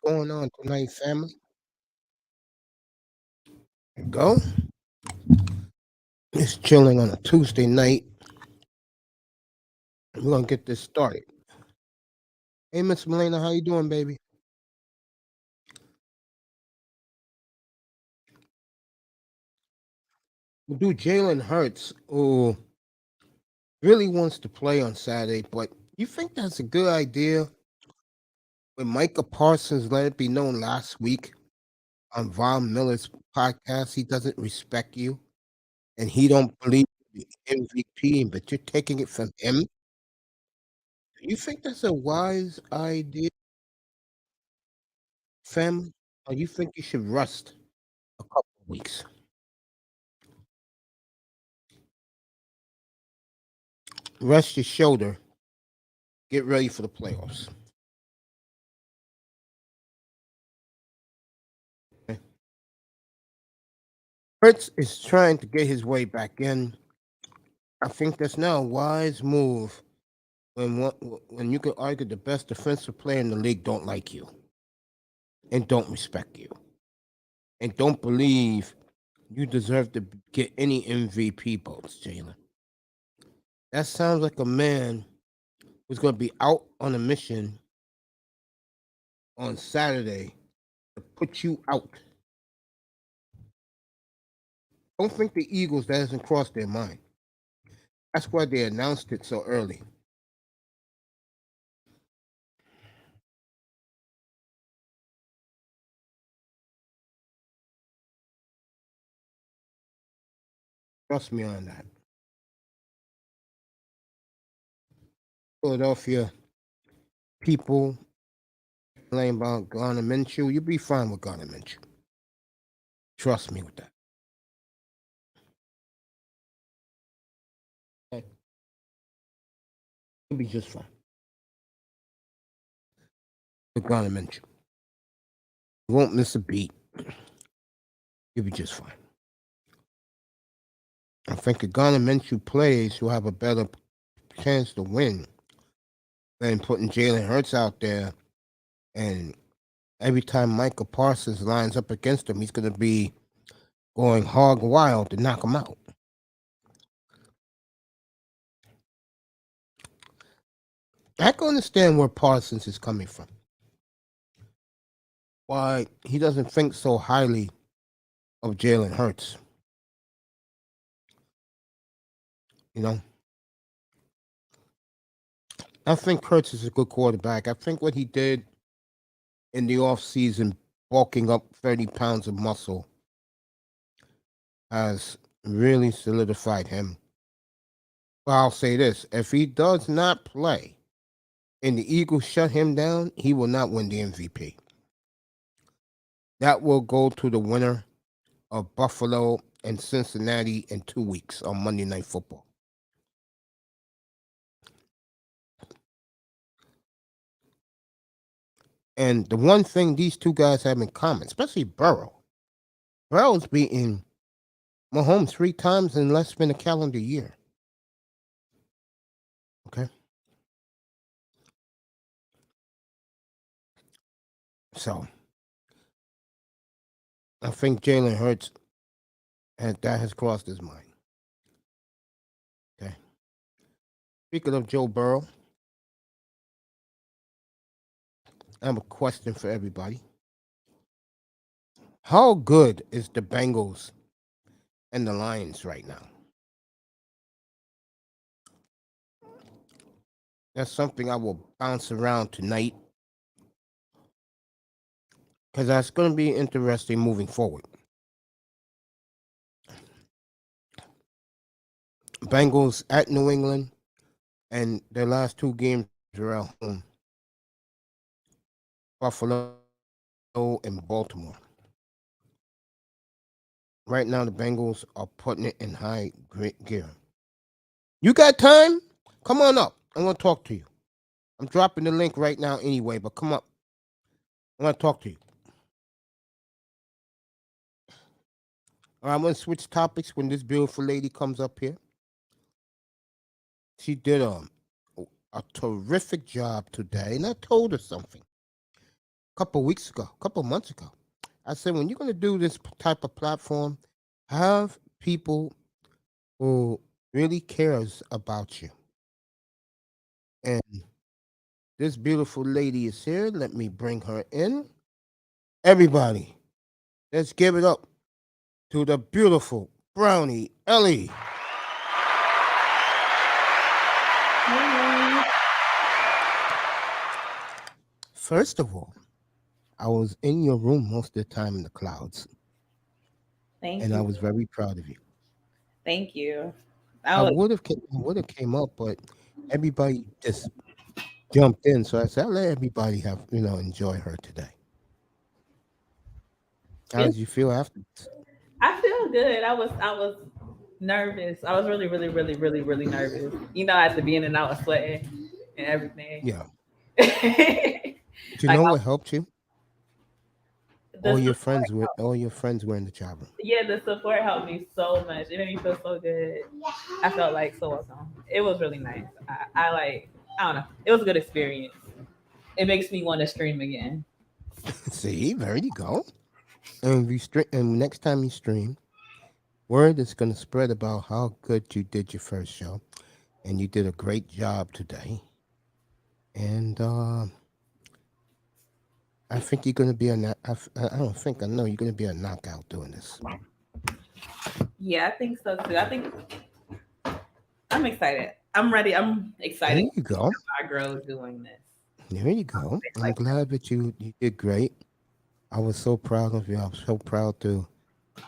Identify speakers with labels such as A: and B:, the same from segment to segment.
A: going on tonight, family? Go. It's chilling on a Tuesday night. We're gonna get this started. Hey, Miss Melina, how you doing, baby? We'll do Jalen Hurts, who really wants to play on Saturday, but you think that's a good idea? When Micah Parsons let it be known last week on Von Miller's podcast, he doesn't respect you and he don't believe the MVP, but you're taking it from him. Do you think that's a wise idea, family? Or you think you should rest a couple of weeks? Rest your shoulder. Get ready for the playoffs. Okay? Hurts is trying to get his way back in. I think that's now a wise move when you can argue the best defensive player in the league don't like you and don't respect you and don't believe you deserve to get any MVP votes, Jalen. That sounds like a man who's going to be out on a mission on Saturday to put you out. Don't think the Eagles that hasn't crossed their mind. That's why they announced it so early. Trust me on that. Philadelphia people complaining about Garner Minshew. You'll be fine with Garner Minshew. Trust me with that. Okay? You'll be just fine with Garner Minshew. You won't miss a beat. You'll be just fine. I think if Garner Minshew plays, you'll have a better chance to win than putting Jalen Hurts out there. And every time Micah Parsons lines up against him, he's going to be going hog wild to knock him out. I can understand where Parsons is coming from. Why he doesn't think so highly of Jalen Hurts. You know, I think Hurts is a good quarterback. I think what he did in the offseason, bulking up 30 pounds of muscle, has really solidified him. But I'll say this, if he does not play and the Eagles shut him down, he will not win the MVP. That will go to the winner of Buffalo and Cincinnati in 2 weeks on Monday Night Football. And the one thing these two guys have in common, especially Burrow's beaten Mahomes 3 times in less than a calendar year. Okay? So, I think Jalen Hurts, that has crossed his mind. Okay? Speaking of Joe Burrow, I have a question for everybody. How good is the Bengals and the Lions right now? That's something I will bounce around tonight because that's going to be interesting moving forward. Bengals at New England, and their last 2 games are at home. Buffalo and Baltimore. Right now, the Bengals are putting it in high gear. You got time? Come on up. I want to talk to you. I'm dropping the link right now anyway, but come up. I want to talk to you. All right, I'm going to switch topics when this beautiful lady comes up here. She did a terrific job today, and I told her something. couple weeks ago, a couple months ago. I said, when you're going to do this type of platform, have people who really cares about you. And this beautiful lady is here. Let me bring her in. Everybody, let's give it up to the beautiful Brownie Ellie.
B: Hey,
A: First of all, I was in your room most of the time in the clouds,
B: thank
A: and I
B: you.
A: was very proud of you.
B: Thank you. I
A: I
B: was,
A: would have came up, but everybody just jumped in. So I said, I'll let everybody have enjoy her today. How
B: it,
A: did you feel afterwards?
B: I feel good. I was nervous. I was really, really, really, really, really nervous. At the beginning, I was sweating and everything.
A: Yeah. But you
B: Like
A: know what helped you?
B: the
A: All your
B: support,
A: friends were in the chat room.
B: yeah, the support helped me so much. It made me feel so good. I felt like so welcome. It was really nice. I like. I don't know. It was a good experience. It makes me want to stream again.
A: See, there you go. And next time you stream, word is gonna spread about how good you did your first show, and you did a great job today. And I think you're gonna be I don't think I know you're gonna be a knockout doing this.
B: Yeah, I think so too. I think I'm excited. I'm ready. I'm
A: There
B: excited
A: you
B: to see
A: go.
B: how I grow doing this.
A: There you go. I'm
B: Like,
A: glad that you did great. I was so proud of you. I was so proud to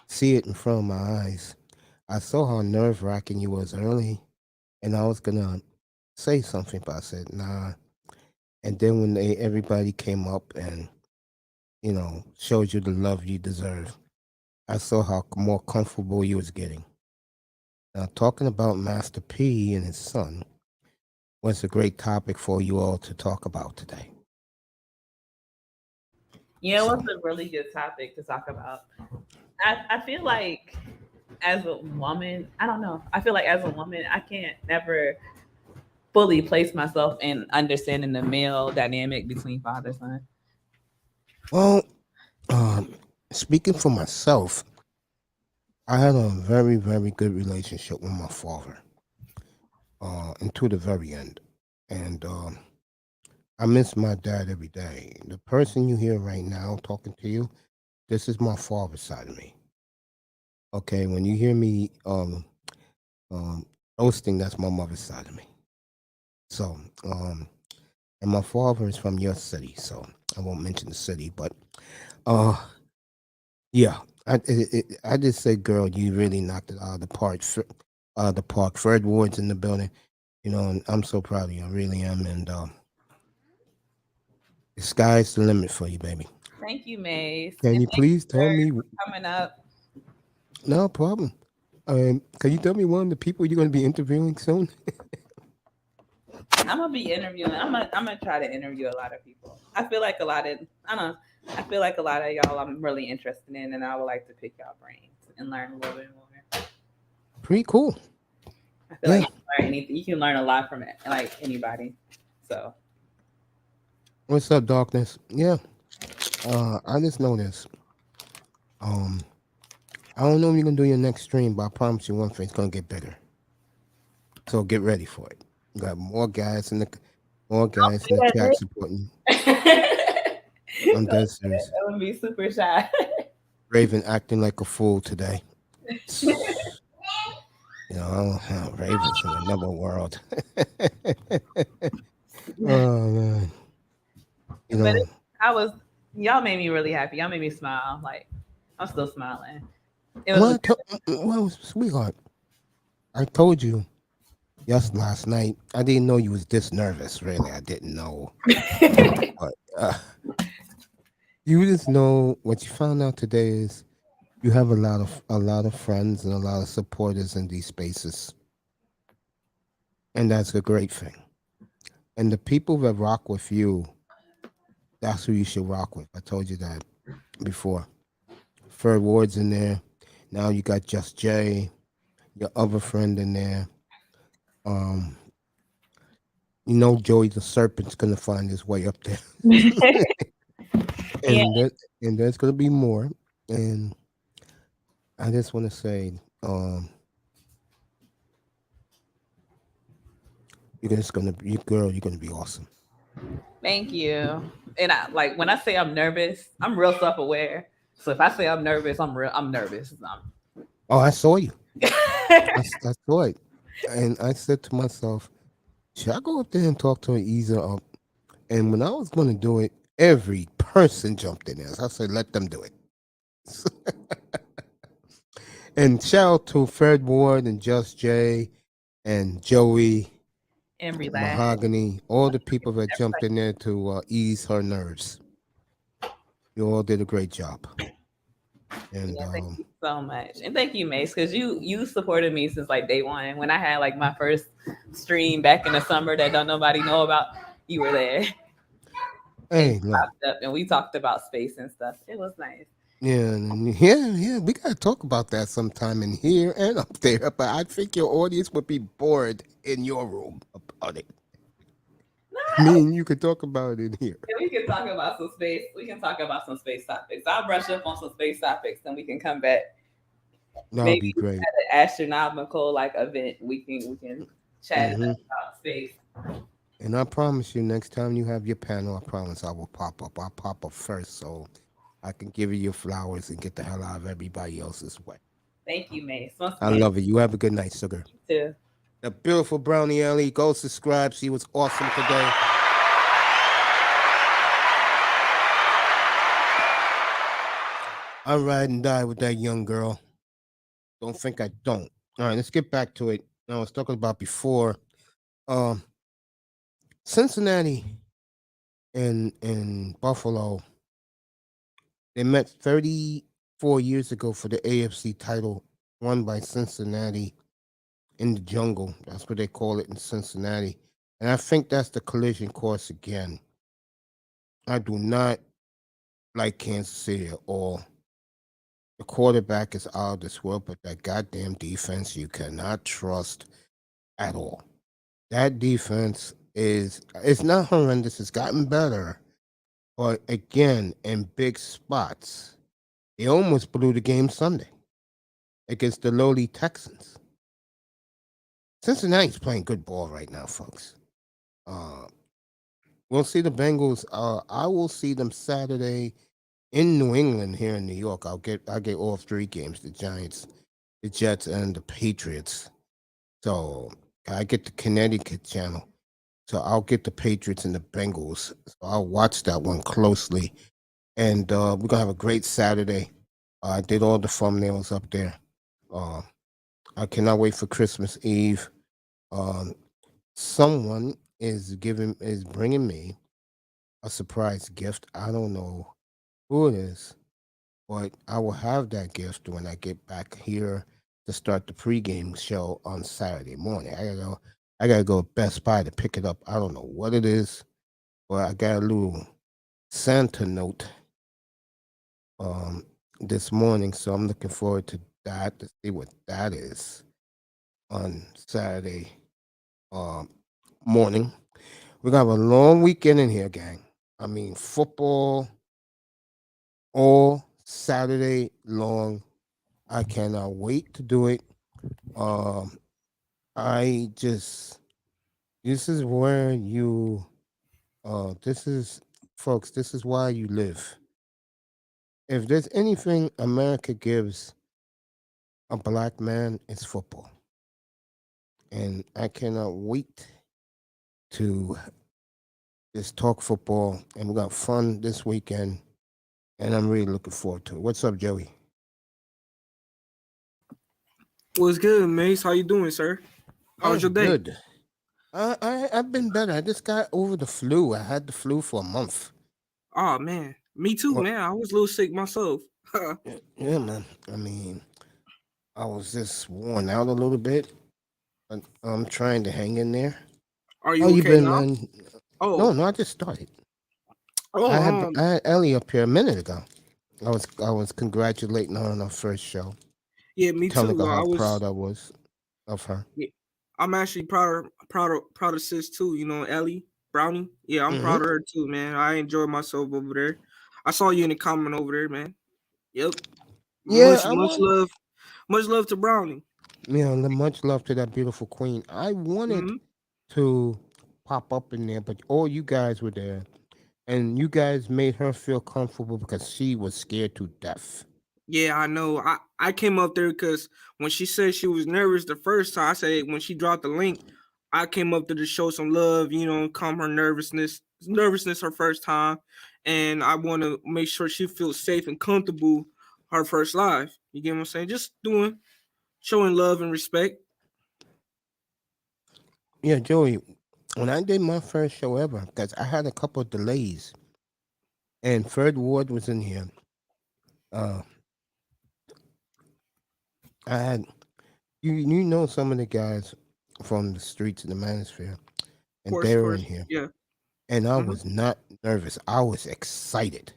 A: see it in front of my eyes. I saw how nerve wracking you was early, and I was gonna say something, but I said nah. And then when everybody came up and showed you the love you deserve, I saw how more comfortable you was getting. Now, talking about Master P and his son was a great topic for you all to talk about today.
B: yeah, it was
A: So,
B: a really good topic to talk about. I feel like as a woman, I don't know. I feel like as a woman, I can't never fully place myself in understanding the male dynamic between father son.
A: well, um, speaking for myself, I had a very, very good relationship with my father, until the very end, and I miss my dad every day. The person you hear right now talking to you, this is my father's side of me. Okay, when you hear me um roasting, that's my mother's side of me. So, and my father is from your city, so I won't mention the city, but uh, yeah, I just said, girl, you really knocked it out of the park. The park. Fred Ward's in the building, and I'm so proud of you. I really am, and the sky's the limit for you, baby.
B: Thank you, Mace,
A: Can
B: and
A: you
B: thank you
A: please tell me?
B: for coming up.
A: No problem. Can you tell me one of the people you're going to be interviewing soon?
B: I'm gonna be interviewing. I'm gonna try to interview a lot of people. I feel like a lot of I don't know. I feel like a lot of y'all I'm really interested in, and I would like to pick y'all brains and learn a little bit more.
A: Pretty cool.
B: I feel like
A: Yeah.
B: you can learn anything. You can learn a lot from it, like anybody. So
A: What's up, darkness? Yeah. I just know this. Um, I don't know if you're gonna do your next stream, but I promise you one thing: it's gonna get bigger. So get ready for it. You got more guys in the chat supporting you. I'm dead serious.
B: I would be super shy.
A: Raven acting like a fool today. I don't have Ravens in another world. Oh man. You
B: But
A: know
B: I was y'all made me really happy. Y'all made me smile. Like I'm still smiling. It was
A: well, well, sweetheart, I told you last night. I didn't know you was this nervous. Really, I didn't know. But you just know what you found out today is you have a lot of friends and a lot of supporters in these spaces, and that's a great thing. And the people that rock with you, that's who you should rock with. I told you that before. Fred Ward's in there. Now you got Just Jay, your other friend in there. Um, Joey the Serpent's gonna find his way up there.
B: And
A: and there's gonna be more. And I just want to say, um, you're just gonna be, girl, you're gonna be awesome.
B: thank you. And I like when I say I'm nervous, I'm real self-aware. So if I say I'm nervous, I'm nervous.
A: Oh, I saw you. I saw it, and I said to myself, should I go up there and talk to her, ease her up? And when I was gonna do it, every person jumped in there. So I said, let them do it. And shout out to Fred Ward and Just Jay and Joey,
B: And relax.
A: Mahogany, all the people that jumped in there to ease her nerves. You all did a great job. And
B: Yeah, thank you so much, and thank you, Mace, because you supported me since like day one. When I had like my first stream back in the summer that don't nobody know about, you were there, and you
A: hey, look,
B: popped up, and we talked about space and stuff. It was nice.
A: yeah, we gotta talk about that sometime in here and up there. But I think your audience would be bored in your room about it. I mean, you could talk about it in here.
B: And we can talk about some space. We can talk about some space topics. I'll brush up on some space topics, and we can come back.
A: That would
B: Maybe
A: be great.
B: at an astronomical like event, we can chat
A: Hmm.
B: about space.
A: And I promise you, next time you have your panel, I promise I will pop up. I'll pop up first so I can give you your flowers and get the hell out of everybody else's way.
B: Thank you, Mace. Once
A: I
B: again,
A: love it. You have a good night, sugar.
B: too.
A: The beautiful Brownie Ellie, go subscribe. She was awesome today. I ride and die with that young girl. Don't think I don't. All right, let's get back to it. I was talking about before. Um, Cincinnati and Buffalo, they met 34 years ago for the AFC title, won by Cincinnati in the jungle. That's what they call it in Cincinnati. And I think that's the collision course again. I do not like Kansas City at all. The quarterback is out of this world, but that goddamn defense you cannot trust at all. That defense is it's not horrendous. It's gotten better, but again, in big spots, they almost blew the game Sunday against the lowly Texans. Cincinnati's playing good ball right now, folks. Uh, we'll see the Bengals. I will see them Saturday in New England here in New York. I get all three games: the Giants, the Jets, and the Patriots. So I get the Connecticut channel. So I'll get the Patriots and the Bengals. So I'll watch that one closely. And we're gonna have a great Saturday. I did all the thumbnails up there. Uh, I cannot wait for Christmas Eve. Um, someone is bringing me a surprise gift. I don't know who it is, but I will have that gift when I get back here to start the pregame show on Saturday morning. I gotta go to Best Buy to pick it up. I don't know what it is, but I got a little Santa note um this morning, so I'm looking forward to that to see what that is on Saturday um morning. We're gonna have a long weekend in here, gang. I mean football all Saturday long. I cannot wait to do it. Um I just this is where you this is folks, this is why you live. If there's anything America gives a black man, it's football. And I cannot wait to just talk football. And we got fun this weekend. And I'm really looking forward to it. What's up, Joey?
C: What's good, Mace? How you doing, sir? How was
A: I'm
C: your day?
A: good. I've been better. I just got over the flu. I had the flu for a month.
C: Oh man, me too,
A: Well,
C: man. I was a little sick myself.
A: yeah, man. I mean, I was just worn out a little bit. But I'm trying to hang in there.
C: Are
A: How
C: you
A: you
C: okay
A: been,
C: now?
A: man?
C: Oh,
A: No, I just started.
C: oh,
A: I had Ellie up here a minute ago. I was congratulating her on her first show,
C: yeah, me
A: telling
C: too.
A: her how
C: I
A: proud
C: was.
A: I was of her.
C: Yeah, I'm actually proud of sis too. You know, Ellie Brownie. Yeah, I'm
A: Hmm.
C: proud of her too, man. I enjoyed myself over there. I saw you in the comment over there, man. Yep.
A: Yeah,
C: Much
A: I
C: much
A: want.
C: love. Much love to Brownie.
A: Much love to that beautiful queen. I wanted
C: Hmm.
A: to pop up in there, but all you guys were there, and you guys made her feel comfortable because she was scared to death.
C: Yeah, I know. I came up there because when she said she was nervous the first time, I said when she dropped the link, I came up there to show some love, calm her nervousness her first time, and I want to make sure she feels safe and comfortable her first live. You get what I'm saying? Just showing love and respect.
A: Yeah, Joey, when I did my first show ever, because I had a couple of delays, and Fred Ward was in here. Uh, I had you know some of the guys from the streets of the Manosphere, and they
C: Of
A: were in
C: course,
A: here,
C: yeah.
A: and I
C: Hmm.
A: was not nervous. I was excited.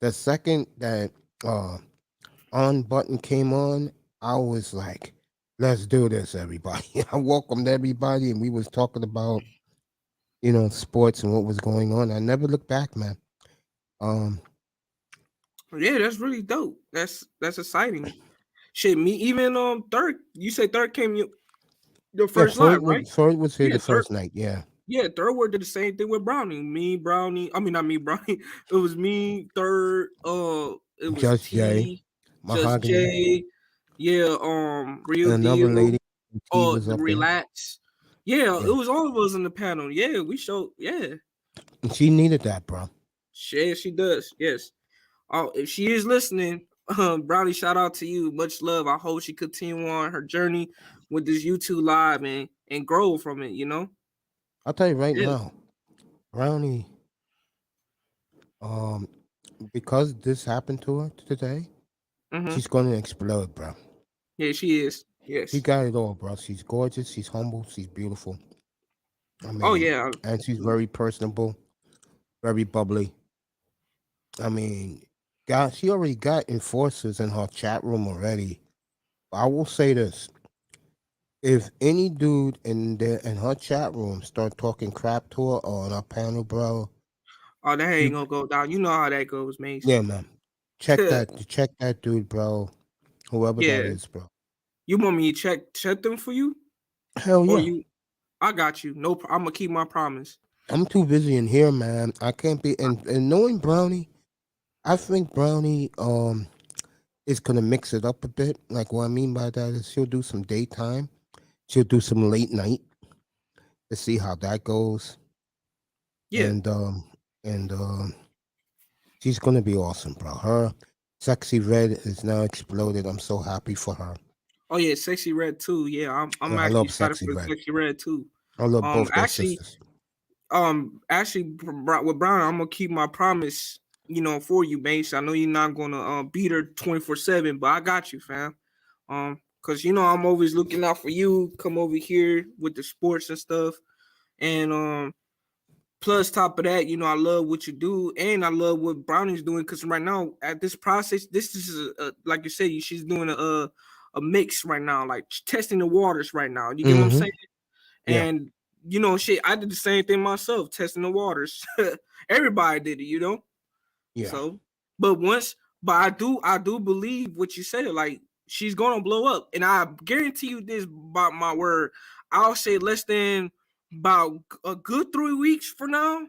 A: The second that on button came on, I was like, "Let's do this, everybody!" I welcomed everybody, and we was talking about sports and what was going on. I never looked back, man. Um,
C: Yeah, that's really dope. That's exciting. Shit, me even third. You say third came your
A: yeah,
C: first live, right?
A: Ferd was here
C: Yeah,
A: the
C: third.
A: first night. Yeah,
C: Yeah, third word did the same thing with Brownie. Me, Brownie. I mean, not me, Brownie. It was me, third. It was
A: Just Jay,
C: T, just
A: Mahogany,
C: J. Yeah,
A: and
C: real
A: another
C: deal.
A: lady. T was
C: The
A: up there.
C: relax. Yeah,
A: Yeah,
C: it was all of us in the panel. Yeah, we showed. Yeah,
A: and she needed that, bro.
C: she does. Yes. Oh, if she is listening, Brownie, shout out to you. Much love. I hope she continue on her journey with this YouTube live and grow from it.
A: I'll tell you right
C: Yeah.
A: now, Brownie. Um, because this happened to her today,
C: Mm-hmm.
A: she's gonna explode, bro.
C: Yeah, she is.
A: She
C: Yes.
A: got it all, bro. She's gorgeous. She's humble. She's beautiful. I
C: Oh
A: mean,
C: yeah.
A: and she's very personable, very bubbly. I mean, she already got enforcers in her chat room already. I will say this: if any dude in her chat room start talking crap to her or on our panel, bro,
C: Oh, that ain't
A: you
C: gonna go down. You know how that goes, Mace.
A: yeah, man, check that dude, bro. Whoever that
C: Yeah.
A: is, bro.
C: You want me to check them for you,
A: Hell
C: or
A: yeah.
C: you? I got you. No, I'm gonna keep my promise.
A: I'm too busy in here, man. I can't be and knowing Brownie, I think Brownie is gonna mix it up a bit. Like what I mean by that is she'll do some daytime, she'll do some late night to see how that goes.
C: Yeah.
A: And she's gonna be awesome, bro. Her sexy red is now exploded. I'm so happy for her.
C: Oh yeah, sexy red too. Yeah, I'm
A: Yeah, I
C: actually
A: love
C: excited
A: sexy
C: for the
A: red.
C: sexy red too.
A: I love both their
C: Actually,
A: sisters.
C: with Brown, I'm gonna keep my promise. For you, Mace. I know you're not gonna beat her 24/7, but I got you, fam. Cause I'm always looking out for you. Come over here with the sports and stuff, and plus top of that, I love what you do, and I love what Brownie's doing. Because right now, at this process, this is like you said, she's doing a mix right now, like testing the waters right now. You get what I'm
A: Mm-hmm.
C: saying?
A: Yeah,
C: And shit, I did the same thing myself, testing the waters. Everybody did it.
A: yeah,
C: So, but I do believe what you said. Like she's gonna blow up, and I guarantee you this by my word. I'll say less than about a good 3 weeks for now.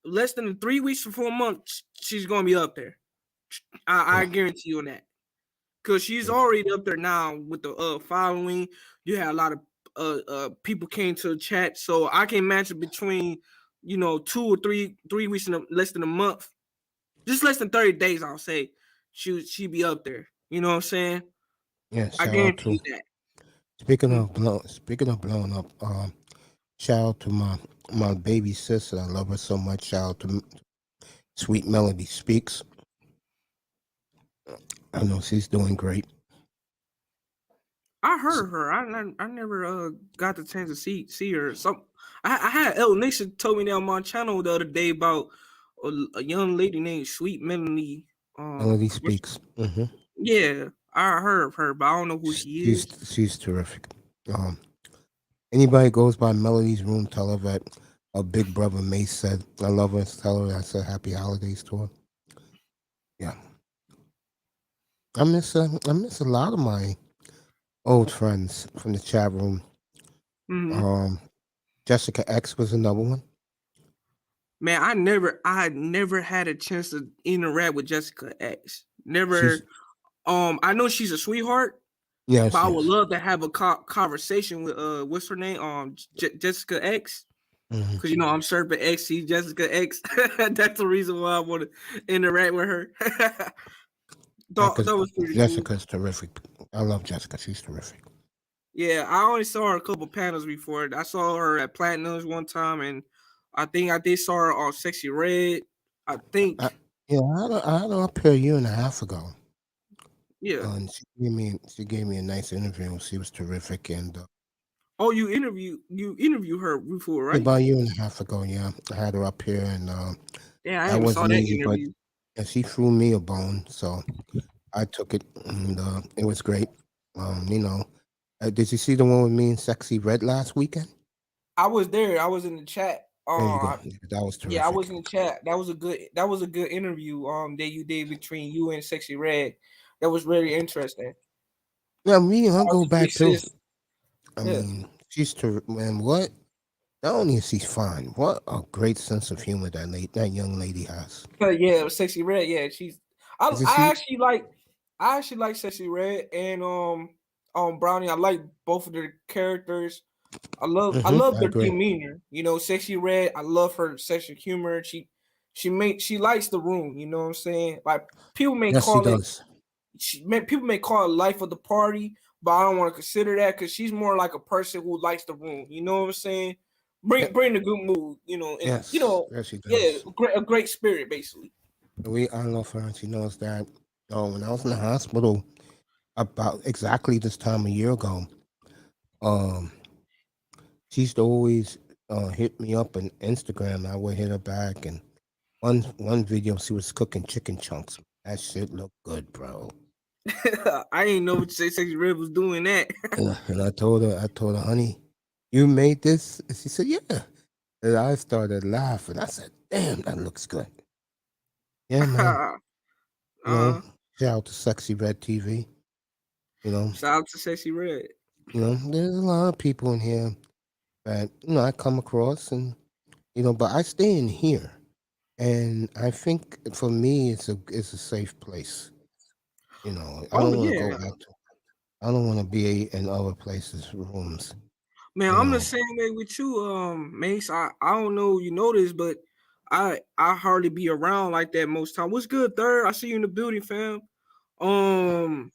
C: Less than 3 weeks to 4 months, she's gonna be up there. I
A: yeah,
C: guarantee you on that. Cause she's
A: yeah.
C: already up there now with the following. You had a lot of people came to the chat, so I can imagine between 2 or 3 weeks in less than a month, just less than 30 days. I'll say she'd be up there. You know what I'm saying?
A: Yeah,
C: I
A: shout out
C: guarantee
A: to
C: you that. Mm.
A: speaking of blowing up. Shout out to my baby sister. I love her so much. Shout out to Sweet Melody Speaks. I know she's doing great.
C: I
A: S-
C: heard her. I never got the chance to see her. I had El Nation told me that on my channel the other day about a young lady named Sweet Melanie.
A: Melody Speaks.
C: Yeah, I heard of her, but I don't know who she
A: She's
C: is.
A: she's terrific. Um, Anybody goes by Melody's room, tell her that a big brother Mace said I love her. Tell her I said happy holidays to her. Yeah, I miss a lot of my old friends from the chat room.
C: Hmm.
A: Um, Jessica X was another one.
C: Man, I never had a chance to interact with Jessica X.
A: She's
C: Never. I know she's a sweetheart, but
A: yes,
C: I would
A: yes.
C: love to have a conversation with what's her name? Jessica X.
A: Hmm.
C: Cause I'm Serpent X, she's Jessica X. That's the reason why I want to interact with her.
A: Yeah,
C: Thought
A: because
C: that was pretty cool.
A: Jessica's terrific. I love Jessica. She's terrific.
C: Yeah, I only saw her a couple panels before. I saw her at Platinums one time, and I think I did saw her on Sexy Red. I
A: I,
C: think,
A: yeah, I had her up here a year and a half ago.
C: yeah.
A: And she gave me a nice interview. She was terrific, and
C: Oh, you interview her before,
A: yeah,
C: right?
A: about a year and a half ago, yeah, I had her up here, and
C: Yeah, I
A: that
C: even saw
A: wasn't
C: that
A: easy, but
C: interview.
A: and she threw me a bone, so I took it, and it was great. You know, did you see the one with me and Sexy Red last weekend?
C: I was there. I was in the chat.
A: There you go. That was
C: Yeah, I was
A: terrific.
C: in the chat. That was a good interview that you did between you and Sexy Red. That was very interesting.
A: Yeah, me and her
C: Shout out
A: go
C: to Big
A: back too.
C: Sis.
A: I
C: Yeah.
A: mean, she's terrific, man. What? Not only is she fine, what a great sense of humor that young lady has.
C: Yeah, Sexy Red. Yeah, she's. I
A: Is it
C: I
A: she?
C: actually like Sexy Red and Brownie. I like both of their characters. I love
A: I
C: their
A: agree.
C: demeanor. Sexy Red. I love her sexual humor. She likes the room. You know what I'm saying? Like people may
A: Yes, she
C: call it.
A: does.
C: People may call it life of the party, but I don't want to consider that because she's more like a person who likes the room. You know what I'm saying?
A: Yeah,
C: Bring the good mood. And
A: yes, yes, she
C: yeah,
A: does.
C: a great spirit basically.
A: I love her, and she knows that. When I was in the hospital about exactly this time a year ago, um, she used to always hit me up on Instagram. I would hit her back, and one video she was cooking chicken chunks. That shit looked good, bro.
C: I ain't know what Sexy Red was doing that.
A: And I told her, honey, you made this? And she said, yeah. And I started laughing. I said, damn, that looks good. Yeah, man. You know,
C: uh,
A: shout out to Sexy Red TV. You know,
C: Shout out to Sexy Red.
A: there's a lot of people in here that I come across, and but I stay in here, and I think for me it's a safe place. I
C: Oh
A: don't want to
C: yeah,
A: go back to. I don't want to be in other places' rooms.
C: man.
A: You
C: I'm the
A: know,
C: same way with you, Mace. I don't know you know this, but I hardly be around like that most time. What's good, Third? I see you in the building, fam. Um,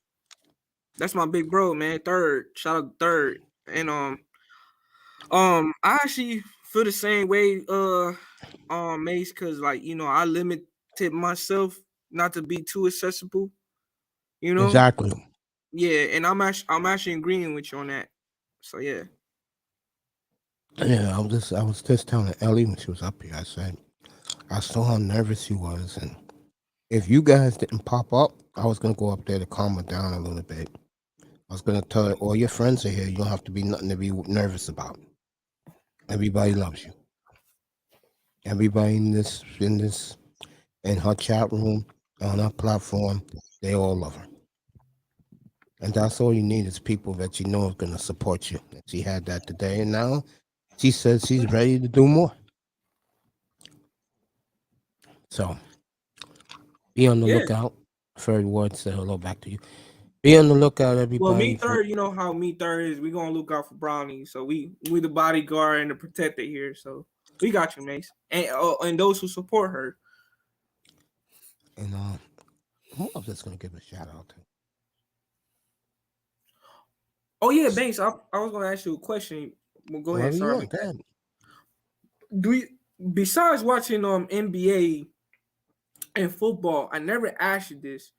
C: that's my big bro, man. Third, shout out to Third, and I actually feel the same way, Mace, because like I limited myself not to be too accessible. You know,
A: exactly.
C: yeah, and I'm actually agreeing with you on that. So yeah.
A: Yeah, I was just telling Ellie when she was up here. I said I saw how nervous she was, and if you guys didn't pop up, I was gonna go up there to calm her down a little bit. I was gonna tell her, all your friends are here. You don't have to be nothing to be nervous about. Everybody loves you. Everybody in her chat room, on her platform, they all love her. And that's all you need is people that you know are gonna support you. And she had that today, and now she says she's ready to do more. So be on the
C: Yeah.
A: lookout. Fairy Ward said hello back to you. Be on the lookout,
C: Well,
A: everybody.
C: me third, you know how me third is. We gonna look out for Brownie. So we the bodyguard and the protector here. So we got you, Mace, and those who support her.
A: And who else is gonna give a shout out to?
C: Oh yeah, Banks. I was gonna ask you a question. Well, go ahead.
A: Whoever you
C: Sorry
A: want.
C: about
A: Go
C: that.
A: ahead.
C: Do you besides watching NBA and football? I never asked you this.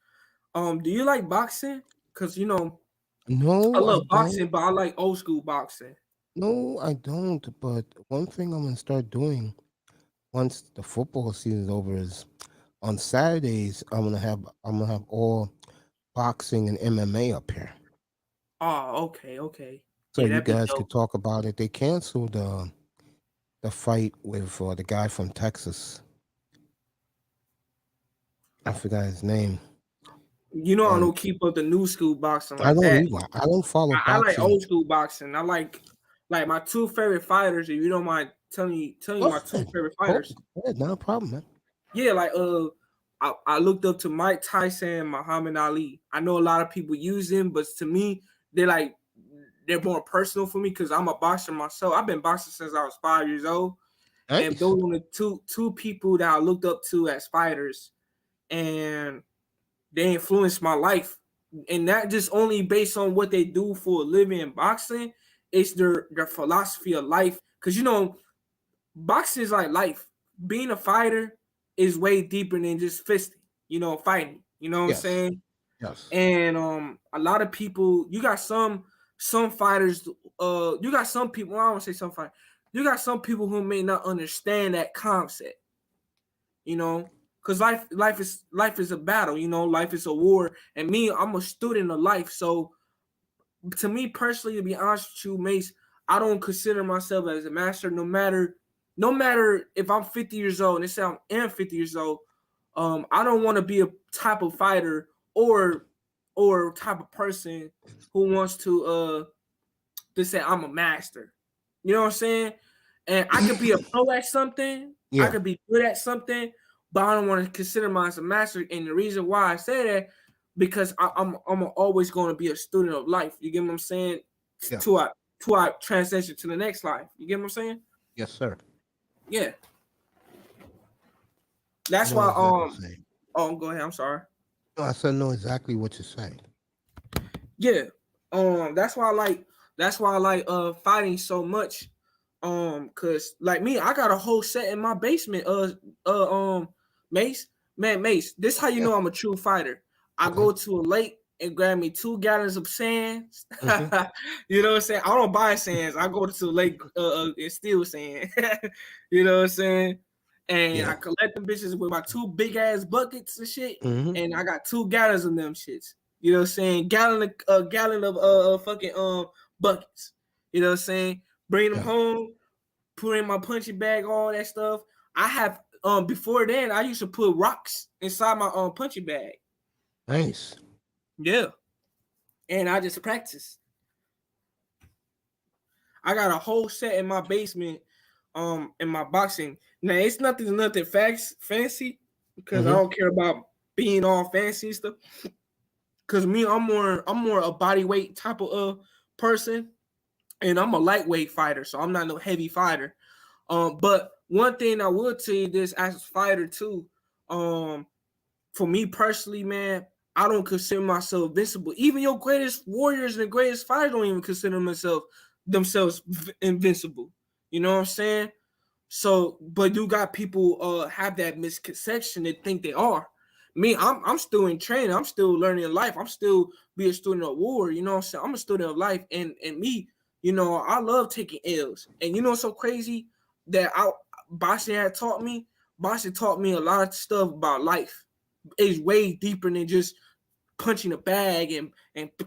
C: Do you like boxing? Cause I
A: No, I
C: love
A: don't.
C: boxing, but I like old school boxing.
A: No, I don't. But one thing I'm gonna start doing once the football season's over is on Saturdays I'm gonna have all boxing and MMA up here,
C: Oh, okay, okay.
A: so
C: Yeah,
A: you
C: that'd be
A: guys
C: dope.
A: could talk about it. They canceled the fight with the guy from Texas. I forgot his name.
C: You know, I don't keep up the new school boxing
A: I
C: like
A: don't
C: that.
A: either. I don't follow
C: I like
A: boxing.
C: old school boxing. I like my two favorite fighters. If you don't mind telling you my two favorite fighters.
A: No problem, man.
C: Yeah, like I looked up to Mike Tyson and Muhammad Ali. I know a lot of people use them, but to me, they're more personal for me because I'm a boxer myself. I've been boxing since I was 5 years old.
A: Nice.
C: And those were the two people that I looked up to as fighters, and they influenced my life. And that just only based on what they do for a living in boxing. It's their philosophy of life. Because, you know, boxing is like life. Being a fighter is way deeper than just fisting, you know, fighting. You know what I'm saying?
A: Yes.
C: And a lot of people, you got some fighters, you got some people, I don't want to say some fighters, you got some people who may not understand that concept, you know, because life is a battle, you know, life is a war. And me, I'm a student of life. So to me personally, to be honest with you, Mace, I don't consider myself as a master, no matter if I'm 50 years old, and they say I am 50 years old. I don't want to be a type of fighter or type of person who wants to say I'm a master. You know what I'm saying? And I could be a pro at something.
A: Yeah.
C: I could be good at something, but I don't want to consider myself a master. And the reason why I say that, because I'm always going to be a student of life. You get what I'm saying?
A: Yeah.
C: To our transition to the next life. You get what I'm saying?
A: Yes, sir.
C: Yeah. That's why. Go ahead. I'm sorry.
A: No, I said know exactly what you're saying.
C: Yeah. That's why I like fighting so much. Cause like me, I got a whole set in my basement. Mace, this how you know I'm a true fighter. I go to a lake and grab me 2 gallons of sand.
A: Mm-hmm.
C: You know what I'm saying? I don't buy sands. I go to the lake and steal sand. You know what I'm saying? And I collect them bitches with my 2 big ass buckets and shit.
A: Mm-hmm.
C: And I got 2 gallons of them shits. You know what I'm saying? Gallon of fucking buckets. You know what I'm saying? Bring them home, put in my punching bag, all that stuff. I have before then I used to put rocks inside my punching bag.
A: Nice.
C: Yeah. And I just practice. I got a whole set in my basement in my boxing. Now it's nothing fancy because I don't care about being all fancy and stuff. Cause me, I'm more a body weight type of person, and I'm a lightweight fighter, so I'm not no heavy fighter. But one thing I will tell you this as a fighter too, for me personally, man, I don't consider myself invincible. Even your greatest warriors and the greatest fighters don't even consider themselves invincible. You know what I'm saying? So, but you got people have that misconception that think they are. Me, I'm still in training. I'm still learning life. I'm still be a student of war. You know what I'm saying? I'm a student of life. And me, you know, I love taking L's. And you know what's so crazy? That boxing taught me a lot of stuff about life. It's way deeper than just punching a bag and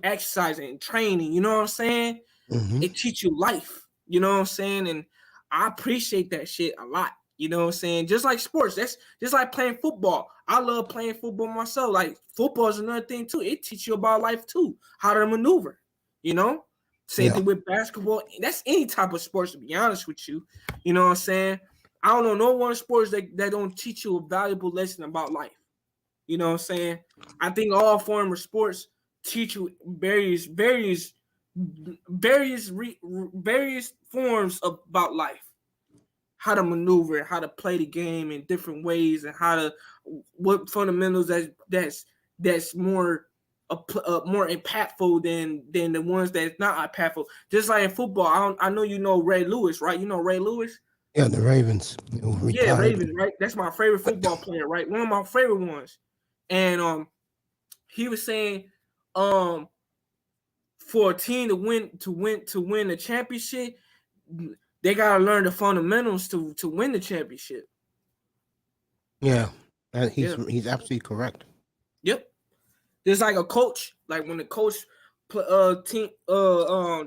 C: exercising and training. You know what I'm saying?
A: Mm-hmm.
C: It teaches you life. You know what I'm saying? And I appreciate that shit a lot. You know what I'm saying? Just like sports. That's just like playing football. I love playing football myself. Like football is another thing too. It teaches you about life too. How to maneuver. You know? Same thing with basketball. That's any type of sports, to be honest with you. You know what I'm saying? I don't know no one sports that don't teach you a valuable lesson about life. You know what I'm saying? I think all forms of sports teach you various forms about life, how to maneuver, how to play the game in different ways, and what fundamentals that's more more impactful than the ones that's not impactful. Just like in football, I know you know Ray Lewis, right? You know Ray Lewis?
A: Yeah, the Ravens.
C: Yeah, Ravens, right? That's my favorite football player, right? One of my favorite ones. And he was saying, for a team to win the championship, they gotta learn the fundamentals to win the championship.
A: Yeah, and he's absolutely correct.
C: Yep. Just like a coach, like when the coach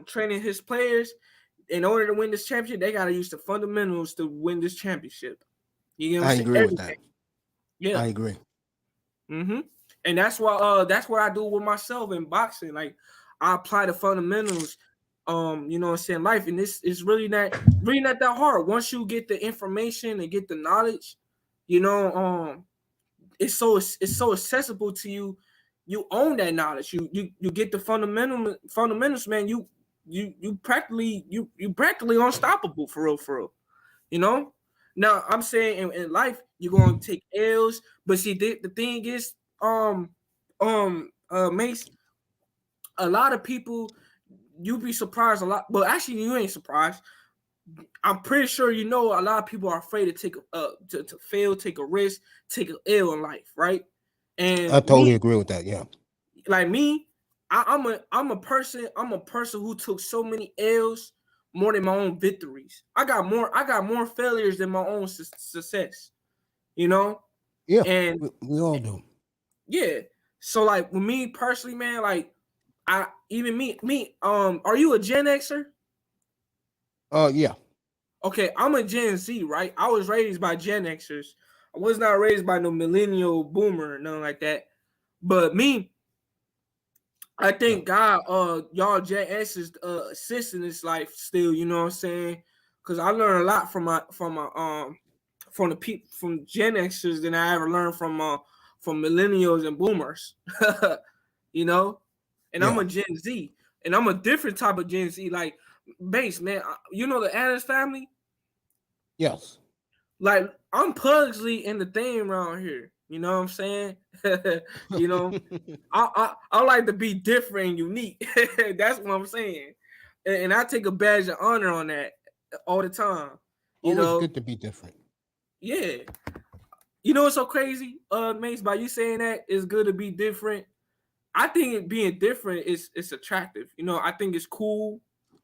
C: training his players, in order to win this championship, they gotta use the fundamentals to win this championship. You know what I'm saying?
A: I agree with that.
C: Yeah,
A: I agree.
C: Mm-hmm. And that's why that's what I do with myself in boxing. Like I apply the fundamentals, you know what I'm saying, life. And this is really not that hard. Once you get the information and get the knowledge, you know, it's so accessible to you. You own that knowledge. You get the fundamentals, man. You practically unstoppable for real, for real. You know? Now I'm saying in life you're gonna take L's, but see the thing is, Mace, a lot of people, you be surprised a lot, but actually you ain't surprised. I'm pretty sure you know a lot of people are afraid to take to fail, take a risk, take an L in life, right?
A: I
C: And
A: totally
C: me,
A: agree with that. Yeah.
C: like me, I'm a person who took so many L's more than my own victories. I got more failures than my own success. You know,
A: Yeah.
C: and
A: We all do.
C: yeah. So like with me personally, man, like I even me are you a Gen Xer?
A: Yeah.
C: Okay, I'm a Gen Z, right? I was raised by Gen Xers. I was not raised by no millennial boomer or nothing like that. But me, I
A: Yeah.
C: think God, y'all Gen Xers assist in this life still. You know what I'm saying? Because I learned a lot from the people from Gen Xers than I ever learned from millennials and boomers. You know, and I'm
A: Yeah.
C: a Gen Z, and I'm a different type of Gen Z. Like, base man, you know the Addams family.
A: Yes.
C: Like I'm Pugsley in the thing around here. You know what I'm saying? You know, I like to be different and unique. That's what I'm saying, and I take a badge of honor on that all the time. You
A: Always
C: know,
A: good to be different.
C: yeah. You know what's so crazy, Mace? By you saying that it's good to be different. I think it being different is it's attractive. You know, I think it's cool.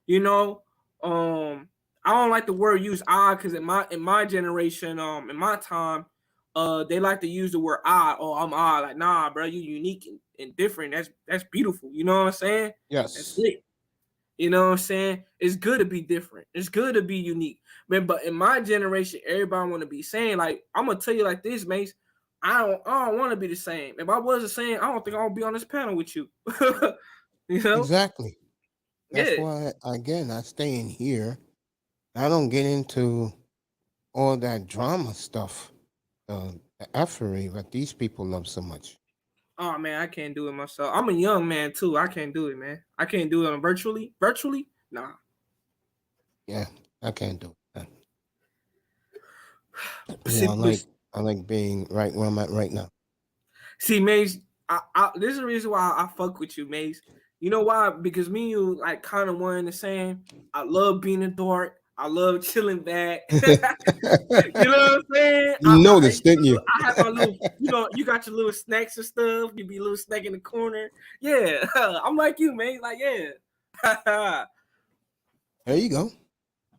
C: You know, I don't like the word use odd because in my generation, in my time, they like to use the word odd. Oh, I'm odd. Like, nah, bro, you unique and different. That's beautiful. You know what I'm saying? That's
A: Yes.
C: lit. You know what I'm saying? It's good to be different. It's good to be unique. Man, but in my generation, everybody want to be saying, like, I'm gonna tell you like this, Mace. I don't want to be the same. If I was the same, I don't think I would be on this panel with you. You know?
A: Exactly. That's
C: Yeah.
A: why, again, I stay in here. I don't get into all that drama stuff, the effery that these people love so much.
C: Oh man, I can't do it myself. I'm a young man too. I can't do it, man. I can't do it on virtually. Virtually? Nah.
A: Yeah, I can't do it.
C: See,
A: Yeah, I like being right where I'm at right now.
C: see, Maze, this is the reason why I fuck with you, Maze. You know why? Because me and you like kind of one and the same. I love being a dork. I love chilling back. You know what I'm saying?
A: You noticed, didn't you?
C: I have my little, you know, you got your little snacks and stuff. You be a little snack in the corner. Yeah, I'm like you, man. Like, yeah.
A: There you go.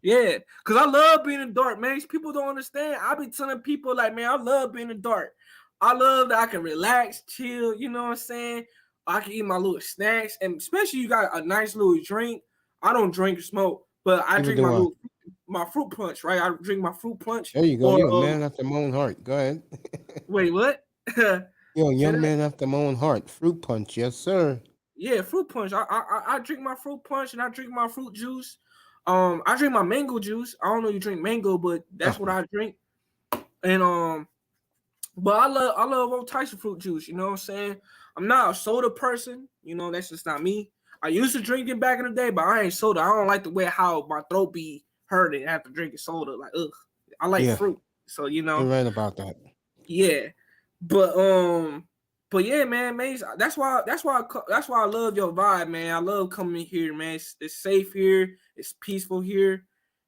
C: Yeah, because I love being in the dark, man. People don't understand. I be telling people, like, man, I love being in the dark. I love that I can relax, chill, you know what I'm saying? I can eat my little snacks, and especially you got a nice little drink. I don't drink or smoke, but I
A: Neither
C: drink
A: do I.
C: my fruit punch, right? I drink my fruit punch.
A: There you go.
C: Or
A: You're a man after my own heart. Go ahead.
C: wait, what? Say
A: You're a young
C: that?
A: man after my own heart. Fruit punch, yes, sir.
C: Yeah, fruit punch. I drink my fruit punch and I drink my fruit juice. I drink my mango juice. I don't know you drink mango, but that's what I drink. And but I love old Tyson fruit juice. You know what I'm saying? I'm not a soda person. You know that's just not me. I used to drink it back in the day, but I ain't soda. I don't like the way how my throat be hurting after drinking soda. Like ugh. I like
A: Yeah,
C: fruit, so you
A: you're
C: know.
A: right about that.
C: Yeah, but yeah, man, Mace. That's why I love your vibe, man. I love coming here, man. It's safe here. It's peaceful here,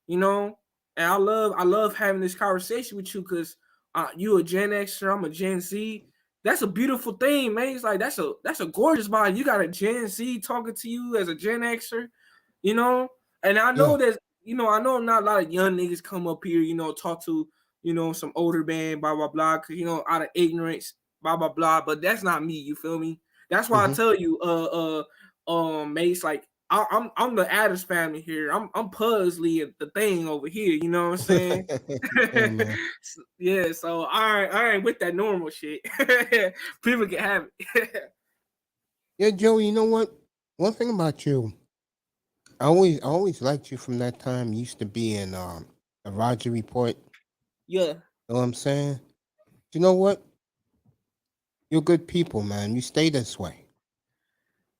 C: you know. And I love having this conversation with you because you a Gen Xer, I'm a Gen Z. That's a beautiful thing, man. It's like that's a gorgeous vibe. You got a Gen Z talking to you as a Gen Xer, you know. And I
A: Yeah.
C: know that I know not a lot of young niggas come up here, talk to some older band, blah blah blah, because out of ignorance, blah blah blah. But that's not me. You feel me? That's why I
A: Hmm.
C: tell you, Mace, like I'm the Addams family here. I'm Pugsley the thing over here. You know what I'm saying?
A: Yeah, man.
C: Yeah. So I ain't with that normal shit. People can have it.
A: Yeah, Joey, you know what? One thing about you, I always liked you from that time you used to be in the Roger Report.
C: Yeah.
A: Know what I'm saying? You know what? You're good people, man. You stay this way.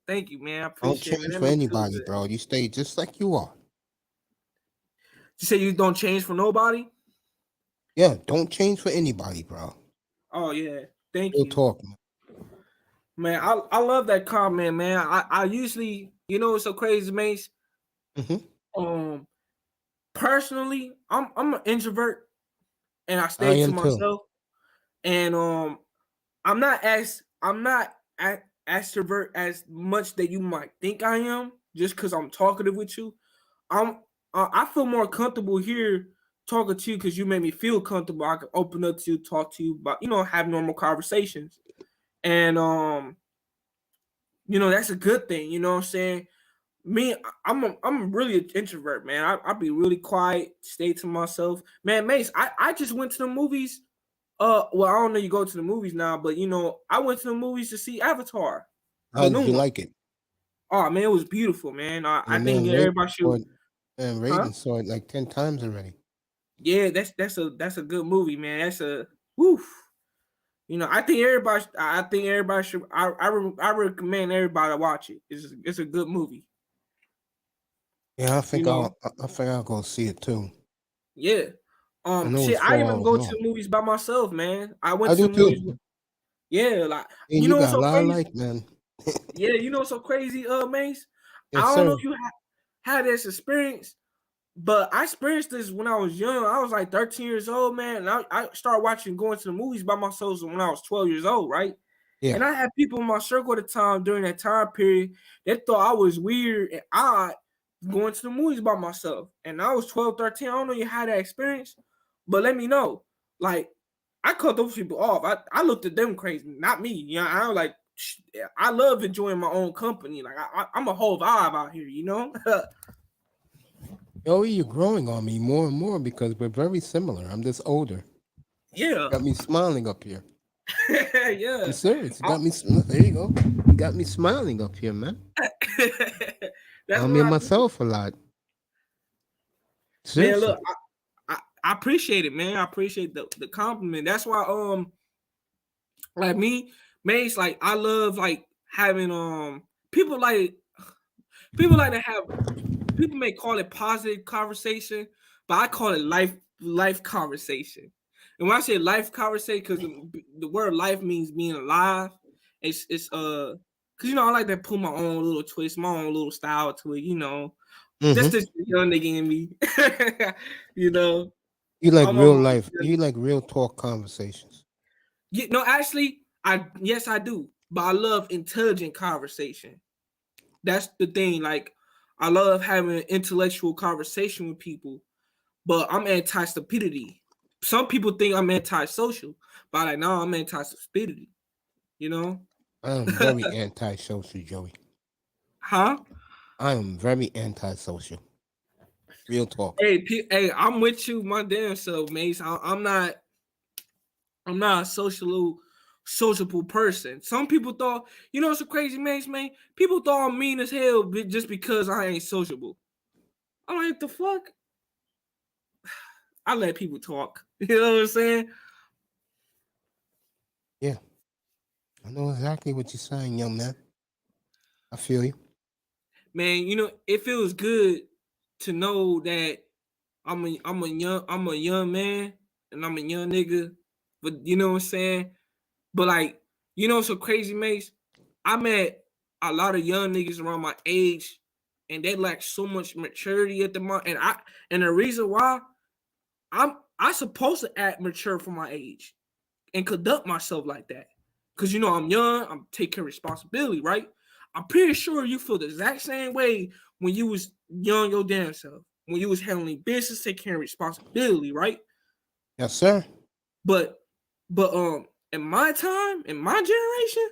C: Thank you, man. I
A: Don't
C: appreciate it, man.
A: change
C: That
A: for
C: makes me feel
A: anybody,
C: good.
A: bro. You stay just like you are.
C: You say you don't change for nobody?
A: Yeah, don't change for anybody, bro.
C: Oh yeah. Thank
A: Real
C: you.
A: talk, man.
C: Man, I love that comment, man. I usually, you know, it's so crazy, Mace.
A: Hmm.
C: Personally, I'm an introvert, and I
A: I
C: stay to
A: am too.
C: myself. And I'm not extrovert as much that you might think I am, just because I'm talkative with you. I'm I feel more comfortable here talking to you because you make me feel comfortable. I can open up to you, talk to you about, have normal conversations. And that's a good thing, you know what I'm saying? Me, I'm really an introvert, man. I be really quiet, stay to myself. Man, Mace, I just went to the movies. Well, I don't know you go to the movies now, but I went to the movies to see Avatar,
A: How
C: the
A: did
C: new
A: you
C: one.
A: like it?
C: Oh man, it was beautiful, man. I
A: Yeah,
C: think
A: man.
C: everybody should, huh?
A: Raiden saw it like 10 times already.
C: Yeah, that's a good movie, man. That's a woof. I think everybody should. I recommend everybody to watch it. It's a good movie.
A: Yeah,
C: You know,
A: I think I'll go see it too.
C: yeah.
A: I know
C: Shit.
A: it's
C: I
A: 4
C: even
A: hours
C: go to
A: long.
C: the movies by myself, man. I went
A: I
C: to
A: do
C: the movies.
A: too.
C: Yeah, like
A: And you
C: what's
A: got a
C: so
A: lot of
C: crazy?
A: life, man.
C: Yeah, what's so crazy, Mace? I
A: Yes,
C: don't know
A: sir.
C: if you had this experience, but I experienced this when I was young. I was like 13 years old, man. And I started going to the movies by myself when I was 12 years old, right?
A: Yeah.
C: And I had people in my circle at the time during that time period that thought I was weird and odd going to the movies by myself. And I was 12, 13. I don't know you had that experience, but let me know. Like, I cut those people off. I looked at them crazy, not me. I was like, I love enjoying my own company. Like, I'm a whole vibe out here,
A: Joey, you're growing on me more and more because we're very similar. I'm just older.
C: Yeah.
A: Got me smiling up here. I'm
C: Yeah.
A: serious. You got me. There you go. You got me smiling up here, man.
C: That's
A: I'm
C: what
A: in
C: I do.
A: myself a lot.
C: Man,
A: Seriously.
C: look, I appreciate it, man. I appreciate the compliment. That's why like me, man, it's like I love like having people like to have, people may call it positive conversation, but I call it life conversation. And when I say life conversation, because the word life means being alive, it's because I like to put my own little twist, my own little style to it, That's
A: Mm-hmm.
C: this young nigga in me. you know.
A: You like
C: I'm
A: real
C: almost
A: life. You like real talk conversations.
C: no, actually, yes, I do. But I love intelligent conversation. That's the thing. Like, I love having an intellectual conversation with people, but I'm anti-stupidity. Some people think I'm anti-social, but like, no, I'm anti-stupidity. You know?
A: I am very antisocial, Joey.
C: Huh?
A: I am very antisocial. Real talk.
C: Hey, I'm with you, my damn self, Mace. I'm not a sociable person. Some people thought, it's a crazy Mace, man. People thought I'm mean as hell just because I ain't sociable. I'm like, the fuck? I let people talk. You know what I'm saying?
A: Yeah. I know exactly what you're saying, young man. I feel you.
C: Man, it feels good to know that I'm a young man and I'm a young nigga. But you know what I'm saying? But like, so crazy, Mace. I met a lot of young niggas around my age, and they lack so much maturity at the moment. And the reason why I supposed to act mature for my age and conduct myself like that. Cause I'm young, I'm taking responsibility, right? I'm pretty sure you feel the exact same way when you was young your damn self. When you was handling business, taking responsibility, right?
A: Yes, sir.
C: But in my time, in my generation,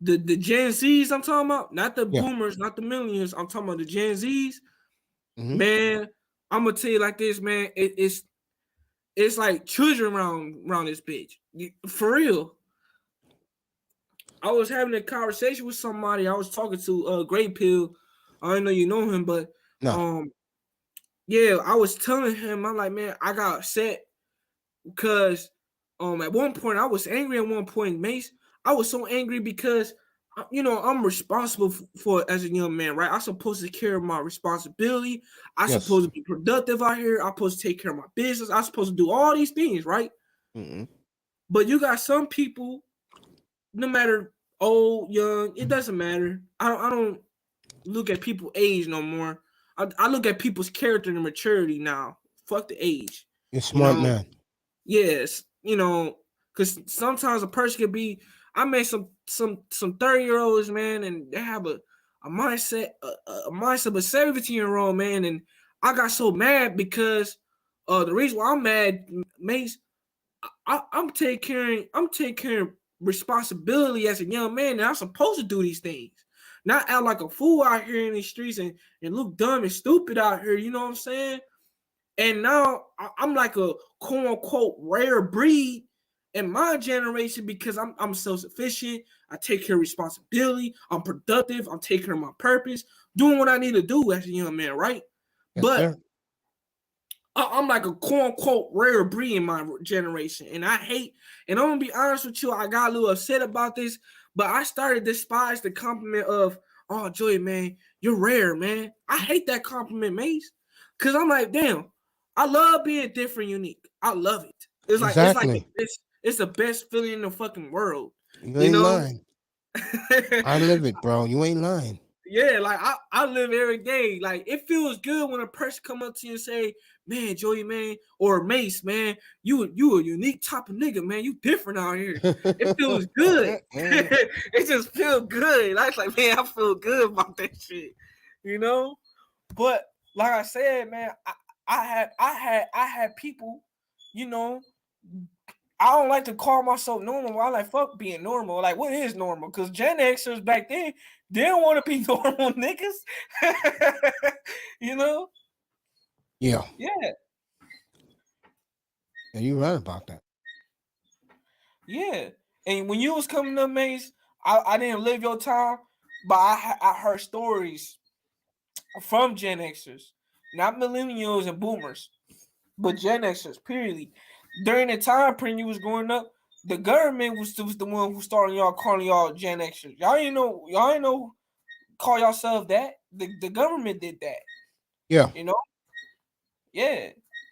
C: the Gen Zs I'm talking about, not the
A: Yeah.
C: boomers, not the millennials. I'm talking about the Gen Zs.
A: Mhm.
C: Man, I'm gonna tell you like this, man. It's like children around this bitch. For real. I was having a conversation with somebody. I was talking to Great Pill. I don't know you know him, but
A: No.
C: yeah, I was telling him, I'm like, man, I got upset because at one point I was angry at one point, Mace. I was so angry because I'm responsible for as a young man, right? I'm supposed to care of my responsibility. I'm
A: Yes.
C: supposed to be productive out here. I'm supposed to take care of my business. I'm supposed to do all these things, right?
A: Mm-mm.
C: But you got some people, no matter old, young, it doesn't matter. I don't look at people's age no more. I look at people's character and maturity now. Fuck the age.
A: You're a
C: You
A: smart
C: know?
A: man.
C: Yes, because sometimes a person could be. I met some 30-year-olds, man, and they have a mindset, a mindset of a 17-year-old, man, and I got so mad because the reason why I'm mad, Mace, I'm taking care of responsibility as a young man, and I'm supposed to do these things, not act like a fool out here in these streets and look dumb and stupid out here. You know what I'm saying? And now I'm like a quote unquote rare breed in my generation because I'm self-sufficient. I take care of responsibility. I'm productive. I'm taking care of my purpose, doing what I need to do as a young man, right?
A: Yes,
C: But
A: sir.
C: I'm like a quote unquote rare breed in my generation. And I hate, and I'm gonna be honest with you, I got a little upset about this, but I started to despise the compliment of, oh, Joey, man, you're rare, man. I hate that compliment, Mace. Cause I'm like, damn, I love being different, unique. I love it.
A: Exactly.
C: It's the best feeling in the fucking world.
A: You
C: You
A: ain't
C: know?
A: lying. I live it, bro. You ain't lying.
C: Yeah, like I live every day. Like it feels good when a person come up to you and say, "Man, Joey, man," or Mace, man, you a unique type of nigga, man. You different out here. It feels good. It just feels good. I was like, man, I feel good about that shit, you know. But like I said, man, I had people, you know. I don't like to call myself normal. I like fuck being normal. Like, what is normal? Because Gen Xers back then didn't want to be normal niggas. You know?
A: Yeah.
C: Yeah.
A: Yeah, you're right about that.
C: Yeah. And when you was coming up, Mace, I didn't live your time, but I heard stories from Gen Xers, not millennials and boomers, but Gen Xers, period. During the time period you was growing up, the government was the one who started y'all calling y'all Gen Xers. Y'all ain't know call yourself that. The government did that.
A: Yeah.
C: You know? Yeah.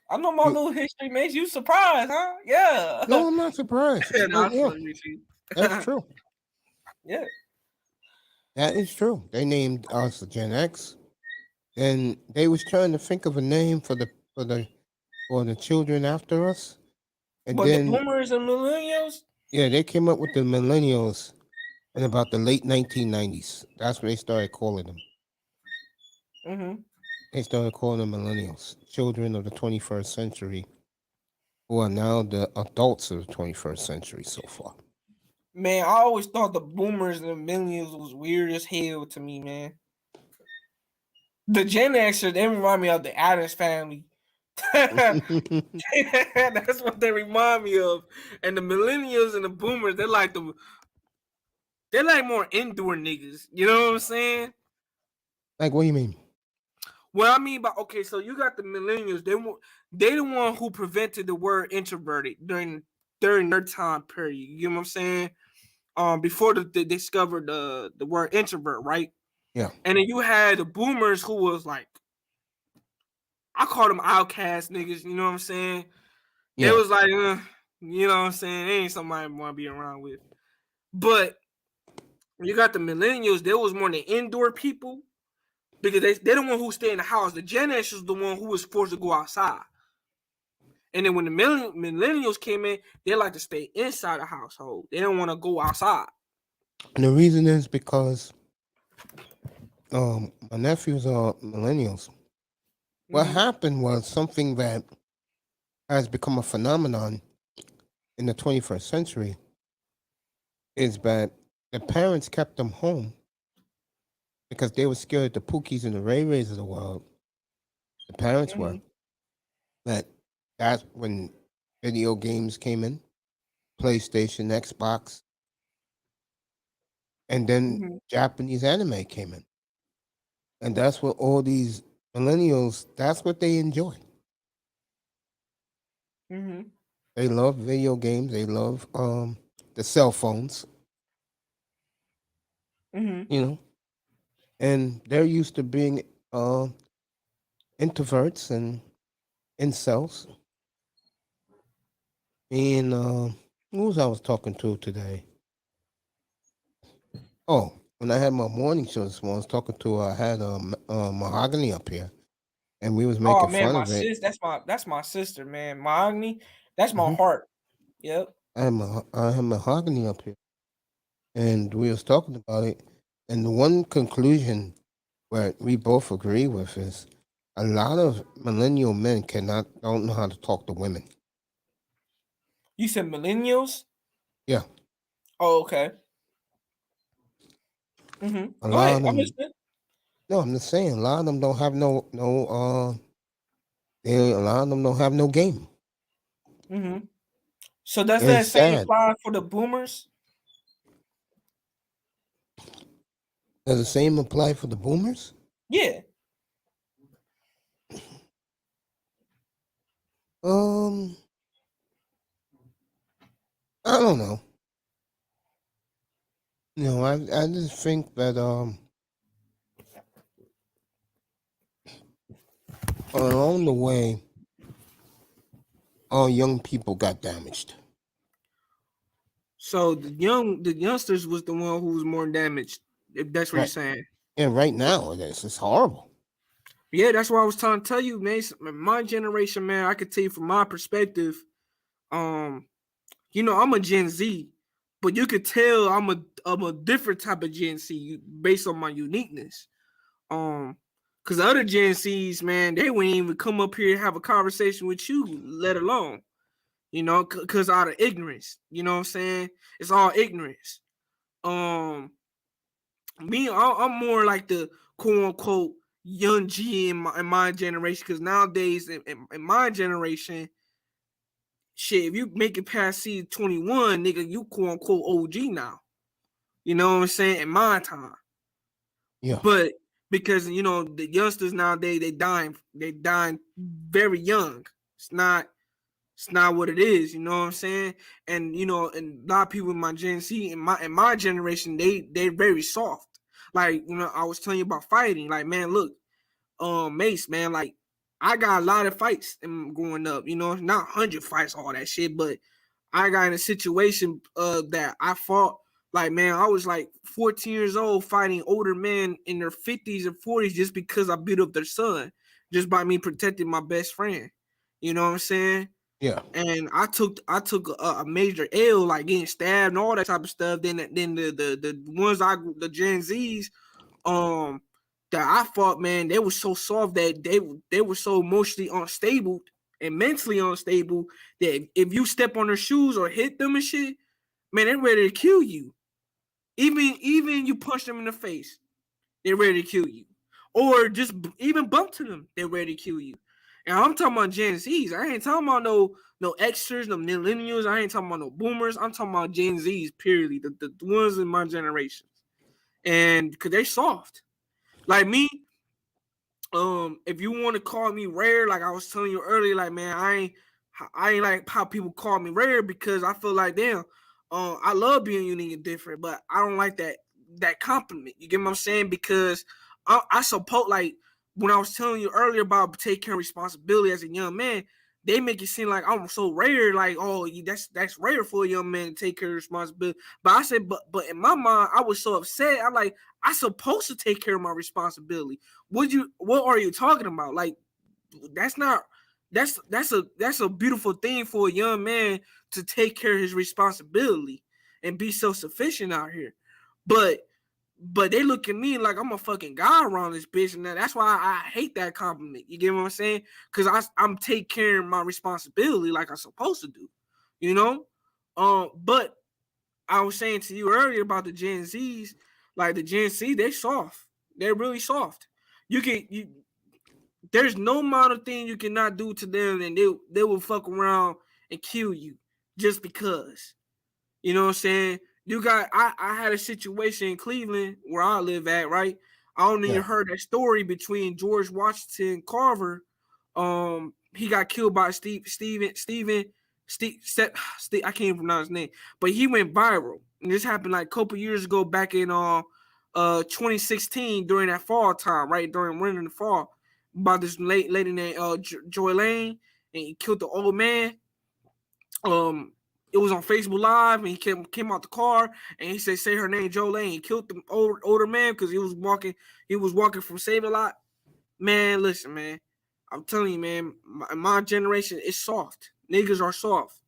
C: I know my little history makes you surprised, huh? Yeah.
A: No, I'm not surprised.
C: Not
A: Yeah,
C: funny,
A: that's true.
C: Yeah.
A: That is true. They named us Gen X, and they was trying to think of a name for the children after us, and
C: But the
A: then
C: boomers and millennials,
A: yeah, they came up with the millennials in about the late 1990s. That's what they started calling them.
C: mm-hmm.
A: They started calling them millennials, children of the 21st century, who are now the adults of the 21st century so far.
C: Man, I always thought the boomers and the millennials was weird as hell to me, man. The Gen Xers, they remind me of the Addams family. That's what they remind me of. And the millennials and the boomers, they're like more indoor niggas. You know what I'm saying?
A: Like, what do you mean?
C: What I mean by, okay, so you got the millennials. They the one who prevented the word introverted during their time period. You know what I'm saying? Before they discovered the word introvert, right?
A: Yeah.
C: And then you had the boomers who was like, I call them outcast niggas. You know what I'm saying? They
A: Yeah.
C: was like, you know what I'm saying? They ain't somebody I want to be around with. But you got the millennials. They was more the indoor people because they the one who stay in the house. The Gen X was the one who was forced to go outside. And then when the millennials came in, they like to stay inside the household. They don't want to go outside.
A: And the reason is because my nephews are millennials. What happened was something that has become a phenomenon in the 21st century is that the parents kept them home because they were scared the Pookies and the Ray Rays of the world. The parents were. But that's when video games came in, PlayStation, Xbox, and then
C: Mm-hmm.
A: Japanese anime came in. And that's what all these millennials, that's what they enjoy.
C: Mm-hmm.
A: They love video games. They love the cell phones,
C: Mm-hmm.
A: you know, and they're used to being uh, introverts and incels. And who was I was talking to today? Oh, when I had my morning show this morning, I was talking to I had Mahogany up here, and we was
C: Oh
A: making
C: man,
A: fun
C: my
A: of it.
C: sis, that's my sister, man. Mahogany, that's my
A: hmm
C: heart. Yep.
A: I had Mahogany up here, and we was talking about it. And the one conclusion where we both agree with is a lot of millennial men don't know how to talk to women.
C: You said millennials?
A: Yeah,
C: Oh, okay. Mm-hmm.
A: a
C: Go
A: lot
C: ahead.
A: of
C: I'm
A: them.
C: listening.
A: No, I'm just saying a lot of them don't have a lot of them don't have no game.
C: Mm-hmm. So does
A: And
C: that
A: it's
C: same
A: sad.
C: apply for the boomers?
A: Does the same apply for the boomers?
C: Yeah.
A: Um, I don't know. I just think that along the way, all young people got damaged.
C: So the youngsters was the one who was more damaged, if that's what you're
A: Right.
C: saying.
A: And right now, it's horrible.
C: Yeah, that's what I was trying to tell you, man. My generation, man, I could tell you from my perspective, um, I'm a Gen Z, but you could tell I'm a different type of Gen Z based on my uniqueness. Because the other Gen Zs, man, they wouldn't even come up here and have a conversation with you, let alone, because out of ignorance, you know what I'm saying? It's all ignorance. Um, I'm more like the quote unquote young G in my generation, because nowadays in my generation, shit, if you make it past season 21, nigga, you quote unquote OG now. You know what I'm saying? In my time.
A: Yeah.
C: But because the youngsters nowadays they dying very young. It's not what it is, you know what I'm saying? And and a lot of people in my Gen Z in my generation, they're very soft. Like, I was telling you about fighting. Like, man, look, Mace, man, like I got a lot of fights growing up, not 100 fights, all that shit, but I got in a situation that I fought. Like, man, I was like 14 years old fighting older men in their 50s and 40s just because I beat up their son, just by me protecting my best friend. You know what I'm saying?
A: Yeah.
C: And I took a major L, like getting stabbed and all that type of stuff. Then the ones the Gen Zs um that I fought, man, they were so soft that they were so emotionally unstable and mentally unstable that if you step on their shoes or hit them and shit, man, they're ready to kill you. Even you punch them in the face, they're ready to kill you. Or just even bump to them, they're ready to kill you. And I'm talking about Gen Zs. I ain't talking about no extras, no millennials. I ain't talking about no boomers. I'm talking about Gen Zs, purely. The ones in my generation. And because they soft. Like me, if you want to call me rare, like I was telling you earlier, like, man, I ain't like how people call me rare, because I feel like, damn, I love being unique and different, but I don't like that compliment. You get what I'm saying? Because I suppose, like, when I was telling you earlier about taking care of responsibility as a young man, they make it seem like I'm so rare, like, oh, that's rare for a young man to take care of responsibility. But I said, but in my mind, I was so upset. I'm like, I supposed to take care of my responsibility. What are you talking about? Like, that's not that's a beautiful thing for a young man to take care of his responsibility and be self-sufficient out here. But they look at me like I'm a fucking god around this bitch, and that's why I hate that compliment. You get what I'm saying? Because I'm taking care of my responsibility like I'm supposed to do, you know. But I was saying to you earlier about the Gen Zs, like the Gen Z, they're soft. They're really soft. There's no amount of thing you cannot do to them, and they will fuck around and kill you just because. You know what I'm saying? I had a situation in Cleveland where I live at, right? I only
A: Yeah.
C: heard that story between George Washington Carver. He got killed by Steven, I can't even pronounce his name, but he went viral. And this happened like a couple years ago back in 2016 during that fall time, right? During winter and the fall. About this lady named Joy Lane, and he killed the old man. It was on Facebook Live, and he came out the car, and he said, "Say her name, Joe Lane." He killed the older man because he was walking from Save a Lot. Man, listen, man, I'm telling you, man, my generation is soft. Niggas are soft,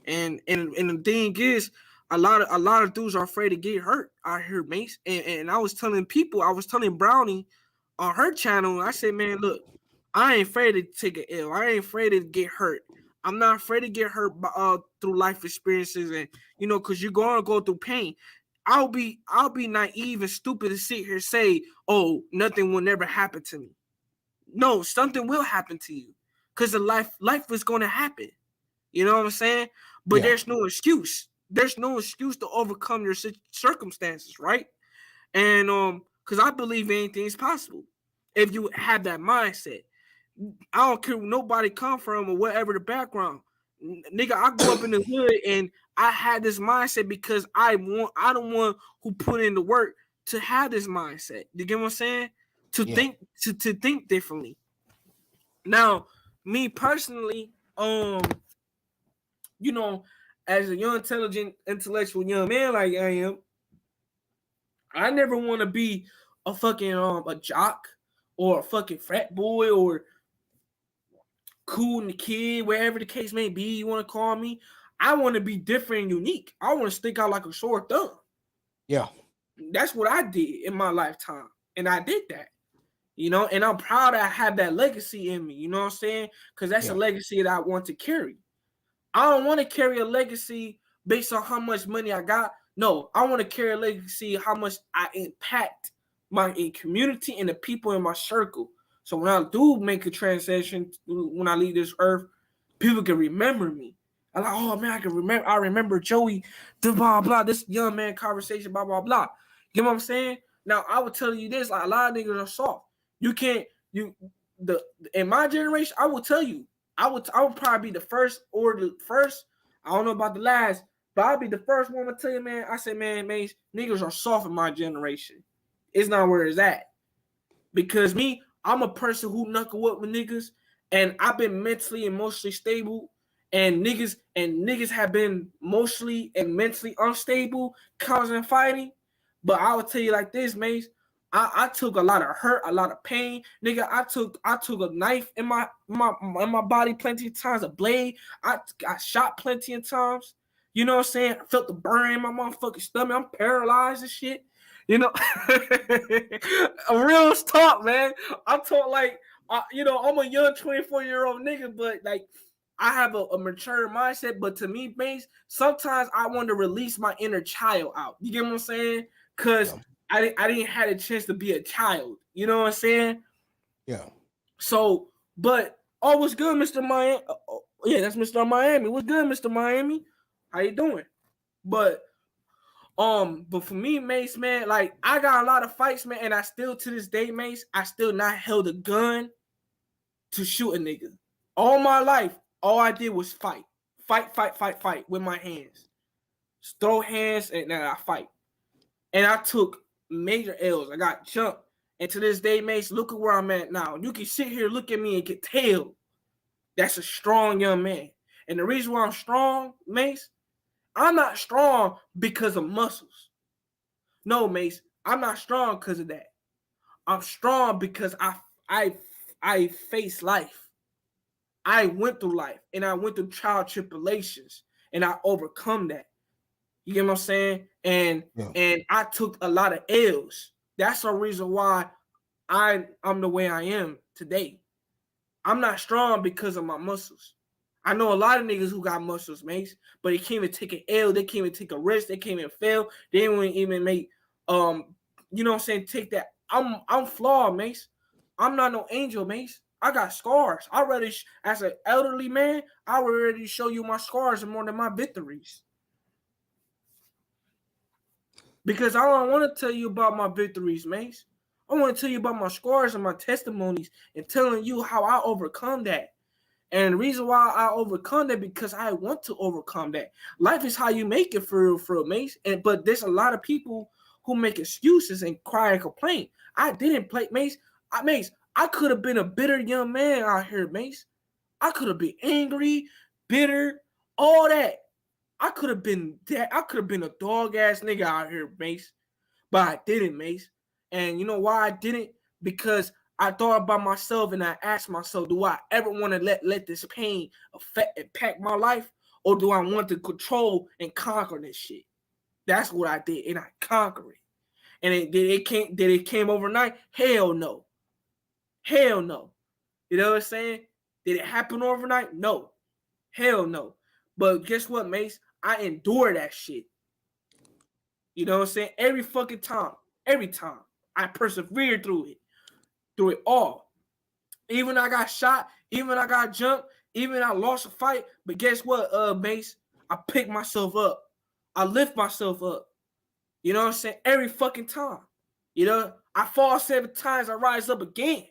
C: and the thing is, a lot of dudes are afraid to get hurt out here, mates. And I was telling Brownie on her channel, I said, man, look, I ain't afraid to take an L. I ain't afraid to get hurt. I'm not afraid to get hurt through life experiences, and because you're gonna go through pain. I'll be naive and stupid to sit here and say, oh, nothing will never happen to me. No, something will happen to you, because the life is gonna happen. You know what I'm saying? But there's no excuse. There's no excuse to overcome your circumstances, right? And because I believe anything is possible if you have that mindset. I don't care where nobody come from or whatever the background. Nigga, I grew up in the hood and I had this mindset because I don't want who put in the work to have this mindset. You get what I'm saying? To think differently. Now, me personally, as a young, intelligent, intellectual young man like I am, I never want to be a fucking a jock or a fucking frat boy or cool and the kid, wherever the case may be you want to call me. I want to be different and unique. I want to stick out like a sore thumb.
A: Yeah.
C: That's what I did in my lifetime. And I did that. And I'm proud I have that legacy in me. You know what I'm saying? Because that's a legacy that I want to carry. I don't want to carry a legacy based on how much money I got. No, I want to carry a legacy how much I impact my community and the people in my circle. So when I do make a transition, when I leave this earth, people can remember me. I'm like, oh man, I remember Joey, blah blah, this young man conversation, blah blah blah. You know what I'm saying? Now I would tell you this: like a lot of niggas are soft. In my generation, I will tell you, I would probably be the first. I don't know about the last, but I'll be the first one to tell you, man. I say, man, niggas are soft in my generation. It's not where it's at. Because me, I'm a person who knuckle up with niggas, and I've been mentally, emotionally stable, and niggas have been emotionally and mentally unstable, causing fighting. But I will tell you like this, Mace. I took a lot of hurt, a lot of pain, nigga. I took a knife in my body plenty of times, a blade. I got shot plenty of times. You know what I'm saying? I felt the burn in my motherfucking stomach. I'm paralyzed and shit. A real talk, man. I'm talking like, I'm a young 24-year-old nigga, but like, I have a mature mindset. But to me, Mace, sometimes I want to release my inner child out. You get what I'm saying? Because I didn't have a chance to be a child. You know what I'm saying?
A: Yeah.
C: So, but what's good, Mr. Miami? Yeah, that's Mr. Miami. What's good, Mr. Miami? How you doing? But for me, Mace, man, like I got a lot of fights, man, and I still to this day, Mace, I still not held a gun to shoot a nigga. All my life, all I did was fight with my hands. Just throw hands and then I fight. And I took major L's. I got jumped. And to this day, Mace, look at where I'm at now. You can sit here, look at me, and get tell. That's a strong young man. And the reason why I'm strong, Mace, I'm not strong because of muscles. No, Mace, I'm not strong because of that. I'm strong because I face life. I went through life, and I went through trial tribulations, and I overcome that. You get what I'm saying? And I took a lot of L's. That's the reason why I'm the way I am today. I'm not strong because of my muscles. I know a lot of niggas who got muscles, mates, but they can't even take an L. They can't even take a risk. They can't even fail. They didn't even make, you know what I'm saying, take that. I'm flawed, mates. I'm not no angel, mates. I got scars. I already, as an elderly man, I already show you my scars more than my victories. Because I don't want to tell you about my victories, mates. I want to tell you about my scars and my testimonies and telling you how I overcome that. And the reason why I overcome that because I want to overcome that. Life is how you make it for real, mates. But there's a lot of people who make excuses and cry and complain. I didn't play, mates. I could have been a bitter young man out here, mates. I could have been angry, bitter, all that. I could have been that. I could have been a dog ass nigga out here, mates. But I didn't, mates. And you know why I didn't? Because I thought about myself and I asked myself, do I ever want to let this pain impact my life? Or do I want to control and conquer this shit? That's what I did, and I conquered it. And did it came overnight? Hell no. Hell no. You know what I'm saying? Did it happen overnight? No. Hell no. But guess what, mates? I endure that shit. You know what I'm saying? Every fucking time. Every time. I persevered through it all. Even I got shot, even I got jumped, even I lost a fight. But guess what, mates? I pick myself up. I lift myself up. You know what I'm saying? Every fucking time. You know, I fall 7 times, I rise up again.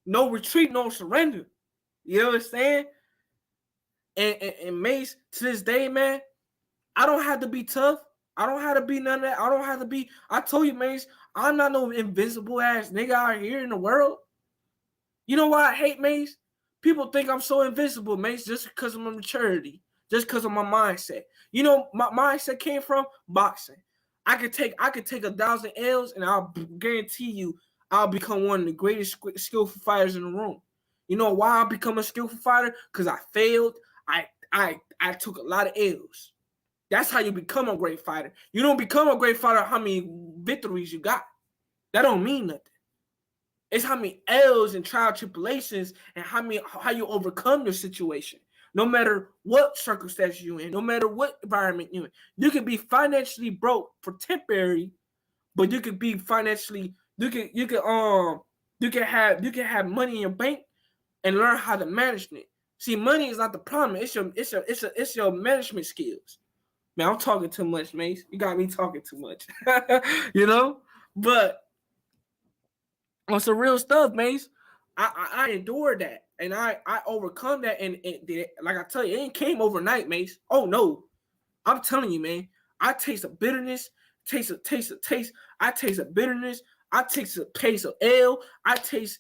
C: No retreat, no surrender. You know what I'm saying? And mates, to this day, man, I don't have to be tough. I don't have to be none of that. I don't have to be. I told you, mates, I'm not no invincible ass nigga out here in the world. You know why I hate, mates? People think I'm so invincible, mates, just because of my maturity, just because of my mindset. You know, my mindset came from boxing. I could take 1,000 L's, and I'll guarantee you, I'll become one of the greatest skillful fighters in the room. You know why I become a skillful fighter? Because I failed. I took a lot of L's. That's how you become a great fighter. You don't become a great fighter how many victories you got. That don't mean nothing. It's how many L's and trial tribulations and how you overcome your situation. No matter what circumstance you're in, no matter what environment you're in. You can be financially broke for temporary, but you could be financially, you can have money in your bank and learn how to manage it. See, money is not the problem. It's your management skills. Man, I'm talking too much, Mace. You got me talking too much. You know? But on some real stuff, Mace, I endured that. And I overcome that. And like I tell you, it ain't came overnight, Mace. Oh, no. I'm telling you, man. I taste of bitterness. I taste of bitterness. I taste a taste of L. I taste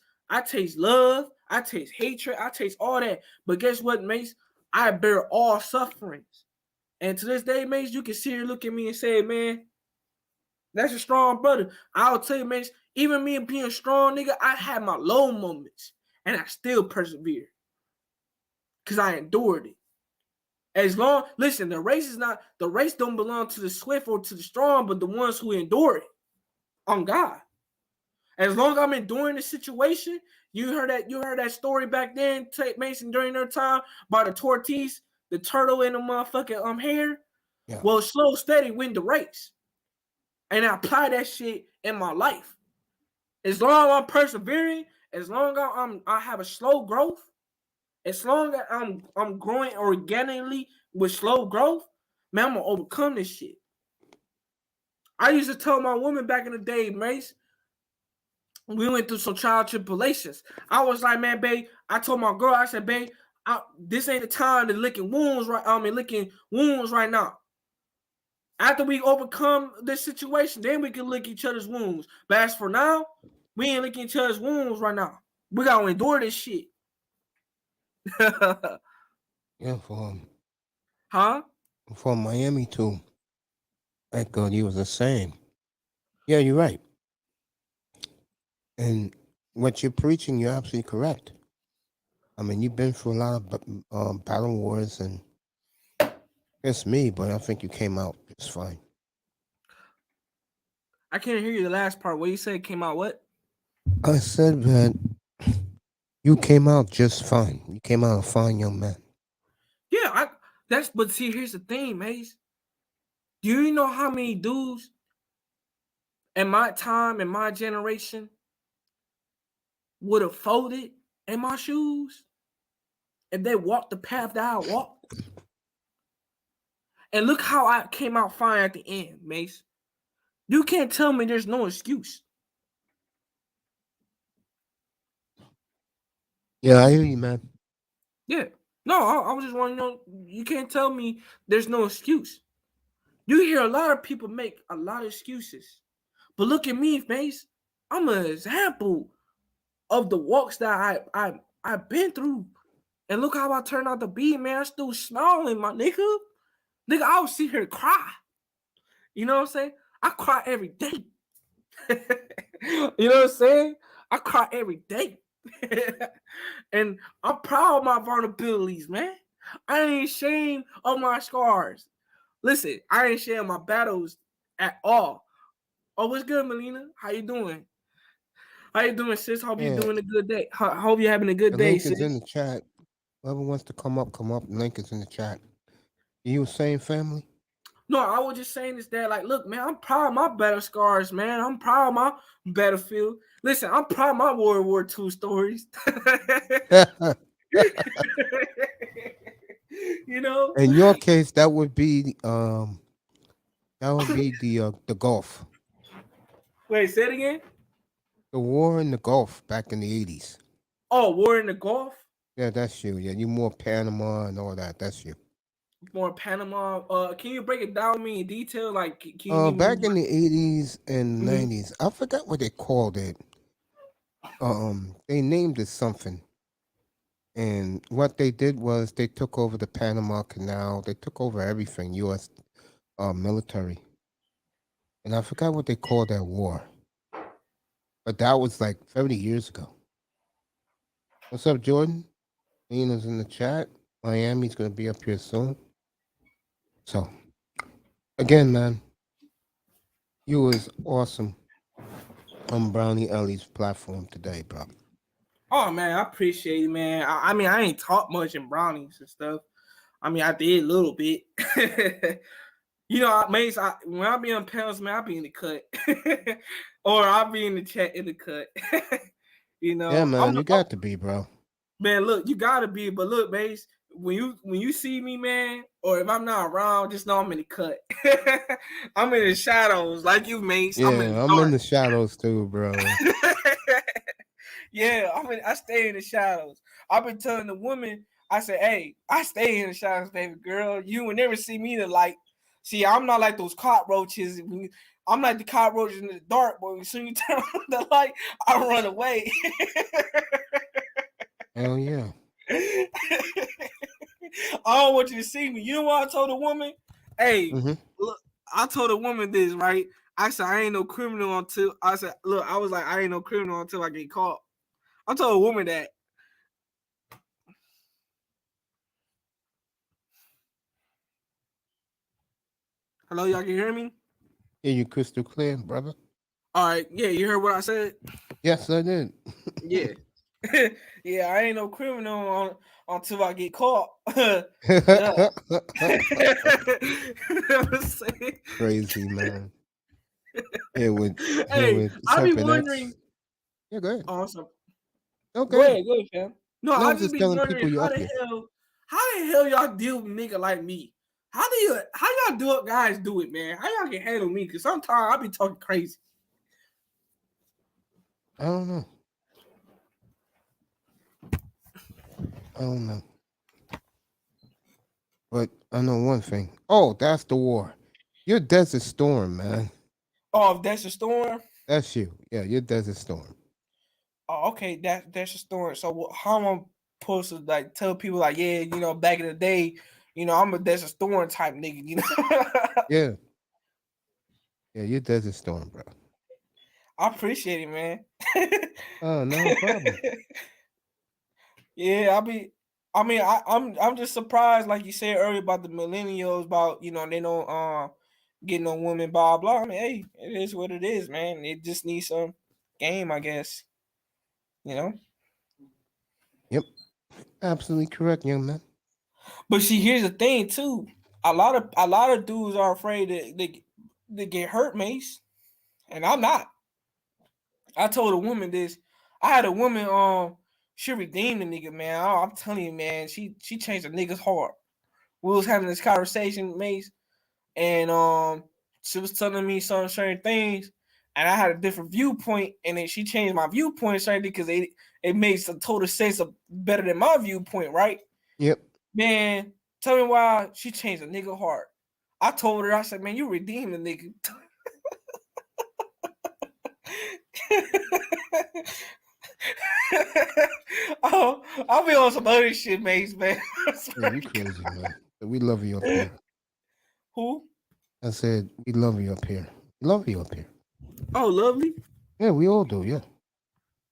C: love. I taste hatred. I taste all that. But guess what, Mace? I bear all sufferings. And to this day, Mace, you can see her look at me and say, man, that's a strong brother. I'll tell you, Mace, even me being strong, nigga, I had my low moments. And I still persevere. Because I endured it. Listen, the race don't belong to the swift or to the strong, but the ones who endure it. On God. As long as I'm enduring the situation, you heard that story back then, Mason, during their time, about the tortoise, the turtle in the motherfucking hair. Yeah. Well, slow, steady win the race. And I apply that shit in my life. As long as I'm persevering, as long as I have a slow growth, as long as I'm growing organically with slow growth, man, I'm gonna overcome this shit. I used to tell my woman back in the day, Mace, we went through some trial tribulations. I was like, man, babe, I told my girl, I said, babe, this ain't the time to licking wounds right now. After we overcome this situation, then we can lick each other's wounds. But as for now, we ain't licking each other's wounds right now. We gotta endure this shit.
A: Yeah, for Miami too. Like you was the same. Yeah, you're right. And what you're preaching, you're absolutely correct. I mean, you've been through a lot of battle wars, and it's me, but I think you came out just fine.
C: I can't hear you the last part. What you said came out what?
A: I said that you came out just fine. You came out a fine young man.
C: But see, here's the thing, Mace. Do you know how many dudes in my time, in my generation, would have folded in my shoes if they walked the path that I walked? And look how I came out fine at the end, Mace. You can't tell me there's no excuse.
A: Yeah, I hear you, man.
C: Yeah. No, I was just wanting to know, you can't tell me there's no excuse. You hear a lot of people make a lot of excuses. But look at me, Mace. I'm an example of the walks that I've been through. And look how I turned out to be, man. I still smiling, my nigga. Nigga, I would sit here and cry. You know what I'm saying? I cry every day. You know what I'm saying? I cry every day. And I'm proud of my vulnerabilities, man. I ain't ashamed of my scars. Listen, I ain't ashamed of my battles at all. Oh, what's good, Melina? How you doing? How you doing, sis? Hope you're
A: Yeah,
C: doing a good day. Hope you're having a good
A: the
C: day,
A: link is in
C: sis.
A: the chat. Whoever wants to come up, come up. The link is in the chat. You were saying, family?
C: No, I was just saying this that, like, look, man, I'm proud of my battle scars, man. I'm proud of my battlefield. Listen, I'm proud of my World War II stories. You know?
A: In your case, that would be the Gulf,
C: Wait, say it again.
A: the war in the Gulf back in the 80s.
C: Oh, War in the Gulf?
A: Yeah, that's you. Yeah, you more Panama and all that. That's you.
C: More Panama. Can you break it down to me in detail? Like, can you give me
A: Back in the 80s and
C: Mhm.
A: 90s, I forgot what they called it. They named it something. And what they did was they took over the Panama Canal. They took over everything, U.S. Military. And I forgot what they called that war. But that was like 30 years ago. What's up, Jordan? Nina's in the chat. Miami's going to be up here soon. So, again, man, you was awesome on Brownie Ellie's platform today, bro.
C: Oh man, I appreciate it, man. I mean, I ain't taught much in brownies and stuff. I mean, I did a little bit. You know, Mace, when I be on panels, man, I be in the cut. Or I'll be in the chat in the cut. You
A: Yeah,
C: know,
A: man, you got to be, bro.
C: man, look, you gotta be, but look, Mace, when you see me, man, or if I'm not around, just know I'm in the cut. I'm in the shadows, like you, Mace. I'm in the
A: Yeah, I'm in the shadows too, bro.
C: dark. Yeah, I stay in the shadows. I've been telling the woman, I said, hey, I stay in the shadows, baby girl. You will never see me in the light. See, I'm not like those cockroaches. I'm like the cockroaches in the dark, but as soon as you turn on the light, I run away.
A: Hell yeah.
C: I don't want you to see me. You know what I told the woman? Hey,
A: Mm-hmm.
C: look, I told the woman this, right? I said, I ain't no criminal until I said, look, I was like, I ain't no criminal until I get caught. I told a woman that. Hello, y'all can hear me?
A: Yeah, you crystal clear, brother.
C: All right, yeah, you heard what I said?
A: Yes, I did.
C: Yeah. Yeah, I ain't no criminal until I get caught. Yeah. You know what I'm saying?
A: Crazy, man. Here with
C: Hey, I be
A: Serpent
C: wondering.
A: X. Yeah, go ahead.
C: Awesome. Go
A: Okay.
C: ahead, fam. No,
A: No, I
C: I
A: was
C: just
A: just
C: be
A: telling
C: wondering
A: people you up here.
C: how the hell y'all deal with nigga like me? How y'all do it, guys do it, man? How y'all can handle me? Cause sometimes I be talking crazy.
A: I don't know. I don't know. But I know one thing. Oh, that's the war. You're Desert Storm, man.
C: Oh, if that's a storm.
A: That's you. Yeah, you're Desert Storm.
C: Oh, okay, that's a story. So how am I supposed to like tell people like, yeah, you know, back in the day, you know, I'm a Desert Storm type nigga, you know?
A: Yeah. Yeah, you're Desert Storm, bro.
C: I appreciate it, man.
A: Oh, no problem.
C: Yeah, I'm just surprised, like you said earlier about the millennials, about you know they don't get no women, blah blah. I mean, hey, it is what it is, man. It just needs some game, I guess. You know.
A: Yep. Absolutely correct, young man.
C: But see, here's the thing too. A lot of dudes are afraid that they get hurt, Mace, and I'm not. I told a woman this. I had a woman she redeemed the nigga, man. I'm telling you, man, she changed a nigga's heart. We was having this conversation, Mace, and she was telling me some certain things, and I had a different viewpoint, and then she changed my viewpoint certain because it made some total sense of better than my viewpoint, right?
A: Yep.
C: Man, tell me why she changed a nigga heart. I told her, I said, man, you redeemed the nigga. Oh, I'll be on some other shit, Mace, man.
A: Yeah, you crazy, man. But we love you up here.
C: Who?
A: I said we love you up here. We love you up here.
C: Oh, lovely.
A: Yeah, we all do. Yeah.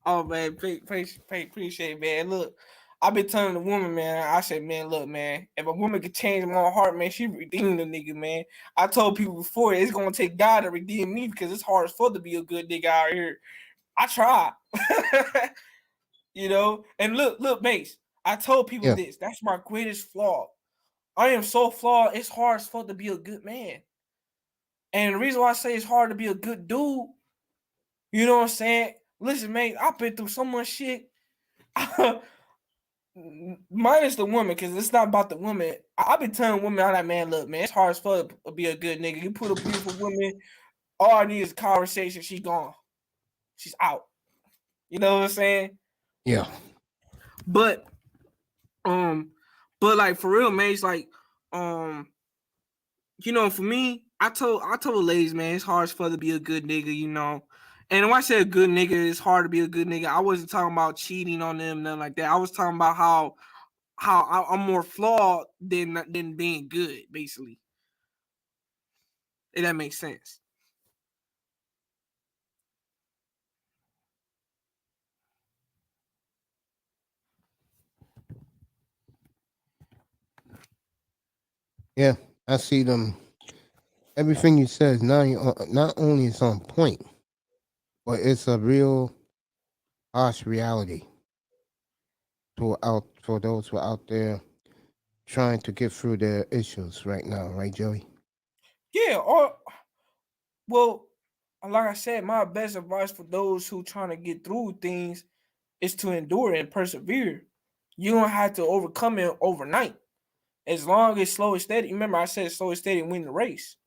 C: Oh man, appreciate it, man. Look, I've been telling the woman, man. I said, man, look, man. If a woman could change my heart, man, she redeemed the nigga, man. I told people before it's gonna take God to redeem me because it's hard as fuck to be a good nigga out here. I try. You know, and look, Mace. I told people
A: Yeah.
C: this. That's my greatest flaw. I am so flawed. It's hard as fuck to be a good man. And the reason why I say it's hard to be a good dude, you know what I'm saying? Listen, man, I've been through so much shit. Minus the woman, because it's not about the woman. I've been telling women, I'm like, man, look, man, it's hard as fuck to be a good nigga. You put a beautiful woman, all I need is a conversation. She's gone. She's out. You know what I'm saying?
A: Yeah.
C: But like for real, man, it's like, you know, for me, I told ladies, man, it's hard as fuck to be a good nigga, you know. And when I said good nigga, it's hard to be a good nigga. I wasn't talking about cheating on them, nothing like that. I was talking about how I'm more flawed than being good, basically. If that makes sense.
A: Yeah. I see them. Everything you said is not only is on point, but it's a real harsh reality for those who are out there trying to get through their issues right now, right, Joey?
C: Yeah, or well, like I said, my best advice for those who trying to get through things is to endure and persevere. You don't have to overcome it overnight. As long as slow and steady. Remember, I said slow and steady win the race.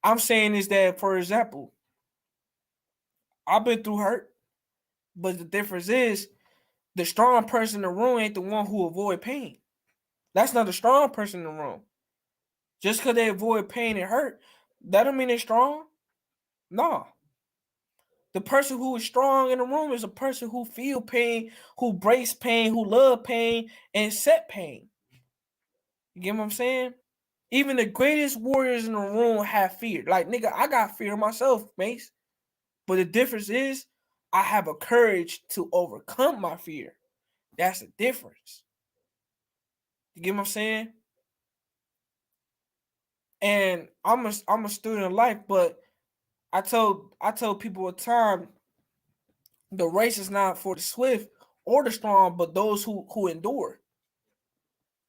C: I'm saying is that, for example, I've been through hurt, but the difference is the strong person in the room ain't the one who avoid pain. That's not the strong person in the room. Just because they avoid pain and hurt, that don't mean they're strong. No. The person who is strong in the room is a person who feel pain, who brace pain, who love pain, and accept pain. You get what I'm saying? Even the greatest warriors in the room have fear. Like, nigga, I got fear myself, Mace. But the difference is I have a courage to overcome my fear. That's the difference. You get what I'm saying? And I'm a student of life, but I told people at the time, the race is not for the swift or the strong, but those who endure.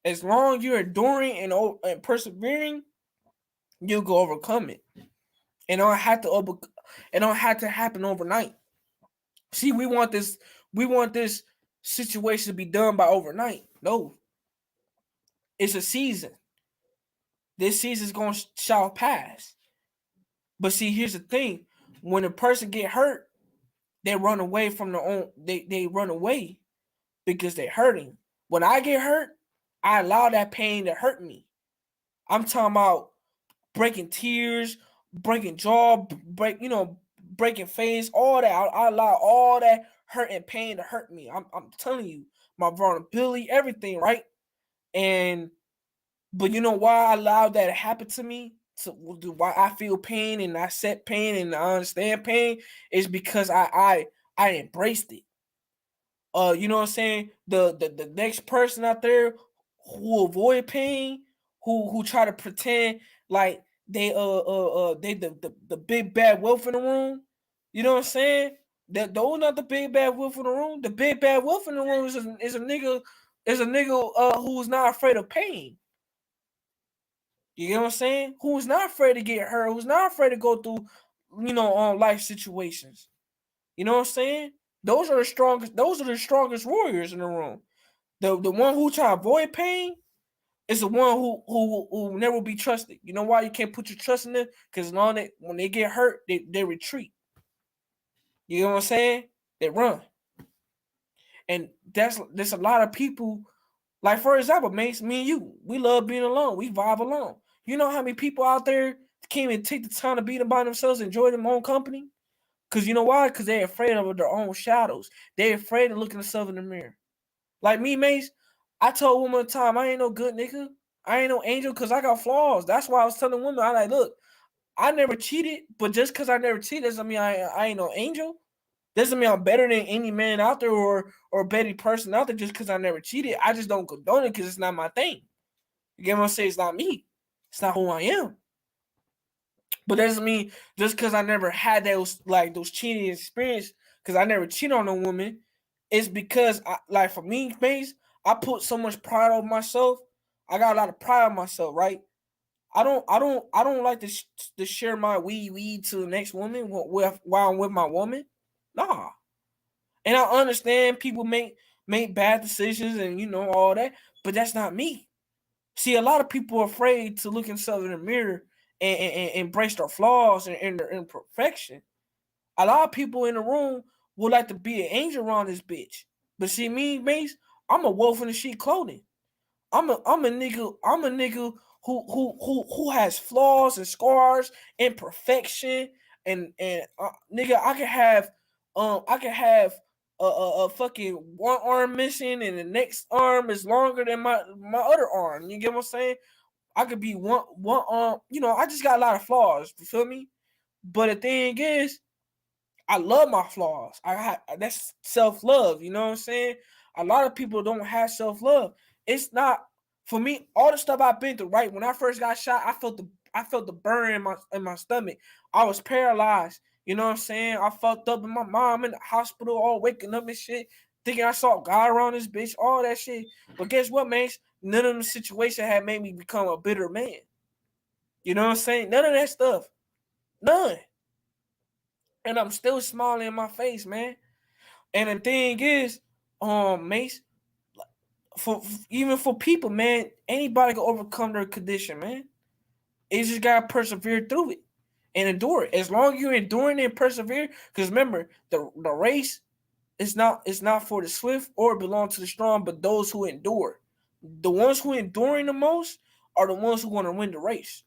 C: As long as you're enduring and persevering, you'll go overcome it. And it don't have to happen overnight. See, we want this situation to be done by overnight. No. It's a season. This season's gonna shall pass. But see, here's the thing. When a person get hurt, they run away from their own, they run away because they're hurting. When I get hurt, I allow that pain to hurt me. I'm talking about breaking tears, breaking jaw, breaking face, all that. I allow all that hurt and pain to hurt me. I'm telling you, my vulnerability, everything, right? But you know why I allowed that to happen to me? So why I feel pain and I accept pain and I understand pain is because I embraced it. You know what I'm saying? The next person out there who avoid pain, who try to pretend like they the big bad wolf in the room. You know what I'm saying? Those not the big bad wolf in the room. The big bad wolf in the room is a nigga is a nigga who's not afraid of pain. You get what I'm saying? Who's not afraid to get hurt? Who's not afraid to go through, life situations? You know what I'm saying? Those are the strongest. Those are the strongest warriors in the room. The one who try to avoid pain is the one who never be trusted. You know why you can't put your trust in them? Because when they get hurt, they retreat. You know what I'm saying? They run. And there's a lot of people, like for example, Mace, me and you, we love being alone. We vibe alone. You know how many people out there can't even take the time to be by themselves, enjoy their own company? Because you know why? Because they're afraid of their own shadows. They're afraid of looking themselves in the mirror. Like me, Mace, I told women one time, I ain't no good nigga. I ain't no angel because I got flaws. That's why I was telling women, I like, look, I never cheated, but just because I never cheated doesn't mean I ain't no angel. Doesn't mean I'm better than any man out there or better person out there just because I never cheated. I just don't condone it because it's not my thing. You get what I'm saying? It's not me. It's not who I am. But that doesn't mean just because I never had those cheating experience, because I never cheated on a woman, it's because for me, Mace, I put so much pride on myself. I got a lot of pride on myself, right? I don't like to share my weed to the next woman while I'm with my woman. Nah. And I understand people make bad decisions and all that, but that's not me. See, a lot of people are afraid to look themselves in the mirror and embrace their flaws and their imperfection. A lot of people in the room would like to be an angel around this bitch. But see me, Mace, I'm a wolf in the sheep clothing. I'm a nigga who has flaws and scars, imperfection, and nigga, I can have a fucking one arm missing and the next arm is longer than my other arm. You get what I'm saying? I could be one arm. I just got a lot of flaws. You feel me? But the thing is, I love my flaws. That's self-love. You know what I'm saying? A lot of people don't have self-love. It's not for me. All the stuff I've been through. Right when I first got shot, I felt the burn in my stomach. I was paralyzed. You know what I'm saying? I fucked up, and my mom in the hospital, all waking up and shit, thinking I saw God around this bitch, all that shit. But guess what, man? None of the situation had made me become a bitter man. You know what I'm saying? None of that stuff. None. And I'm still smiling in my face, man. And the thing is, Mace, even for people, man, anybody can overcome their condition, man. You just gotta persevere through it and endure it. As long as you're enduring and persevere, because remember, the race is not for the swift or belong to the strong, but those who endure. The ones who enduring the most are the ones who want to win the race.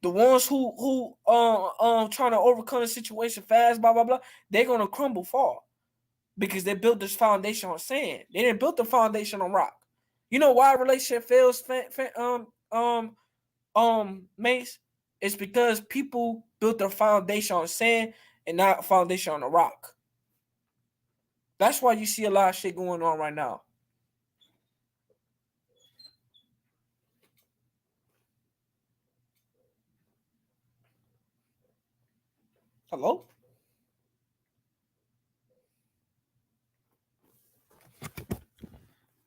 C: The ones who trying to overcome the situation fast, blah blah blah, they're gonna fall because they built this foundation on sand. They didn't build the foundation on rock. You know why a relationship fails, Mace? It's because people built their foundation on sand and not a foundation on a rock. That's why you see a lot of shit going on right now. Hello?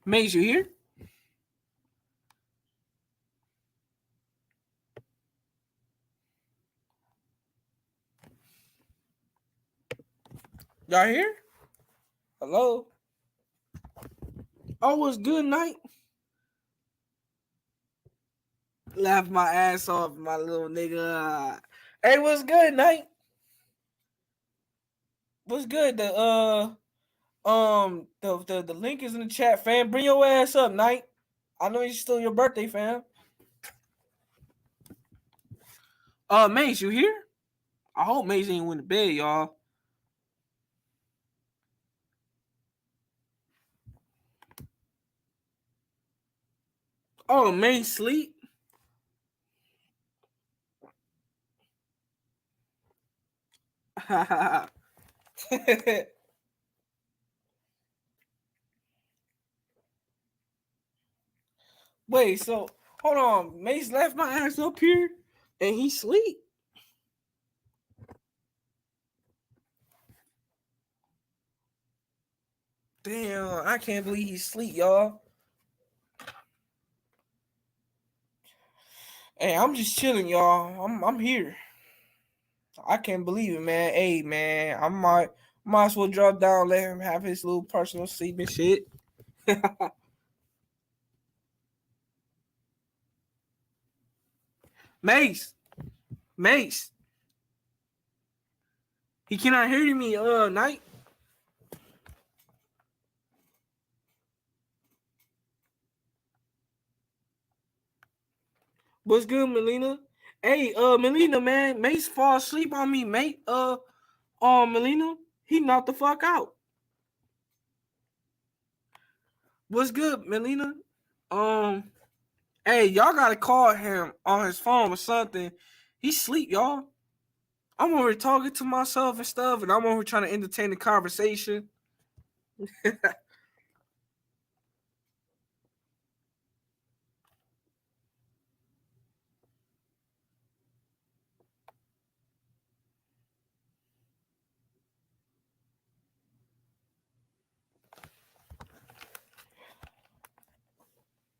C: Mace, you here? Y'all here? Hello? Oh, was good night. Laugh my ass off, my little nigga. Hey, what's good night? What's good? The link is in the chat, fam. Bring your ass up, night. I know it's still your birthday, fam. Mace, you here? I hope Mace ain't went to bed, y'all. Oh, Mace sleep. Wait, so hold on. Mace left my ass up here and he sleep. Damn, I can't believe he sleep, y'all. Hey, I'm just chilling, y'all. I'm here. I can't believe it, man. Hey, man, I might as well drop down, let him have his little personal sleep and shit. Mace, Mace, he cannot hear me. Night. What's good, Melina? Hey, Melina, man, Mace fall asleep on me, mate. Melina, he knocked the fuck out. What's good, Melina? Hey, y'all gotta call him on his phone or something. He sleep, y'all. I'm over here talking to myself and stuff, and I'm over here trying to entertain the conversation.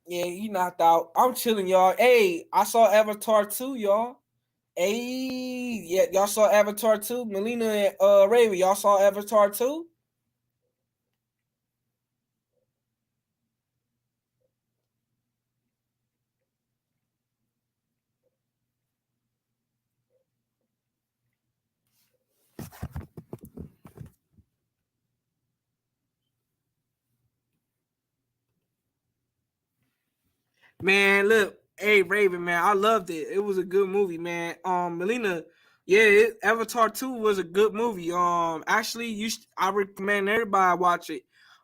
C: Yeah, he knocked out. I'm chilling, y'all. Hey, I saw Avatar 2, y'all. Hey, yeah, y'all saw Avatar 2? Melina and Raven, y'all saw Avatar 2? Man, look, hey Raven, man, I loved it. It was a good movie, man. Melina, yeah, Avatar 2 was a good movie. Actually, I recommend everybody watch it.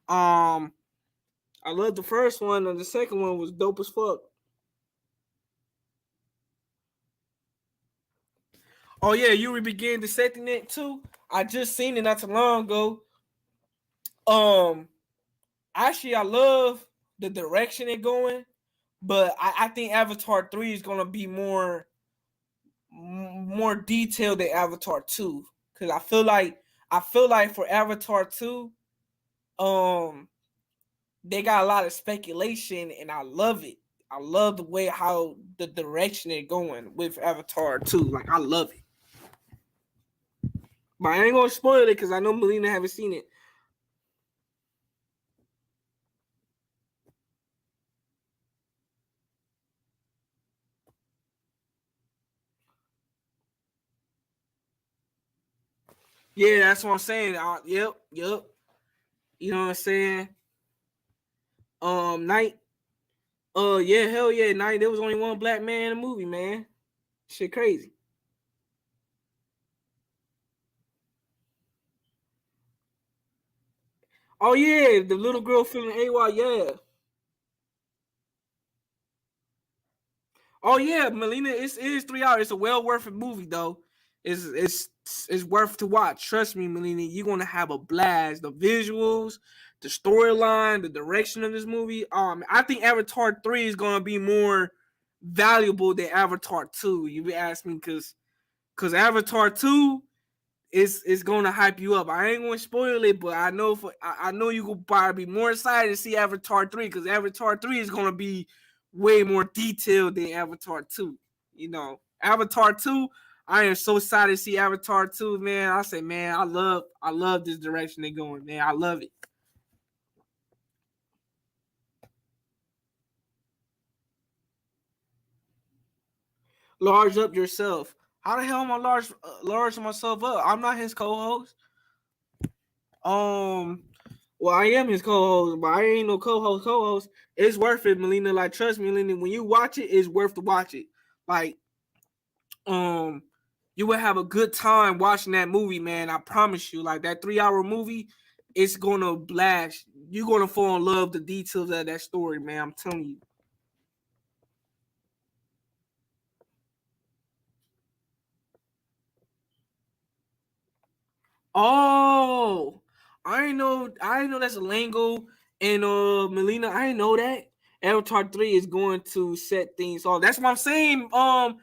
C: I loved the first one, and the second one was dope as fuck. Oh yeah, you began dissecting it too. I just seen it not too long ago. Um, Actually, I love the direction it going, but I think Avatar 3 is gonna be more detailed than Avatar 2. Cause I feel like for Avatar 2, um, they got a lot of speculation, and I love it. I love the way how the direction it going with Avatar 2. Like I love it. But I ain't gonna spoil it because I know Melina haven't seen it. Yeah, that's what I'm saying. Yep. You know what I'm saying? Night. Yeah, hell yeah, Night. There was only one black man in the movie, man. Shit, crazy. Oh yeah, the little girl feeling AY. Yeah. Oh yeah, Melina. It is 3 hours. It's a well worth it movie though. It's worth to watch. Trust me, Melina. You're gonna have a blast. The visuals, the storyline, the direction of this movie. I think Avatar 3 is gonna be more valuable than Avatar 2. You be asking me because Avatar 2 is gonna hype you up. I ain't gonna spoil it, but I know you will probably be more excited to see Avatar 3 because Avatar 3 is gonna be way more detailed than Avatar 2. You know, Avatar 2, I am so excited to see Avatar 2, man. I say, man, I love this direction they're going, man. I love it. Large up yourself. How the hell am I large myself up? I'm not his co-host. Um, well, I am his co-host, but I ain't no co-host. Co-host, it's worth it, Melina. Like, trust me, Melina. When you watch it, it's worth to watch it. Like, um, you will have a good time watching that movie, man. I promise you. Like that 3 hour movie, it's gonna blast. You're gonna fall in love with the details of that story, man. I'm telling you. Oh, I didn't know that's a lingo. And Melina, I didn't know that. Avatar 3 is going to set things off. That's what I'm saying. Night.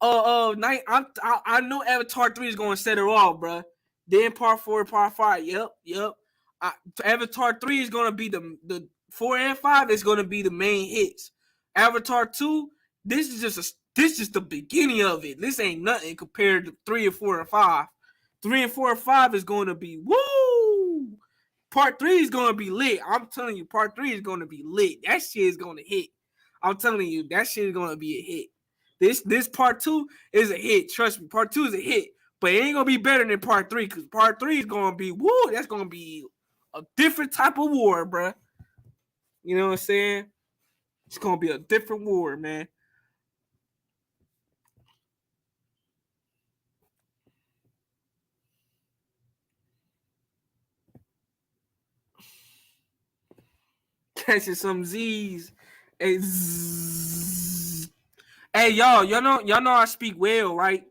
C: I know Avatar 3 is going to set it off, bro. Then part 4, part 5. Yep. Avatar 3 is going to be the 4 and 5 is going to be the main hits. Avatar 2, this is just this is the beginning of it. This ain't nothing compared to 3 and 4 and 5. 3 and 4 and 5 is going to be woo. Part 3 is going to be lit. I'm telling you, part 3 is going to be lit. That shit is going to hit. I'm telling you, that shit is going to be a hit. This part 2 is a hit. Trust me, part 2 is a hit. But it ain't going to be better than part 3 because part 3 is going to be, woo, that's going to be a different type of war, bruh. You know what I'm saying? It's going to be a different war, man. Catching some Z's. Hey, hey, y'all know I speak well, right?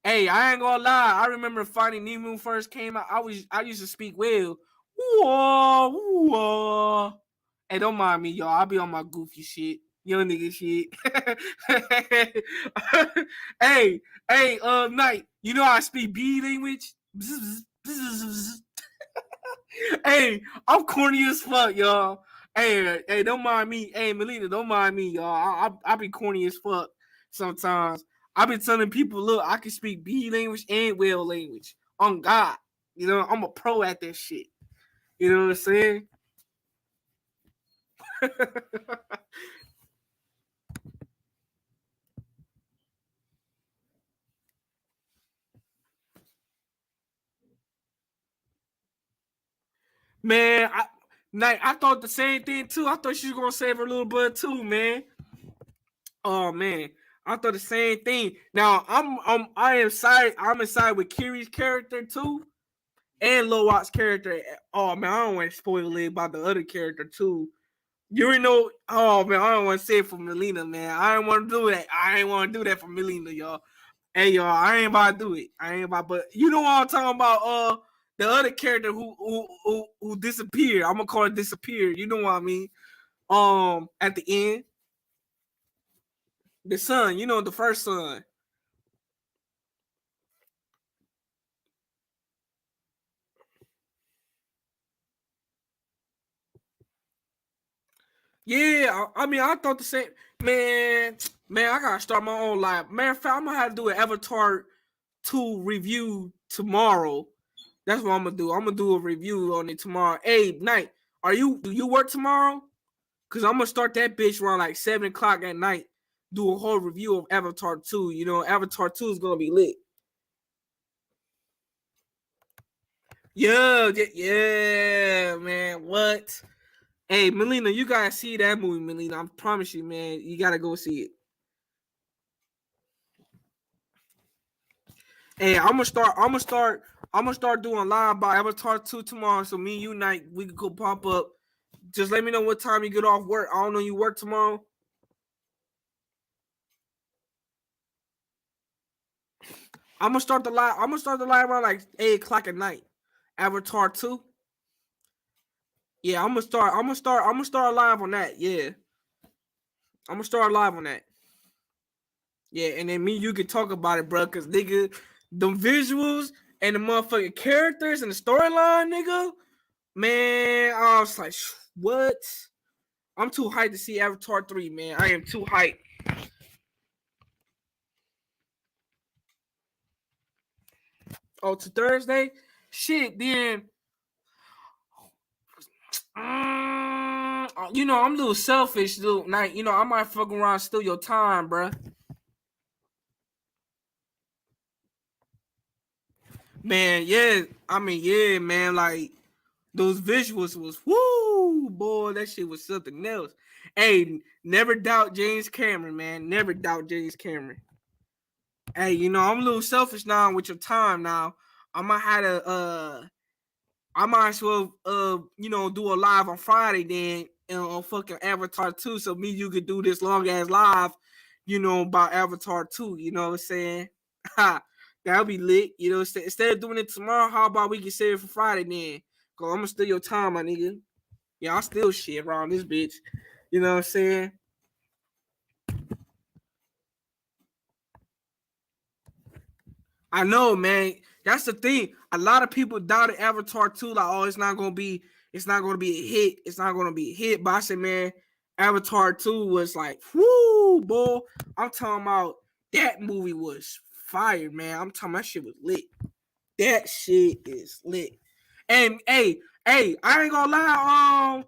C: Hey, I ain't gonna lie. I remember Finding Nemo first came out. I used to speak well. Whoa, whoa. Hey, don't mind me, y'all. I'll be on my goofy shit. Young nigga shit. hey, Knight, you know I speak B language? Hey, I'm corny as fuck, y'all. Hey, don't mind me. Hey, Melina, don't mind me, y'all. I be corny as fuck sometimes. I been telling people, look, I can speak B language and whale language. On God. You know, I'm a pro at that shit. You know what I'm saying? Man, I thought the same thing too. I thought she was gonna save her little bud too, man. Oh man, I thought the same thing. Now I'm excited with Kiri's character too, and Lowat's character. Oh man, I don't want to spoil it about the other character too. You already know. Oh man, I don't want to say it for Melina, man. I ain't want to do that. I ain't want to do that for Melina, y'all. Hey y'all, I ain't about to do it. But you know what I'm talking about? The other character who disappeared. I'm gonna call it disappeared. You know what I mean? At the end, the son. You know, the first son. Yeah, I mean, I thought the same. Man, I gotta start my own live. Matter of fact, I'm gonna have to do an Avatar 2 review tomorrow. That's what I'm gonna do. I'm gonna do a review on it tomorrow. Hey, Knight, do you work tomorrow? Cause I'm gonna start that bitch around like 7:00 at night. Do a whole review of Avatar 2. You know, Avatar 2 is gonna be lit. Yeah, man. What? Hey, Melina, you gotta see that movie, Melina. I promise you, man. You gotta go see it. Hey, I'm gonna start doing live by Avatar 2 tomorrow. So me and you, Night, we can go pop up. Just let me know what time you get off work. I don't know you work tomorrow. I'm gonna start the live around like 8:00 at night. Avatar 2. Yeah, I'm gonna start live on that. Yeah. I'm gonna start live on that. Yeah, and then me, you can talk about it, bro. Cause nigga, the visuals and the motherfucking characters and the storyline, nigga. Man, I was like, what? I'm too hyped to see Avatar 3, man. I am too hyped. Oh, to Thursday? Shit, then. You know, I'm a little selfish, little Night. You know, I might fuck around, steal your time, bruh. Man, yeah. I mean, yeah, man. Like, those visuals was, woo, boy. That shit was something else. Hey, never doubt James Cameron, man. Never doubt James Cameron. Hey, you know, I'm a little selfish now with your time now. I might have to, I might as well, you know, do a live on Friday then on fucking Avatar 2. So me, you could do this long ass live, you know, about Avatar 2. You know what I'm saying? That'll be lit. You know, instead of doing it tomorrow, how about we can save it for Friday then? Cause I'm gonna steal your time, my nigga. Yeah, I steal shit around this bitch. You know what I'm saying? I know, man. That's the thing. A lot of people doubted Avatar 2, like, oh, it's not gonna be a hit. It's not gonna be a hit. But I said, man, Avatar 2 was like, whoo, boy. I'm talking about That movie was fire, man. I'm talking that shit was lit. That shit is lit. And hey, I ain't gonna lie,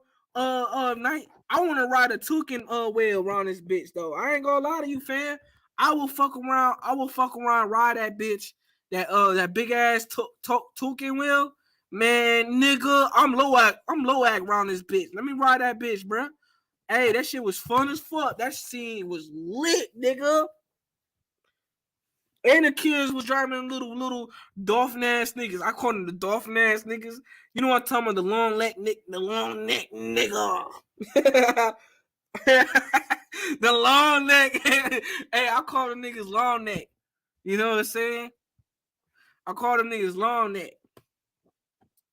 C: night. I want to ride a toucan whale around this bitch though. I ain't gonna lie to you, fam. I will fuck around, ride that bitch, that big ass toucan wheel. Man, nigga, I'm low around this bitch. Let me ride that bitch, bruh. Hey, that shit was fun as fuck. That scene was lit, nigga. And the kids was driving little dolphin ass niggas. I call them the dolphin ass niggas. You know what I'm talking about? The long neck nigga. The long neck. Hey, I call them niggas long neck. You know what I'm saying? I call them niggas long neck.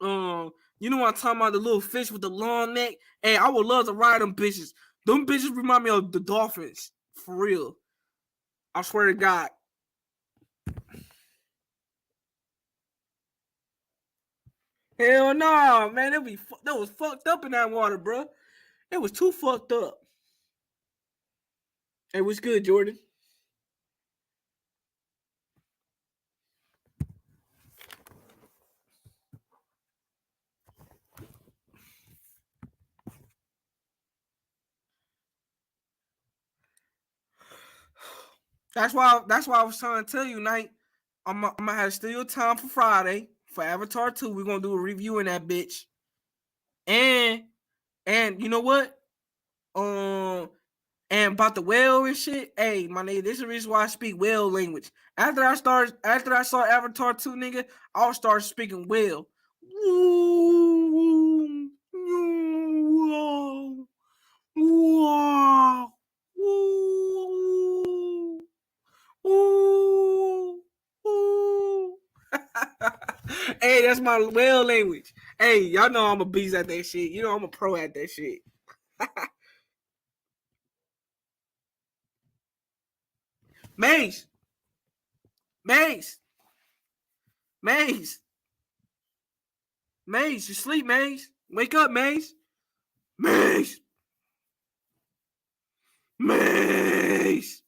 C: You know what I'm talking about? The little fish with the long neck. Hey, I would love to ride them bitches. Them bitches remind me of the dolphins. For real. I swear to God. Hell no, man. That was fucked up in that water, bro. It was too fucked up. Hey, what's good, Jordan? That's why I was trying to tell you, Knight. I'm gonna have still time for Friday for Avatar 2. We're gonna do a review in that bitch. And you know what? And about the whale and shit. Hey, my nigga, this is the reason why I speak whale language. After I saw Avatar 2, nigga, I'll start speaking whale. Hey, that's my whale language. Hey, y'all know I'm a beast at that shit. You know I'm a pro at that shit. Maze, Maze, Maze, Maze, you sleep, Maze. Wake up, Maze. Maze, Maze.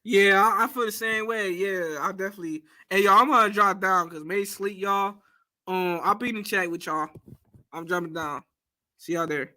C: Yeah, I feel the same way. Yeah, I definitely. Hey, y'all, I'm gonna drop down because May sleep, y'all. I'll be in the chat with y'all. I'm jumping down. See y'all there.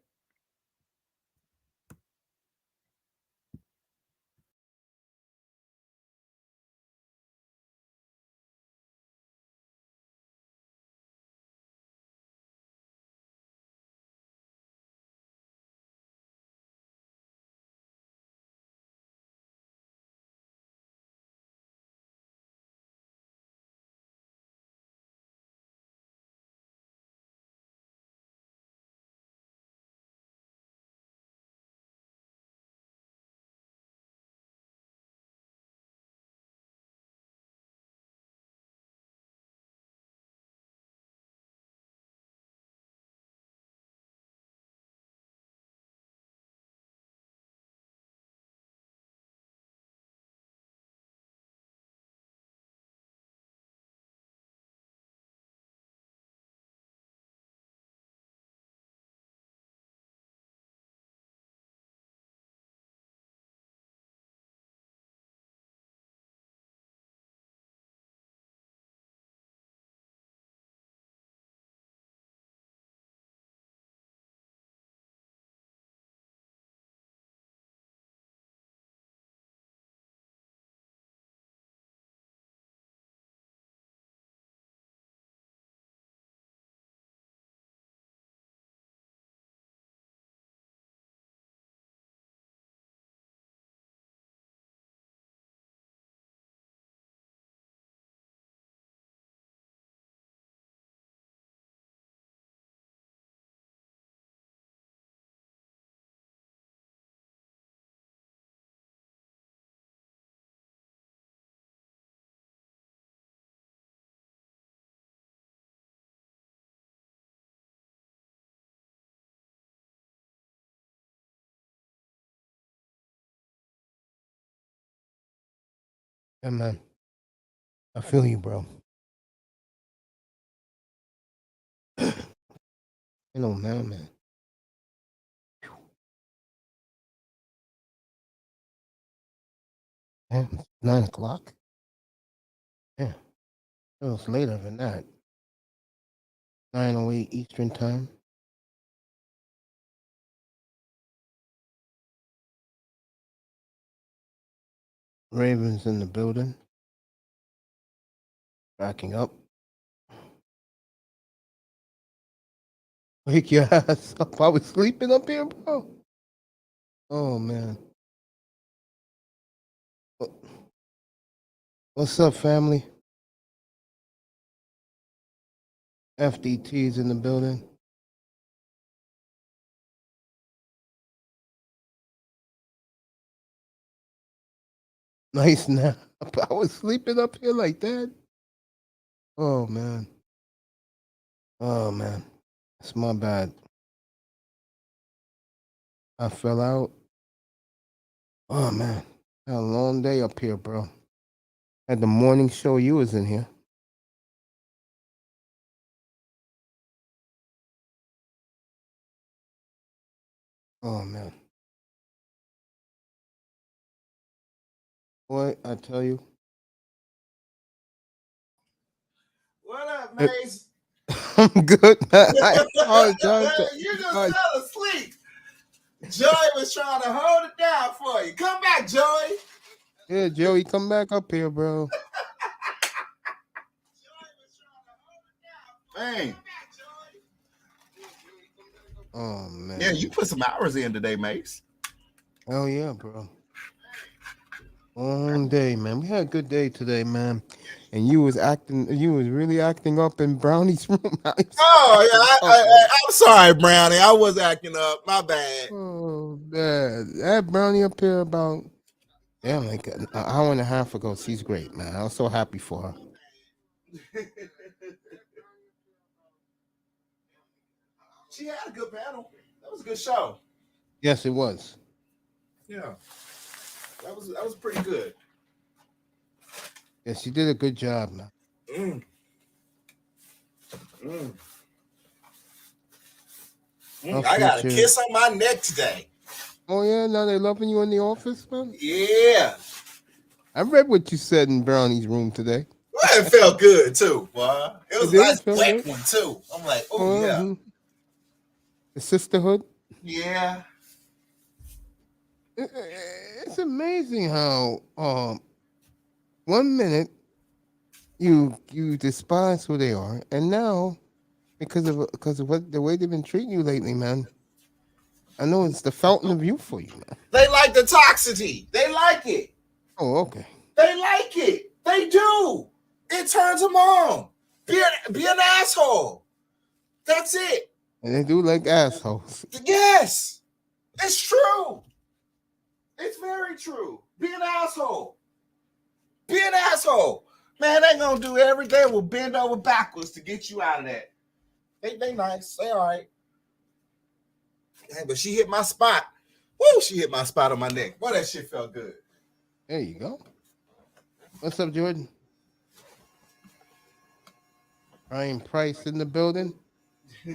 A: Yeah, man. I feel you, bro. You know, man. Yeah, it's 9 o'clock. Yeah, it was later than that. 9:08 Eastern time. Ravens in the building. Backing up. Wake your ass up. I was sleeping up here, bro. Oh, man. What's up, family? FDT's in the building. Nice nap. I was sleeping up here like that. Oh, man. Oh, man. It's my bad. I fell out. Oh, man. Had a long day up here, bro. Had the morning show. You was in here. Oh, man. Boy, I tell you.
D: What up, Mace?
A: I'm good, man. I apologize.
D: You just fell asleep. Joey was trying to hold it down for you. Come back, Joey.
A: Yeah, Joey, come back up here, bro.
D: Dang.
A: Oh, man.
D: Yeah, you put some hours in today, Mace.
A: Oh, yeah, bro. Long day, man. We had a good day today, man. And you was really acting up in Brownie's room.
D: Oh, yeah. I'm sorry, Brownie. I was acting up. My bad.
A: Oh, man. I had Brownie up here about, like an hour and a half ago. She's great, man. I was so happy for her.
D: She had a good panel. That was a good show.
A: Yes, it was.
D: Yeah. That was pretty good.
A: Yeah, she did a good job, man.
D: I got a kiss on my neck today.
A: Oh, yeah? Now they're loving you in the office, man?
D: Yeah.
A: I read what you said in Brownie's room today.
D: Well, it felt good, too, boy. It was a nice wet one, too. I'm like, oh, yeah.
A: The sisterhood?
D: Yeah.
A: It's amazing how 1 minute you despise who they are, and now because of the way they've been treating you lately, man. I know it's the fountain of youth for you, man.
D: They like the toxicity. They like it.
A: Oh, okay.
D: They like it. They do. It turns them on. Be an asshole. That's it.
A: And they do like assholes.
D: Yes. It's true. It's very true. Be an asshole. Be an asshole. Man, they gonna do everything. They will bend over backwards to get you out of that. They nice. They all right. Hey, but she hit my spot. Woo, she hit my spot on my neck. Boy, that shit felt good.
A: There you go. What's up, Jordan? Ryan Price in the building.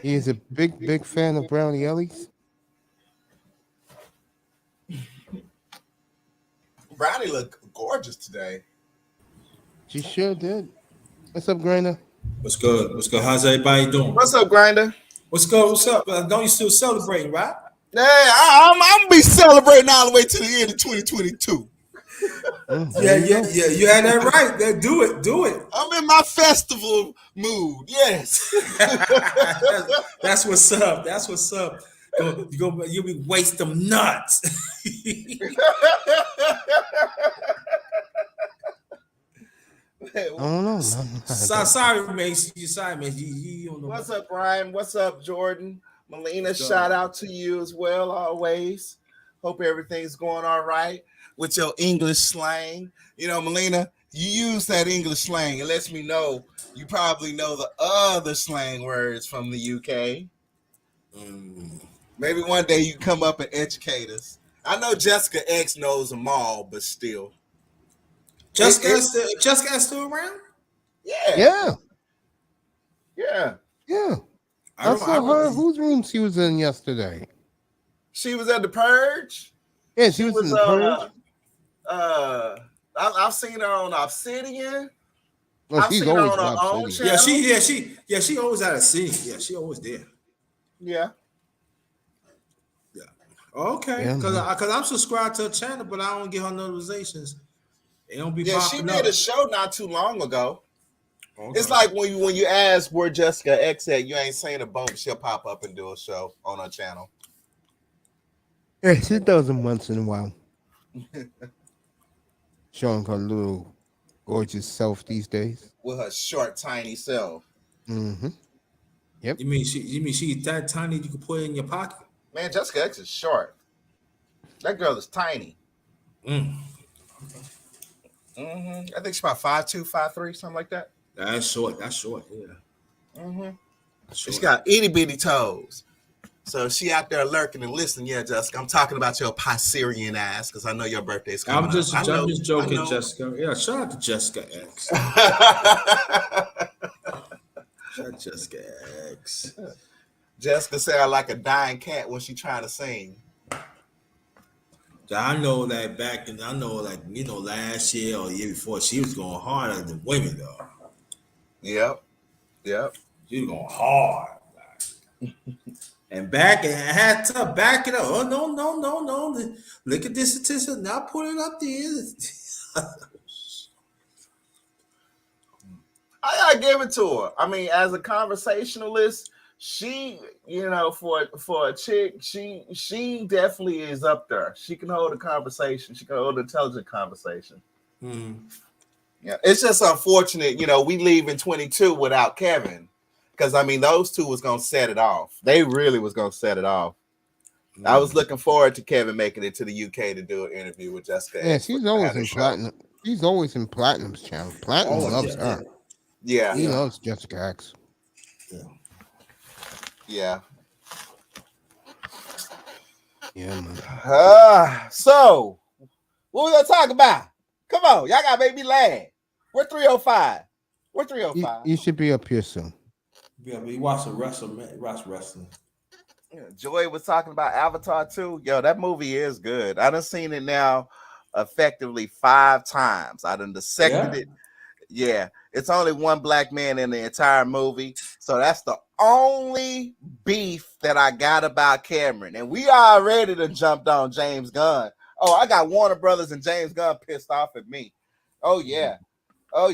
A: He is a big fan of Brownie Ellie's.
D: Brownie looked gorgeous today.
A: She sure did. What's up, Grinder?
E: What's good? What's good? How's everybody doing?
D: What's up, Grinder?
E: What's good? What's up? Don't you still celebrating, right?
D: Hey, I'm gonna be celebrating all the way to the end of 2022.
E: Yeah. You had that right. Do it.
D: I'm in my festival mood. Yes.
E: That's what's up. You'll be wasting them nuts.
A: I don't know, man.
E: Sorry, man. Sorry, man. You don't know.
D: What's up, Brian? What's up, Jordan? Melina, shout out to you as well, always. Hope everything's going all right with your English slang. You know, Melina, you use that English slang. It lets me know you probably know the other slang words from the UK. Maybe one day you come up and educate us. I know Jessica X knows them all, but still.
E: Jessica's still around?
D: Yeah.
A: I saw her. Whose room she was in yesterday?
D: She was at the Purge.
A: Yeah, she was in the Purge.
D: I've seen her on Obsidian.
A: Well,
D: I've
A: she's
D: seen her
A: always
D: on her own
A: Obsidian.
D: channel.
E: She always at a scene. Yeah, she always there.
D: Yeah.
E: Okay, because I'm subscribed to her channel, but I don't get her notifications. It don't be
D: Yeah, she
E: popping
D: did
E: up.
D: a show not too long ago.
E: Okay.
D: It's like when you ask where Jessica X at, you ain't saying a boom, she'll pop up and do a show on her channel.
A: Yeah, she does them once in a while. Showing her little gorgeous self these days.
D: With her short, tiny self.
A: Mm-hmm. Yep.
E: You mean she's that tiny you can put it in your pocket?
D: Man, Jessica X is short. That girl is tiny.
E: Mm.
D: I think she's about 5'2", 5'3", something like that.
E: That's short. Yeah.
D: She's got itty bitty toes. So she out there lurking and listening. Yeah, Jessica, I'm talking about your Piscean ass because I know your birthday's coming.
E: I'm just joking, Jessica. Yeah, shout out to Jessica X. Shout out to Jessica X.
D: Jessica sound like a dying cat when she trying to sing.
E: I know that last year or the year before, she was going harder than women though.
D: Yep.
E: She was going hard. And I had to back it up. Oh, no. Look at this statistic. Not put it up there.
D: I gotta give it to her. I mean, as a conversationalist, she, for a chick, she definitely is up there. She can hold a conversation. She can hold an intelligent conversation. Yeah, it's just unfortunate, we leave in 22 without Kevin. Because, I mean, those two was going to set it off. They really was going to set it off. I was looking forward to Kevin making it to the UK to do an interview with Jessica.
A: Yeah, she's always in Platinum. She's always in Platinum's channel. Platinum loves her.
D: Yeah.
A: He loves Jessica X.
D: Yeah.
A: Yeah, man.
D: So, what we going to talk about? Come on. Y'all got to make me laugh. We're 305. We're 305.
A: You should be up here soon.
E: Yeah, but you watch the wrestling, man. Watch wrestling.
D: Yeah, Joy was talking about Avatar 2. Yo, that movie is good. I done seen it now effectively 5 times. I done dissected it. Yeah, it's only one black man in the entire movie. So that's the only beef that I got about Cameron. And we already done jumped on James Gunn. Oh, I got Warner Brothers and James Gunn pissed off at me. Oh, yeah. Oh,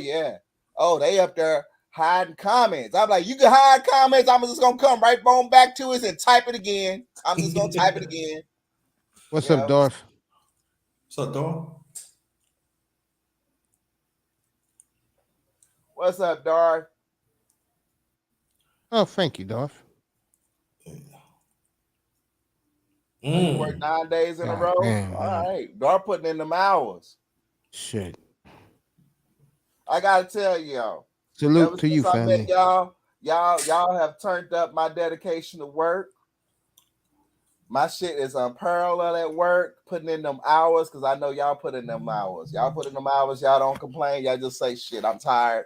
D: they up there hiding comments. I'm like, you can hide comments. I'm just going to come right on back to it and type it again. I'm just going to type it again.
A: What's up, Dorf?
E: What's up, Dorf?
D: What's up, Dorf?
A: Oh, thank you, Dorf.
D: You work 9 days in a row?
A: Man,
D: all right. Dorf putting in them hours.
A: Shit.
D: I got to tell y'all.
A: Salute to you, family.
D: Y'all have turned up my dedication to work. My shit is unparalleled at work, putting in them hours, because I know y'all put in them hours. Y'all put in them hours. Y'all don't complain. Y'all just say, shit, I'm tired.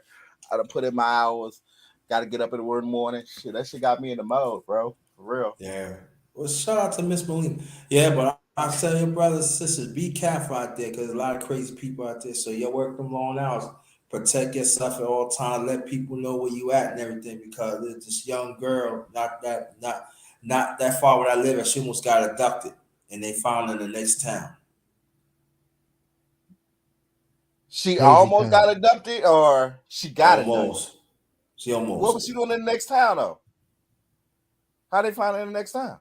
D: I done put in my hours. Got to get up in the morning. Shit, that shit got me in the mode, bro. For real.
E: Yeah. Well, shout out to Miss Molina. Yeah, but I tell your brothers and sisters, be careful out there, because a lot of crazy people out there. So you work them long hours. Protect yourself at all times. Let people know where you at and everything, because there's this young girl, not that far where I live, and she almost got abducted, and they found her in the next town.
D: She almost got abducted, or she got
E: almost. She almost.
D: What was she doing in the next town, though? How they find her in the next town?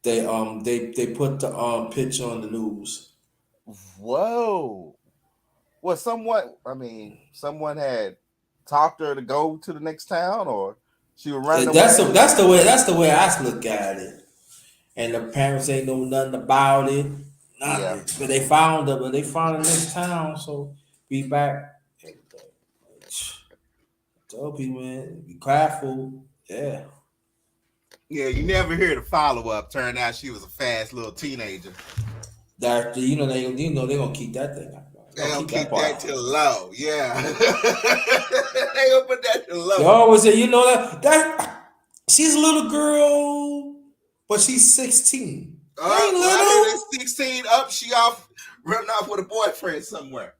E: They put the picture on the news.
D: Whoa. Well, someone had talked to her to go to the next town, or she was running away.
E: That's the way I look at it. And the parents ain't know nothing about it. But they found her. But they found her next town. So be back. Tell people, man, be careful. Yeah.
D: Yeah, you never hear the follow up. Turned out she was a fast little teenager.
E: That they gonna keep that thing up.
D: They gonna keep that to low. Yeah. They gonna put that to low.
E: They always say, you know that she's a little girl, but she's 16. Ain't little.
D: 16 up, she off running off with a boyfriend somewhere.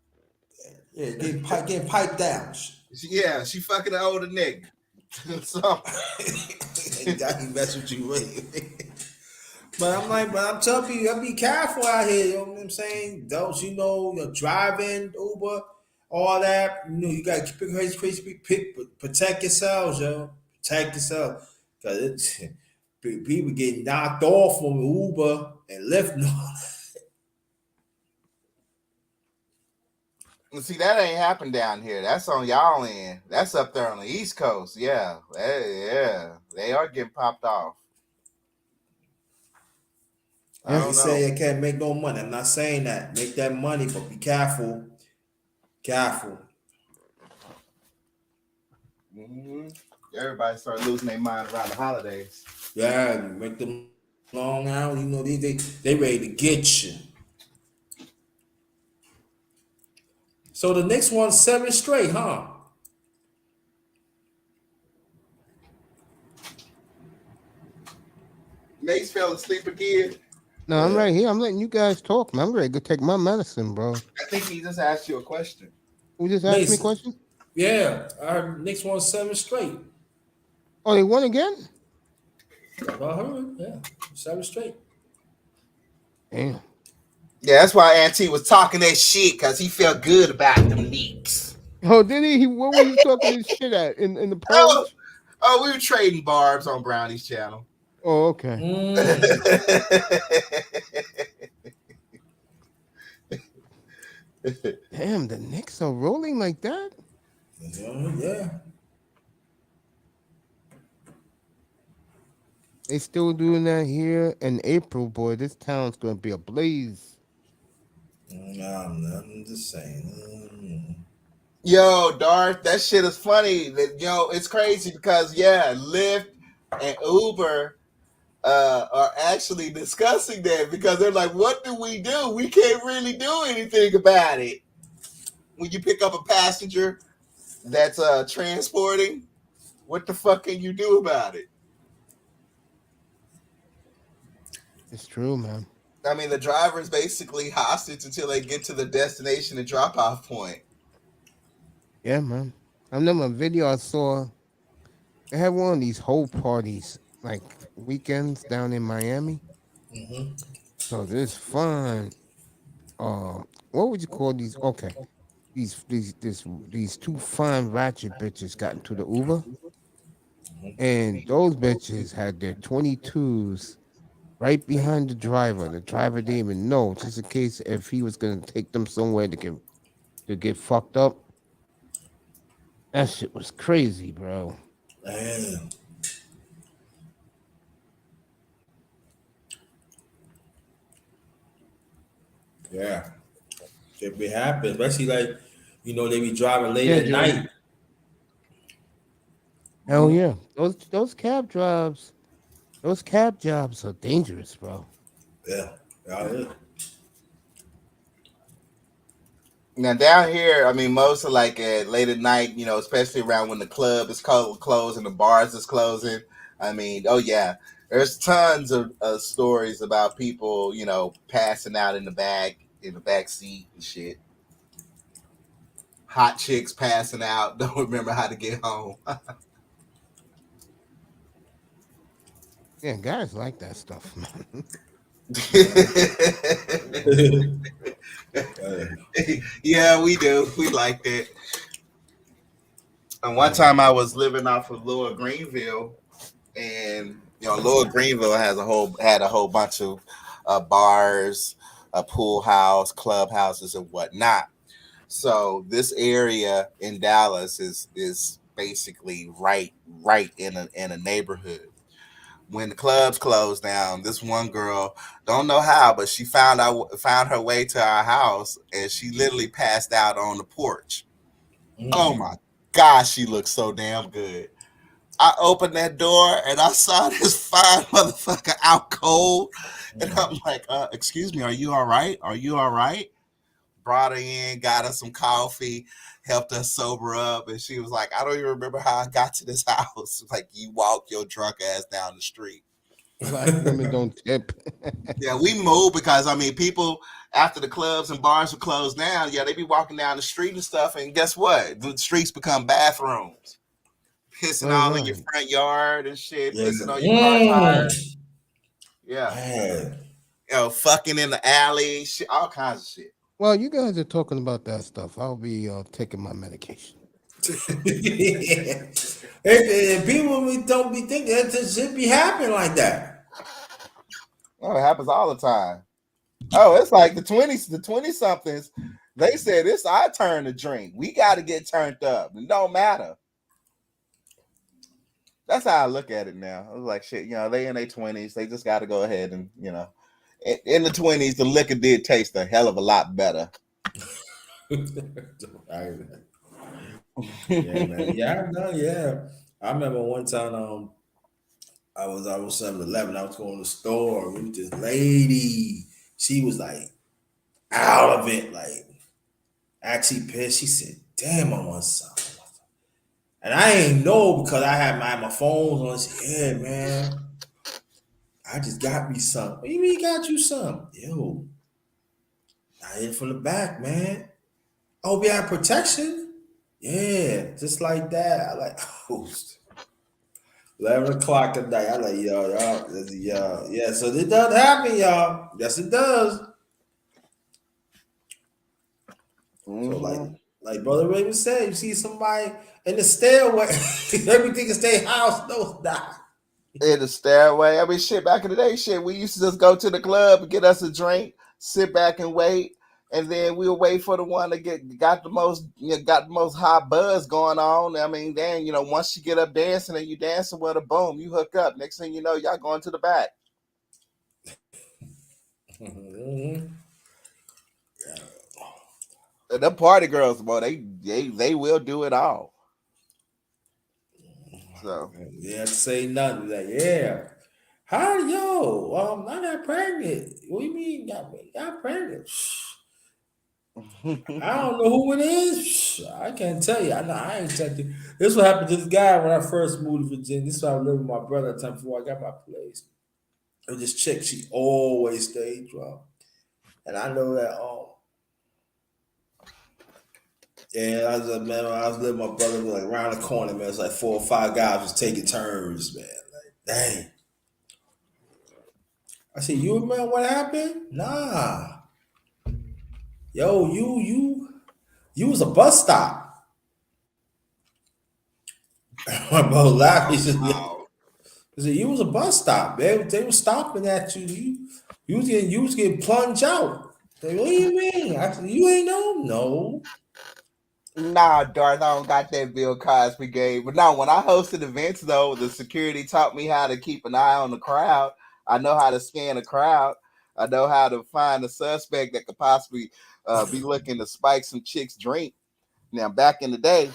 E: Yeah, getting piped down.
D: She fucking an older nigga. So
E: That mess with you, But I'm telling you, be careful out here. You know what I'm saying? Those, you're driving, Uber, all that. You got to protect yourselves, yo. Protect yourself, because people getting knocked off from Uber and Lyft.
D: see, that ain't happened down here. That's on y'all end. That's up there on the East Coast. Yeah. They are getting popped off.
E: I don't say I can't make no money. I'm not saying that. Make that money, but be careful. Careful.
D: Mm-hmm. Everybody start losing their mind around the holidays.
E: Yeah, make them long hours. They ready to get you. So the next one's 7 straight, huh?
D: Mace fell asleep again.
A: No, I'm right here. I'm letting you guys talk, man. I'm ready to go take my medicine, bro.
D: I think he just asked you a question.
A: Who just asked me a
E: Mason.
A: question?
E: Yeah, our next one's 7 straight.
A: Oh, they won again?
E: I heard, yeah, 7 straight.
A: Damn.
D: Yeah, that's why Auntie was talking that shit, because he felt good about them Knicks.
A: Oh, did he? What were you talking this shit at in the purge?
D: Oh, we were trading barbs on Brownie's channel.
A: Oh, okay. Damn, the Knicks are rolling like that?
E: Yeah.
A: They still doing that here in April, boy. This town's gonna be ablaze.
E: I'm just saying.
D: Yo, Darth, that shit is funny. It's crazy because Lyft and Uber are actually discussing that, because they're like, what do? We can't really do anything about it. When you pick up a passenger that's transporting, what the fuck can you do about it?
A: It's true, man.
D: I mean, the driver is basically hostage until they get to the destination and drop-off point.
A: Yeah, man. I remember a video I saw. They had one of these whole parties, like weekends down in Miami.
E: Mm-hmm.
A: So this fun. What would you call these? Okay, these two fine ratchet bitches got into the Uber, and those bitches had their 22s right behind the driver. The driver didn't even know, just in case if he was gonna take them somewhere to get fucked up. That shit was crazy, bro.
E: Damn. Yeah. It be happening, especially like, they be driving late at night.
A: Hell yeah, those cab jobs are dangerous, bro.
E: Yeah.
D: Now down here, I mean, most of like at late at night, especially around when the club is closed and the bars is closing. I mean, there's tons of stories about people, passing out in the back seat and shit. Hot chicks passing out, don't remember how to get home.
A: Yeah, guys like that stuff, man.
D: Yeah, we do. We like that. And one time I was living off of Lower Greenville, and Lower Greenville had a whole bunch of bars, a pool house, clubhouses, and whatnot. So this area in Dallas is basically right in a neighborhood. When the clubs closed down, this one girl, don't know how, but she found her way to our house, and she literally passed out on the porch. Oh my gosh, she looked so damn good. I opened that door and I saw this fine motherfucker out cold, and I'm like, "Excuse me, are you all right? Are you all right?" brought her in, got her some coffee, helped her sober up, and she was like, I don't even remember how I got to this house. Like, you walked your drunk ass down the street.
A: Black women don't tip.
D: Yeah, we moved because I mean, people after the clubs and bars were closed down, yeah, they be walking down the street and stuff, and guess what? The streets become bathrooms. Pissing all in your front yard and shit, pissing on your car tires. Yeah.
E: Man.
D: You know, fucking in the alley, shit, all kinds of shit.
A: Well, you guys are talking about that stuff. I'll be taking my medication.
E: And people don't be thinking that this shit be happening like that.
D: Oh, it happens all the time. Oh, it's like the 20-somethings. They said it's our turn to drink. We got to get turned up. It don't matter. That's how I look at it now. I was like, shit, you know, they in their 20s. They just got to go ahead and, you know, in the 20s, the liquor did taste a hell of a lot better.
E: Yeah, man. Yeah, I know. Yeah, I remember one time. I was 7-Eleven. I was going to the store with this lady. She was like out of it, like actually pissed. She said, "Damn, I want some." And I ain't know because I had my phones on. I said, "Yeah, man, I just got me some." What do you mean you got you some? Yo, I hit it from the back, man. Oh, we had protection? Yeah, just like that. I like, oh, 11 o'clock at night. I like, y'all. Yeah, so it does happen, y'all. Yes, it does.
D: Mm-hmm.
E: So like Brother Raven said, you see somebody in the stairway, everything is their house. No, it's not.
D: In the stairway. I mean, shit, back in the day, shit, we used to just go to the club and get us a drink, sit back and wait, and then we'll wait for the one that got the most high buzz going on. I mean, then, you know, once you get up dancing and you dancing with a boom, you hook up. Next thing you know, y'all going to the back.
E: Mm-hmm.
D: And the party girls, boy, they will do it all. So
E: you have to say nothing. Like, yeah. How I got pregnant. What do you mean got pregnant? I don't know who it is. I can't tell you. I ain't checking. This what happened to this guy when I first moved to Virginia. This is why I lived with my brother at the time before I got my place. And this chick, she always stayed drunk. And I know that I was living with my brother like around the corner, man. It's like 4 or 5 guys was taking turns, man. Like, dang. I said, you remember what happened? Nah. Yo, you was a bus stop. My brother laughed. He said, you was a bus stop. They were stopping at you. You was getting plunged out. Like, what do you mean? I said, you ain't know? No.
D: Nah, Darth, I don't got that Bill Cosby game. But no, when I hosted events, though, the security taught me how to keep an eye on the crowd. I know how to scan a crowd. I know how to find a suspect that could possibly be looking to spike some chicks' drink. Now, back in the day,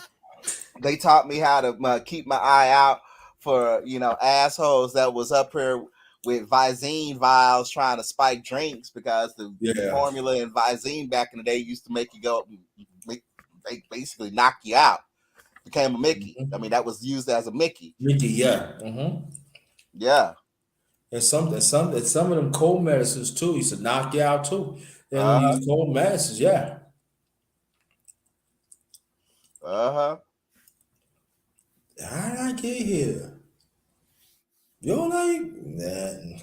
D: they taught me how to keep my eye out for, you know, assholes that was up here with Visine vials trying to spike drinks because the formula in Visine back in the day used to make you go, they basically knock you out. Became a Mickey. I mean, that was used as a Mickey.
E: Mickey, yeah. Mm-hmm.
D: Yeah.
E: And some of them cold medicines too used to knock you out too. They don't use cold medicines, yeah.
D: Uh-huh.
E: How did I get here? You don't like that?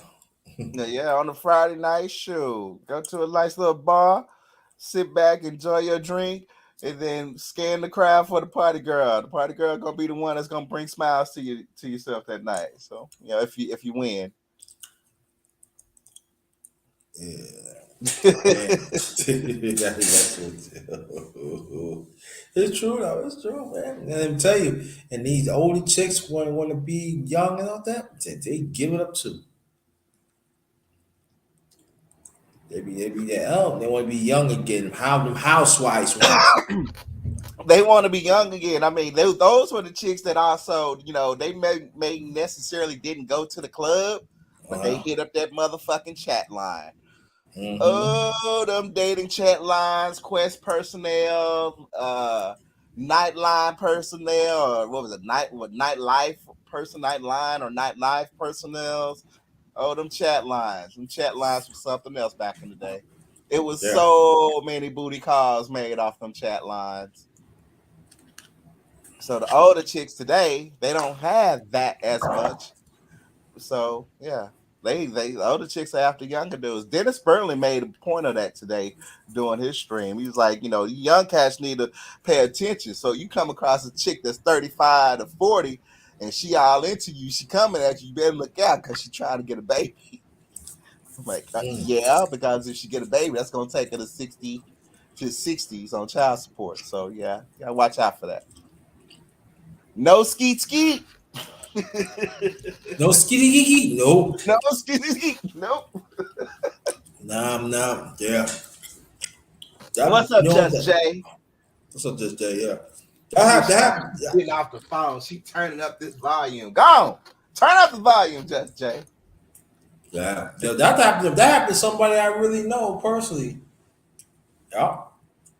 D: Yeah, on a Friday night show. Go to a nice little bar, sit back, enjoy your drink, and then scan the crowd for the party girl. The party girl gonna be the one that's gonna bring smiles to yourself that night. So, you know, if you win.
E: Yeah. It's true though. It's true, man. And let me tell you, and these older chicks want to be young and all that, they give it up too. They want to be young again. How them housewives want.
D: They want to be young again. I mean, those were the chicks that also, you know, they may necessarily didn't go to the club, but they hit up that motherfucking chat line. Oh, them dating chat lines, Quest personnel, Nightline personnel, or what was it? Nightlife Nightline or Nightlife personnel. Oh, them chat lines. Them chat lines were something else back in the day. It was so many booty calls made off them chat lines. So the older chicks today, they don't have that as much. So yeah, the older chicks are after younger dudes. Dennis Burnley made a point of that today during his stream. He was like, young cats need to pay attention. So you come across a chick that's 35 to 40 and she all into you, she coming at you, you better look out because she's trying to get a baby. I'm like, yeah, because if she get a baby, that's gonna take her to 60s on child support. So yeah, you gotta watch out for that. No skeet.
E: No skitty geeky. Nope.
D: No skeet. Nope.
E: Nah. Yeah.
D: What's up, Just Jay?
E: What's up, Just Jay? Yeah. That
D: getting off the phone. She turning up this volume. Go on. Turn up the volume, Just Jay.
E: Yeah. That happened to somebody I really know personally. Yeah.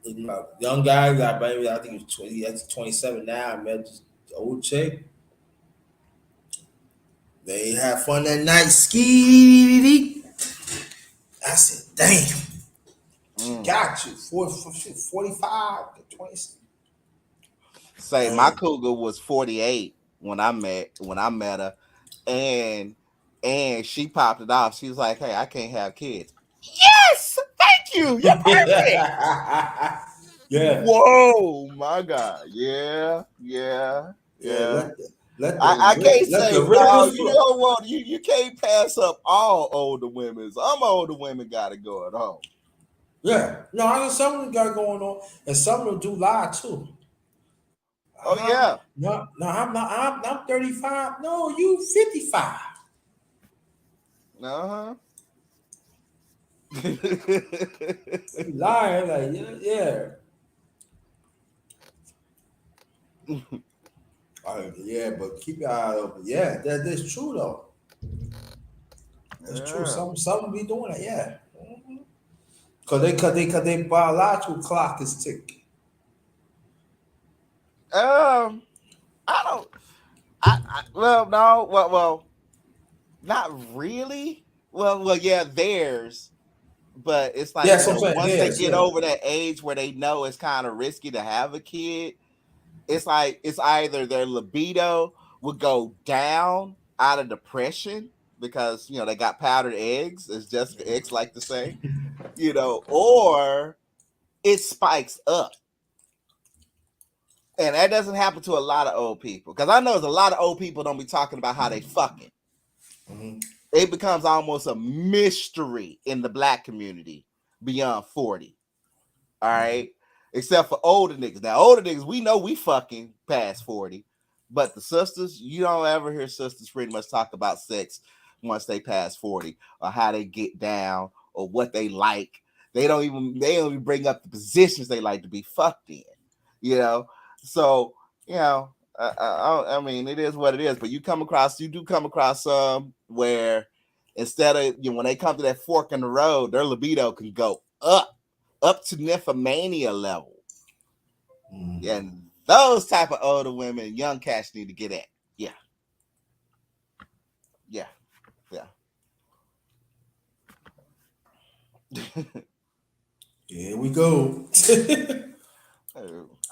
E: Young guy, I think he was 20, that's 27 now. I met this old chick. They had fun that night. Ski. I said, damn. She got you. 45 to 27.
D: Say my cougar was 48 when I met her, and she popped it off. She was like, "Hey, I can't have kids." Yes, thank you. You're perfect.
E: Yeah.
D: Whoa, my God. Yeah. I can't say no. You know what? You can't pass up all older women. Some older women got it going on.
E: Yeah. No, I know some of them got going on, and some of them do lie too.
D: Oh yeah.
E: No, I'm not. I'm 35. No, you 55. Lying, like yeah. Yeah, but keep your eye open. Yeah, that's true though. That's true. Some be doing it. Yeah. Cause they biological clock is ticking.
D: I don't. Well, not really. Well, yeah, theirs, but it's like once they get over that age where they know it's kind of risky to have a kid, it's like it's either their libido would go down out of depression because they got powdered eggs, as Jessica X like to say, or it spikes up. And that doesn't happen to a lot of old people. Because I know there's a lot of old people don't be talking about how they fucking. Mm-hmm. It becomes almost a mystery in the black community beyond 40. All right? Except for older niggas. Now, older niggas, we know we fucking past 40. But the sisters, you don't ever hear sisters pretty much talk about sex once they pass 40 or how they get down or what they like. They don't even bring up the positions they like to be fucked in. So, I mean, it is what it is. But you do come across some where instead of when they come to that fork in the road, their libido can go up to nymphomania level. And those type of older women, young cats need to get at. Yeah.
E: Here we go.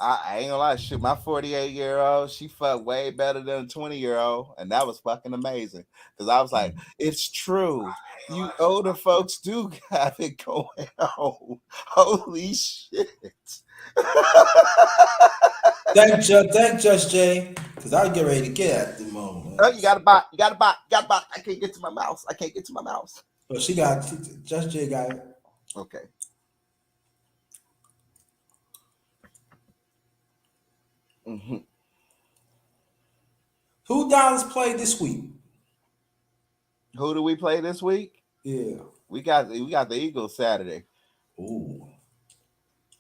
D: I ain't gonna lie, shit. My 48-year-old, she fucked way better than a 20-year-old, and that was fucking amazing. Because I was like, it's true. You older folks do have it going on. Holy shit.
E: Thank Just Jay. Because I get ready to get at the moment.
D: Oh, you got a bot. I can't get to my mouse.
E: But Just Jay got it.
D: Okay. Mm-hmm.
E: Who Dallas play this week?
D: Who do we play this week?
E: Yeah,
D: we got the Eagles Saturday.
E: Ooh.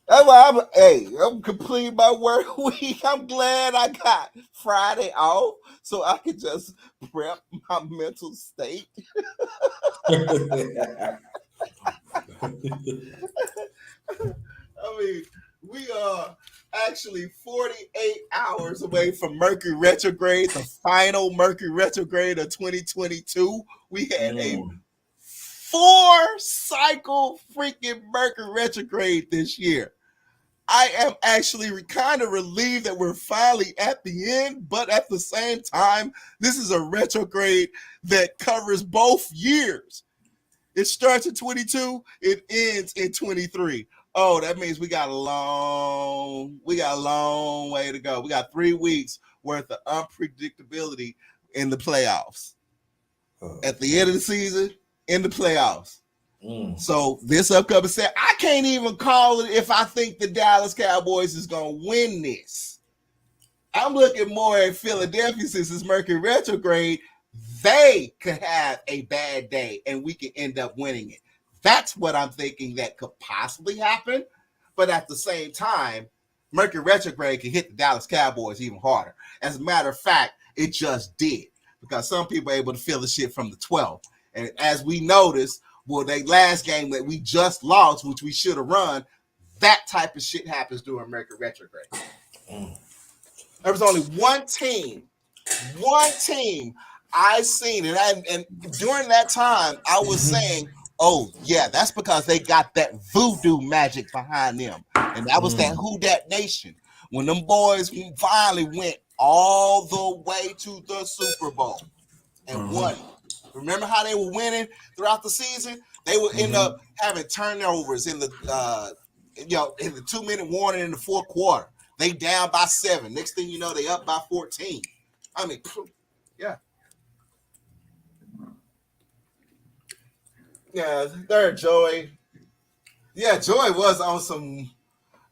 D: I'm completing my work week. I'm glad I got Friday off so I could just prep my mental state. I mean, we are actually 48 hours away from Mercury retrograde, the final Mercury retrograde of 2022. We had a 4-cycle freaking Mercury retrograde this year. I am actually kind of relieved that we're finally at the end, but at the same time, this is a retrograde that covers both years. It starts in 22, it ends in 23. Oh, that means we got a long way to go. We got 3 weeks worth of unpredictability in the playoffs. At the end of the season, in the playoffs. So this upcoming set, I can't even call it if I think the Dallas Cowboys is going to win this. I'm looking more at Philadelphia since it's Mercury retrograde. They could have a bad day and we could end up winning it. That's what I'm thinking that could possibly happen. But at the same time, Mercury retrograde can hit the Dallas Cowboys even harder. As a matter of fact, it just did because some people are able to feel the shit from the 12th. And as we noticed, well, that last game that we just lost, which we should have run, that type of shit happens during Mercury retrograde. There was only one team I seen it, and during that time, I was saying, "Oh yeah, that's because they got that voodoo magic behind them," and that was that Who Dat Nation when them boys finally went all the way to the Super Bowl and won. Remember how they were winning throughout the season? They would end up having turnovers in the in the 2-minute warning in the fourth quarter. They down by 7. Next thing you know, they up by 14. I mean, yeah. Yeah, there, Joey. Yeah, Joey was on some.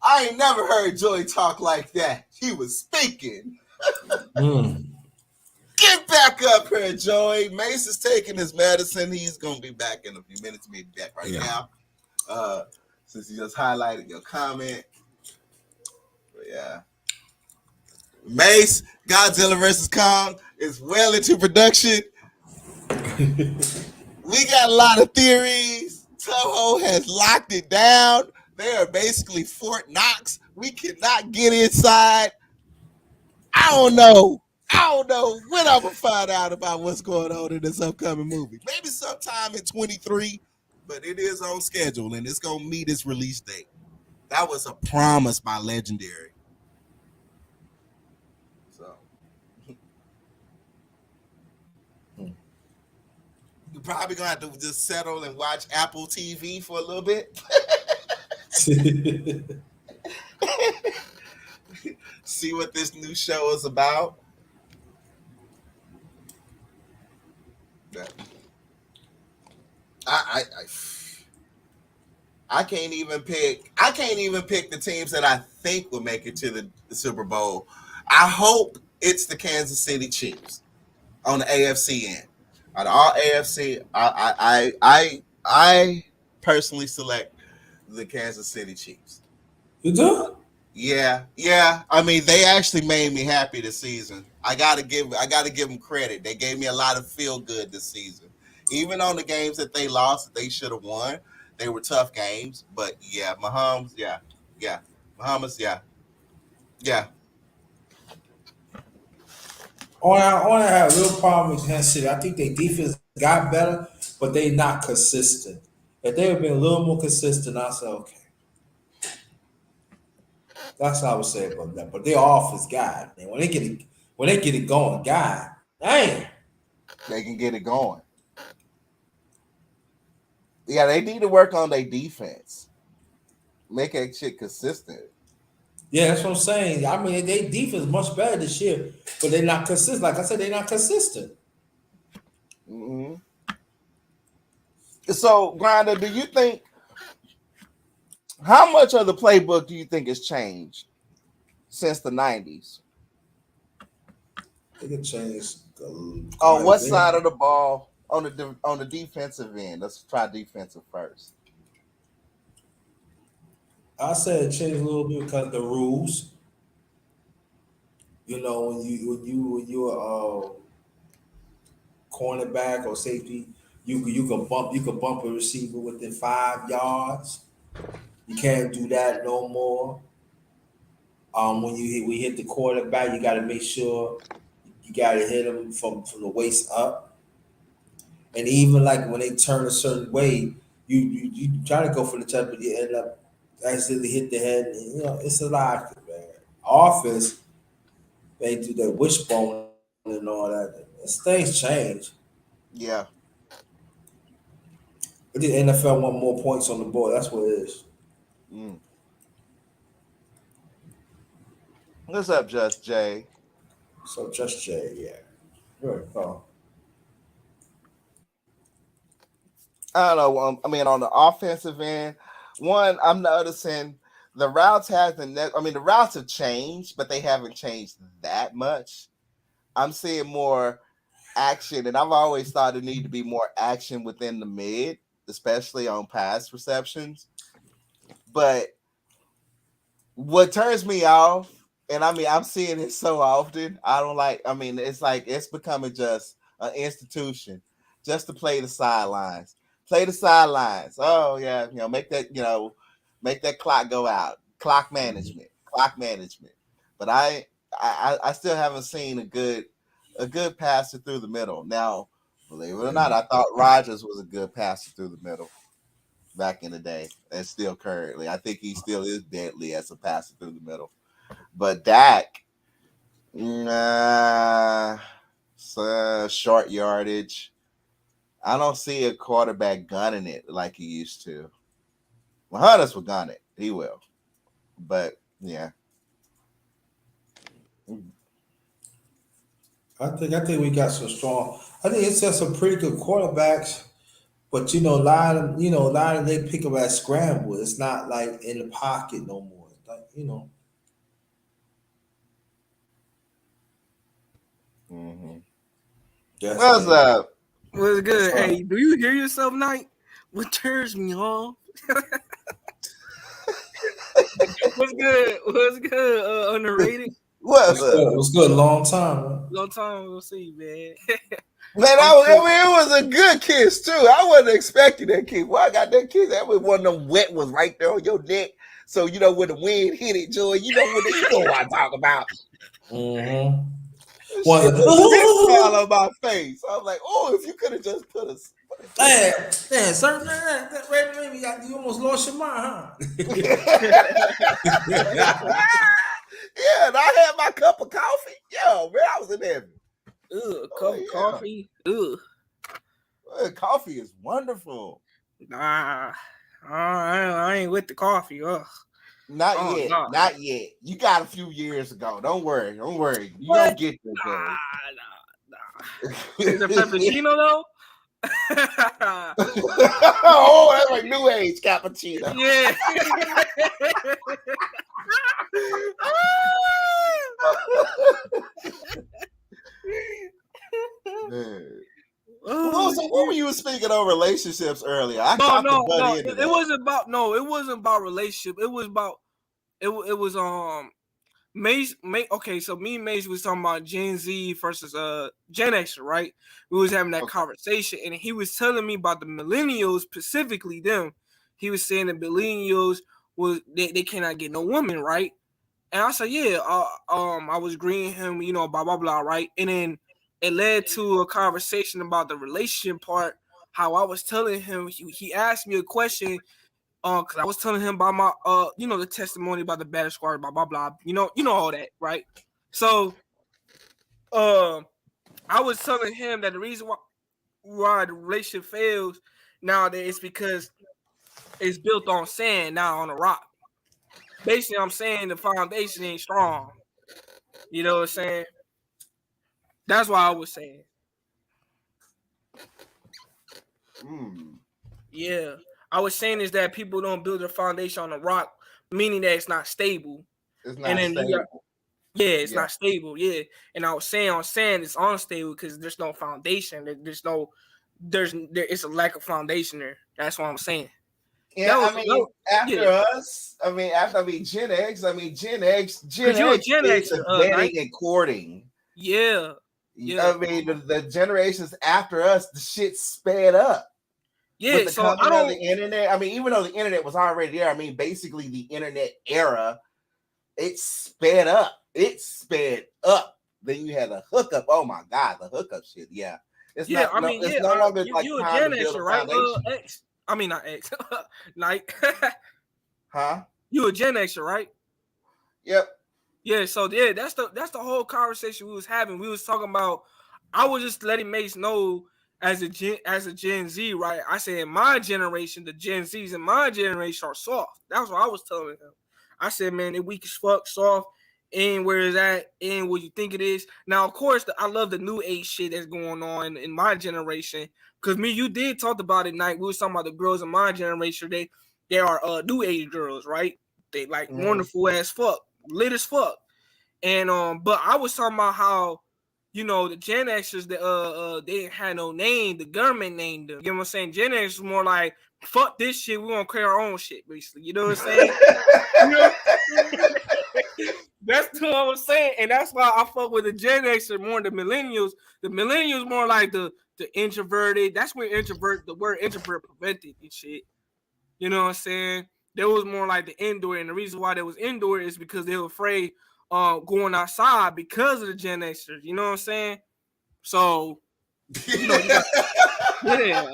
D: I ain't never heard Joey talk like that. He was speaking. Get back up here, Joey. Mace is taking his medicine. He's gonna be back in a few minutes. Be back right now. Since you just highlighted your comment. But yeah. Mace, Godzilla vs. Kong is well into production. We got a lot of theories. Toho has locked it down. They are basically Fort Knox. We cannot get inside. I don't know when I'm gonna find out about what's going on in this upcoming movie. Maybe sometime in 23, but it is on schedule and it's gonna meet its release date. That was a promise by Legendary. So you're probably gonna have to just settle and watch Apple TV for a little bit. See what this new show is about. I can't even pick the teams that I think will make it to the Super Bowl. I hope it's the Kansas City Chiefs on the AFC end. Out of all AFC, I personally select the Kansas City Chiefs.
E: You do?
D: Yeah. I mean, they actually made me happy this season. I gotta give them credit. They gave me a lot of feel good this season. Even on the games that they lost, that they should have won. They were tough games, but yeah, Mahomes, yeah. Mahomes, yeah.
E: I have a real problem with Kansas City. I think their defense got better, but they not consistent. If they had been a little more consistent, I say okay. That's what I would say about that. But their offense, God, man, when they get it going, God, dang,
D: They can get it going. Yeah, they need to work on their defense. Make that shit consistent.
E: yeah, that's what I'm saying. I mean, their defense is much better this year, but they're not consistent. Like I said, they're not consistent.
D: Mm-hmm. So, Grinder, do you think how much of the playbook do you think has changed since the 90s?
E: They can change.
D: On what side of the ball? On the defensive end. Let's try defensive first.
E: I said it changed a little bit because of the rules. You know, when you're a cornerback or safety, You can bump a receiver within 5 yards. You can't do that no more. When we hit the quarterback, you got to make sure you got to hit him from the waist up. And even like when they turn a certain way, you try to go for the touch, but you end up accidentally hit the head. And, you know, it's a lot, man. Offense, they do that wishbone and all that. Things change.
D: Yeah.
E: I think the NFL want more points on the board. That's what it is.
D: Mm. What's up, Just Jay?
E: So Just Jay, yeah. Good call.
D: I don't know. I mean, on the offensive end, one, I'm noticing the routes the routes have changed, but they haven't changed that much. I'm seeing more action, and I've always thought it needed to be more action within the mid, especially on pass receptions. But what turns me off, and I mean, I'm seeing it so often. It's like it's becoming just an institution just to play the sidelines. Play the sidelines. Oh yeah, make that clock go out. Clock management. But I still haven't seen a good passer through the middle. Now, believe it or not, I thought Rodgers was a good passer through the middle back in the day, and still currently. I think he still is deadly as a passer through the middle. But Dak, short yardage. I don't see a quarterback gunning it like he used to. Mahomes will gun it. He will. But, yeah.
E: I think we got some strong. I think it's just some pretty good quarterbacks, but a lot of them they pick up at scramble. It's not like in the pocket no more. It's like
D: Mm-hmm.
E: What's
D: up?
C: What's good? Hey, do you hear yourself, Knight? What turns me off? What's good? Underrated.
D: What's up?
E: What's good? Long time.
C: Long time we'll see, man.
D: Man, it was a good kiss too. I wasn't expecting that kiss. Well, I got that kiss. That was one of them wet ones right there on your neck. So when the wind hit it, Joy, you know what I'm talking about.
E: Mm-hmm.
D: Smile on my face. I was like, oh, if you could have just put us.
E: Man, sir, you almost lost your mind, huh?
D: Yeah, and I had my cup of coffee. Yo, man, I was in heaven.
C: Coffee.
D: Coffee is wonderful.
C: Nah, I ain't with the coffee. Ugh.
D: Not yet. You got a few years ago. Don't worry. You don't get this.
C: Nah. Is it Frappuccino though?
D: Oh, that's like new age cappuccino.
C: Yeah.
D: What were you speaking of relationships earlier?
C: It wasn't about relationship. It was Mace. Okay, so me and Mace was talking about Gen Z versus Gen X, right? We was having that conversation, and he was telling me about the millennials, specifically them. He was saying the millennials they cannot get no woman, right? And I said, yeah. I was agreeing him, blah blah blah, right? And then it led to a conversation about the relationship part. How I was telling him, he asked me a question. Because I was telling him about my, the testimony about the batter squad, blah blah blah. You know all that, right? So, I was telling him that the reason why the relationship fails nowadays is because it's built on sand, not on a rock. Basically, I'm saying the foundation ain't strong. You know what I'm saying? That's what I was saying. Yeah. I was saying is that people don't build their foundation on a rock, meaning that it's not stable.
D: It's not stable.
C: It's not stable. Yeah. And I was saying on sand it's unstable because there's no foundation. It's a lack of foundation there. That's what I'm saying.
D: Yeah, Gen X. Gen X is vetting and courting.
C: Yeah. Yeah.
D: I mean, the generations after us, the shit sped up.
C: Yeah,
D: With the
C: so
D: coming
C: I
D: of
C: don't.
D: the internet, I mean, even though the internet was already there, I mean, basically the internet era, it sped up. It sped up. Then you had a hookup. Oh my god, the hookup shit. Yeah, it's
C: Yeah, I
D: no,
C: mean,
D: it's
C: yeah,
D: no longer like
C: you a
D: time
C: Gen
D: to build
C: Xer,
D: a
C: right?
D: foundation.
C: X. I mean, not X. Like,
D: Huh?
C: you a Gen Xer, right?
D: Yep.
C: Yeah, so yeah, that's the whole conversation we was having. We was talking about. I was just letting Mace know as a Gen Z, right? I said in my generation, the Gen Zs in my generation are soft. That's what I was telling him. I said, man, they weak as fuck, soft. And where is that? And what you think it is? Now, of course, I love the new age shit that's going on in my generation. Cause you did talk about it, Night. We was talking about the girls in my generation. They are new age girls, right? They like wonderful as fuck, lit as fuck. And but I was talking about how, the Gen Xers that they didn't have no name, the government named them. You know what I'm saying? Gen X is more like, fuck this shit, we gonna create our own shit, basically. You know what I'm saying? That's what I was saying, and that's why I fuck with the Gen Xer more than the millennials. The millennials more like the introverted. That's where the word introvert prevented and shit. You know what I'm saying? There was more like the indoor, and the reason why they was indoor is because they were afraid going outside because of the Gen Xers. You know what I'm saying? So, you got, yeah,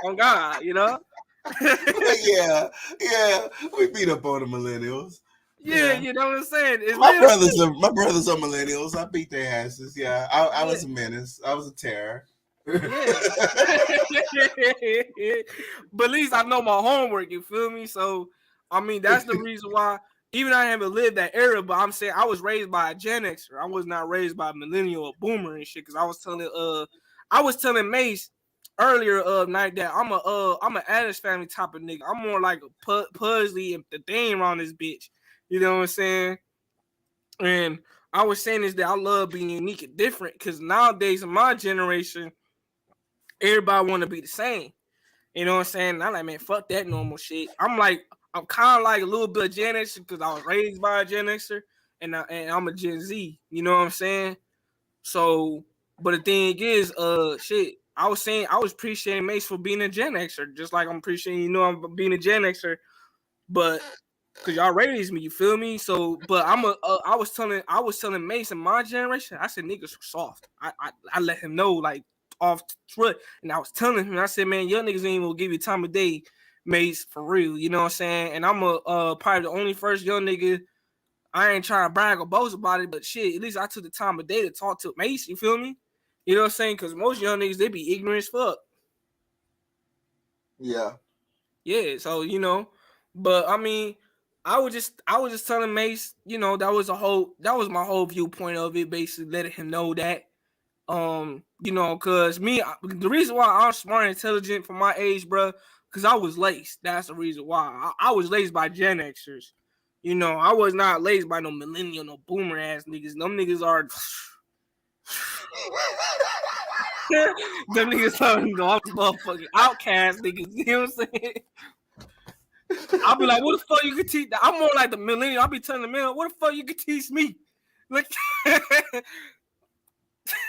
C: on God,
D: yeah, we beat up on the millennials.
C: Yeah, you know what I'm saying? It's
D: my brothers are millennials. I beat their asses. Yeah, I was a menace. I was a terror.
C: Yeah. But at least I know my homework, you feel me? So, I mean, that's the reason why, even I haven't lived that era, but I'm saying I was raised by a Gen Xer. I was not raised by a millennial or boomer and shit, because I was telling Mace earlier night that I'm an Addams Family type of nigga. I'm more like a Pugsley and the thing around this bitch. You know what I'm saying? And I was saying is that I love being unique and different, because nowadays in my generation, everybody want to be the same. You know what I'm saying? I'm like, man, fuck that normal shit. I'm kind of like a little bit of Gen Xer because I was raised by a Gen Xer, and I'm a Gen Z. You know what I'm saying? So, but the thing is, shit, I was appreciating Mace for being a Gen Xer, just like I'm appreciating, I'm being a Gen Xer, but because y'all raised me, you feel me? So, but I was telling Mace in my generation, I said niggas are soft. I let him know, like, off foot, and I was telling him, I said, man, young niggas ain't gonna give you time of day, Mace, for real. You know what I'm saying? And I'm probably the only first young nigga. I ain't trying to brag or boast about it, but shit, at least I took the time of day to talk to Mace. You feel me? You know what I'm saying? Because most young niggas, they be ignorant as fuck.
D: Yeah.
C: Yeah. So but I mean, I was just telling Mace, that was my whole viewpoint of it, basically letting him know that, because the reason why I'm smart and intelligent for my age, bro, because I was laced. That's the reason why. I was laced by Gen Xers. I was not laced by no millennial, no boomer ass niggas. Them niggas are. Them niggas are motherfucking outcast niggas. You know what I'm saying? I'll be like, what the fuck you could teach? I'm more like the millennial. I'll be telling the man, what the fuck you could teach me? Like,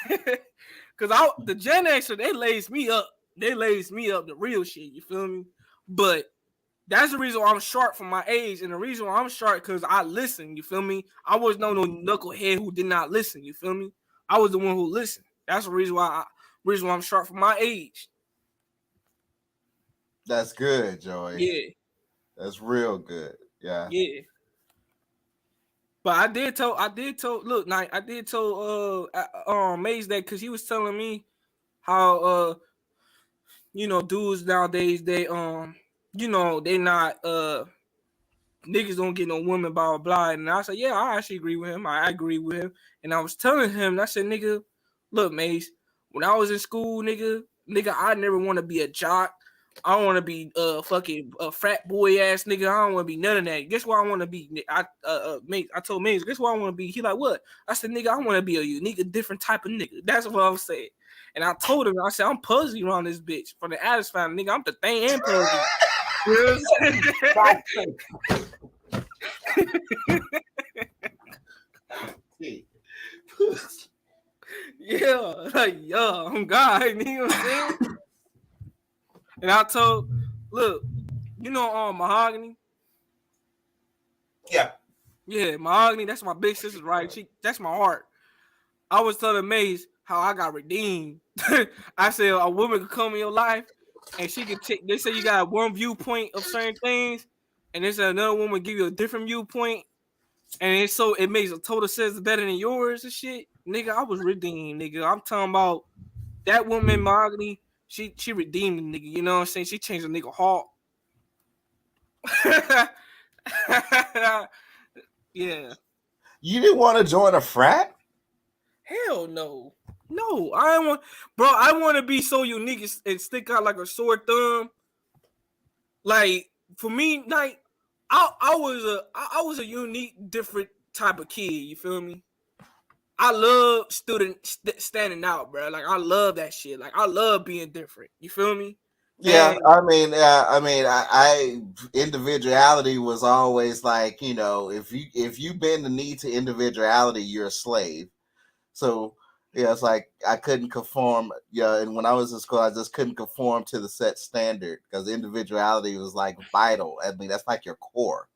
C: because the Gen Xer, they laced me up. They laced me up the real shit. You feel me? But that's the reason why I'm short for my age, and the reason why I'm short because I listen. You feel me? I was no knucklehead who did not listen. You feel me? I was the one who listened. That's the reason why I'm short for my age.
D: That's good, Joey.
C: Yeah.
D: That's real good. Yeah.
C: Yeah. But I did tell Maze that, because he was telling me how dudes nowadays, they they not niggas don't get no women, blah blah blah. And I said, yeah, I actually agree with him. I agree with him. And I was telling him, I said, nigga, look, Maze, when I was in school, nigga, I never want to be a jock. I don't want to be fucking frat boy ass nigga. I don't want to be none of that. Guess what I want to be? I told Maze, guess what I want to be? He like, what? I said, nigga, I want to be a unique, a different type of nigga. That's what I was saying. And I told him, I said, I'm Pugsley around this bitch. For the Addams Family, nigga, I'm the thing and Pugsley. You know what I'm saying? Yeah, like I'm God. You know what I'm saying? And I told, look, Mahogany.
D: Yeah.
C: Yeah, Mahogany. That's my big sister, right? That's my heart. I was telling Maze how I got redeemed. I said a woman could come in your life and she could take. They say you got one viewpoint of certain things, and they said another woman give you a different viewpoint, and it makes a total sense better than yours and shit. Nigga, I was redeemed, nigga. I'm talking about that woman, Mahogany. She redeemed the nigga. You know what I'm saying? She changed the nigga heart. Yeah.
D: You didn't want to join a frat?
C: Hell no. No, I want, bro. I want to be so unique and stick out like a sore thumb. Like for me, like I was a unique, different type of kid. You feel me? I love standing out, bro. Like I love that shit. Like I love being different. You feel me?
D: Yeah,
C: And
D: I individuality was always like, if you bend the knee to individuality, you're a slave. So yeah, it's like I couldn't conform. Yeah, and when I was in school, I just couldn't conform to the set standard because individuality was like vital. I mean, that's like your core.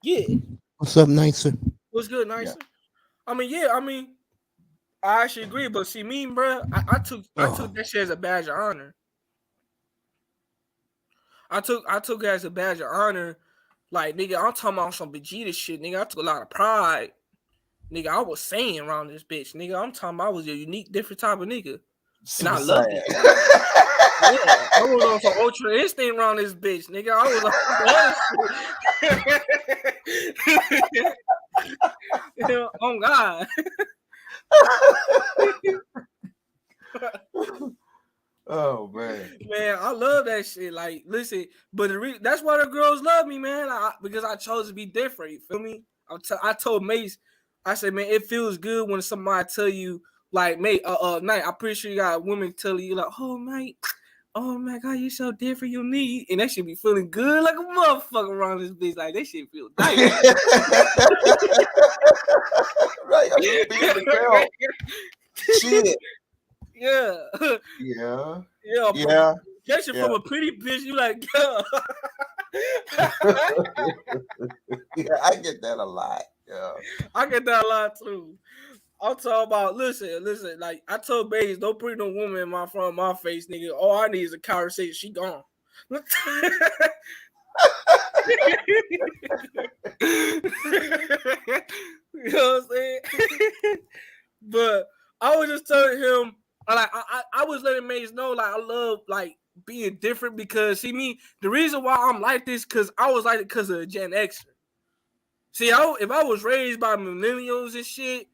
C: yeah,
A: What's up, Nicer?
C: what's good, nicer? Yeah. I actually agree, but see, me, bro, I took that shit as a badge of honor. I took it as a badge of honor. Like, nigga, I'm talking about some Vegeta shit, nigga. I took a lot of pride. Nigga, I was saying around this bitch, nigga. I'm talking about I was a unique, different type of nigga. And I loved it. Yeah, I was on some ultra instinct around this bitch, nigga. I was on oh God.
D: Oh man,
C: I love that shit. Like, listen, but that's why the girls love me, man. Because I chose to be different. You feel me? I told Mace, I said, man, it feels good when somebody tell you, like, mate, Knight, I'm pretty sure you got women telling you, like, oh, mate, oh my God, you so different, unique, and that should be feeling good like a motherfucker around this bitch. Like, that shit feel nice.
D: Right? I'm just being the girl. Shit.
C: Yeah.
D: Yeah.
C: Yeah. That shit from a pretty bitch. You like, yeah.
D: Yeah, I get that a lot. Yeah.
C: I get that a lot too. I'm talking about, listen, like I told Bays, don't bring no woman in my front of my face, nigga. All I need is a conversation. She gone. You know what I'm saying? But I was just telling him, I was letting Maze know, like, I love, like, being different because, see, me, the reason why I'm like this, because I was like it because of a Gen Xer. See, if I was raised by millennials and shit,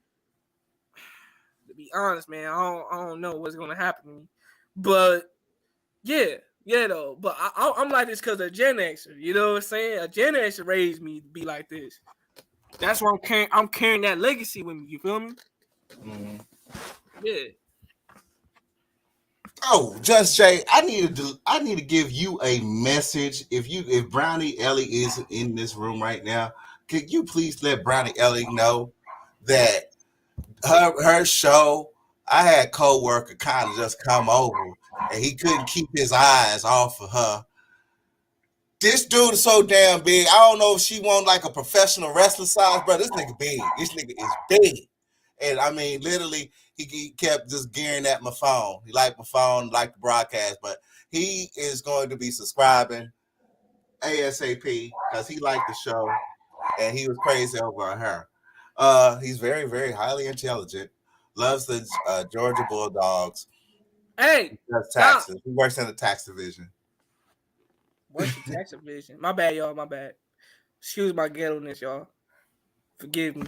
C: to be honest, man, I don't know what's going to happen to me. But, yeah, though. But I'm like this because of Gen Xer. You know what I'm saying? A Gen Xer raised me to be like this. That's why I'm carrying that legacy with me. You feel me?
D: Mm-hmm.
C: Yeah.
D: Oh, Just Jay, I need to give you a message. If Brownie Ellie is in this room right now, could you please let Brownie Ellie know that her show, I had co-worker kind of just come over and he couldn't keep his eyes off of her. This dude is so damn big. I don't know if she want like a professional wrestler size, bro. This nigga big. This nigga is big. And I mean, literally, he kept just gearing at my phone. He liked my phone, liked the broadcast, but he is going to be subscribing ASAP because he liked the show and he was crazy over her. He's very, very highly intelligent. Loves the Georgia Bulldogs.
C: Hey,
D: he does taxes. He works in the tax division.
C: What's the tax division? My bad, y'all. My bad. Excuse my ghetto-ness, y'all. Forgive me.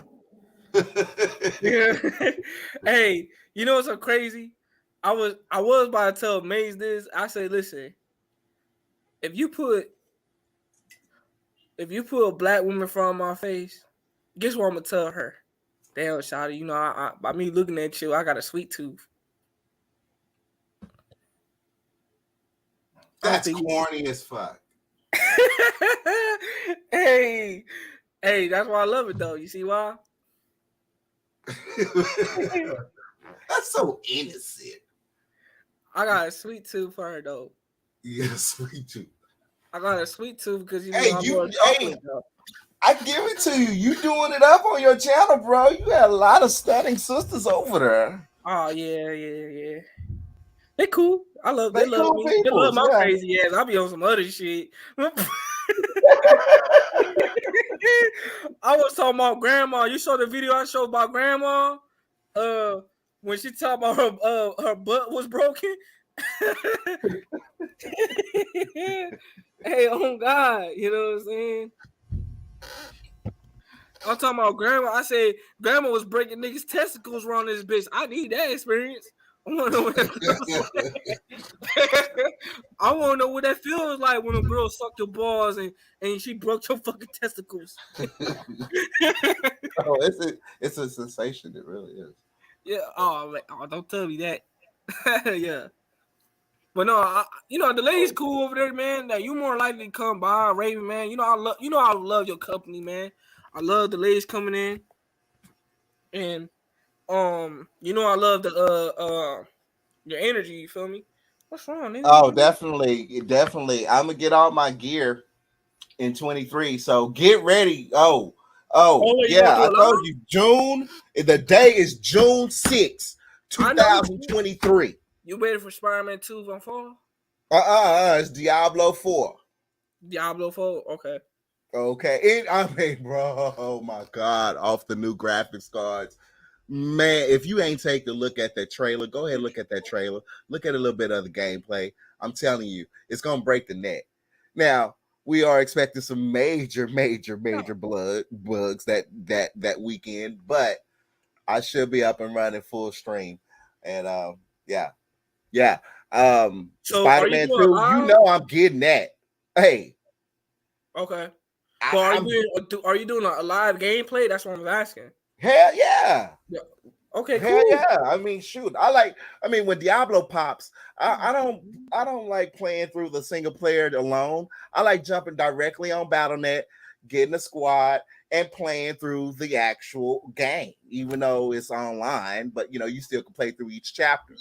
C: Hey, you know what's so crazy? I was about to tell Maze this. I said, listen, if you put a black woman in front of my face, guess what I'm gonna tell her? Damn, shawty, you know, I by me looking at you, I got a sweet tooth.
D: That's corny as fuck.
C: Hey, that's why I love it though. You see why?
D: That's so innocent.
C: I got a sweet tooth for her though.
D: Yeah, sweet tooth.
C: I got a sweet tooth because you know
D: Hey,
C: I'm
D: you,
C: more
D: hey,
C: chocolate though.
D: I give it to you. You doing it up on your channel, bro. You got a lot of stunning sisters over there.
C: Oh yeah. They cool.
D: They
C: They love
D: cool
C: me. They
D: people.
C: love my
D: Yeah.
C: crazy ass. I'll be on some other shit. I was talking about grandma. You saw the video I showed about grandma? When she talked about her butt was broken. Hey, oh God, you know what I'm saying? I'm talking about grandma. I said grandma was breaking niggas' testicles around this bitch. I need that experience. I want to know what that feels like. I want to know what that feels like when a girl sucked your balls and she broke your fucking testicles.
D: Oh, it's a sensation. It really is.
C: Yeah. Oh, don't tell me that. Yeah. But no, you know the lady's cool over there, man. That you more likely to come by, Raven, man. I love your company, man. I love the ladies coming in, and I love the your energy. You feel me? What's wrong, nigga?
D: Oh, definitely. I'm gonna get all my gear in 23. So get ready. Oh,
C: You gonna
D: yeah.
C: do
D: I
C: a
D: told
C: live?
D: you June. The day is June 6th,
C: I know.
D: 2023.
C: You ready for Spider-Man 2 on fall?
D: It's Diablo 4.
C: Diablo 4? Okay.
D: Okay. I mean, bro, oh my God, off the new graphics cards. Man, if you ain't take a look at that trailer, go ahead and look at that trailer. Look at a little bit of the gameplay. I'm telling you, it's gonna break the net. Now, we are expecting some major blood bugs that weekend, but I should be up and running full stream. And yeah.
C: So are you
D: Spider-Man
C: doing a
D: 2, you
C: live?
D: know I'm getting that. Hey,
C: Okay. But are you doing a live gameplay? That's what I'm asking.
D: hell yeah.
C: Yeah. Okay,
D: Hell
C: cool.
D: yeah. I mean, shoot. When Diablo pops, I don't like playing through the single player alone. I like jumping directly on BattleNet, getting a squad, and playing through the actual game, even though it's online, but you still can play through each chapter.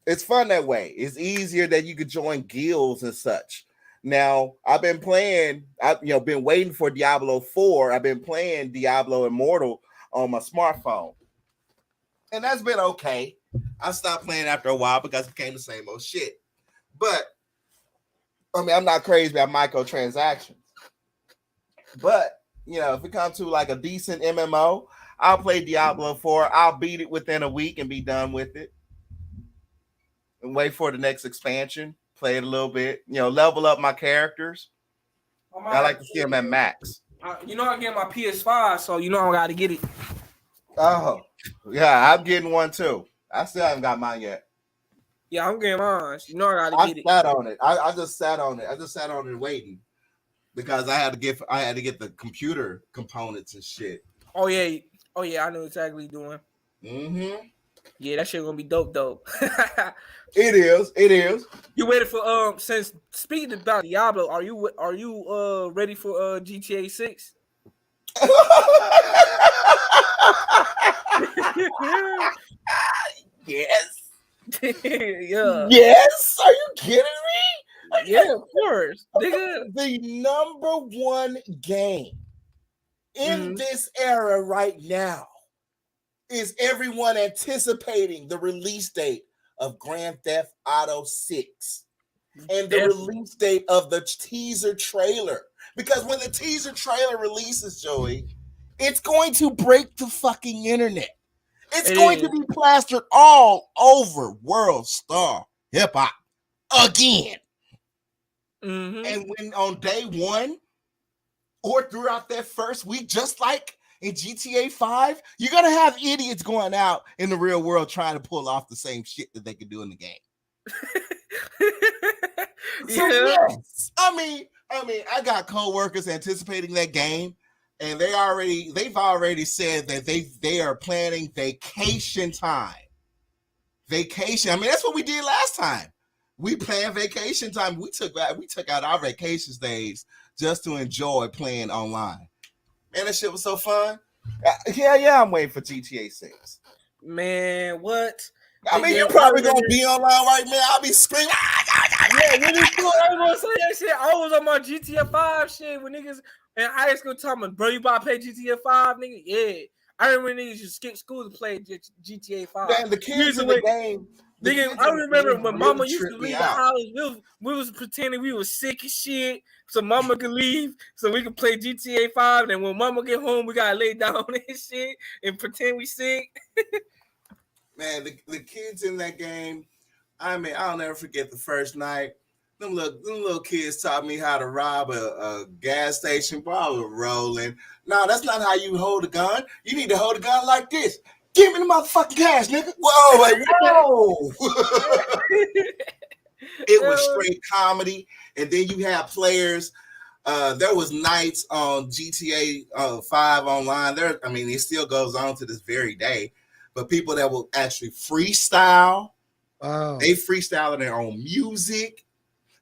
D: It's fun that way. It's easier that you could join guilds and such. Now, I've been playing, been waiting for Diablo 4. I've been playing Diablo Immortal on my smartphone. And that's been okay. I stopped playing after a while because it became the same old shit. But, I'm not crazy about microtransactions. But, if it comes to like a decent MMO, I'll play Diablo 4. I'll beat it within a week and be done with it. And wait for the next expansion. Play it a little bit. Level up my characters. I like to see them at max.
C: I get my PS5, so I got to get it.
D: Oh, yeah, I'm getting one too. I still haven't got mine yet.
C: Yeah, I'm getting mine. I got to get it.
D: I sat on it. I just sat on it. I just sat on it waiting because I had to get the computer components and shit.
C: Oh yeah, I know exactly what you're doing.
D: Mm-hmm.
C: Yeah, that shit gonna be dope.
D: It is.
C: You ready for since speaking about Diablo, are you ready for GTA 6?
D: Yes.
C: Yeah.
D: Yes. Are you kidding me?
C: Yeah, of course. Nigga.
D: The number one game in this era right now is everyone anticipating the release date of Grand Theft Auto 6 and the release date of the teaser trailer. Because when the teaser trailer releases, Joey, it's going to break the fucking internet. It's going to be plastered all over World Star Hip Hop again.
C: Mm-hmm.
D: And when on day one or throughout that first week, just like in GTA 5, you're going to have idiots going out in the real world trying to pull off the same shit that they can do in the game. So, yes. I got co-workers anticipating that game, and they've already said that they are planning vacation time. Vacation. That's what we did last time. We planned vacation time. We took out our vacation days just to enjoy playing online. Man, that shit was so fun. Yeah, I'm waiting for GTA 6.
C: Man, what?
D: I mean,
C: Nigga,
D: you probably
C: I
D: gonna
C: remember-
D: be online right now. I'll be screaming.
C: Yeah, when it's cool, I was gonna say that shit. I was on my GTA 5 shit when niggas in high school talking about, bro, you about to play GTA 5, nigga? Yeah. I remember niggas used to skip school to play GTA 5.
D: Man, the kids in the game. The
C: Nigga,
D: kids
C: I
D: in the
C: remember
D: game
C: when
D: really
C: mama used to
D: tripped me
C: leave the
D: out.
C: house, we was pretending we was sick as shit so mama could leave so we could play GTA 5. And when mama get home, we gotta lay down and shit and pretend we sick.
D: Man, the kids in that game, I mean, I'll never forget the first night. Them little kids taught me how to rob a gas station while I was rolling. No, that's not how you hold a gun. You need to hold a gun like this. Give me the motherfucking cash, nigga. Whoa, like, whoa. It was straight comedy. And then you have players. There was nights on GTA 5 online. There, I mean, it still goes on to this very day. But people that will actually freestyle.
A: Wow.
D: They freestyle their own music.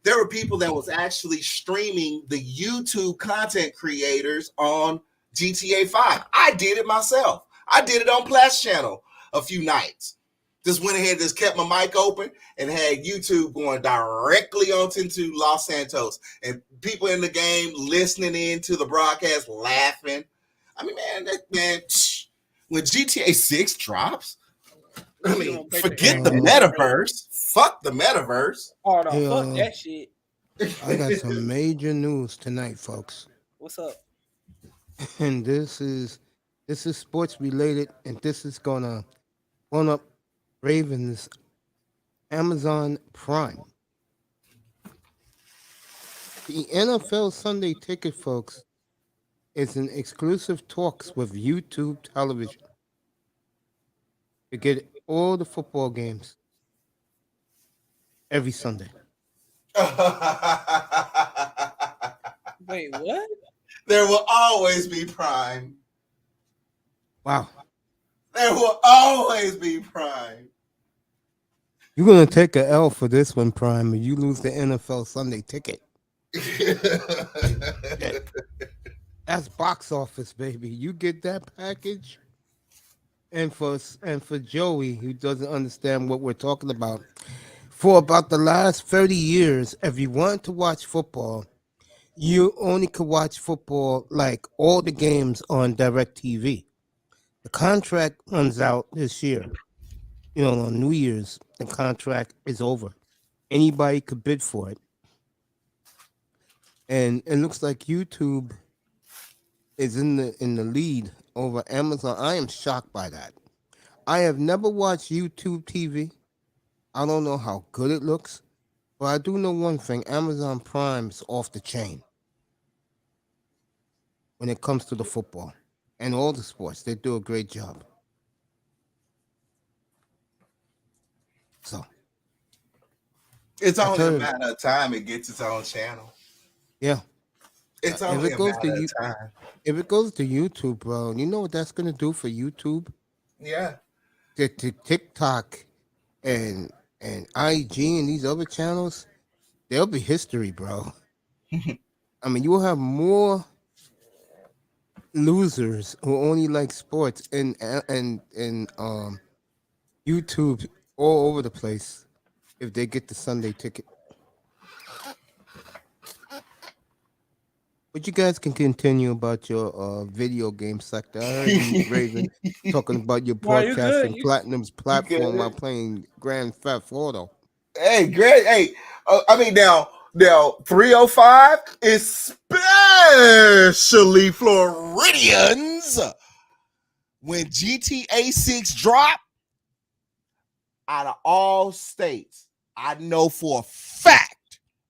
D: There were people that was actually streaming the YouTube content creators on GTA 5. I did it myself. I did it on Platt's channel a few nights. Just went ahead, just kept my mic open and had YouTube going directly onto Los Santos. And people in the game listening in to the broadcast, laughing. I mean, man, when GTA 6 drops, I mean, forget the metaverse. Fuck the metaverse.
C: Oh no,
A: Hey,
C: fuck that shit.
A: I got some major news tonight, folks.
C: What's up?
A: And this is sports related, and this is gonna one up Ravens Amazon Prime. The NFL Sunday Ticket, folks, is in exclusive talks with YouTube television to get all the football games every Sunday.
C: Wait, what?
D: There will always be Prime.
A: Wow.
D: There will always be Prime.
A: You're gonna take a L for this one, Prime, and you lose the NFL Sunday Ticket. That's box office, baby. You get that package. And for Joey, who doesn't understand what we're talking about, for about the last 30 years, if you want to watch football, you only could watch football like all the games on DirecTV. The contract runs out this year. You know, on New Year's, the contract is over. Anybody could bid for it. And it looks like YouTube is in the lead over Amazon. I am shocked by that. I have never watched YouTube TV. I don't know how good it looks, but I do know one thing: Amazon Prime's off the chain when it comes to the football and all the sports. They do a great job. So
D: It's
A: I
D: only
A: tell
D: a
A: you-
D: matter of time it gets its own channel.
A: yeah,
D: It's
A: if
D: only
A: it
D: a
A: goes
D: matter
A: to
D: of time.
A: if it goes to YouTube, bro, you know what that's gonna do for YouTube?
D: Yeah.
A: To TikTok and IG and these other channels, they'll be history, bro. I mean, you will have more losers who only like sports and YouTube all over the place if they get the Sunday Ticket. But you guys can continue about your video game sector. I heard you, Raven, talking about your
C: No, you good.
A: broadcasting
C: You-
A: Platinum's platform
D: good.
A: while playing Grand Theft Auto.
D: Hey, great. Hey, I mean, now 305, especially Floridians, when GTA 6 drop, out of all states, I know for a fact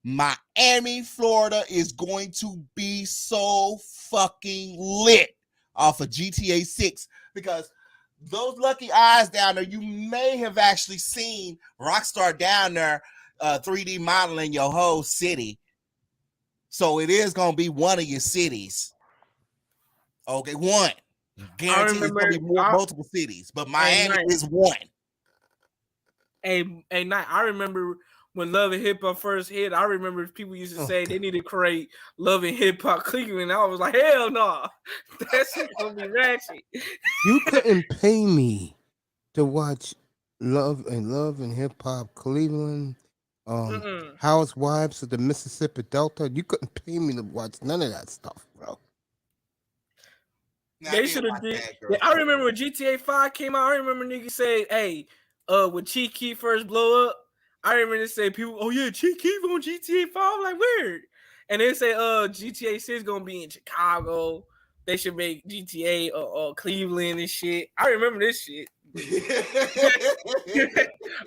D: Miami, Florida is going to be so fucking lit off of GTA 6 because those lucky eyes down there, you may have actually seen Rockstar down there 3D modeling your whole city. So it is going to be one of your cities. Okay, one. Guarantee it's going to be multiple cities, but Miami is one.
C: Hey, Night, I remember when Love and Hip Hop first hit. I remember people used to say they need to create Love and Hip Hop Cleveland. I was like, hell no, that shit gonna be ratchet.
A: You couldn't pay me to watch Love and Hip Hop Cleveland,
C: Mm-mm.
A: Housewives of the Mississippi Delta. You couldn't pay me to watch none of that stuff, bro.
D: Now,
C: They
D: I
C: should
D: did
C: have
D: watch
C: did.
D: Bad Girls
C: I
D: Club.
C: remember when GTA 5 came out. I remember niggas say, "Hey, when Chief Keef first blow up," I remember they say people, "Oh yeah, Chief Keef on GTA 5." I'm like, weird. And they say, GTA 6 gonna be in Chicago. They should make GTA Cleveland and shit. I remember this shit.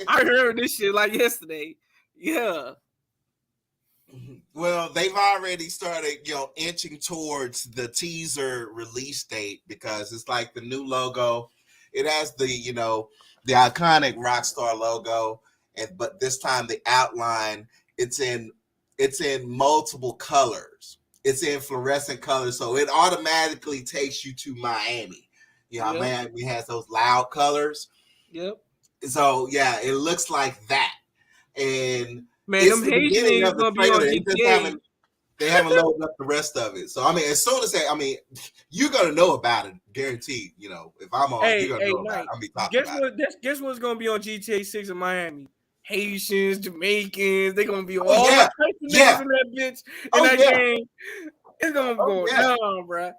C: I remember this shit like yesterday. Yeah.
D: Well, they've already started, inching towards the teaser release date because it's like the new logo. It has the iconic Rockstar logo, but this time the outline it's in multiple colors. It's in fluorescent colors, so it automatically takes you to Miami.
C: Yep.
D: Miami has those loud colors.
C: Yep.
D: So yeah, it looks like that, and
C: Man,
D: it's
C: them
D: the
C: Haitian
D: beginning
C: niggas
D: of the
C: gonna be on
D: trailer.
C: GTA.
D: They haven't loaded up the rest of it. So as soon as you're gonna know about it, guaranteed. If I'm on, you're gonna know about it. I'll be talking about it.
C: Guess what's gonna be on GTA 6 in Miami? Haitians, Jamaicans, they gonna be all
D: yeah.
C: types of niggas in that bitch in that game. It's gonna go down, bro.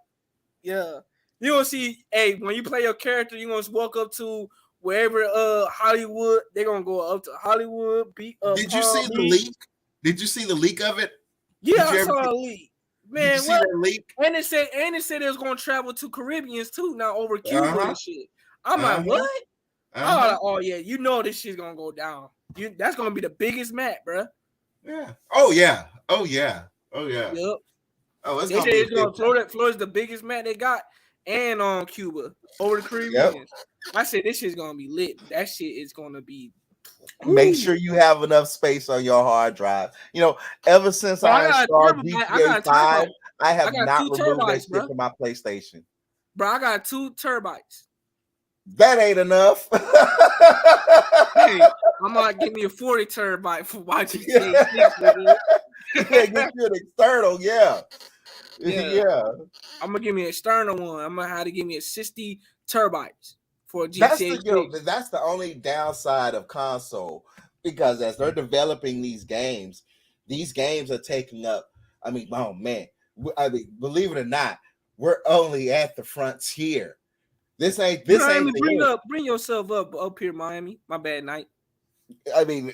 C: Yeah. You gonna see, when you play your character, you gonna walk up to wherever Hollywood, they're gonna go up to Hollywood,
D: Did you see the leak? Did you see the leak of it?
C: Yeah, I saw a leak. Man,
D: did you see that leak?
C: And it said it was gonna travel to Caribbeans too, now over Cuba and shit. I'm like, what? I'm like, oh yeah, this shit's gonna go down. That's gonna be the biggest map, bro.
D: Yeah. Oh yeah. Oh yeah. Oh yeah.
C: Yep.
D: Oh, it's
C: gonna Florida's the biggest map they got, and on Cuba over the Caribbean. Yep. I said this shit's gonna be lit. That shit is gonna be.
D: Make sure you have enough space on your hard drive. Ever since I installed GTA 5, I have not removed that shit from my PlayStation.
C: Bro, I got 2 terabytes.
D: That ain't enough.
C: Hey, I'm gonna give me a 40 terabyte for watching GTA 6.
D: Get you an external, yeah.
C: I'm gonna give me an external one. I'm gonna have to give me a 60 terabytes. For GTA
D: that's the only downside of console, because as they're developing these games are taking up. Oh man, believe it or not, we're only at the frontier. This ain't
C: bring yourself up here, Miami. My bad, night.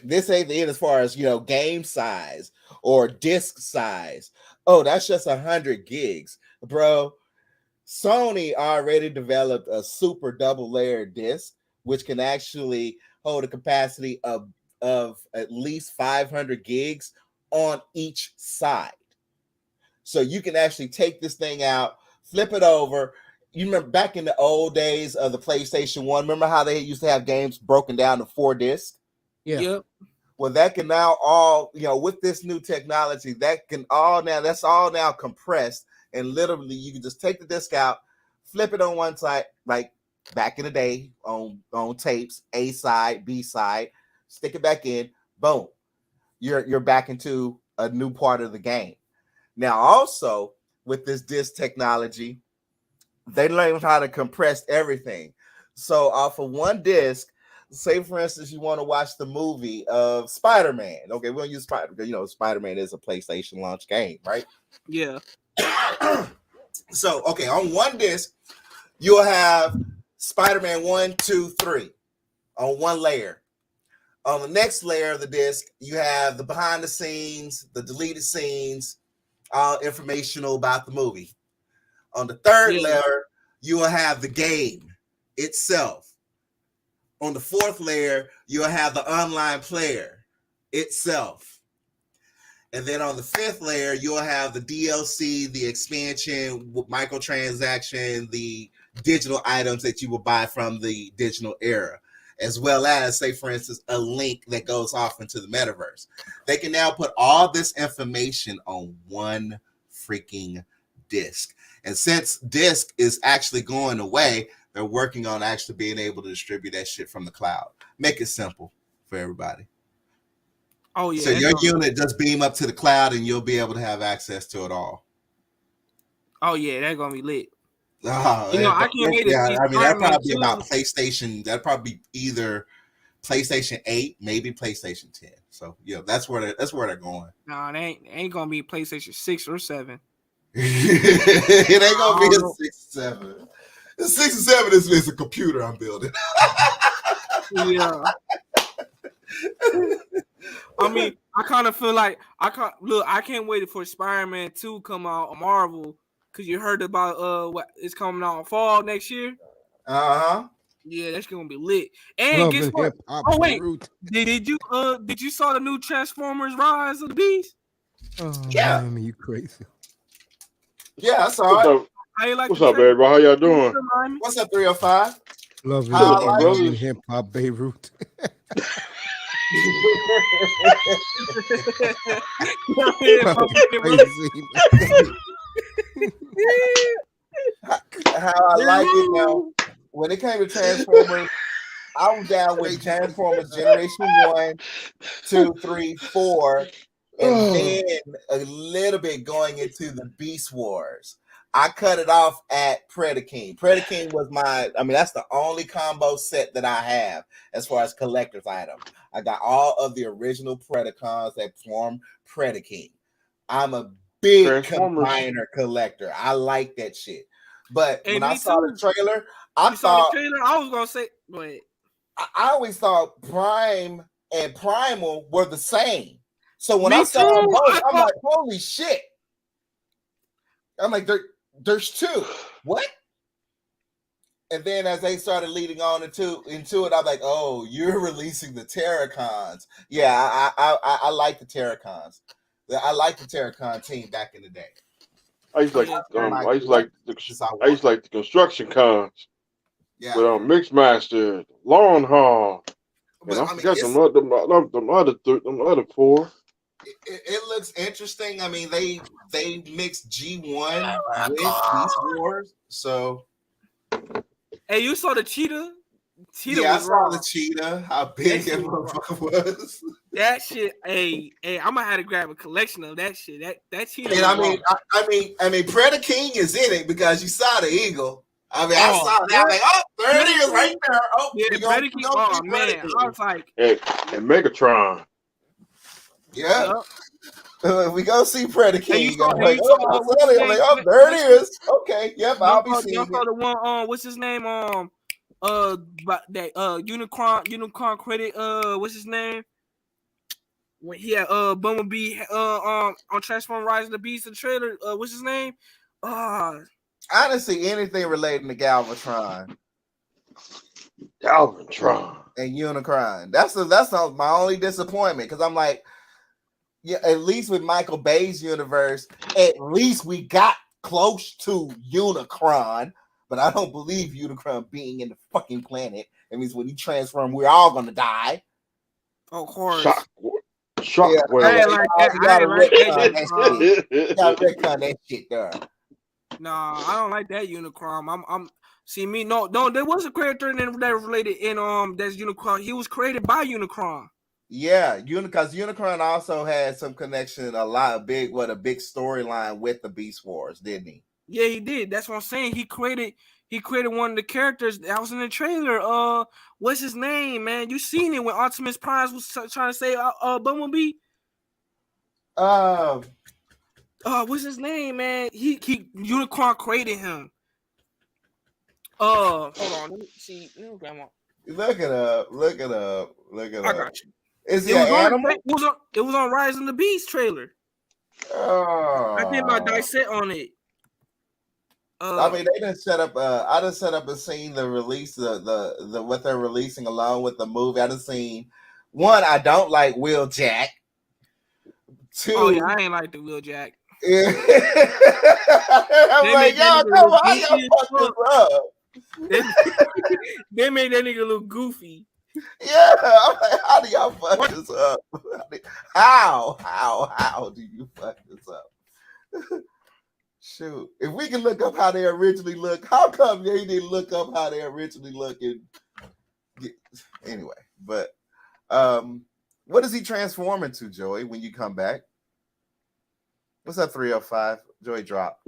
D: This ain't the end as far as game size or disc size. Oh, that's just 100 gigs, bro. Sony already developed a super double layer disc, which can actually hold a capacity of at least 500 gigs on each side. So you can actually take this thing out, flip it over. You remember back in the old days of the PlayStation 1, remember how they used to have games broken down to 4 discs?
A: Yeah.
C: Yep.
D: Well, that can now all, with this new technology, that's all now compressed. And literally, you can just take the disc out, flip it on one side, like back in the day on tapes, A side, B side, stick it back in, boom, you're back into a new part of the game. Now, also with this disc technology, they learned how to compress everything. So off of one disc, say for instance, you want to watch the movie of Spider-Man. Okay, we'll use Spider-Man. Spider-Man is a PlayStation launch game, right?
C: Yeah.
D: So, okay, on one disc, you'll have Spider-Man 1, 2, 3 on one layer. On the next layer of the disc, you have the behind the scenes, the deleted scenes, all informational about the movie. On the third layer, you will have the game itself. On the fourth layer, you'll have the online player itself. And then on the fifth layer, you'll have the DLC, the expansion, microtransaction, the digital items that you will buy from the digital era, as well as, say, for instance, a link that goes off into the metaverse. They can now put all this information on one freaking disc. And since disc is actually going away, they're working on actually being able to distribute that shit from the cloud. Make it simple for everybody.
C: Oh yeah.
D: So your unit just beam up to the cloud and you'll be able to have access to it all.
C: Oh yeah, that's gonna be lit. I can't wait to see
D: I mean, that'd
C: Spider-Man
D: probably be
C: 2.
D: about PlayStation. That'd probably be either PlayStation 8, maybe PlayStation 10. So yeah, that's where they're going.
C: Nah, it ain't gonna be PlayStation 6 or 7.
D: It ain't gonna be a 6-7. The 6 and 7 is a computer I'm building.
C: Yeah. I mean, I kind of feel like I can't wait for Spider-Man 2 to come out on Marvel, because you heard about what is coming out in fall next year. Yeah, that's gonna be lit. And
A: Love
C: guess
A: and
C: what?
A: hip-hop
C: Oh wait,
A: root.
C: did you saw the new Transformers Rise of the Beast?
A: Oh,
D: Yeah.
A: man, you crazy.
D: Yeah, I saw it.
C: How you like
F: What's
C: the
F: up,
C: trailer?
F: everybody? How y'all doing?
D: What's up, 305?
A: Love and,
D: How I like
A: love
F: it.
A: and hip-hop Beirut.
D: How I like it now. When it came to Transformers, I was down with Transformers Generation 1, 2, 3, 4, and then a little bit going into the Beast Wars. I cut it off at Predaking. Predaking was that's the only combo set that I have as far as collector's items. I got all of the original Predacons that form Predaking. I'm a big combiner collector. I like that shit. But when I saw the trailer, I
C: was gonna say, but
D: I always thought Prime and Primal were the same. So when I saw them both, I'm like, holy shit. I'm like, there's two. What? And then as they started leading on into it, I'm like, oh, you're releasing the Terracons. Yeah, I like the Terracons. I like the Terracon team back in the day.
F: I used to like the construction cons.
D: Yeah.
F: With Mixmaster, Lawn Haul, and I forgot them other four.
D: It looks interesting. I mean, they mixed G1 with Beast Wars, so.
C: Hey, you saw the cheetah?
D: Yeah, I saw the cheetah. How big that motherfucker was.
C: That shit. Hey, I'm gonna have to grab a collection of that shit. That cheetah.
D: And I mean, Predaking is in it because you saw the eagle. I mean, I saw that. Like, oh, there it is, right there. Oh,
C: yeah, Predaking. Oh man, I was like,
F: and Megatron.
D: Yeah. We go see Predaking.
C: Hey,
D: oh, there it is. Okay, yep, I'll be seeing it.
C: The one, what's his name? But that Unicron credit. What's his name? When he had Bumblebee on Transformers Rise of the Beast, the trailer. What's his name?
D: I didn't see anything relating to Galvatron. And Unicron. That's my only disappointment, because I'm like, yeah, at least with Michael Bay's universe, at least we got close to Unicron, but I don't believe Unicron being in the fucking planet. It means when he transforms, we're all gonna die.
C: Of course.
F: Shockwave.
C: I ain't like that.
D: You gotta retcon that shit there.
C: Nah, I don't like that Unicron. I'm see me. No, there was a character that related in that's Unicron. He was created by Unicron.
D: Yeah, because Unicron also had some connection, a big storyline with the Beast Wars, didn't he?
C: Yeah, he did. That's what I'm saying. He created one of the characters that was in the trailer. What's his name, man? You seen it when Optimus Prime was trying to say Bumblebee? What's his name, man? He Unicron created him. Hold on. Let me see. Grandma.
D: Look it up.
C: I got you.
D: Is he an animal?
C: It was on Rise of the Beast trailer. I did my dissect on it.
D: I mean, they didn't set up. I done set up and seen the release, the what they're releasing along with the movie. I done seen one. I don't like Will Jack. Two,
C: oh yeah, I ain't like the Will Jack.
D: Yeah. I'm like, y'all, come on, how y'all fuck this up?
C: They made that nigga look goofy.
D: Yeah, I'm like, how do y'all fuck this up? How do you fuck this up? Shoot, if we can look up how they originally look, how come they didn't look up how they originally look? Anyway, but what does he transform into, Joey, when you come back? What's up, 305? Joey drop.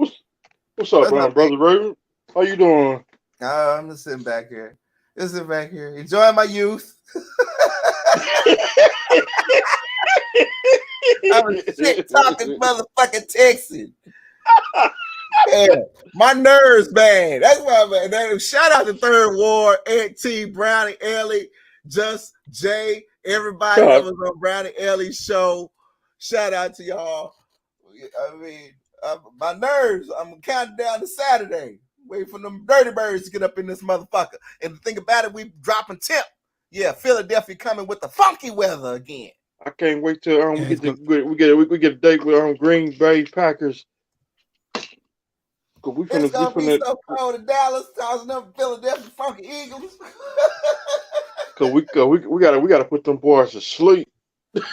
F: What's up, brother Raven? How you doing?
D: I'm just sitting back here. Enjoying my youth. I'm a shit talking motherfucking Texan. Yeah, my nerves, man. That's why, man. Shout out to Third Ward, Ed T, Brownie, Ellie, Just Jay, everybody that was on Brownie Ellie's show. Shout out to y'all. I mean, my nerves. I'm counting down to Saturday. Waiting for them dirty birds to get up in this motherfucker. And the thing about it, we dropping tip. Yeah, Philadelphia coming with the funky weather again.
F: I can't wait till we get a date with Green Bay Packers. Cause
D: It's gonna be so cold in Dallas, tossing up Philadelphia funky Eagles.
F: Cause we gotta put them boys to sleep.
A: It's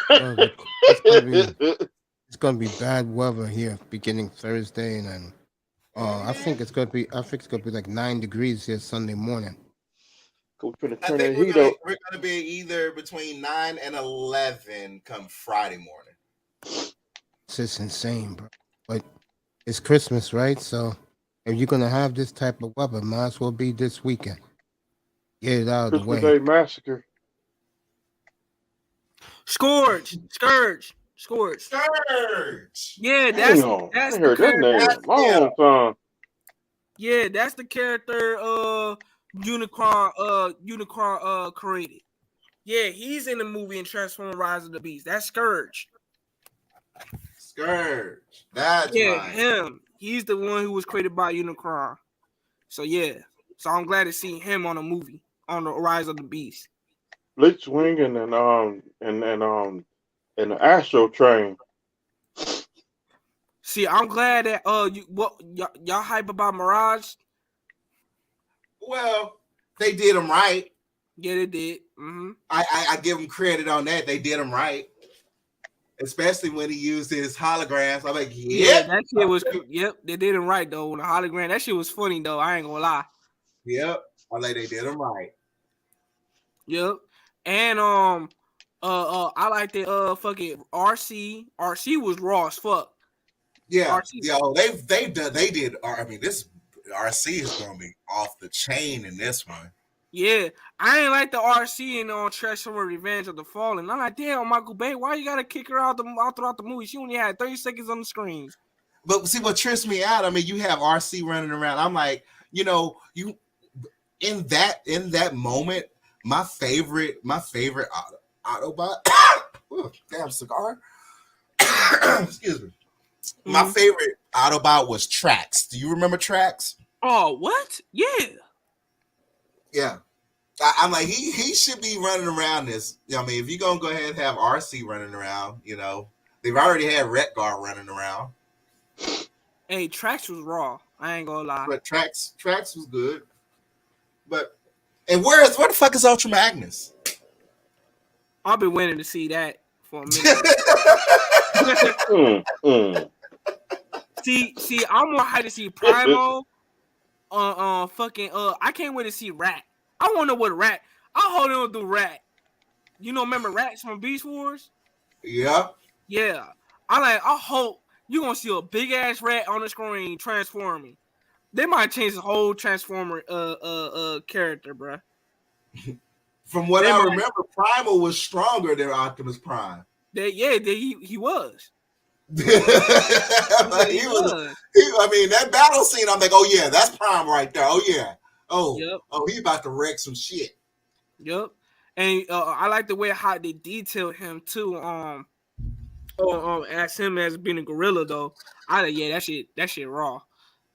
A: gonna be bad weather here beginning Thursday, and then I think it's gonna be like 9 degrees here Sunday morning.
F: We're gonna
D: be either between 9 and 11 come Friday morning.
A: It's just insane, bro. But it's Christmas, right? So if you're gonna have this type of weather, might as well be this weekend. Get it out of the way.
F: Christmas Day massacre.
C: Scourge. Yeah, that's
F: I heard that name a long time.
C: Yeah, that's the character Unicron created. Yeah, he's in the movie in Transformers Rise of the Beast. That's Scourge.
D: That's right.
C: Him. He's the one who was created by Unicron. So yeah. So I'm glad to see him on a movie on the Rise of the Beast.
F: Blitzwing and the Astro Train.
C: See, I'm glad that y'all hype about Mirage.
D: Well, they did them right.
C: Yeah, they did. Mm-hmm.
D: I give them credit on that. They did them right. Especially when he used his holograms. I'm like,
C: yeah, that shit was. Yep, they did him right though. On the hologram, that shit was funny though. I ain't gonna lie.
D: Yep, I like they did them right.
C: Yep, and I like the fucking RC. RC was raw as fuck.
D: Yeah, they did. I mean, this RC is gonna be off the chain in this one.
C: Yeah, I ain't like the RC in Transformers Revenge of the Fallen. I'm like, damn, Michael Bay, why you gotta kick her out throughout the movie? She only had 30 seconds on the screen.
D: But see what trips me out. I mean, you have RC running around. I'm like, you in that moment, my favorite Autobot. Ooh, damn cigar. Excuse me. Mm-hmm. My favorite Autobot was Trax. Do you remember Trax?
C: Oh, what? Yeah.
D: Yeah. I'm like, he should be running around this. I mean, if you're going to go ahead and have RC running around, they've already had Retgar running around.
C: Hey, Trax was raw. I ain't going to lie.
D: But Trax was good. And where the fuck is Ultra Magnus?
C: I've been waiting to see that for a minute. See, I'm more hyped to see Primo. I can't wait to see Rat. I want to know what Rat. I hope they don't do Rat. Remember Rats from Beast Wars?
D: Yeah.
C: Yeah. I hope you're gonna see a big ass rat on the screen transforming. They might change the whole Transformer character, bro.
D: From what I remember, Primal was stronger than Optimus Prime.
C: He was.
D: Like I mean, that battle scene, I'm like, oh yeah, that's Prime right there. Oh yeah. He about to wreck some shit.
C: Yep. And I like the way how they detailed him too. As him as being a gorilla though. That shit raw.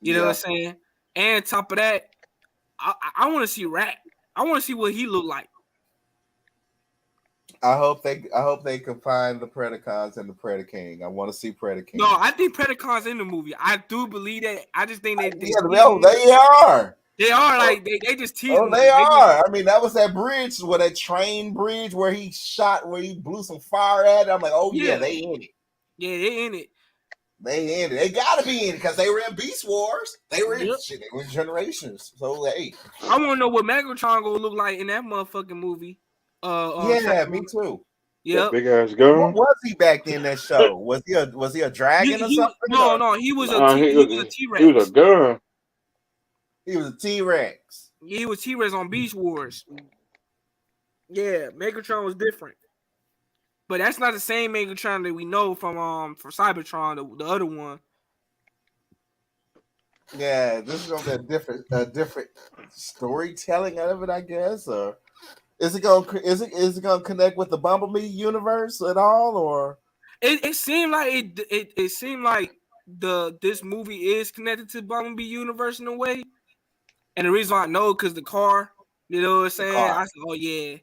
C: You know what I'm saying? And top of that, I want to see Rat. I want to see what he look like.
D: I hope they combine the Predacons and the Predaking. I want to see Predaking.
C: No, I think Predacons in the movie. I do believe that. I just think they
D: are.
C: They are like they just tease.
D: Oh, they are. I mean, that was that bridge, that train bridge where he blew some fire at it. I'm like, yeah, they in it.
C: Yeah, they in it.
D: They in it. They gotta be in it because they were in Beast Wars. They were in shit. They were in Generations. So hey,
C: I want to know what Megatron gonna look like in that motherfucking movie.
D: Me too.
C: Yeah,
F: big ass gun.
D: What was he back in that show? Was he a dragon or something?
C: No, he was a T-Rex.
F: He was a gun.
D: He was a T-Rex.
C: He was T-Rex on Beast Wars. Yeah, Megatron was different. But that's not the same Megatron that we know from Cybertron, the other one.
D: Yeah, this is gonna be a different storytelling of it, I guess. Or is it gonna connect with the Bumblebee universe at all? Or
C: It seemed like it seemed like this movie is connected to Bumblebee universe in a way. And the reason why I know because the car, you know what I'm saying? I said, oh yeah.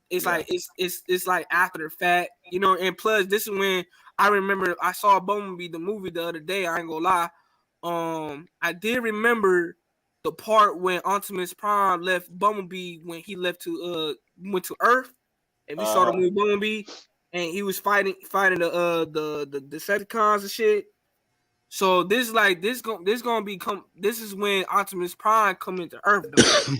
C: It's like it's like after the fact, you know, and plus this is when I remember I saw Bumblebee the movie the other day. I ain't gonna lie. I did remember the part when Optimus Prime left Bumblebee when he went to Earth, and we saw the movie Bumblebee, and he was fighting the Decepticons and shit. So this is when Optimus Prime come into Earth though.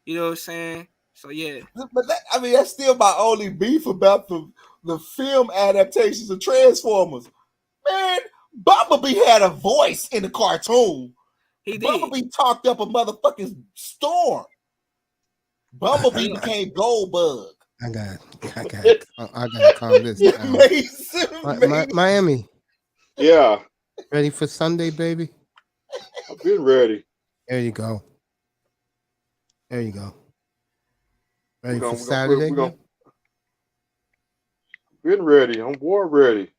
C: You know what I'm saying? So yeah.
D: but that's still my only beef about the film adaptations of Transformers. Man, Bumblebee had a voice in the cartoon.
C: He did.
D: Bumblebee talked up a motherfucking storm. Bumblebee became Goldbug.
A: I gotta calm this down. Miami.
F: Yeah.
A: Ready for Sunday, baby?
F: I've been ready.
A: There you go. Ready for Saturday?
F: Been ready. I'm war ready.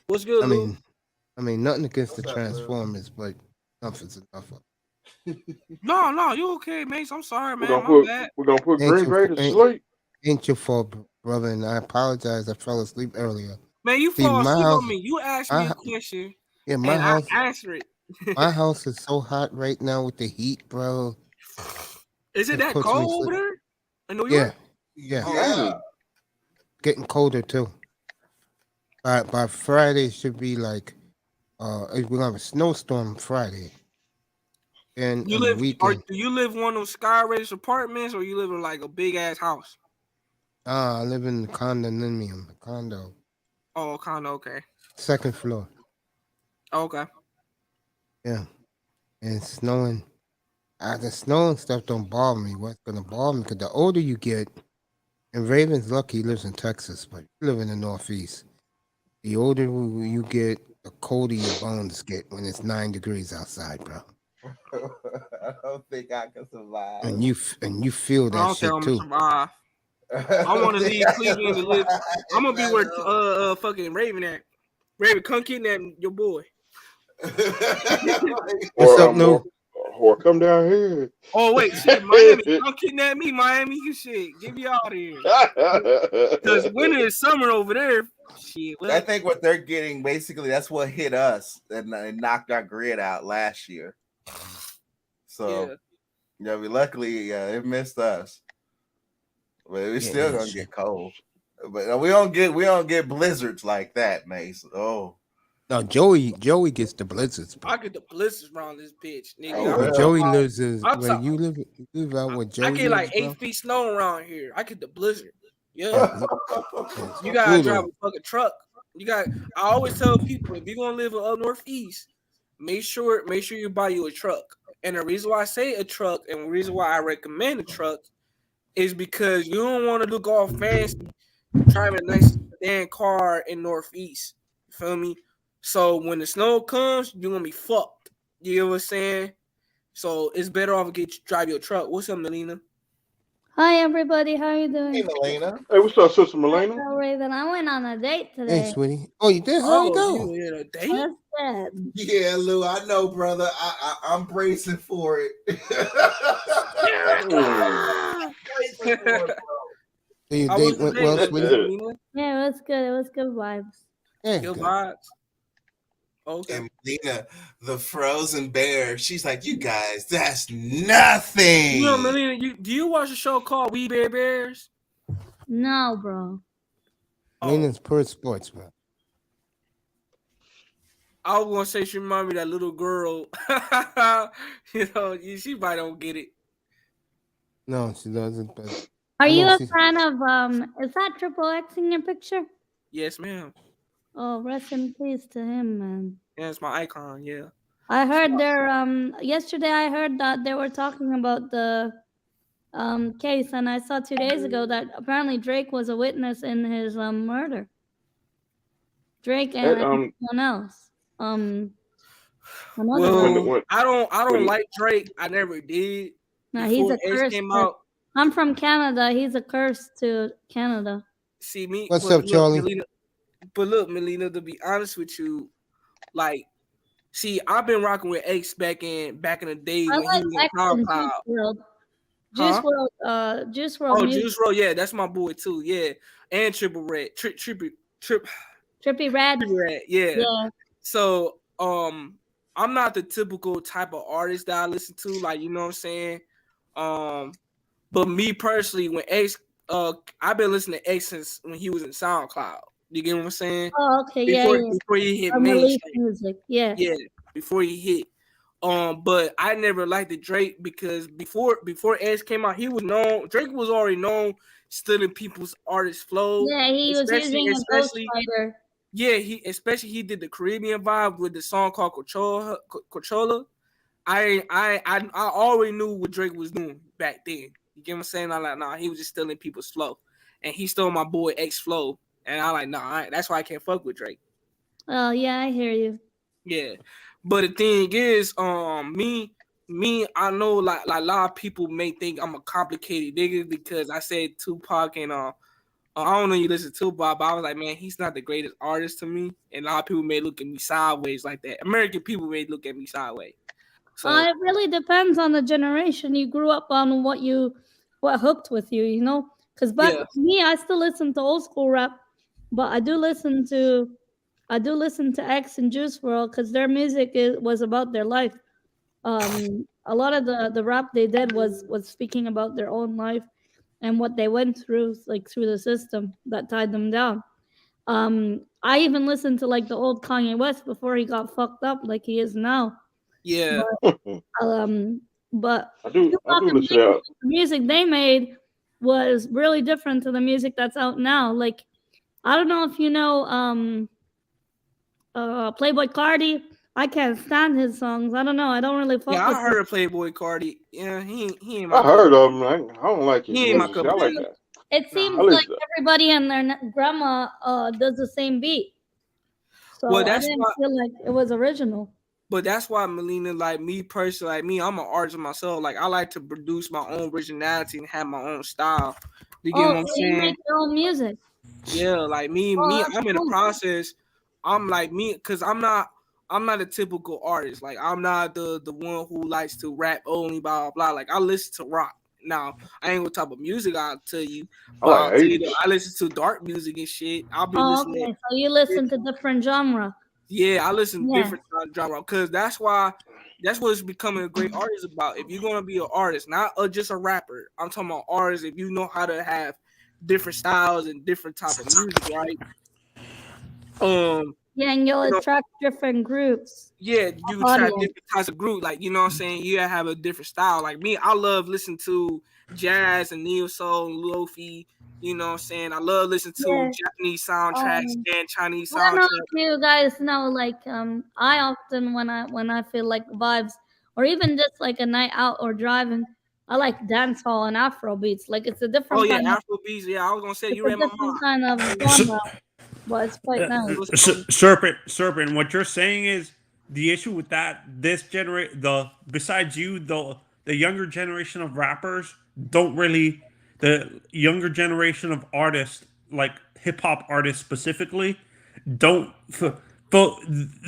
C: What's good, Lou?
A: I mean, nothing against the Transformers, but enough is enough.
C: No, you okay, Mace? I'm sorry, man.
F: We're gonna put Green Bay to sleep.
A: Ain't your fault, brother, and I apologize. I fell asleep earlier.
C: Man, you fall asleep on me. You asked me a question, and I answered it.
A: My house is so hot right now with the heat, bro.
C: Is it that cold over there in New York?
A: Yeah. Getting colder too. By Friday it should be like we're gonna have a snowstorm Friday. And
C: do you live in one of those sky-raised apartments, or you live in like a big ass house?
A: I live in the condo.
C: Oh, condo, okay.
A: Second floor.
C: Okay.
A: Yeah. And it's snowing. The snow and stuff don't bother me. What's gonna bother me? Because the older you get, and Raven's lucky he lives in Texas, but you live in the Northeast. The older you get, the colder your bones get when it's 9 degrees outside, bro.
D: I don't think I can survive.
A: And you feel that shit too.
C: Survive. I want to leave Cleveland to live. I'm gonna be where fucking Raven at. Raven, come kidnap your boy.
A: What's up, Lou?
F: Or come down here.
C: Oh wait, shit, Miami, don't kidnap me, Miami. You shit, get me out of here. Because winter and summer over there. Shit,
D: I think what they're getting basically that's what hit us and knocked our grid out last year. So yeah, luckily it missed us, but we're still gonna get cold. But we don't get blizzards like that, Mace. Oh.
A: No, Joey gets the blizzards.
C: Bro. I get the blizzards around this bitch, nigga.
A: Oh, Joey lives where you live out with Joey.
C: I get like 8 feet snow around here. I get the blizzard. Yeah. You gotta drive a fucking truck. I always tell people, if you're gonna live up northeast, make sure you buy you a truck. And the reason why I say a truck and the reason why I recommend a truck is because you don't want to look all fancy driving a nice damn car in northeast. You feel me? So when the snow comes, you're gonna be fucked. You know what I'm saying? So it's better off to drive your truck. What's up, Melina?
G: Hi everybody, how you doing?
D: Hey, Melina.
F: Hey, what's up, Sister Melina?
G: Hello, Raven. I went on a date today.
A: Hey, sweetie. Oh, you did? How'd it go?
C: You had a date?
G: That's good.
D: Yeah, Lou, I know, brother. I'm bracing for it.
A: So your date went well, sweetie?
G: Yeah, it was good. It was good vibes.
A: Yeah,
C: Good vibes. Okay.
D: And Melina, the frozen bear, she's like, you guys, that's nothing.
C: You know, Melina, do you watch a show called We Bare Bears?
G: No, bro.
A: Lena's pure sports, bro.
C: I was gonna say she reminded me of that little girl. You know, she might don't get it.
A: No, she doesn't. But
G: Are you a fan of is that Triple X in your picture?
C: Yes, ma'am.
G: Oh, rest in peace to him, man.
C: Yeah, it's my icon. Yeah.
G: I heard there yesterday I heard that they were talking about the case, and I saw 2 days ago that apparently Drake was a witness in his murder. Drake
F: That,
G: and someone else. Another
F: when
G: rapper.
C: Well,
F: when
C: I don't
F: when
C: like Drake. I never did.
G: No, he's
C: Before
G: a
C: Ace
G: curse.
C: came out,
G: I'm from Canada. He's a curse to Canada.
C: see me,
A: What's
C: but
A: up, Charlie?
C: Melina, to be honest with you, like, see, I've been rocking with Ace back in the day
G: I
C: when he
G: like
C: was on
G: X and
C: SoundCloud.
G: Juice World.
C: Huh?
G: Juice World
C: Oh,
G: music.
C: Juice Roll, yeah, that's my boy too, yeah, and Triple Red, Trippy
G: Trippy
C: Red, yeah.
G: Yeah.
C: So, I'm not the typical type of artist that I listen to, like, you know what I'm saying, but me personally, when Ace, I've been listening to Ace since when he was in SoundCloud. You get what I'm saying?
G: Oh, okay.
C: Before
G: Yeah.
C: he hit
G: Release
C: mainstream.
G: music. Yeah.
C: Yeah, before he hit. But I never liked the Drake because before Edge came out, he was known. Drake was already known stealing people's artist flow.
G: Yeah, he was using a ghostwriter.
C: Yeah, he did the Caribbean vibe with the song called Coachella. I already knew what Drake was doing back then. You get what I'm saying? I'm like, nah, he was just stealing people's flow, and he stole my boy X flow, and I'm like, nah, that's why I can't fuck with Drake.
G: Oh yeah, I hear you.
C: Yeah, but the thing is, me, I know like a lot of people may think I'm a complicated nigga because I said Tupac and I don't know you listen to Tupac, but I was like, man, he's not the greatest artist to me, and a lot of people may look at me sideways like that. American people may look at me sideways. So
G: it really depends on the generation you grew up on, what hooked with you, you know. Because me, I still listen to old school rap, but I do listen to X and Juice WRLD because their music was about their life. A lot of the rap they did was speaking about their own life and what they went through, like through the system that tied them down. I even listened to like the old Kanye West before he got fucked up like he is now.
C: yeah,
G: But
F: I do listen to that.
G: the music they made was really different to the music that's out now. Like, I don't know if you know Playboy Cardi. I can't stand his songs. I don't know. I don't really fuck
C: yeah,
G: with
C: I heard of Playboy Cardi. Yeah, he ain't my
F: I heard of him. I don't like his
C: He ain't my
F: music.
C: cup
F: I
C: of
F: like
C: tea.
F: that.
G: It seems
F: I
G: like
F: listen to
G: everybody and their grandma does the same beat. So
C: Well,
G: I
C: that's
G: didn't
C: why.
G: feel like it was original.
C: But that's why, Melina, like me personally, like me, I'm an artist myself. Like I like to produce my own originality and have my own style. You get what I'm
G: So you
C: saying?
G: make your own music.
C: Yeah, like me,
G: That's
C: I'm in the
G: cool.
C: process. I'm like me, because I'm not a typical artist. Like I'm not the one who likes to rap only, blah blah blah. Like I listen to rock. Now I ain't what type of music I'll tell you,
F: I
C: but
F: like
C: I'll tell you
F: 80s.
C: I listen to dark music and shit. I'll be
G: Oh,
C: listening.
G: okay. So you listen to different genre.
C: Yeah, I listen to
G: Yeah.
C: different genre because that's what it's becoming a great artist about. If you're gonna be an artist, not just a rapper, I'm talking about artists. If you know how to have different styles and different type of music, right?
G: Yeah, and you'll attract different groups.
C: Yeah, you can try different types of group. Like, you know what I'm saying? You have a different style. Like me, I love listening to jazz and neo soul and lofi. You know what I'm saying? I love listening to Japanese soundtracks and Chinese soundtracks.
G: I don't know if you guys know, like, I often when I feel like vibes, or even just like a night out or driving, I like dance hall and Afro beats. Like it's a different.
C: Oh yeah, Afro beats. Yeah, I was gonna say you read my mind.
G: Kind of genre, but it's quite nice.
H: Serpent, what you're saying is the issue with that. Besides you, the younger generation of rappers don't really. The younger generation of artists, like hip hop artists specifically, don't. But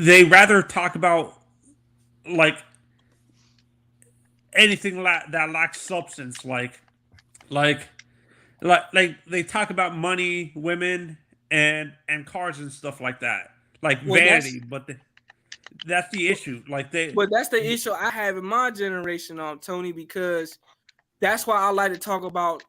H: they rather talk about like anything that lacks substance, like they talk about money, women, and cars and stuff like that, like vanity. But that's the issue.
C: But that's the issue I have in my generation, Tony, because that's why I like to talk about.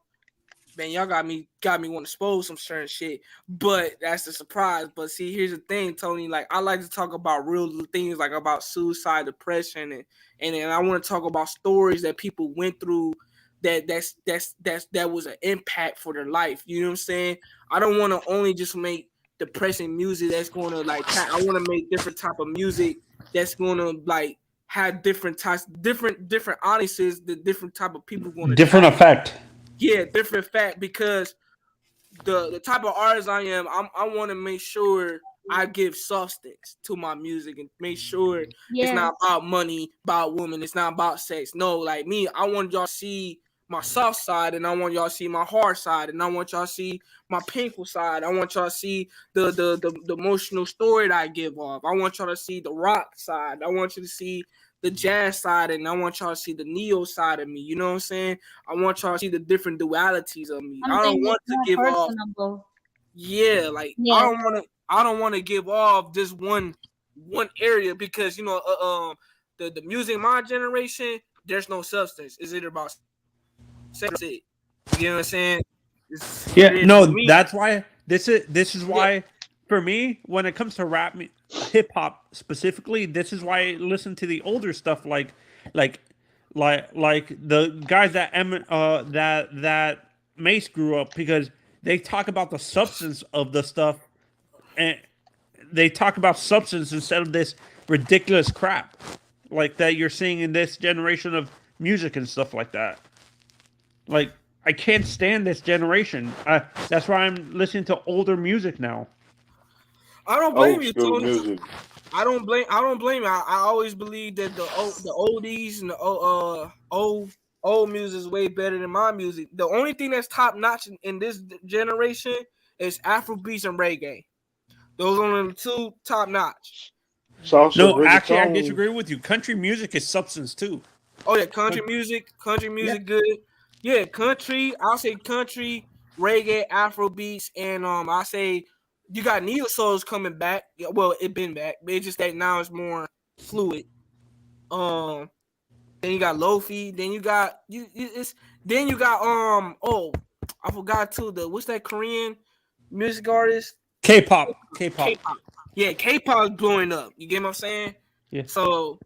C: Man, y'all got me want to expose some certain shit, but that's the surprise. But see, here's the thing, Tony. Like, I like to talk about real things, like about suicide, depression, and I want to talk about stories that people went through that was an impact for their life. You know what I'm saying? I don't want to only just make depressing music that's gonna like. I want to make different type of music that's gonna like have different types, different audiences, the different type of people gonna
H: different effect.
C: Yeah, different fact because the type of artist I am, I want to make sure I give substance to my music and make sure it's not about money, about women, it's not about sex. No, like me, I want y'all to see my soft side and I want y'all to see my hard side and I want y'all to see my painful side. I want y'all to see the emotional story that I give off. I want y'all to see the rock side. I want you to see the jazz side and I want y'all to see the neo side of me. You know what I'm saying? I want y'all to see the different dualities of me. I don't want to give off. Yeah, like I don't want to give off just one area because you know the music of my generation, there's no substance. It's either about sex. You know what I'm saying?
H: That's why this is why for me when it comes to rap hip hop specifically, this is why I listen to the older stuff like the guys that Mace grew up because they talk about the substance of the stuff and they talk about substance instead of this ridiculous crap like that you're seeing in this generation of music and stuff like that. Like I can't stand this generation. That's why I'm listening to older music now.
C: I don't blame you, Tony. I don't blame you. I always believe that the oldies and the old music is way better than my music. The only thing that's top notch in this generation is Afrobeats and reggae. Those are the two top notch.
H: No, actually, I disagree with you. Country music is substance too.
C: Oh yeah, country music good. Yeah, country. I'll say country, reggae, Afrobeats, and I say you got neo souls coming back. Well, it been back, but it's just that now it's more fluid. Then you got Lofi. Then you got oh, I forgot too. What's that Korean music artist?
H: K-pop.
C: Yeah, K-pop is blowing up. You get what I'm saying?
H: Yeah.
C: So,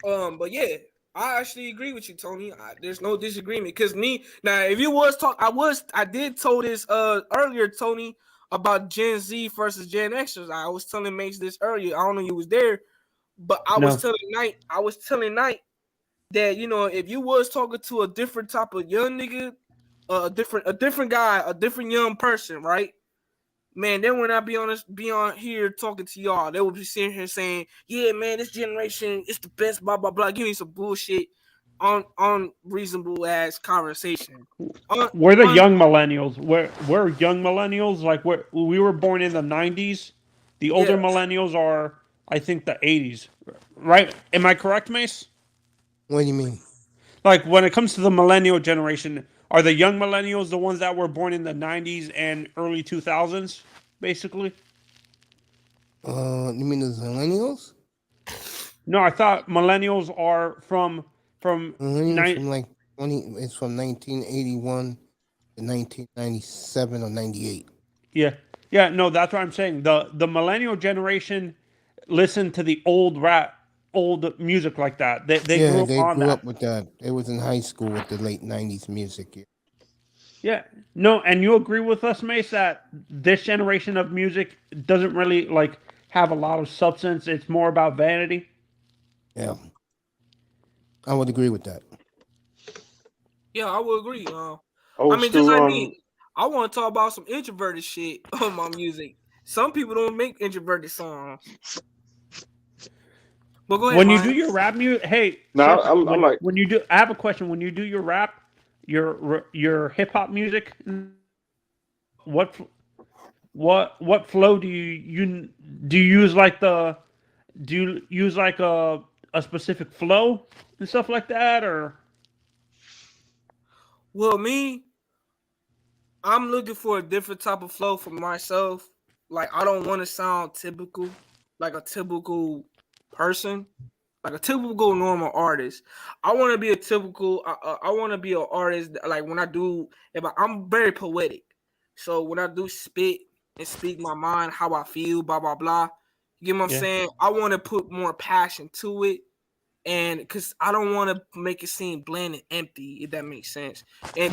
C: but yeah, I actually agree with you, Tony. There's no disagreement because me now. If you was talk, I did told this earlier, Tony, about Gen Z versus Gen Xers. I was telling Mace this earlier. I don't know if you was there, but I was telling Knight that you know if you was talking to a different type of young nigga, a different guy, a different young person, right? Man, then when I be on here talking to y'all, they would be sitting here saying, "Yeah, man, this generation is the best." Blah blah blah. Give me some bullshit, unreasonable ass conversation.
H: We're the young millennials. We're young millennials. Like we were born in the 90s. The older millennials are, I think, the 80s. Right? Am I correct, Mace?
A: What do you mean?
H: Like when it comes to the millennial generation, are the young millennials the ones that were born in the 90s and early 2000s, basically?
A: You mean the millennials?
H: No, I thought millennials are from
A: millennials from like 20. It's from 1981 to 1997 or 98.
H: Yeah. No, that's what I'm saying. The millennial generation listened to the old rap, old music like that. They grew up
A: with that. They was in high school with the late 90s music.
H: Yeah. No, and you agree with us, Mace, that this generation of music doesn't really like have a lot of substance. It's more about vanity.
A: Yeah. I would agree with that.
C: Yeah, I would agree. I mean, just like me, I want to talk about some introverted shit on my music. Some people don't make introverted songs. But go ahead,
H: when you do your rap music, hey,
F: I'm like,
H: when you do, I have a question. When you do your rap, your hip hop music, what flow do you use like a specific flow and stuff like that, or?
C: Well, me, I'm looking for a different type of flow for myself. Like I don't want to sound typical, like a typical person. Like a typical normal artist. I want to be a typical. I want to be an artist. Like when I do, I'm very poetic. So when I do spit and speak my mind, how I feel, blah blah blah. You get what I'm saying? I want to put more passion to it, and because I don't want to make it seem bland and empty, if that makes sense. And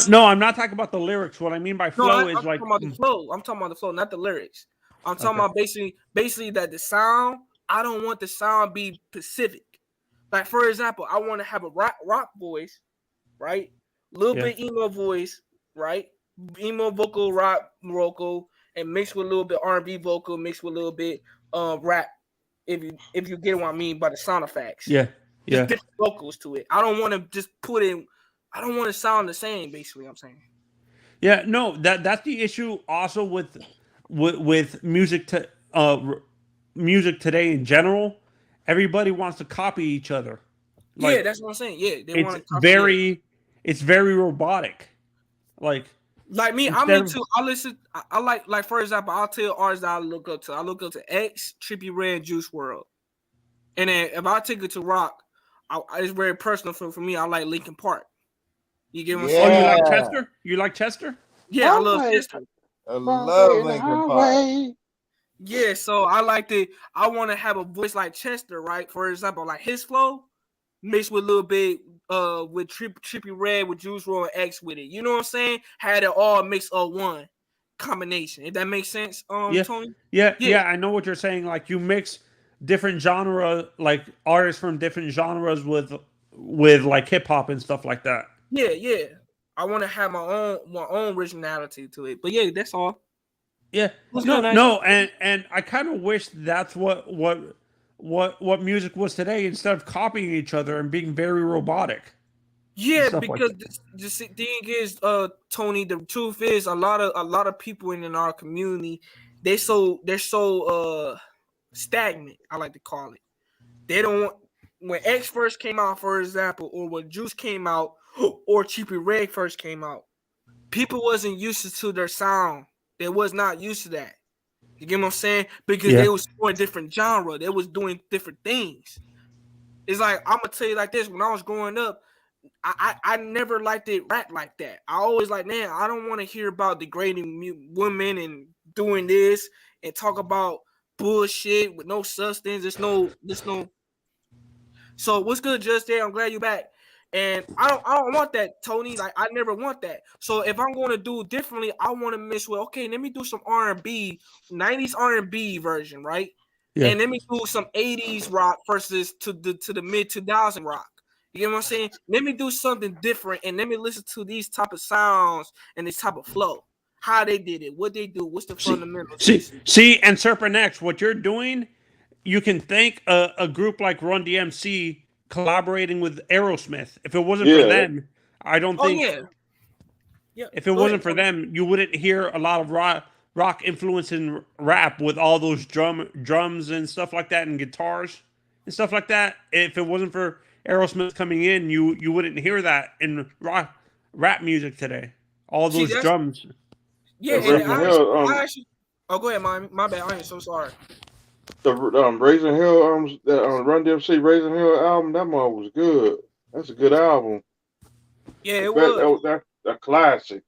H: no, I'm not talking about the lyrics. What I mean by flow is
C: I'm
H: like
C: talking about the flow. I'm talking about the flow, not the lyrics. I'm talking
H: Okay.
C: about basically that the sound. I don't want the sound be specific. Like for example, I want to have a rock voice, right? A little bit emo voice, right? Emo vocal, rock vocal, and mixed with a little bit R&B vocal, mixed with a little bit rap. If you get what I mean by the sound effects,
H: yeah.
C: just different vocals to it. I don't want to just put in. I don't want to sound the same. Basically, I'm saying.
H: Yeah, no, that's the issue also with music music today in general. Everybody wants to copy each other. Like,
C: Yeah, that's what I'm saying. Yeah, they
H: it's
C: want to copy
H: it's very robotic. Like
C: me, I'm into. I listen. I like for example, I'll tell artists that I look up to. I look up to X, Trippie Redd, Juice WRLD, and then if I take it to rock, it's very personal for me. I like Linkin Park. You get what I'm saying?
H: Oh, you like Chester? You like Chester?
C: Yeah, I love Chester.
D: I love Linkin Park.
C: Yeah, so I like to. I want to have a voice like Chester, right? For example, like his flow mixed with a little bit with Trippie Redd with Juice WRLD and X with it. You know what I'm saying? Had it all mixed of one combination. If that makes sense, Tony?
H: Yeah, I know what you're saying. Like you mix different genre, like artists from different genres with like hip hop and stuff like that.
C: Yeah. I want to have my own originality to it. But yeah, that's all.
H: Yeah. No, and I kind of wish that's what music was today, instead of copying each other and being very robotic.
C: Yeah, because the thing is, Tony, the truth is a lot of people in our community, they're so stagnant, I like to call it. They don't want, when X first came out, for example, or when Juice came out, or Trippie Redd first came out, people wasn't used to their sound. They was not used to that. You get what I'm saying? Because they was doing different genre. They was doing different things. It's like, I'm gonna tell you like this. When I was growing up, I never liked it rap like that. I always like, man, I don't want to hear about degrading women and doing this and talk about bullshit with no substance. There's no. So what's good, Just there? I'm glad you're back. And I don't want that, Tony. Like I never want that. So if I'm going to do differently, I want to mix with, okay, let me do some R&B, 90s R&B version, right? Yeah. And let me do some 80s rock versus to the mid 2000 rock. You get what I'm saying? Let me do something different and let me listen to these type of sounds and this type of flow. How they did it, what they do, what's the fundamentals.
H: See, and Serpent X, what you're doing, you can thank a group like Run DMC collaborating with Aerosmith. If it wasn't for them, I don't think.
C: Yeah.
H: If it wasn't for them, you wouldn't hear a lot of rock influence in rap with all those drums and stuff like that, and guitars and stuff like that. If it wasn't for Aerosmith coming in, you wouldn't hear that in rap music today. All those drums.
C: Yeah, I actually. Oh, go ahead, my bad. I am so sorry.
F: The Raising Hill, Run DMC Raising Hill album, that one was good. That's a good album.
C: Yeah, it was.
F: That's a classic.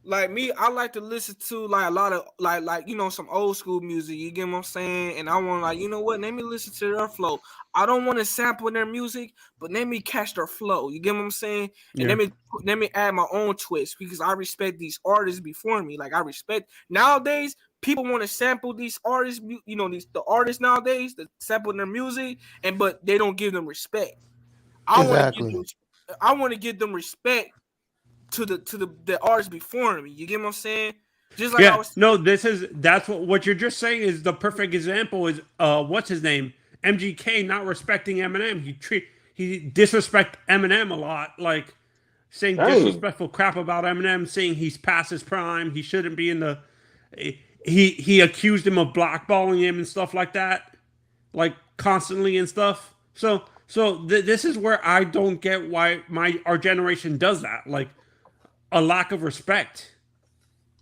C: Like me, I like to listen to like a lot of like some old school music. You get what I'm saying? And I want like, you know what? Let me listen to their flow. I don't want to sample their music, but let me catch their flow. You get what I'm saying? And let me add my own twist because I respect these artists before me. Like I respect nowadays. People want to sample these artists, the artists nowadays that sample their music, but they don't give them respect. I want to give them respect to the artists before me. You get what I'm saying? Just like
H: that's what you're just saying is the perfect example is what's his name? MGK not respecting Eminem. He disrespect Eminem a lot, like saying disrespectful crap about Eminem, saying he's past his prime, he shouldn't be in the he accused him of blackballing him and stuff like that, like constantly and stuff. So this is where I don't get why our generation does that, like a lack of respect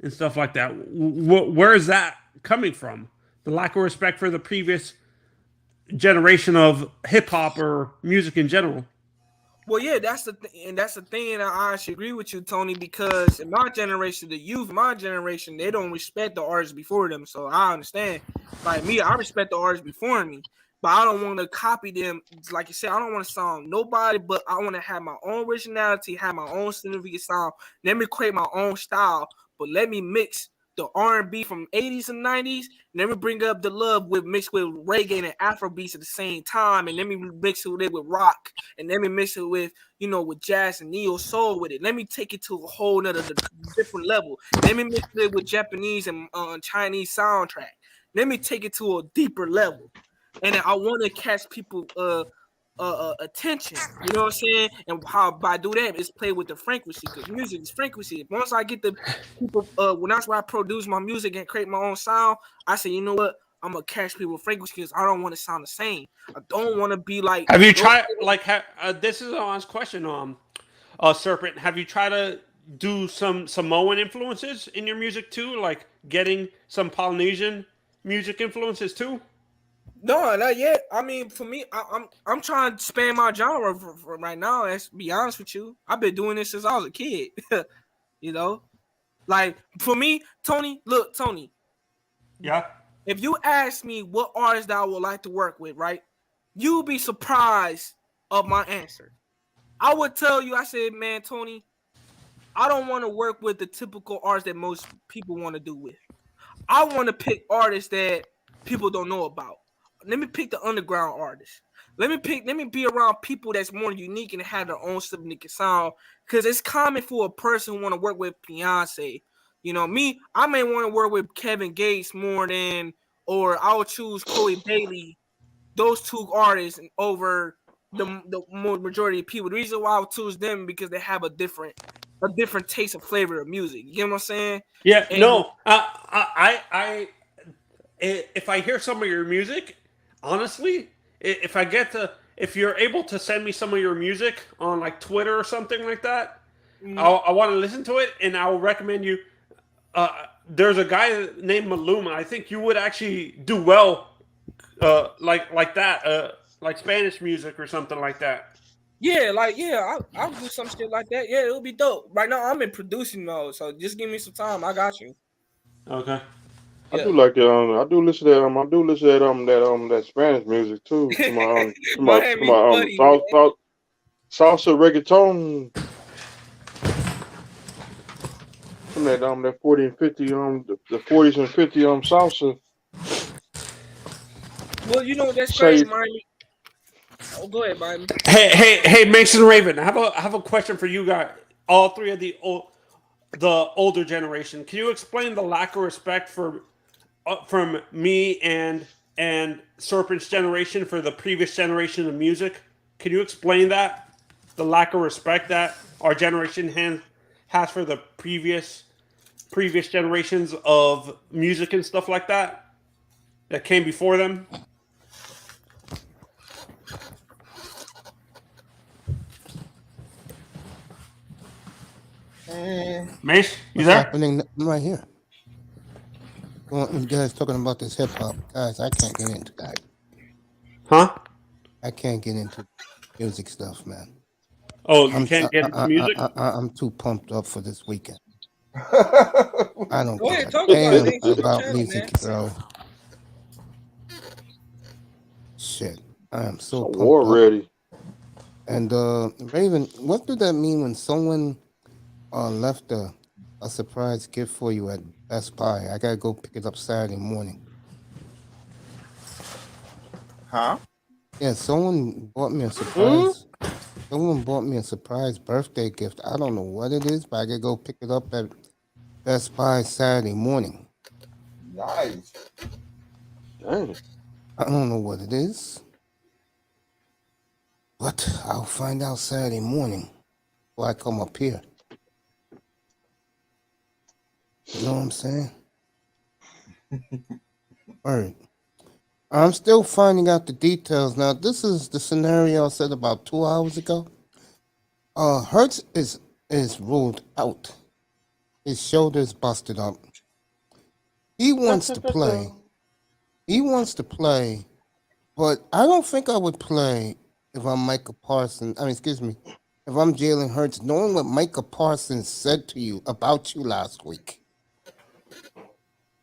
H: and stuff like that. Where is that coming from? The lack of respect for the previous generation of hip hop or music in general.
C: Well, yeah, that's the and that's the thing, and I actually agree with you, Tony, because in my generation, the youth, my generation, they don't respect the artists before them. So I understand. Like me, I respect the artists before me, but I don't want to copy them. Like you said, I don't want to sound nobody, but I want to have my own originality, have my own significant sound. Let me create my own style, but let me mix the R&B from 80s and 90s. Let me bring up the love with mixed with reggae and Afro beats at the same time, and let me mix it with rock, and let me mix it with with jazz and neo soul with it. Let me take it to a whole nother different level. Let me mix it with Japanese and Chinese soundtrack. Let me take it to a deeper level, and I want to catch people attention. You know what I'm saying? And how by do that is play with the frequency, because music is frequency. Once I get the people, when that's where I produce my music and create my own sound, I say, you know what? I'm gonna catch people with frequency because I don't want to sound the same. I don't want to be like.
H: Have you tried this is an honest question, Serpent. Have you tried to do some Samoan influences in your music too, like getting some Polynesian music influences too?
C: No, not yet. I mean, for me, I'm trying to expand my genre for right now. Let's be honest with you. I've been doing this since I was a kid. Like for me, Tony. Look, Tony.
H: Yeah.
C: If you ask me what artist that I would like to work with, right, you'll be surprised of my answer. I would tell you, I said, man, Tony, I don't want to work with the typical artists that most people want to do with. I want to pick artists that people don't know about. Let me pick the underground artists. Let me be around people that's more unique and have their own significant sound. Because it's common for a person who want to work with Beyonce. Me, I may want to work with Kevin Gates more than, or I'll choose Chloe Bailey, those two artists over the more majority of people. The reason why I'll choose them because they have a different taste of flavor of music. You get what I'm saying?
H: Yeah.
C: And
H: No. If I hear some of your music, honestly, if you're able to send me some of your music on like Twitter or something like that, I want to listen to it, and I will recommend you. There's a guy named Maluma. I think you would actually do well, like that, like Spanish music or something like that.
C: Yeah, I'll do some shit like that. Yeah, it'll be dope. Right now, I'm in producing mode, so just give me some time. I got you.
H: Okay.
F: I do like that. I do listen to that. I do listen to that Spanish music too. To
C: Miami funny,
F: salsa reggaeton. From that 40 and 50 the 40s and 50 salsa.
C: Well, that's crazy, Miami. Oh, go ahead, Miami.
H: Hey, Mason Raven. I have a question for you guys. All three of the older generation. Can you explain the lack of respect from me and Serpent's generation for the previous generation of music? Can you explain that? The lack of respect that our generation has for the previous generations of music and stuff like that came before them? Mace, you there?
A: Happening? I'm right here. You guys talking about this hip hop, guys? I can't get into that.
H: Huh?
A: I can't get into music stuff, man.
H: Oh, you can't get into music?
A: I'm too pumped up for this weekend. I don't
C: Go ahead,
A: care
C: talk about it.
A: damn about
C: Channel,
A: music,
C: man.
A: bro. Shit, I am so pumped
F: War
A: up.
F: ready.
A: And Raven, what did that mean when someone left a surprise gift for you at Best Buy? I gotta go pick it up Saturday morning.
D: Huh?
A: Yeah, someone bought me a surprise. Someone bought me a surprise birthday gift. I don't know what it is, but I gotta go pick it up at Best Buy Saturday morning.
D: Nice.
F: Dang.
A: I don't know what it is, but I'll find out Saturday morning before I come up here. You know what I'm saying? All right. I'm still finding out the details. Now, this is the scenario I said about 2 hours ago. Hertz is ruled out. His shoulder's busted up. He wants to play. He wants to play, but I don't think I would play if I'm Micah Parsons, excuse me, if I'm Jalen Hurts, knowing what Micah Parsons said to you about you last week,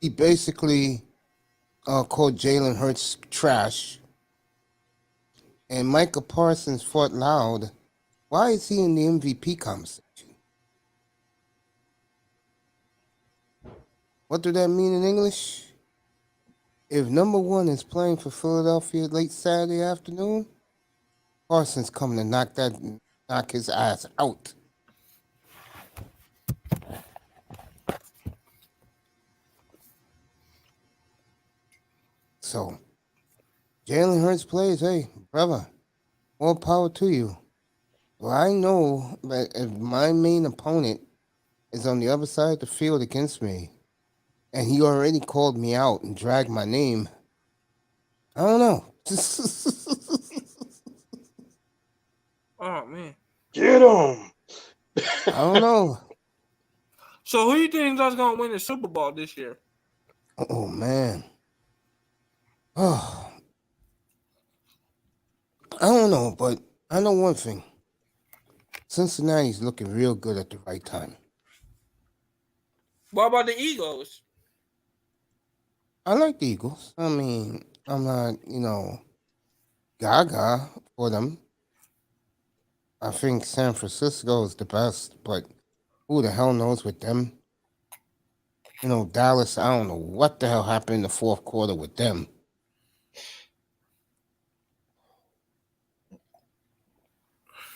A: he basically called Jalen Hurts trash, and Micah Parsons fought loud. Why is he in the MVP conversation? What do that mean in English? If number one is playing for Philadelphia late Saturday afternoon, Parsons coming to knock his ass out. So, Jalen Hurts plays, hey, brother, more power to you. Well, I know that if my main opponent is on the other side of the field against me, and he already called me out and dragged my name, I don't know.
C: Oh man,
F: Get him.
A: I don't know.
C: So who do you think is gonna win the Super Bowl this year?
A: Oh man. Oh. I don't know, but I know one thing. Cincinnati's looking real good at the right time.
C: What about the Eagles?
A: I like the Eagles. I mean, I'm not, gaga for them. I think San Francisco is the best, but who the hell knows with them? Dallas, I don't know what the hell happened in the fourth quarter with them.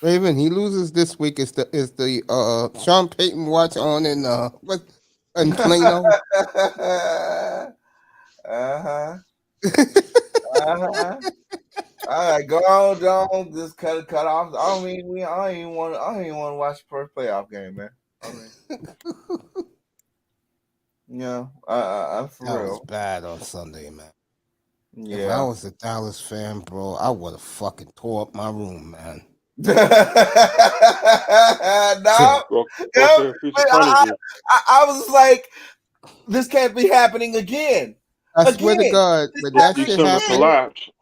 A: Raven, he loses this week. Is the Sean Payton watch on in Plano?
D: All right, go on, don't just cut off. I don't even want to watch the first playoff game, man. For
A: that
D: real.
A: was bad on Sunday, man.
D: Yeah.
A: If I was a Dallas fan, bro, I would have fucking tore up my room, man.
D: No, I was like, this can't be happening again.
A: I swear to God, when that shit happened,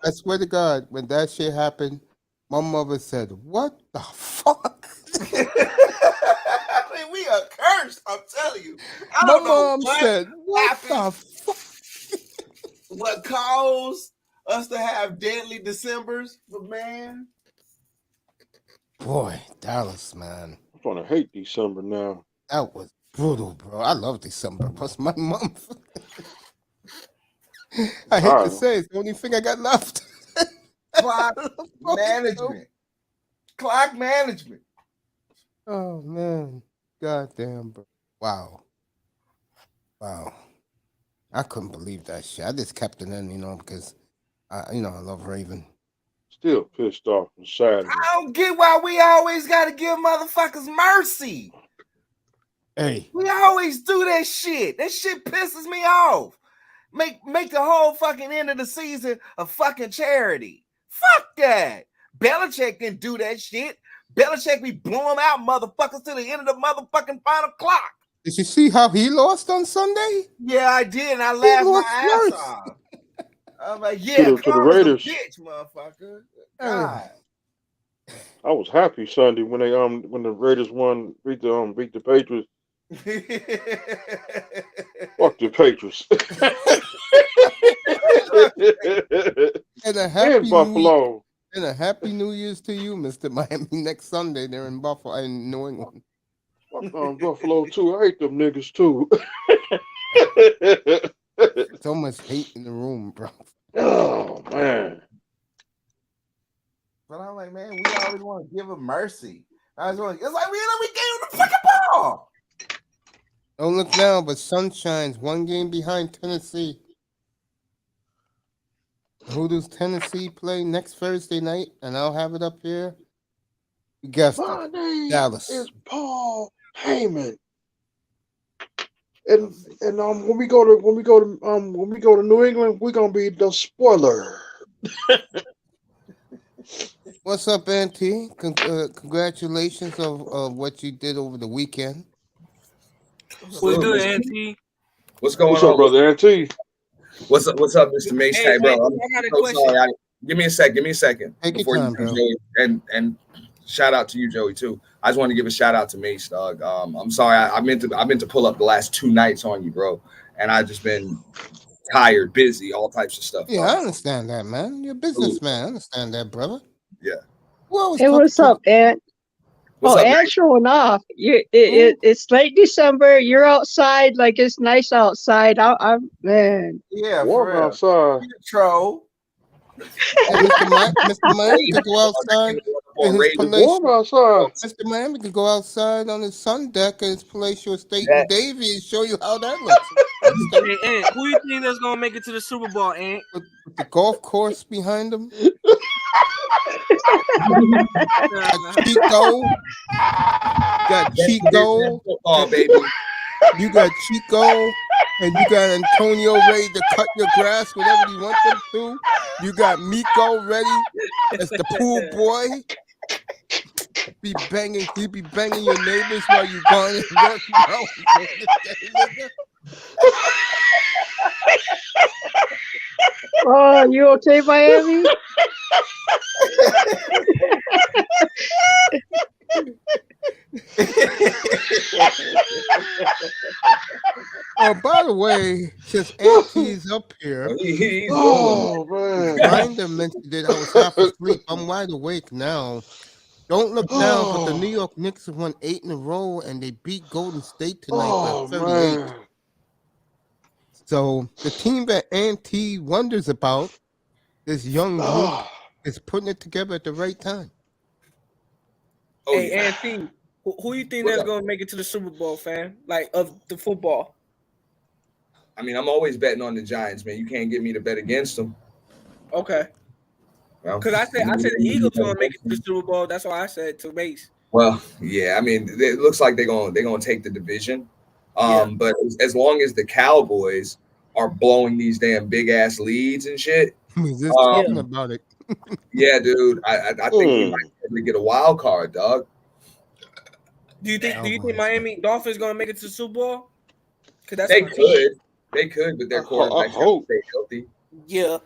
A: I swear to God, when that shit happened, my mother said, "What the fuck?"
D: I mean, we are cursed. I'm telling you.
A: My mom said, "What the fuck?"
D: What caused us to have deadly Decembers, but man.
A: Boy, Dallas, man.
F: I'm gonna hate December now.
A: That was brutal, bro. I love December. Plus my month. I hate to say it's the only thing I got left.
D: Clock management.
A: Oh man. Goddamn, bro. Wow. I couldn't believe that shit. I just kept it in, because I love Raven.
F: Still pissed off and sad.
D: I don't get why we always got to give motherfuckers mercy.
A: Hey.
D: We always do that shit. That shit pisses me off. Make the whole fucking end of the season a fucking charity. Fuck that. Belichick didn't do that shit. Belichick be blowing out motherfuckers to the end of the motherfucking final clock.
A: Did you see how he lost on Sunday?
D: Yeah, I did, and I laughed my ass off. I'm like, yeah,
F: to the Raiders,
D: bitch, motherfucker. God.
F: I was happy Sunday when the Raiders beat the Patriots. Fuck the Patriots.
A: And a happy
F: Buffalo.
A: And a happy New Year's to you, Mr. Miami. Next Sunday they're in Buffalo in New England.
F: Fuck Buffalo too. I hate them niggas too.
A: So much hate in the room, bro.
F: Oh man.
D: But I'm like, man, we always want to give him mercy. It's like we gave him the fucking ball.
A: Don't look now, but Sunshine's one game behind Tennessee. Who does Tennessee play next Thursday night? And I'll have it up here. You guessed it. Dallas.
F: It's Paul Heyman. And when we go to New England, we're gonna be the spoiler.
A: What's up, Auntie? Congratulations of what you did over the weekend.
C: What's good, Auntie?
I: What's going
F: on, brother Auntie?
I: What's up, Mr. Mace? Hey, bro, I'm so sorry
D: Give me a second.
A: Take your
D: Before
A: time,
D: you
A: bro.
D: Joey, and shout out to you, Joey, too. I just want to give a shout out to Mace, dog. I'm sorry, I meant to pull up the last 2 nights on you, bro, and I just been tired, busy, all types of stuff.
A: Yeah, I
D: dog.
A: understand that, man. You're a businessman. I understand that, brother.
D: Yeah.
A: Who was
I: Hey, what's up, Ant?
D: What's
I: Oh,
D: up,
I: Ant's showing off. It's late December. You're outside, like it's nice outside. I'm man.
D: Yeah,
F: Warm outside.
D: Troll.
A: Hey, Mr. Miami could go outside in his
F: It's
A: palatial.
F: warm outside.
A: Mr. Miami could go outside on his sun deck at his palatial estate in Davie and show you how that looks.
C: Hey, Ant, who you think that's gonna make it to the Super Bowl, Ant?
A: With the golf course behind him. Chico. Got Chico.
D: Oh, baby.
A: You got Chico. And you got Antonio ready to cut your grass whenever you want them to. You got Miko ready as the pool boy. He be banging your neighbors while you gone and work.
I: Oh, you okay, Miami?
A: Oh, by the way, since Auntie's up here,
F: Oh man.
A: Reminder mentioned that I was half asleep. I'm wide awake now. Don't look down, but the New York Knicks have won 8 in a row, and they beat Golden State tonight
F: Oh
A: by 38.
F: man.
A: So the team that Auntie wonders about, this young group, is putting it together at the right time.
C: Hey, Ant, who you think that's gonna make it to the Super Bowl, fam? Like of the football.
D: I mean, I'm always betting on the Giants, man. You can't get me to bet against them.
C: Okay.
D: Well,
C: Because I said the Eagles gonna make it to the Super Bowl. That's why I said to Mace.
D: Well, yeah. I mean, it looks like they're gonna take the division. But as long as the Cowboys are blowing these damn big ass leads and shit,
A: We're just talking about it.
D: yeah, dude. I think we might be able to get a wild card, dog.
C: Do you think Miami Dolphins gonna make it to the Super Bowl? Because
D: They could, but their quarterback's got to stay healthy.
C: Yeah.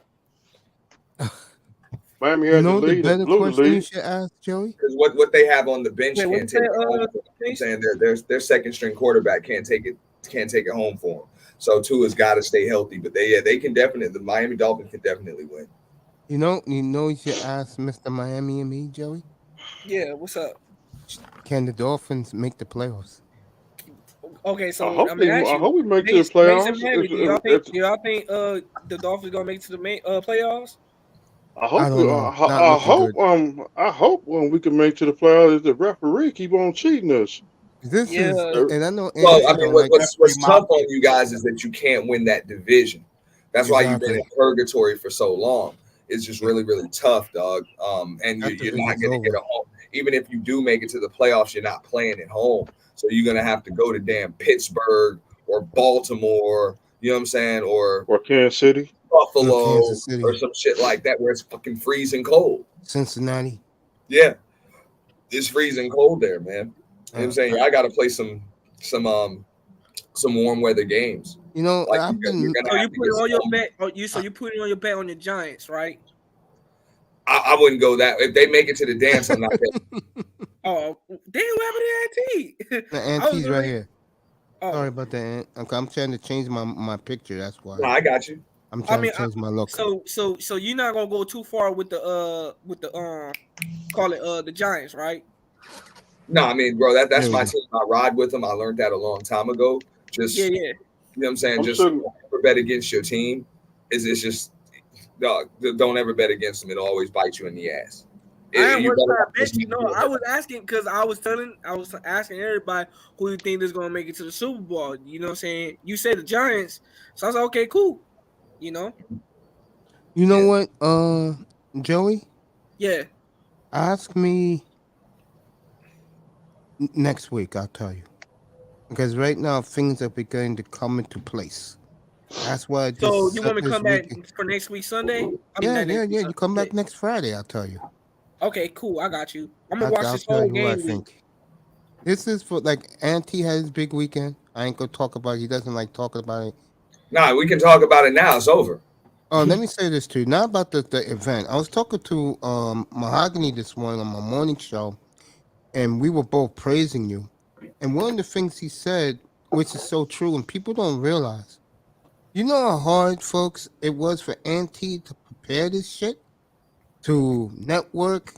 F: Miami
A: You
F: has
A: know
F: the
A: the
F: lead.
A: better
F: Blew the
A: question you
F: lead.
A: should ask, Joey?
D: Because what they have on the bench
C: Wait,
D: can't take it home. I'm saying their second string quarterback can't take it home for them. So Tua's got to stay healthy. But they can definitely, the Miami Dolphins can definitely win.
A: You know you should ask Mr. Miami and me, Joey.
C: Yeah, what's up?
A: Can the Dolphins make the playoffs?
C: Okay, so
F: I hope we make it to the playoffs.
C: Do y'all think the Dolphins gonna make it to the playoffs?
F: I hope.
A: I don't know.
F: I hope when we can make it to the playoffs, if the referee keep on cheating us.
A: This is, and I know.
D: Well, I mean, what's tough on you guys is that you can't win that division. That's why you've been in purgatory for so long. It's just really, really tough, dog. And you're not going to get a home. Even if you do make it to the playoffs, you're not playing at home. So you're going to have to go to damn Pittsburgh or Baltimore, you know what I'm saying? Or
F: Kansas City.
D: Buffalo or some shit like that where it's fucking freezing cold.
A: Cincinnati.
D: Yeah. It's freezing cold there, man. You know what I'm saying? I got to play some warm weather games.
A: You know,
C: So you put on your bet. You put it on your bet on the Giants, right?
D: I wouldn't go that. If they make it to the dance, I'm not betting.
C: Oh, damn! What happened to Auntie?
A: The Auntie's right here. Sorry about that, Aunt. I'm trying to change my picture. That's why.
D: No, I got you.
A: I'm trying to change my look.
C: So you're not gonna go too far with the call it the Giants, right?
D: No, I mean, bro, that's my team. I ride with them. I learned that a long time ago. Just
C: yeah.
D: You know what I'm saying? Just don't ever bet against your team. It's just dog. Don't ever bet against them. It'll always bite you in the ass.
C: I was asking because I was asking everybody who you think is gonna make it to the Super Bowl. You know what I'm saying? You said the Giants, so I was like, okay, cool. You know.
A: You know what, Joey?
C: Yeah.
A: Ask me next week. I'll tell you. Because right now things are beginning to come into place. That's why.
C: So you want me to come back for next week Sunday?
A: Yeah. You come back next Friday. I'll tell you.
C: Okay, cool. I got you. I'm gonna watch this whole game.
A: I think this is for Auntie has his big weekend. I ain't gonna talk about it. He doesn't like talking about it.
D: Nah, we can talk about it now. It's over.
A: Let me say this to you. Not about the event. I was talking to Mahogany this morning on my morning show, and we were both praising you. And one of the things he said, which is so true, and people don't realize, you know how hard, folks, it was for Auntie to prepare this shit, to network,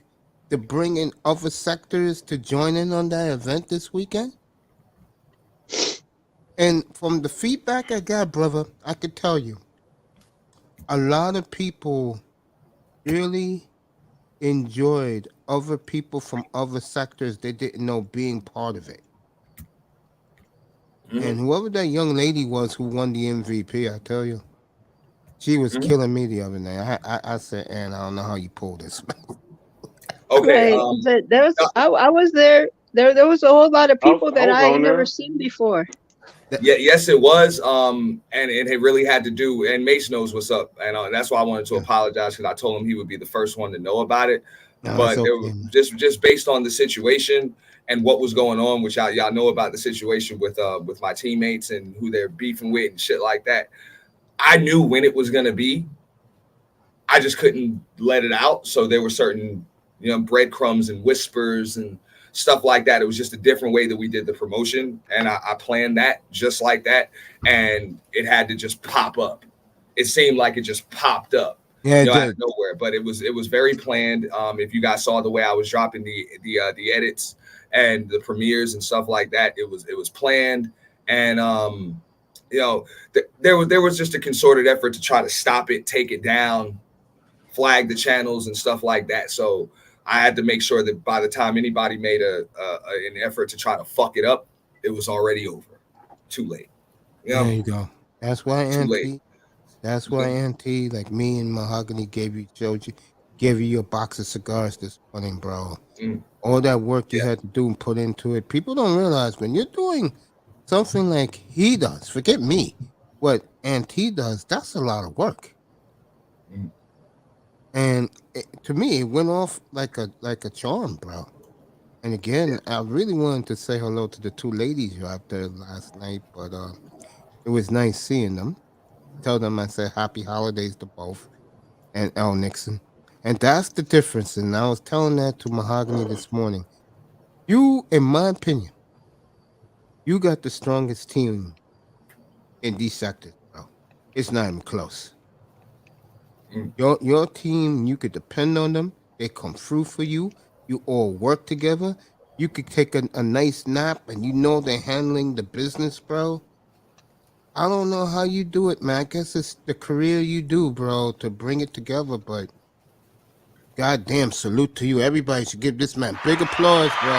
A: to bring in other sectors to join in on that event this weekend? And from the feedback I got, brother, I could tell you, a lot of people really enjoyed other people from other sectors they didn't know being part of it. And whoever that young lady was who won the MVP, I tell you, she was killing me the other night. I said, Ann, I don't know how you pull this.
I: Okay. Right. But there was I was there. There was a whole lot of people that I ain't never seen before.
D: Yeah, yes, it was. And it really had to do. And Mace knows what's up, and that's why I wanted to apologize, because I told him he would be the first one to know about it.
A: No,
D: but
A: okay,
D: it was just based on the situation and what was going on, which y'all know about the situation with my teammates and who they're beefing with and shit like that. I knew when it was gonna be. I just couldn't let it out. So there were certain, breadcrumbs and whispers and stuff like that. It was just a different way that we did the promotion, and I planned that just like that, and it had to just pop up. It seemed like it just popped up, out of nowhere, but it was very planned. If you guys saw the way I was dropping the edits and the premieres and stuff like that, it was planned, and there was just a concerted effort to try to stop it, take it down, flag the channels and stuff like that. So I had to make sure that by the time anybody made an effort to try to fuck it up, it was already over. Too late.
A: There you go. That's why Auntie. That's why Auntie, like me and Mahogany, gave you a box of cigars this morning, bro. All that work you had to do and put into it. People don't realize when you're doing something like he does. Forget me. What Auntie does, that's a lot of work. And to me, it went off like a charm, bro. And again, I really wanted to say hello to the two ladies you out there last night, but it was nice seeing them. Tell them I said happy holidays to both, and L. Nixon. And that's the difference. And I was telling that to Mahogany this morning. You, in my opinion, you got the strongest team in these sectors, bro. It's not even close. Your team, you could depend on them. They come through for you. You all work together. You could take a nice nap, and you know they're handling the business, bro. I don't know how you do it, man. I guess it's the career you do, bro, to bring it together. But goddamn, salute to you. Everybody should give this man big applause, bro.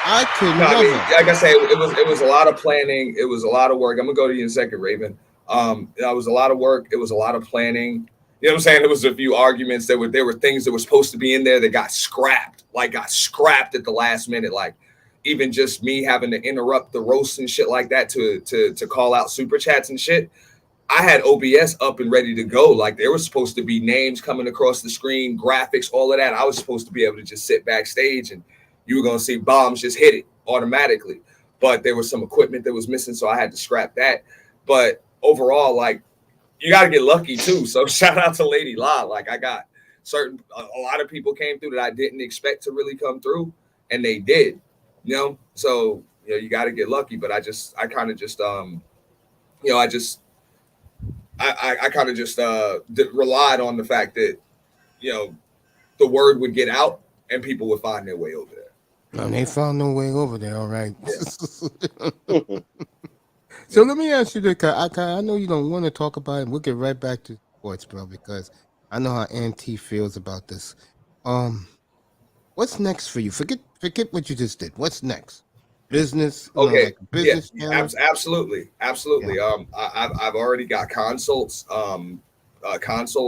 A: I could never.
D: I mean, like I say, it was a lot of planning. It was a lot of work. I'm gonna go to you in a second, Raven. It was a lot of work. It was a lot of planning. You know what I'm saying? There was a few arguments. There were things that were supposed to be in there that got scrapped at the last minute. Like even just me having to interrupt the roast and shit like that to call out super chats and shit. I had OBS up and ready to go. Like there was supposed to be names coming across the screen, graphics, all of that. I was supposed to be able to just sit backstage and you were going to see bombs just hit it automatically. But there was some equipment that was missing, so I had to scrap that. But overall, like, you got to get lucky too. So shout out to Lady La. Like I got a lot of people came through that I didn't expect to really come through, and they did, So, you got to get lucky. But I kind of just relied on the fact that, the word would get out and people would find their way over there.
A: No, they found no way over there, all right. Yeah. So let me ask you this, I know you don't want to talk about it. We'll get right back to sports, bro, because I know how Auntie feels about this. What's next for you? Forget what you just did. What's next? Business?
D: Okay.
A: Business.
D: Yeah, absolutely. Yeah. I've already got consults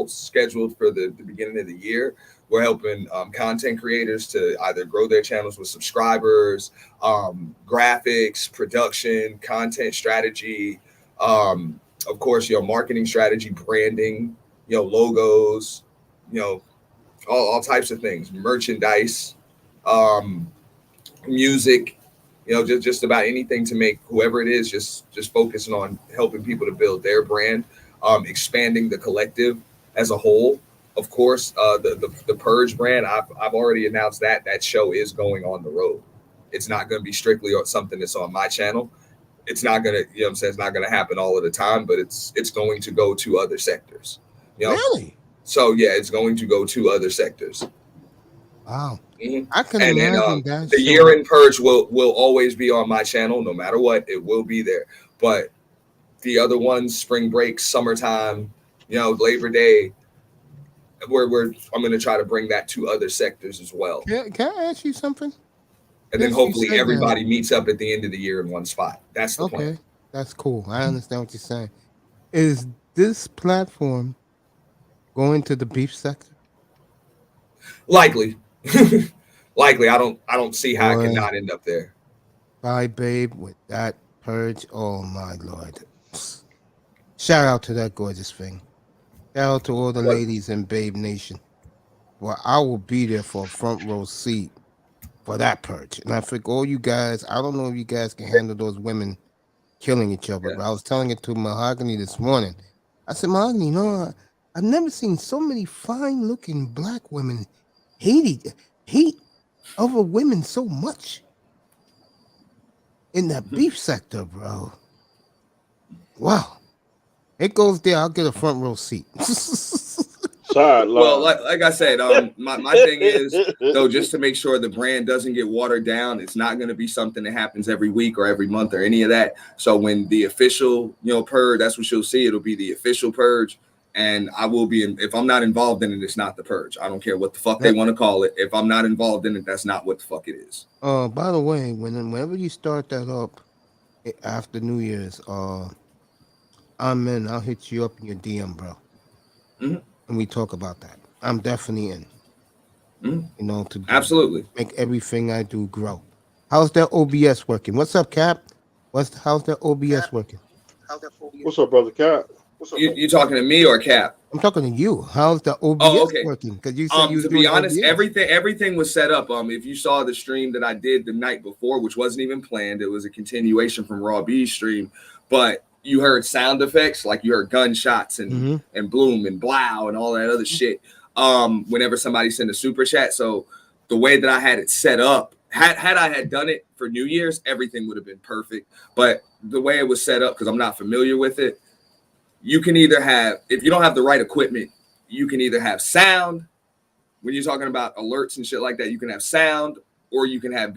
D: scheduled for the beginning of the year. We're helping content creators to either grow their channels with subscribers, graphics, production, content strategy, of course, marketing strategy, branding, logos, all types of things, merchandise, music,
J: just about anything to make whoever it is just focusing on helping people to build their brand, expanding the collective as a whole. Of course, the Purge brand, I've already announced that show is going on the road. It's not going to be strictly something that's on my channel. It's not going to, it's not going to happen all of the time, but it's going to go to other sectors.
A: Really?
J: So yeah, it's going to go to other sectors.
A: Wow.
J: Mm-hmm.
A: I can
J: and
A: imagine
J: then,
A: that.
J: The year-end Purge will always be on my channel, no matter what. It will be there. But the other ones, spring break, summertime, Labor Day, I'm going to try to bring that to other sectors as well.
A: Can I ask you something?
J: And then hopefully everybody meets up at the end of the year in one spot. That's the plan.
A: Okay, that's cool. I understand what you're saying. Is this platform going to the beef sector?
J: Likely. Likely. I don't see how it could not end up there.
A: Bye, babe, with that Purge. Oh my Lord. Shout out to that gorgeous thing. Shout out to all the ladies in Babe Nation. Well, I will be there for a front row seat for that Purge. And I think all you guys, I don't know if you guys can handle those women killing each other, but I was telling it to Mahogany this morning. I said, Mahogany, I've never seen so many fine-looking black women hate other women so much in that beef sector, bro. Wow. It goes there, I'll get a front row seat.
J: Well, like I said, my thing is, though, just to make sure the brand doesn't get watered down, it's not going to be something that happens every week or every month or any of that. So when the official, Purge, that's what you'll see. It'll be the official Purge. And I will be, if I'm not involved in it, it's not the Purge. I don't care what the fuck they want to call it. If I'm not involved in it, that's not what the fuck it is.
A: By the way, whenever you start that up after New Year's, I'm in. I'll hit you up in your DM, bro.
J: Mm-hmm.
A: And we talk about that. I'm definitely in.
J: Mm-hmm.
A: To
J: absolutely
A: make everything I do grow. How's that OBS working? What's up, Cap? How's that OBS working?
F: What's up, brother Cap?
J: You talking to me or Cap?
A: I'm talking to you. How's the OBS working? Because you said you
J: to be honest, everything was set up. If you saw the stream that I did the night before, which wasn't even planned, it was a continuation from Raw B's stream, but you heard sound effects, like you heard gunshots and bloom and blow and all that other shit. Whenever somebody sent a super chat, so the way that I had it set up, had I had done it for New Year's, everything would have been perfect. But the way it was set up, because I'm not familiar with it, you can either have, if you don't have the right equipment, you can either have sound. When you're talking about alerts and shit like that, you can have sound or you can have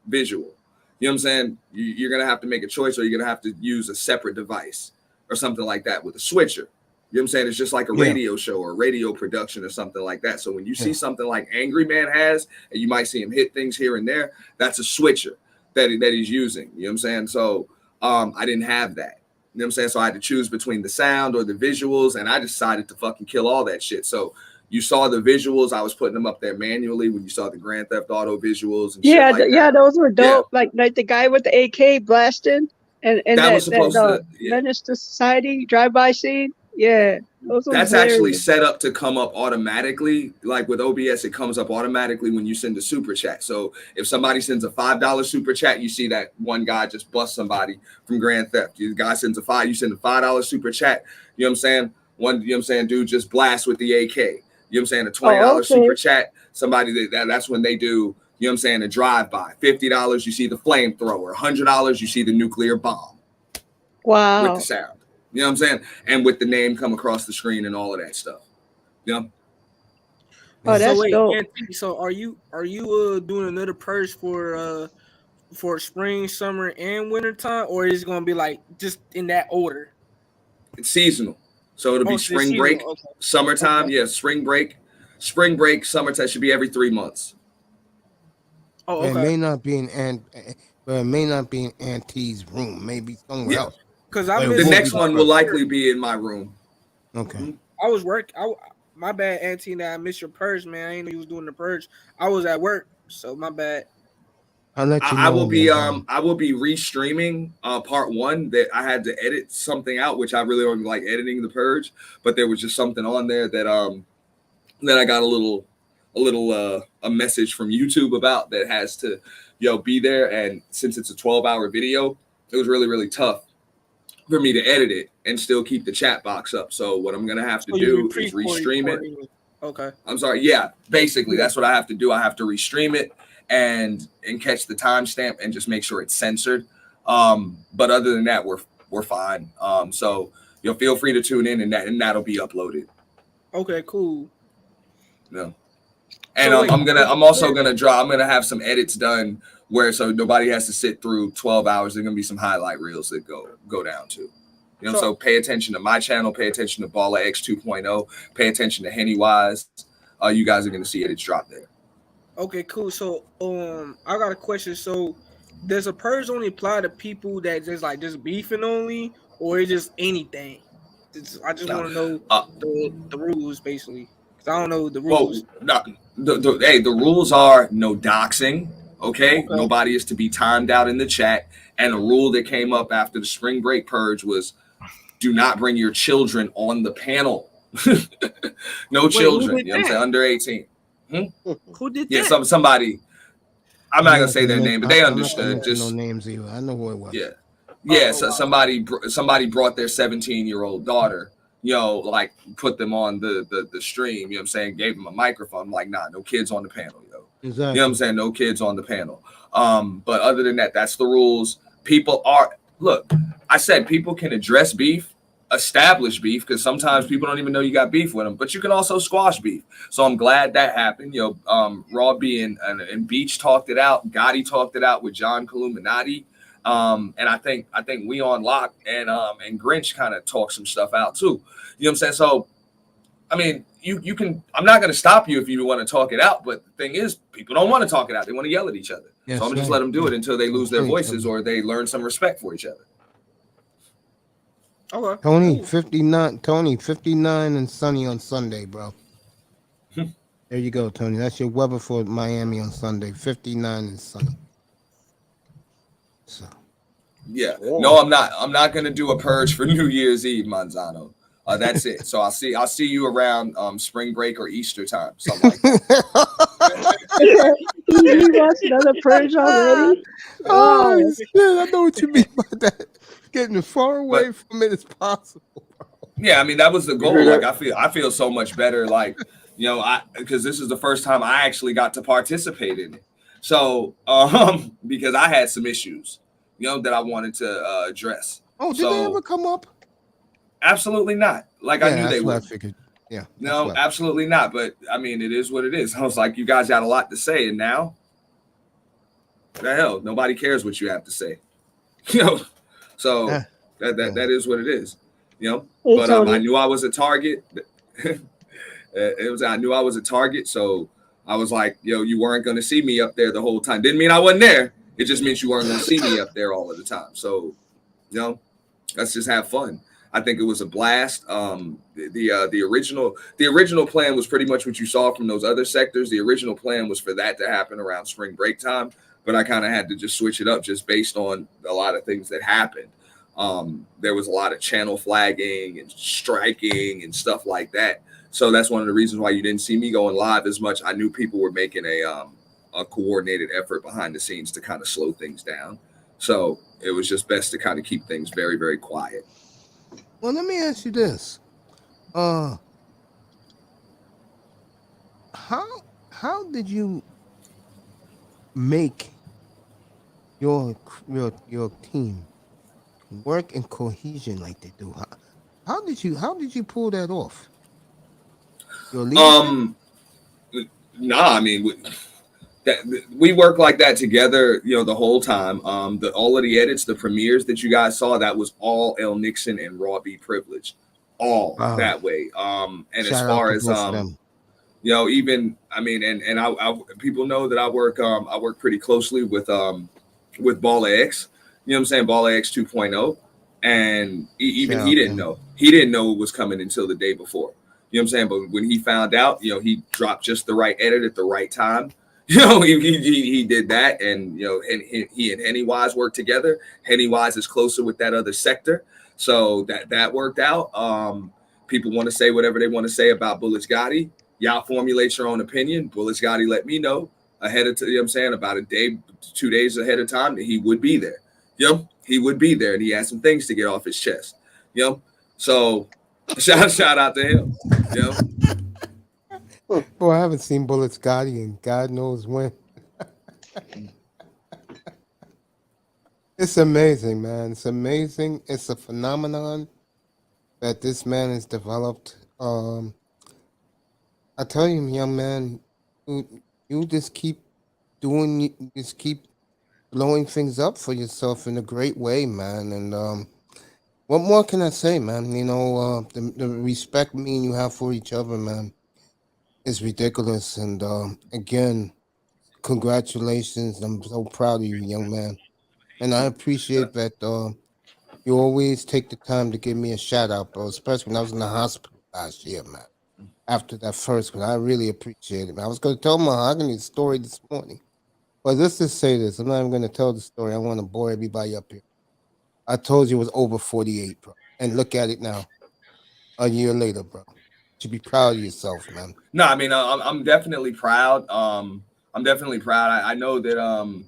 J: visual. You know what I'm saying? You're going to have to make a choice, or you're going to have to use a separate device or something like that with a switcher. You know what I'm saying? It's just like a radio show or radio production or something like that. So when you see something like Angry Man has, and you might see him hit things here and there, that's a switcher that he's using. You know what I'm saying? So I didn't have that. You know what I'm saying? So I had to choose between the sound or the visuals, and I decided to fucking kill all that shit. So you saw the visuals. I was putting them up there manually when you saw the Grand Theft Auto visuals. And shit like that.
I: Those were dope. Yeah. Like the guy with the AK blasting and that was supposed to Menace to Society drive-by scene. Yeah.
J: That's actually set up to come up automatically. Like with OBS, it comes up automatically when you send a super chat. So if somebody sends a $5 super chat, you see that one guy just bust somebody from Grand Theft. The guy sends you send a $5 super chat. You know what I'm saying? You know what I'm saying? Dude just blast with the AK. You know what I'm saying? A $20 super chat, somebody that's when they do, you know what I'm saying, a drive-by. $50, you see the flamethrower. $100, you see the nuclear bomb.
I: Wow.
J: With the sound. You know what I'm saying? And with the name come across the screen and all of that stuff. You know?
I: Oh, that's dope.
C: So are you doing another Purge for spring, summer, and winter time, or is it gonna be like just in that order?
J: It's seasonal. So it'll be spring break, summertime. Okay. Yeah, spring break, summertime should be every 3 months.
A: Oh, okay. It may not be in Auntie's room. Maybe somewhere else.
C: Because
J: the next one will likely be in my room.
A: Okay.
C: I was working. My bad, Auntie. That I missed your Purge, man. I didn't know you was doing the Purge. I was at work, so my bad.
A: I'll let you know.
J: I will be restreaming part 1 that I had to edit something out, which I really don't like editing the Purge, but there was just something on there that I got a little a message from YouTube about that has to be there. And since it's a 12-hour video, it was really, really tough for me to edit it and still keep the chat box up. So what I'm gonna have to do is restream it.
C: Okay.
J: I'm sorry. Yeah, basically that's what I have to do. I have to restream it and catch the timestamp and just make sure it's censored. But other than that, we're fine. So feel free to tune in and that'll be uploaded.
C: Okay, cool.
J: No. And so I'm also gonna have some edits done where so nobody has to sit through 12 hours. There's gonna be some highlight reels that go down too. So pay attention to my channel, pay attention to Baller X 2.0, pay attention to Hennywise. You guys are gonna see edits drop there.
C: Okay, cool. So I got a question. So does a purge only apply to people that just beefing only, or is just anything? I just want to know the rules basically. Cause I don't know the rules.
J: Well, the rules are no doxing. Okay? Nobody is to be timed out in the chat. And a rule that came up after the spring break purge was do not bring your children on the panel. No children. You know what I'm saying? Under 18.
C: Who did that?
J: Yeah, somebody. I'm not gonna say their name, but they understood. Just
A: no names either. I know who it was.
J: Yeah. Yeah. So somebody brought their 17-year-old daughter. Like put them on the stream. You know what I'm saying? Gave them a microphone. I'm like, nah, no kids on the panel,
A: Exactly.
J: You know what I'm saying? No kids on the panel. But other than that, that's the rules. Look, I said people can address beef, establish beef, because sometimes people don't even know you got beef with them, but you can also squash beef. So I'm glad that happened. Raw B and Beach talked it out. Gotti talked it out with John Columinati. And I think we on Lock and Grinch kind of talked some stuff out too. You know what I'm saying? So, I mean, you can. I'm not going to stop you if you want to talk it out, but the thing is, people don't want to talk it out. They want to yell at each other. Yes, so I'm gonna just let them do it until they lose their voices or they learn some respect for each other.
C: Okay.
A: Tony 59 and sunny on Sunday, bro. There you go, Tony. That's your weather for Miami on Sunday. 59 and sunny. So.
J: Yeah. No, I'm not. I'm not gonna do a purge for New Year's Eve, Manzano. That's it. So I'll see you around spring break or Easter time, something like that.
I: You watched another purge already?
A: Oh shit! I know what you mean by that. Getting as far away from it as possible. Bro.
J: Yeah, I mean that was the goal. Like I feel so much better. Like because this is the first time I actually got to participate in it. So because I had some issues, that I wanted to address.
A: Oh, did they ever come up?
J: Absolutely not. Like I knew they would.
A: I figured. Yeah.
J: No, absolutely not. But I mean, it is what it is. I was like, you guys got a lot to say, and now, the hell, nobody cares what you have to say. So that is what it is. But I knew I was a target. I knew I was a target. So I was like, you weren't going to see me up there the whole time. Didn't mean I wasn't there. It just means you weren't going to see me up there all of the time. So, let's just have fun. I think it was a blast. The original plan was pretty much what you saw from those other sectors. The original plan was for that to happen around spring break time, but I kind of had to just switch it up just based on a lot of things that happened. There was a lot of channel flagging and striking and stuff like that. So that's one of the reasons why you didn't see me going live as much. I knew people were making a coordinated effort behind the scenes to kind of slow things down. So it was just best to kind of keep things very, very quiet.
A: Well, let me ask you this: how did you make your team work in cohesion like they do? How did you pull that off?
J: Nah, I mean we work like that together, the whole time. All of the edits, the premieres that you guys saw, that was all L Nixon and Raw B privilege, all that way. And as far as even I mean, and I people know that I work pretty closely with Baller X. You know what I'm saying? Baller X 2.0, and he didn't know. He didn't know it was coming until the day before. You know what I'm saying? But when he found out, he dropped just the right edit at the right time. He did that, and and he and Hennywise worked together. Hennywise is closer with that other sector, so that worked out. People want to say whatever they want to say about Bullets Gotti. Y'all formulate your own opinion. Bullet Scotty let me know ahead of, you know what I'm saying, about a day, 2 days ahead of time that he would be there. He would be there, and he had some things to get off his chest. So shout out to him.
A: Boy, I haven't seen Bullet Scotty in God knows when. It's amazing, man. It's amazing. It's a phenomenon that this man has developed. I tell you, young man, you just keep blowing things up for yourself in a great way, man. And what more can I say, man? The respect me and you have for each other, man, is ridiculous. And again, congratulations. I'm so proud of you, young man. And I appreciate that you always take the time to give me a shout out, bro, especially when I was in the hospital last year, man. After that first one, I really appreciate it, man. I was going to tell Mahogany the story this morning. But let's just say this. I'm not even going to tell the story. I want to bore everybody up here. I told you it was over 48, bro. And look at it now. A year later, bro. You should be proud of yourself, man.
J: No, I mean, I'm definitely proud. I'm definitely proud. I know that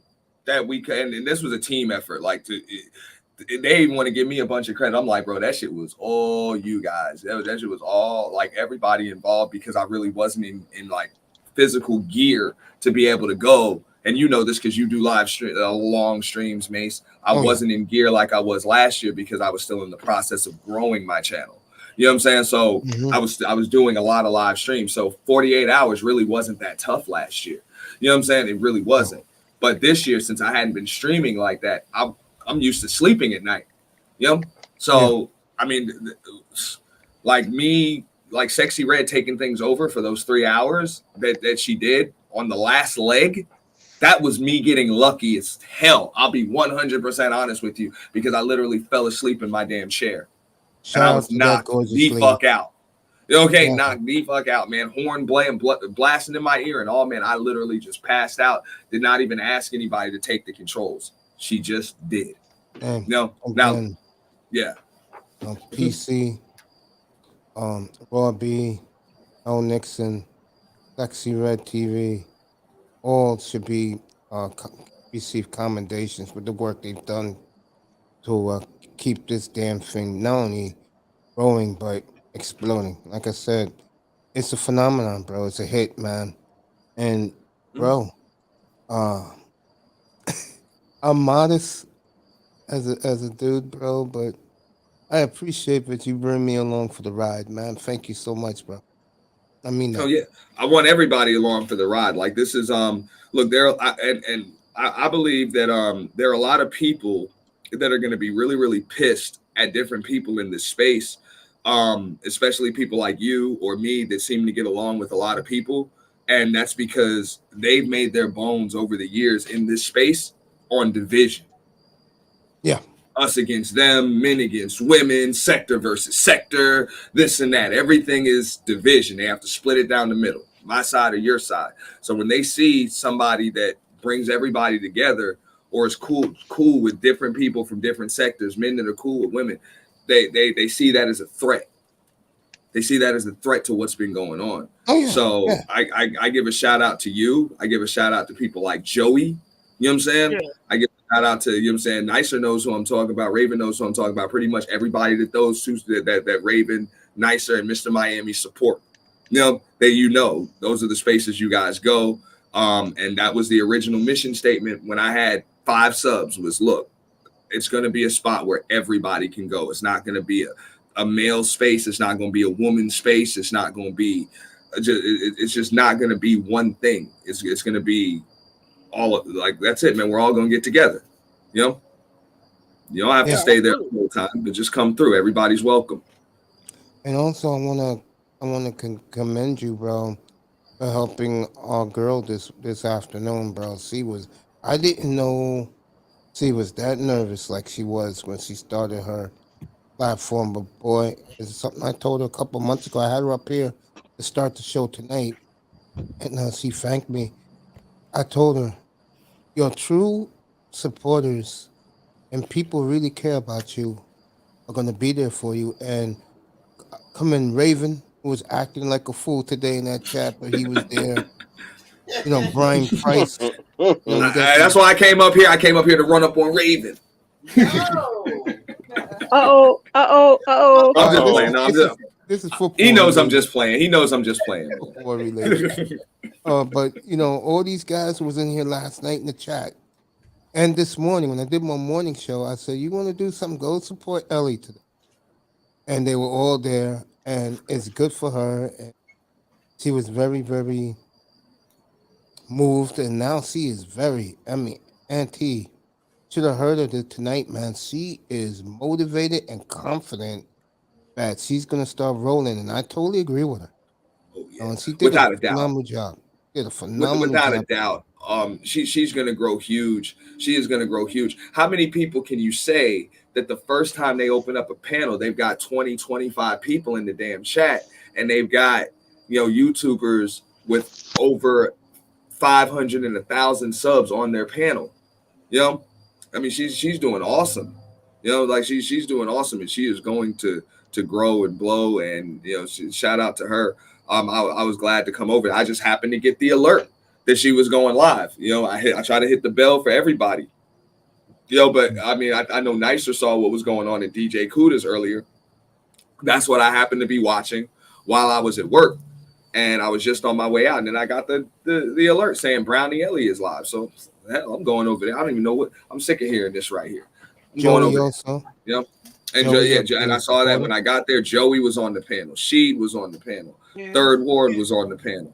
J: that we could, and this was a team effort. Like, they even want to give me a bunch of credit. I'm like, bro, that shit was all you guys. That shit was all, like, everybody involved, because I really wasn't in like physical gear to be able to go. And you know this because you do long streams, Mace. I wasn't in gear like I was last year because I was still in the process of growing my channel. You know what I'm saying? So I was doing a lot of live streams. So 48 hours really wasn't that tough last year. You know what I'm saying? It really wasn't. But this year, since I hadn't been streaming like that, I'm used to sleeping at night. So I mean, like me, like Sexy Red taking things over for those 3 hours that she did on the last leg. That was me getting lucky as hell. I'll be 100% honest with you, because I literally fell asleep in my damn chair. And I was knocked the fuck out. Okay, knocked the fuck out, man. Horn blasting in my ear and all, man. I literally just passed out. Did not even ask anybody to take the controls. She just did.
A: PC, Raw B, L Nixon, Sexy Red TV, all should be receive commendations for the work they've done to keep this damn thing not only growing but exploding. Like I said, it's a phenomenon, bro. It's a hit, man. And bro, I'm modest as a dude, bro, but I appreciate that you bring me along for the ride, man. Thank you so much, bro. I mean that.
J: Oh yeah, I want everybody along for the ride. Like, this is look, I believe that there are a lot of people that are going to be really, really pissed at different people in this space, especially people like you or me that seem to get along with a lot of people, and that's because they've made their bones over the years in this space on division.
A: Yeah.
J: Us against them, men against women, sector versus sector, this and that. Everything is division. They have to split it down the middle, my side or your side. So when they see somebody that brings everybody together, or is cool with different people from different sectors, men that are cool with women, they see that as a threat. They see that as a threat to what's been going on. So I give a shout out to you. I give a shout out to people like Joey. You know what I'm saying? Yeah. I give a shout out to, you know what I'm saying, Nicer knows who I'm talking about. Raven knows who I'm talking about. Pretty much everybody that those two that Raven, Nicer, and Mr. Miami support. Those are the spaces you guys go. And that was the original mission statement when I had 5 subs was, look, it's going to be a spot where everybody can go. It's not going to be a male space. It's not going to be a woman's space. It's not going to be, it's just not going to be one thing. It's going to be all of, like, that's it, man. We're all going to get together. You don't have to stay there the whole time, but just come through. Everybody's welcome.
A: And also, I want to commend you, bro, for helping our girl this afternoon, bro. I didn't know she was that nervous like she was when she started her platform. But boy, it's something I told her a couple months ago. I had her up here to start the show tonight, and she thanked me. I told her, your true supporters and people who really care about you are going to be there for you. And come in, Raven, who was acting like a fool today in that chat, but he was there. You know, Brian Price. You know, we got
J: that's why I came up here. I came up here to run up on Raven. I'm just playing. No,
A: this is football.
J: He knows I'm just playing. He knows I'm just playing.
A: Football related. But you know, all these guys was in here last night in the chat, and this morning when I did my morning show, I said, "You want to do something? Go support Ellie today." And they were all there, and it's good for her. And she was very, very moved, and now she is very. I mean, Auntie, should have heard of it tonight, man. She is motivated and confident that she's gonna start rolling, and I totally agree with her.
J: Oh, yeah.
A: And she did
J: Without
A: a phenomenal job. Did a phenomenal
J: Without
A: job.
J: a doubt. She's gonna grow huge. She is gonna grow huge. How many people can you say that the first time they open up a panel, they've got 20, 25 people in the damn chat, and they've got, you know, YouTubers with over 500 and 1,000 subs on their panel? You know, I mean, she's doing awesome. You know, like she's doing awesome, and she is going to grow and blow. And you know, shout out to her. I was glad to come over. I just happened to get the alert that she was going live. You know, I try to hit the bell for everybody. You know, but I mean, I know Nicer saw what was going on in DJ Kuda's earlier. That's what I happened to be watching while I was at work, and I was just on my way out, and then I got the alert saying Brownie Ellie is live. So hell, I'm going over there. I don't even know what. I'm sick of hearing this right here. I'm going over
A: also.
J: there. You know? And and I saw that when I got there. Joey was on the panel. Sheed was on the panel. Yeah. Third Ward was on the panel.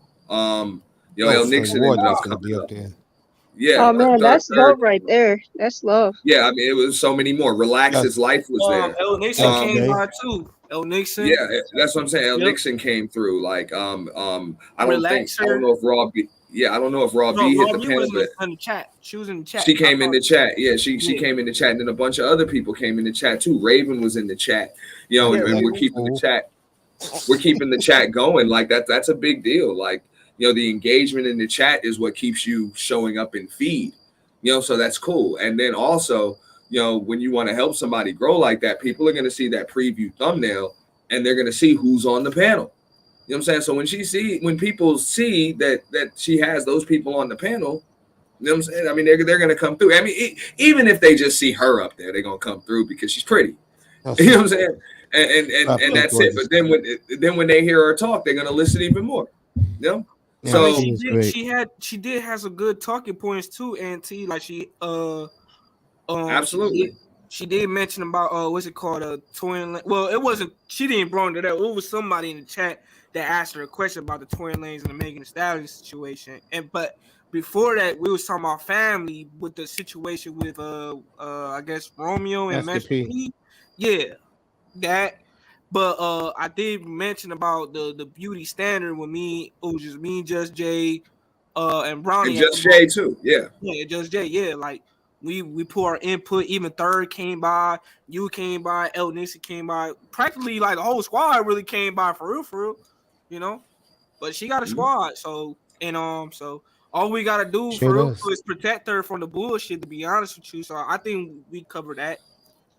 J: You know, El Nixon ended up coming up there. Yeah.
I: Oh man, that's love right there. That's love.
J: Yeah, I mean, it was so many more. Relax His Life was there.
C: El Nixon came by too. El Nixon.
J: Yeah, that's what I'm saying. El Nixon came through. Like, I don't know if Raw B. Yeah, I don't know if Raw B hit the panel, but
C: in the chat. She was in the chat.
J: She came in the chat. Yeah, she came in the chat, and then a bunch of other people came in the chat too. Raven was in the chat. You know, and we're keeping the chat. We're keeping the chat going. Like that's a big deal. Like, you know, the engagement in the chat is what keeps you showing up in feed. You know, so that's cool. And then also, you know, when you want to help somebody grow like that, people are going to see that preview thumbnail, and they're going to see who's on the panel. You know what I'm saying? So when people see that she has those people on the panel, you know what I'm saying? I mean, they're going to come through. I mean, even if they just see her up there, they're going to come through because she's pretty. You know what I'm saying? And that's it. But then when they hear her talk, they're going to listen even more. You know?
C: Yeah, so she did have some good talking points too, Auntie. Like
J: absolutely.
C: She did mention about what's it called, twin. Well, it wasn't. She didn't bring it up. It was somebody in the chat that asked her a question about the twin lanes and the Megan Thee Stallion situation. But before that, we was talking about family with the situation with I guess Romeo and Master P. Yeah, that. But I did mention about the beauty standard with me. It was just me, Just Jay, and Brownie.
J: And Just Jay too. Yeah.
C: Yeah, Just Jay. Yeah, like we put our input. Even Third came by. You came by. El Nixon came by. Practically like the whole squad really came by for real. You know. But she got a squad. So so all we gotta do for real is protect her from the bullshit. To be honest with you, so I think we covered that.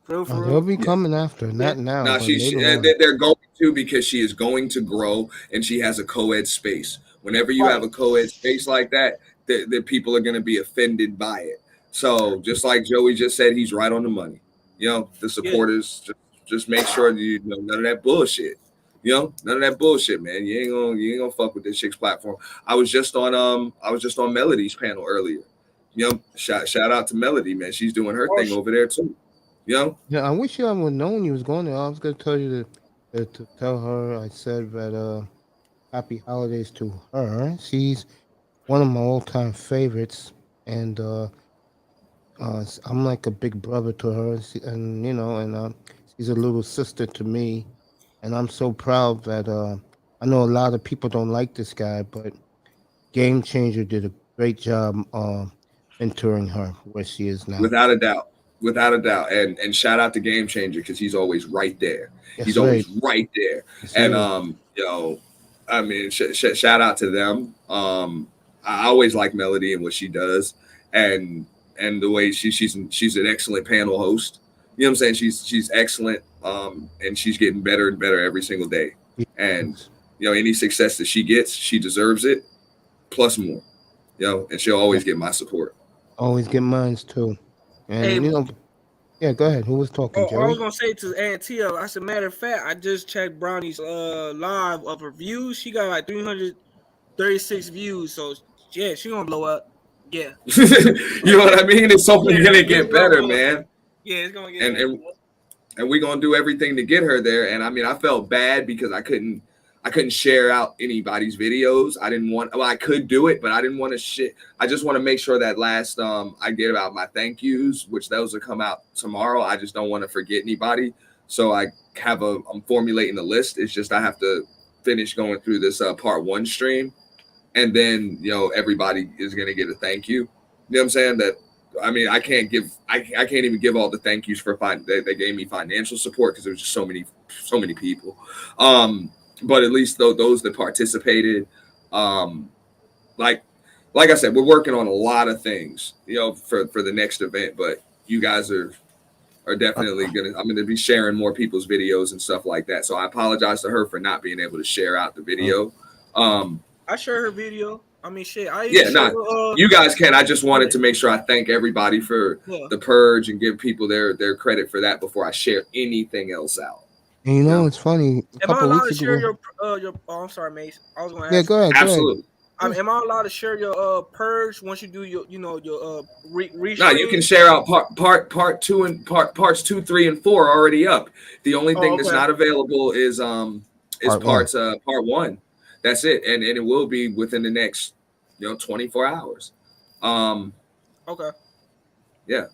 A: They'll be coming after, not now.
J: No, they're going to, because she is going to grow, and she has a co-ed space. Whenever you have a co-ed space like that, the people are going to be offended by it. So just like Joey just said, he's right on the money. You know, the supporters just make sure you know none of that bullshit. You know, none of that bullshit, man. You ain't gonna fuck with this chick's platform. I was just on Melody's panel earlier. You know, shout out to Melody, man. She's doing her thing over there too. You know?
A: Yeah, I wish I would have known you was going there. I was going to tell you to tell her I said that happy holidays to her. She's one of my all-time favorites, and I'm like a big brother to her, and you know, and she's a little sister to me, and I'm so proud that I know a lot of people don't like this guy, but Game Changer did a great job mentoring her where she is now.
J: Without a doubt. And shout out to Game Changer, because he's always right there. He's always right there. And you know, I mean, shout out to them. I always like Melody and what she does, and the way she's an excellent panel host. You know what I'm saying? She's excellent, and she's getting better and better every single day. And any success that she gets, she deserves it, plus more. And she'll always get my support.
A: Always get mines too. And
C: Hey,
A: yeah, go ahead. Who was talking,
C: I
A: Joey?
C: was gonna say to Aunt Tia, I said, matter of fact, I just checked Brownie's live of her views. She got like 336 views, so yeah, she gonna blow up. Yeah.
J: You know what I mean? It's only gonna get better, man.
C: Yeah, it's gonna get better.
J: And we're gonna do everything to get her there. And I mean, I felt bad because I couldn't share out anybody's videos. I could do it, but I didn't want to shit. I just want to make sure that last I get about my thank yous, which those will come out tomorrow. I just don't want to forget anybody. So I'm formulating the list. It's just I have to finish going through this part 1 stream. And then, everybody is going to get a thank you. You know what I'm saying? I can't even give all the thank yous for they gave me financial support because there was just so many people. But at least those that participated, like I said, we're working on a lot of things, for the next event. But you guys are definitely I'm gonna be sharing more people's videos and stuff like that. So I apologize to her for not being able to share out the video.
C: I share her video. I mean, shit.
J: You guys can. I just wanted to make sure I thank everybody for the purge and give people their credit for that before I share anything else out.
A: And it's funny.
C: Am I allowed to share your? Oh, I'm sorry, Mace. I was going to ask.
A: Yeah, go ahead.
J: Absolutely.
C: Am I allowed to share your purge once you do your
J: No, you can share out part 2 and parts 2, 3, and 4 already up. The only thing that's not available is part 1. That's it, and it will be within the next 24 hours.
C: Okay.
J: Yeah.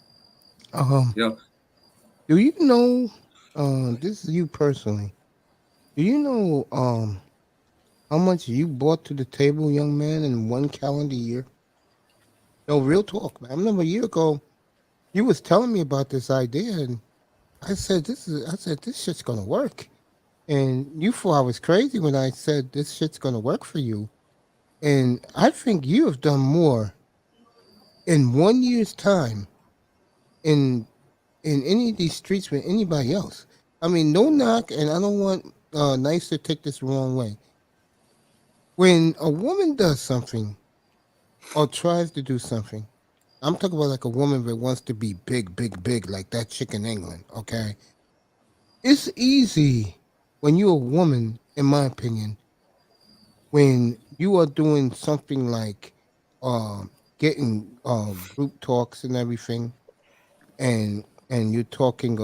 A: Do you know? This is you personally. Do you know how much you brought to the table, young man, in 1 calendar year? No, real talk, man. I remember a year ago, you was telling me about this idea, and I said, this shit's gonna work. And you thought I was crazy when I said this shit's gonna work for you. And I think you have done more in 1 year's time in any of these streets with anybody else. I mean, no knock, and I don't want Nice to take this the wrong way. When a woman does something or tries to do something, I'm talking about like a woman that wants to be big, like that chick in England, okay? It's easy when you're a woman, in my opinion, when you are doing something like getting group talks and everything, and you're talking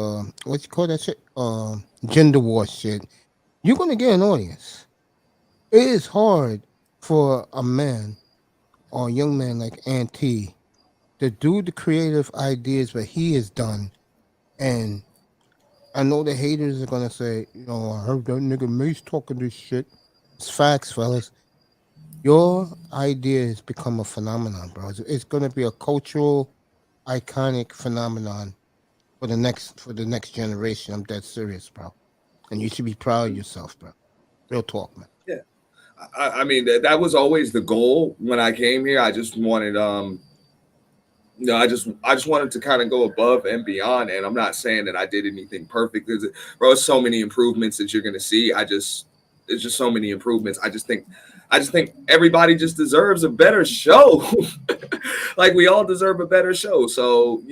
A: what you call that shit, gender war shit, you're gonna get an audience. It is hard for a man or a young man like Auntie to do the creative ideas that he has done. And I know the haters are gonna say, I heard that nigga Mace talking this shit. It's facts, fellas. Your idea has become a phenomenon, bro. It's gonna be a cultural, iconic phenomenon for the next generation. I'm dead serious, bro. And you should be proud of yourself, bro. Real talk, man.
J: Yeah. I mean, that was always the goal when I came here. I just wanted, I just wanted to kind of go above and beyond. And I'm not saying that I did anything perfect. There's so many improvements that you're going to see. It's just so many improvements. I just think everybody just deserves a better show. Like we all deserve a better show. So,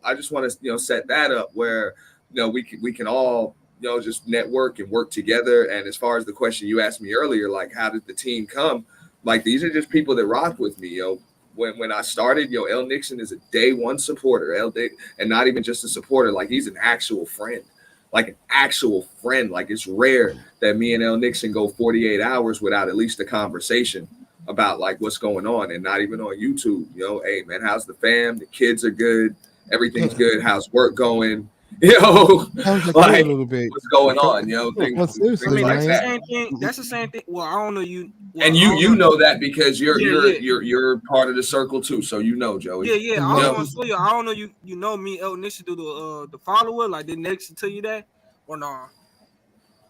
J: I just want to, set that up where, we can all, just network and work together. And as far as the question you asked me earlier, like, how did the team come? Like, these are just people that rock with me, When I started, L. Nixon is a day one supporter, and not even just a supporter. Like, he's an actual friend. Like, it's rare that me and L. Nixon go 48 hours without at least a conversation about, like, what's going on, and not even on YouTube. Hey, man, how's the fam? The kids are good. Everything's good. How's work going? Like, a little bit. What's going on? Things like that.
C: Same thing. That's the same thing. Well, I don't know you. Well,
J: and you know that because you're part of the circle too. So Joey.
C: Yeah. I was gonna say I don't know you. You know me, El Nixon, do the follower. Like, did Nixon tell you that or nah?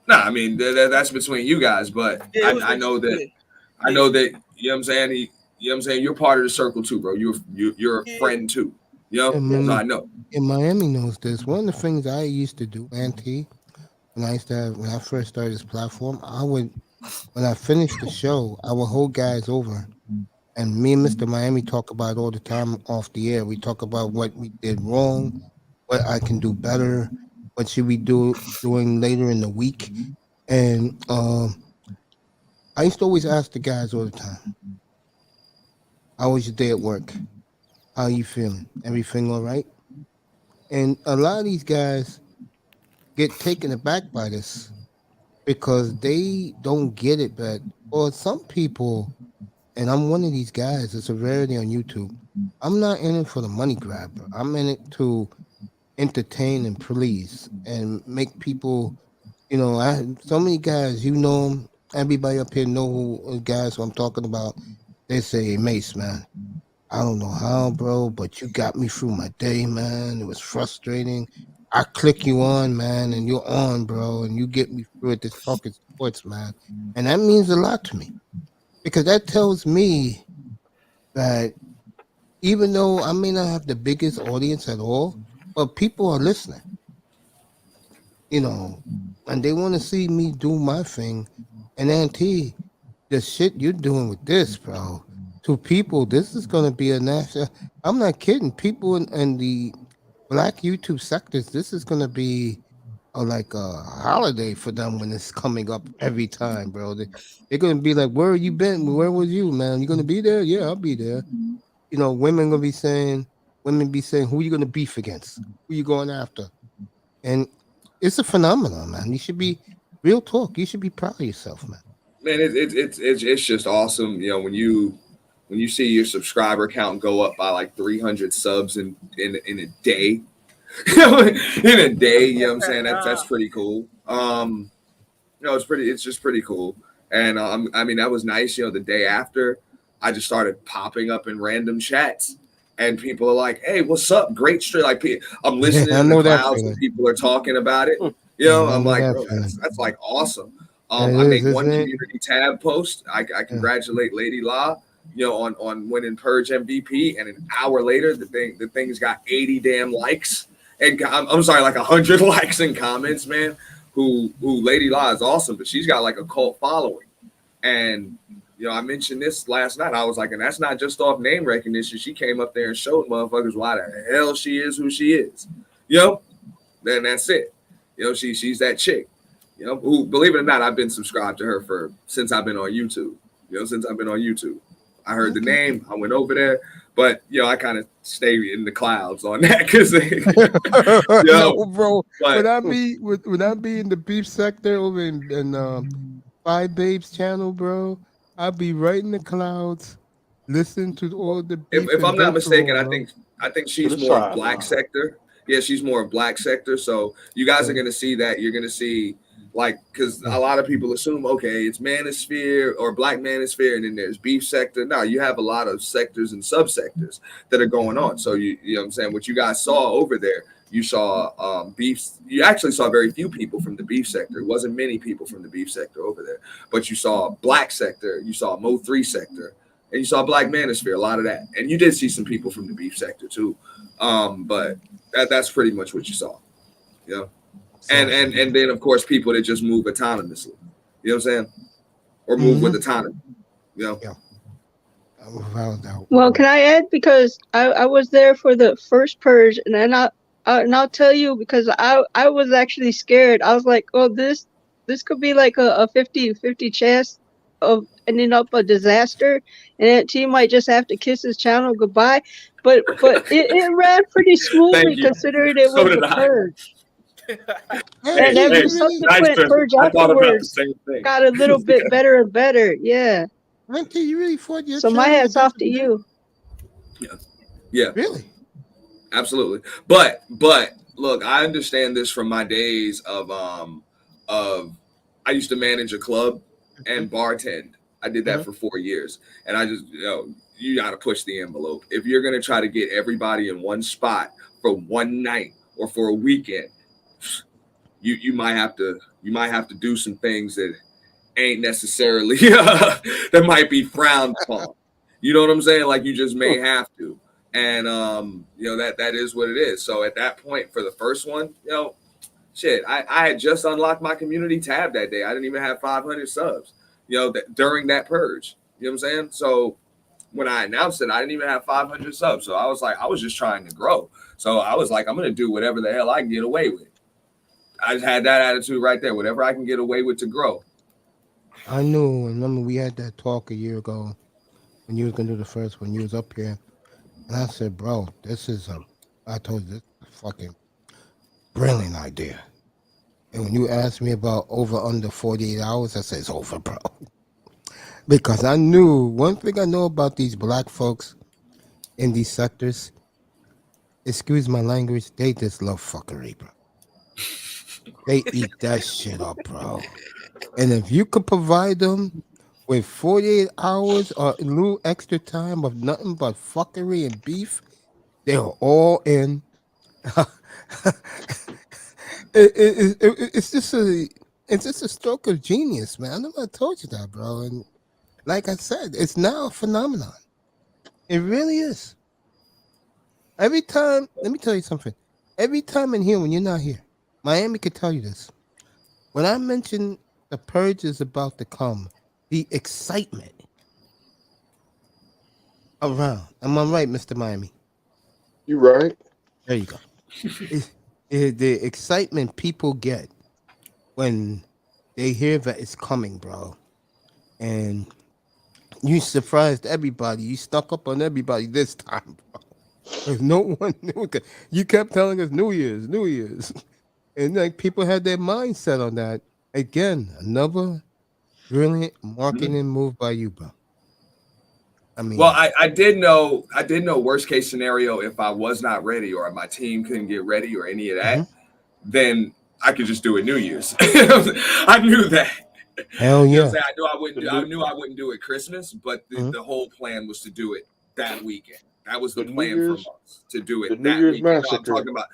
J: Nah, I mean that's between you guys. But I know that. I know that. You know what I'm saying? You're part of the circle too, bro. You're a friend too. So I know.
A: And Miami knows this. One of the things I used to do, Auntie, when I first started this platform, I would when I finish the show, our whole guys over, and me and Mr. Miami talk about all the time off the air. We talk about what we did wrong, what I can do better, what should we doing later in the week, and I used to always ask the guys all the time, "How was your day at work? How you feeling? Everything all right?" And a lot of these guys get taken aback by this because they don't get it. But for some people, and I'm one of these guys, it's a rarity on YouTube. I'm not in it for the money grab. I'm in it to entertain and please and make people, so many guys, everybody up here know who guys who I'm talking about. They say, Mace, man, I don't know how, bro, but you got me through my day, man. It was frustrating. I click you on, man, and you're on, bro, and you get me through it. This talking sports, man. And that means a lot to me because that tells me that even though I may not have the biggest audience at all, but people are listening, and they want to see me do my thing. And Auntie, the shit you're doing with this, bro, to people, this is going to be a national. I'm not kidding. People in the Black YouTube sectors, this is going to be like a holiday for them when it's coming up every time, bro. They're going to be like, where have you been? Where was you, man? You going to be there? Yeah, I'll be there. Women be saying, who are you going to beef against? Who you going after? And it's a phenomenon, man. You should be, real talk, you should be proud of yourself, man.
J: Man, it's just awesome. When you see your subscriber count go up by like 300 subs in a day, in a day, you know what I'm saying? That's pretty cool. It's just pretty cool. And that was nice. The day after, I just started popping up in random chats, and people are like, "Hey, what's up? Great stream!" Like, I'm listening in the clouds and people are talking about it. I'm like, bro, that's like awesome. I make one community tab post. I congratulate Lady La, on winning Purge MVP, and an hour later, the thing's got 80 damn likes, and I'm sorry, like 100 likes and comments, man. Who Lady La is awesome, but she's got like a cult following, and I mentioned this last night. I was like, and that's not just off name recognition. She came up there and showed motherfuckers why the hell she is who she is. Then that's it. She's that chick. Who, believe it or not, I've been subscribed to her since I've been on YouTube. I heard the name, I went over there, but I kind of stay in the clouds on that because
A: no, bro. When I be in the beef sector over in Five Babes channel, bro, I'll be right in the clouds, listen to all the beef.
J: If I'm not mistaken, I think she's more black sector. Yeah, she's more black sector. So you guys are gonna see that. You're gonna see because a lot of people assume, okay, it's manosphere or black manosphere, and then there's beef sector. No, you have a lot of sectors and subsectors that are going on. So you know what I'm saying? What you guys saw over there, you saw beef. You actually saw very few people from the beef sector. It wasn't many people from the beef sector over there, but you saw black sector, you saw Mo3 sector, and you saw black manosphere, a lot of that. And you did see some people from the beef sector too. But that's pretty much what you saw. And then of course people that just move autonomously, you know what I'm saying, or move with autonomy,
A: Yeah.
I: Well, can I add, because I was there for the first purge, and then I'll tell you, because I was actually scared. I was like, oh, this could be like a 50-50 chance of ending up a disaster, and that team might just have to kiss his channel goodbye. But it ran pretty smoothly considering it was a purge. And every subsequent purge afterwards got a little bit better and better. Yeah.
A: Auntie, you really fought your
I: so my hat's off to you.
J: Yeah.
A: Really?
J: Absolutely. But look, I understand this from my days of I used to manage a club and bartend. I did that for 4 years, and I just you got to push the envelope. If you're gonna try to get everybody in one spot for one night or for a weekend, you might have to do some things that ain't necessarily that might be frowned upon. You know what I'm saying? Like, you just may have to. And that is what it is. So at that point, for the first one, shit, I had just unlocked my community tab that day. I didn't even have 500 subs. during that purge. You know what I'm saying? So when I announced it, I didn't even have 500 subs. So I was like, I was just trying to grow. So I was like, I'm going to do whatever the hell I can get away with. I just had that attitude right there. Whatever I can get away with to grow.
A: I knew. Remember, we had that talk a year ago when you was going to do the first one. You was up here. And I said, bro, I told you, this is a fucking brilliant idea. And when you asked me about over under 48 hours, I said, it's over, bro. Because I knew, one thing I know about these black folks in these sectors, excuse my language, they just love fuckery, bro. They eat that shit up, bro. And if you could provide them with 48 hours or a little extra time of nothing but fuckery and beef, they're all in. It's just a stroke of genius, man. I never told you that, bro. And like I said, it's now a phenomenon. It really is. Every time, let me tell you something. Every time in here when you're not here, Miami could tell you this. When I mention the purge is about to come, the excitement around. Am I right, Mr. Miami?
F: You right.
A: There you go. The excitement people get when they hear that it's coming, bro. And you surprised everybody. You stuck up on everybody this time, bro. Because no one knew. You kept telling us New Year's. And like people had their mindset on that. Again, another brilliant marketing move by you, bro. I mean,
J: well, I did know worst case scenario, if I was not ready or my team couldn't get ready or any of that, then I could just do it New Year's. I knew that.
A: Hell yeah.
J: I knew I wouldn't do it Christmas, but the whole plan was to do it that weekend. That was the plan for months, to do it that weekend. I'm talking about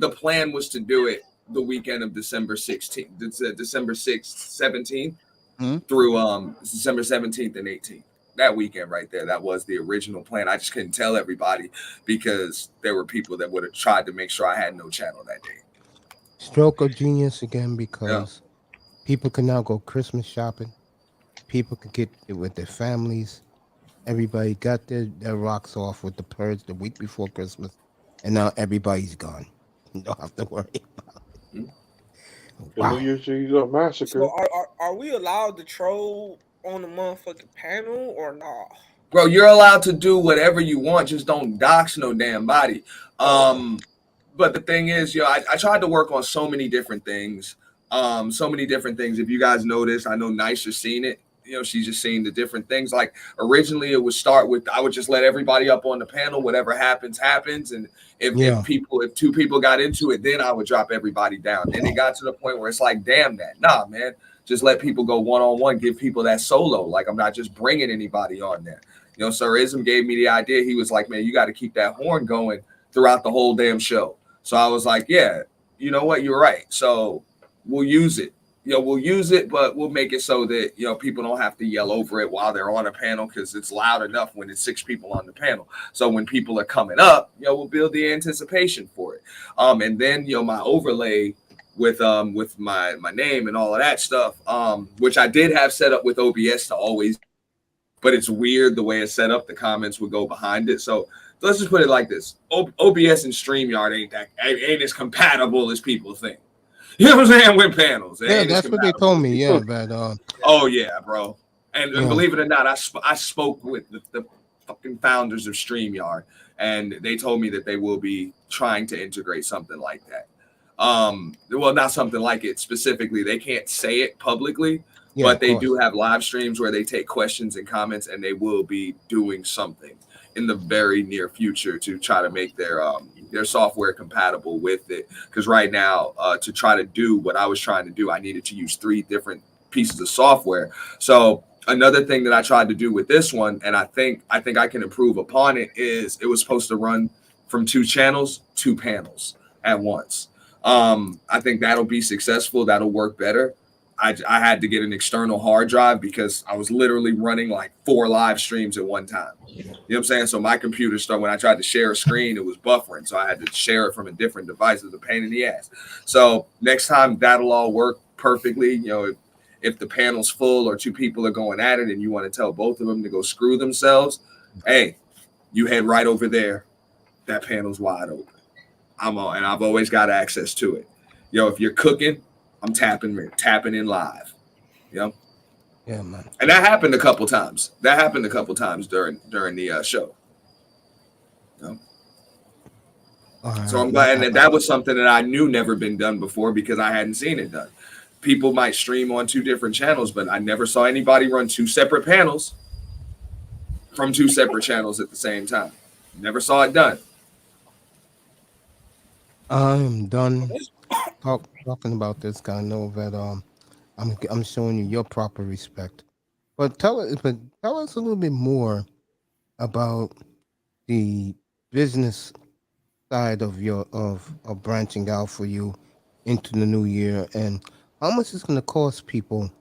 J: the plan was to do it the weekend of December 16th. It's December 6th, 17th through December 17th and 18th. That weekend right there, that was the original plan. I just couldn't tell everybody because there were people that would have tried to make sure I had no channel that day.
A: Stroke of genius again, because people can now go Christmas shopping. People can get it with their families. Everybody got their rocks off with the purge the week before Christmas, and now everybody's gone. You don't have to worry about it.
F: Wow. New Year's Eve massacre.
C: So are we allowed to troll on the motherfucking panel or not?
J: Bro, you're allowed to do whatever you want, just don't dox no damn body. But the thing is, I tried to work on so many different things. If you guys noticed, I know Nice has seen it. She's just seen the different things. Like originally it would start with, I would just let everybody up on the panel, whatever happens. And if two people got into it, then I would drop everybody down. Then it got to the point where it's like, damn that. Nah, man. Just let people go one-on-one, give people that solo. Like, I'm not just bringing anybody on there. Sir Ism gave me the idea. He was like, man, you got to keep that horn going throughout the whole damn show. So I was like, yeah, you know what? You're right. So we'll use it. We'll use it, but we'll make it so that, people don't have to yell over it while they're on a panel because it's loud enough when it's 6 people on the panel. So when people are coming up, we'll build the anticipation for it. And then, my overlay with my name and all of that stuff, which I did have set up with OBS to always, but it's weird the way it's set up. The comments would go behind it. So let's just put it like this: OBS and StreamYard ain't as compatible as people think. You know what I'm saying? With panels,
A: that's what they told me. Yeah, but
J: oh yeah, bro. And believe it or not, I spoke with the fucking founders of StreamYard, and they told me that they will be trying to integrate something like that. Well, not something like it specifically. They can't say it publicly, but they do have live streams where they take questions and comments, and they will be doing something in the very near future to try to make their software compatible with it. Because right now, to try to do what I was trying to do, I needed to use 3 different pieces of software. So another thing that I tried to do with this one, and I think I can improve upon it, is it was supposed to run from 2 channels, 2 panels at once. I think that'll be successful. That'll work better. I had to get an external hard drive because I was literally running like 4 live streams at one time. You know what I'm saying? So my computer started, when I tried to share a screen, it was buffering. So I had to share it from a different device. It was a pain in the ass. So next time that'll all work perfectly. if the panel's full or two people are going at it and you want to tell both of them to go screw themselves, hey, you head right over there. That panel's wide open. And I've always got access to it. If you're cooking, I'm tapping in live.
A: Yeah, man.
J: And that happened a couple times. During the show. So I'm glad, and that was something that I knew never been done before because I hadn't seen it done. People might stream on 2 different channels, but I never saw anybody run 2 separate panels from 2 separate channels at the same time. Never saw it done.
A: I'm done talking about this guy. I know that I'm showing you your proper respect. But tell us a little bit more about the business side of of branching out for you into the new year, and how much is going to cost people,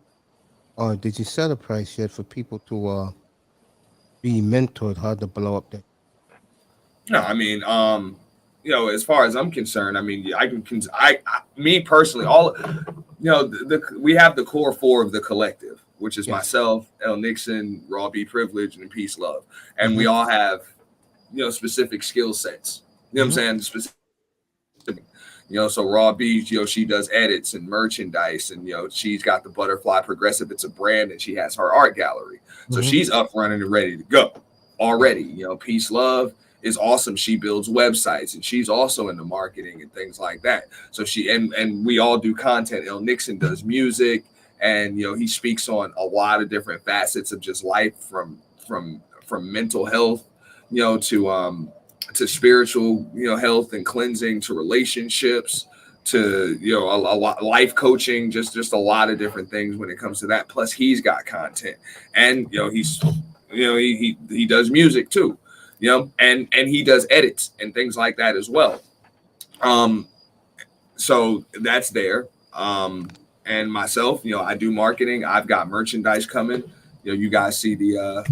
A: or did you set a price yet for people to be mentored how to blow up their?
J: No, I mean, as far as I'm concerned, I mean, me personally, we have the core 4 of the collective, which is myself, L. Nixon, Raw B Privilege, and Peace Love, and we all have, specific skill sets. You know what I'm saying? Specific. So Raw B, she does edits and merchandise, and she's got the Butterfly Progressive. It's a brand, and she has her art gallery, so she's up, running, and ready to go already. Peace Love is awesome. She builds websites, and she's also into marketing and things like that. So she and we all do content. L. Nixon does music, and he speaks on a lot of different facets of just life, from mental health, to spiritual, health and cleansing, to relationships, to a lot life coaching, just a lot of different things when it comes to that. Plus, he's got content, and he does music too. And he does edits and things like that as well. So that's there. And myself, I do marketing. I've got merchandise coming. You guys see the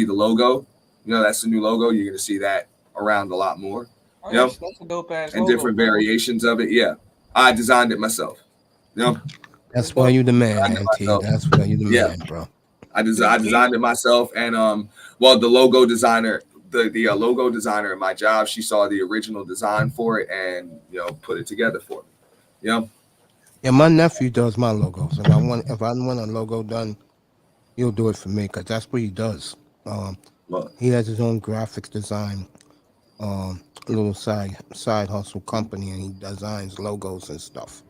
J: logo. That's the new logo. You're gonna see that around a lot more.
C: That's a dope ass
J: and
C: logo,
J: different
C: bro.
J: variations of it. Yeah, I designed it myself.
A: That's why you the man, T. That's why you the man, bro.
J: I designed it myself, and the logo designer. The logo designer at my job, she saw the original design for it and put it together for me.
A: Yeah, my nephew does my logos. If I want a logo done, he'll do it for me because that's what he does. He has his own graphics design, little side hustle company, and he designs logos and stuff.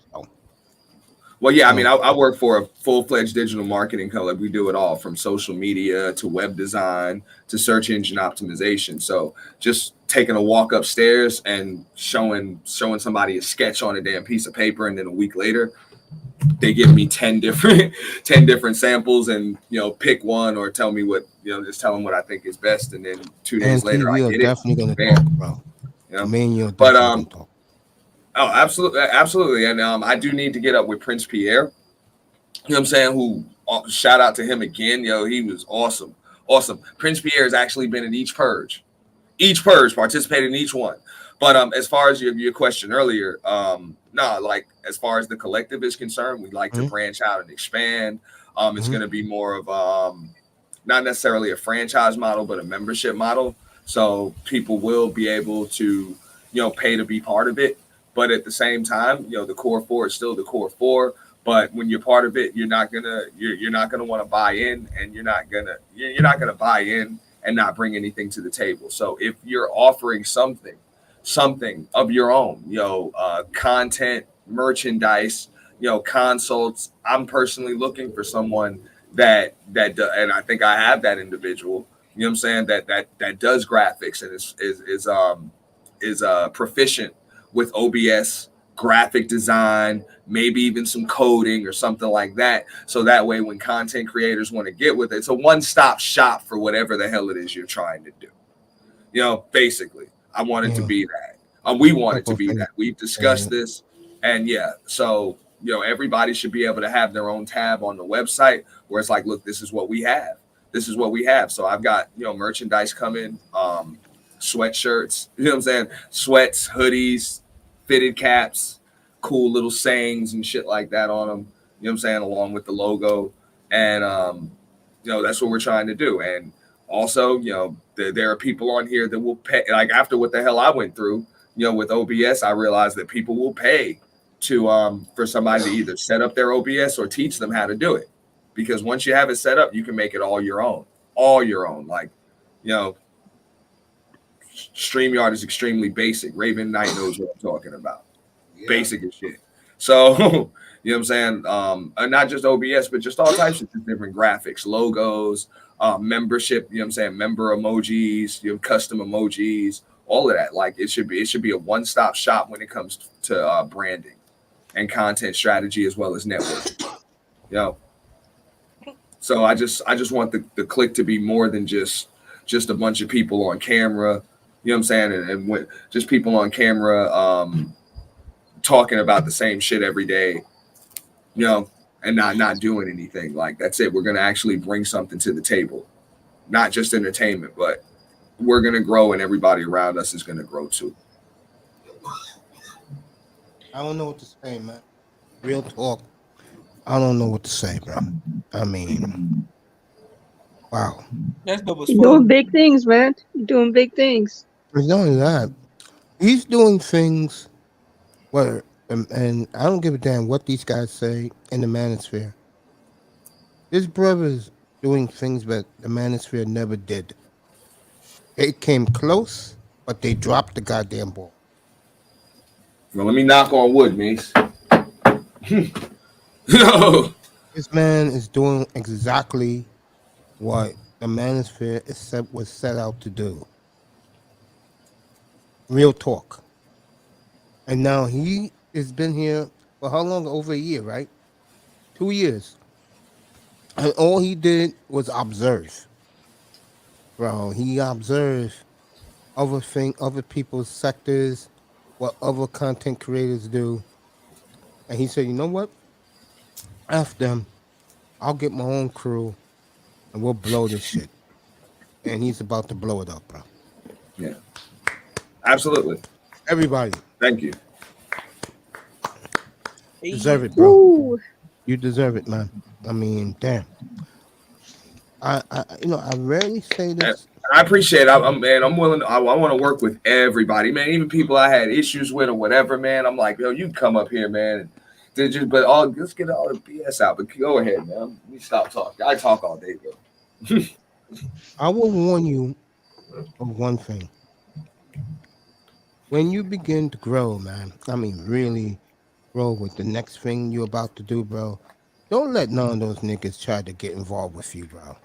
J: Well, yeah, I mean, I work for a full-fledged digital marketing company. We do it all from social media to web design to search engine optimization. So just taking a walk upstairs and showing somebody a sketch on a damn piece of paper, and then a week later, they give me 10 different samples, and pick one or tell me what just tell them what I think is best, and then 2 days later, I get
A: definitely
J: it.
A: Gonna talk, bro.
J: Oh, absolutely. And I do need to get up with Prince Pierre. You know what I'm saying? Who shout out to him again. He was awesome. Awesome. Prince Pierre has actually been in each purge, participated in each one. But as far as your question earlier, as far as the collective is concerned, we'd like to branch out and expand. It's going to be more of not necessarily a franchise model, but a membership model. So people will be able to, pay to be part of it. But at the same time, the core 4 is still the core 4. But when you're part of it, you're not gonna want to buy in, and you're not gonna buy in and not bring anything to the table. So if you're offering something of your own, content, merchandise, consults, I'm personally looking for someone that and I think I have that individual. You know what I'm saying? That does graphics and is proficient with OBS, graphic design, maybe even some coding or something like that. So that way, when content creators want to get with it, it's a one-stop shop for whatever the hell it is you're trying to do. Basically, I want it to be that. We want it to be that. We've discussed this, and so everybody should be able to have their own tab on the website where it's like, look, this is what we have. This is what we have. So I've got merchandise coming. Sweatshirts, what I'm saying? Sweats, hoodies, fitted caps, cool little sayings and shit like that on them. You know what I'm saying? Along with the logo. And, you know, that's what we're trying to do. And also, you know, there are people on here that will pay. Like after what the hell I went through, you know, with OBS, I realized that people will pay to for somebody to either set up their OBS or teach them how to do it. Because once you have it set up, you can make it all your own. Like, you know, StreamYard is extremely basic. Raven Knight knows what I'm talking about. Yeah. Basic as shit. So, you know what I'm saying? And not just OBS, but just all types of different graphics, logos, membership, you know what I'm saying? Member emojis, you know, custom emojis, all of that. Like it should be a one-stop shop when it comes to branding and content strategy as well as networking. You know? So I just want the click to be more than just a bunch of people on camera, you know what I'm saying? And when just people on camera talking about the same shit every day, you know, and not doing anything. Like that's it. We're gonna actually bring something to the table. Not just entertainment, but we're gonna grow and everybody around us is gonna grow too.
A: I don't know what to say, man. Real talk. I don't know what to say, bro. I mean, wow.
C: That's dope as
I: You're doing big things, man. You're doing big things.
A: It's not only that. He's doing things where, and I don't give a damn what these guys say in the manosphere. This brother's doing things that the manosphere never did. They came close, but they dropped the goddamn ball.
J: Well, let me knock on wood, Mace. Yo.
A: This man is doing exactly what the manosphere was set out to do. Real talk. And now he has been here for how long? Over a year, right? 2 years. And all he did was observe. Bro, he observed other people's sectors, what other content creators do. And he said, you know what? F them. I'll get my own crew and we'll blow this shit. And he's about to blow it up, bro.
J: Yeah. Absolutely.
A: Everybody.
J: Thank you.
A: You deserve it, bro.
I: Ooh.
A: You deserve it, man. I mean, damn. I rarely say this.
J: I appreciate it. I'm willing. I want to work with everybody, man. Even people I had issues with or whatever, man. I'm like, yo, you can come up here, man. Let's get all the BS out. But go ahead, man. Let me stop talking. I talk all day, bro.
A: I will warn you of one thing. When you begin to grow, man, I mean, really grow with the next thing you're about to do, bro, don't let none of those niggas try to get involved with you, bro.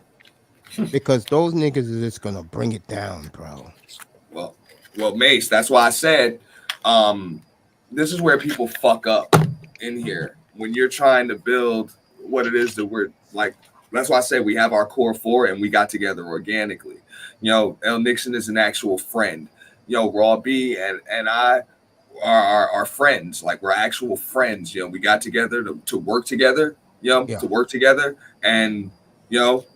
A: Because those niggas are just going to bring it down, bro.
J: Well, Mace, that's why I said this is where people fuck up in here. When you're trying to build what it is that we're like, that's why I say we have our core four and we got together organically. You know, L. Nixon is an actual friend. You know, Raw B and I are friends. Like we're actual friends. You know, we got together to work together, to work together. And, you know,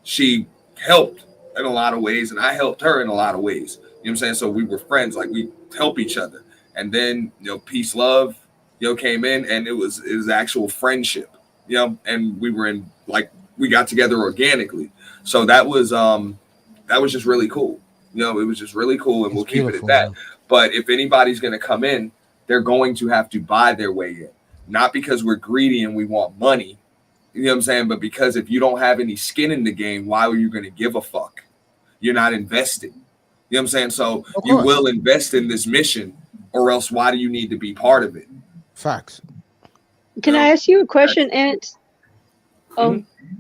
J: she helped in a lot of ways and I helped her in a lot of ways. You know what I'm saying? So we were friends, like we help each other. And then, you know, peace, love, you know, came in and it was actual friendship, you know, and we were in like we got together organically. So that was just really cool. You know, it was just really cool and we'll keep it at that. Man. But if anybody's going to come in, they're going to have to buy their way in. Not because we're greedy and we want money, you know what I'm saying? But because if you don't have any skin in the game, why are you going to give a fuck? You're not investing. You know what I'm saying? So you will invest in this mission or else why do you need to be part of it?
A: Facts.
I: Can I ask you a question, Ant?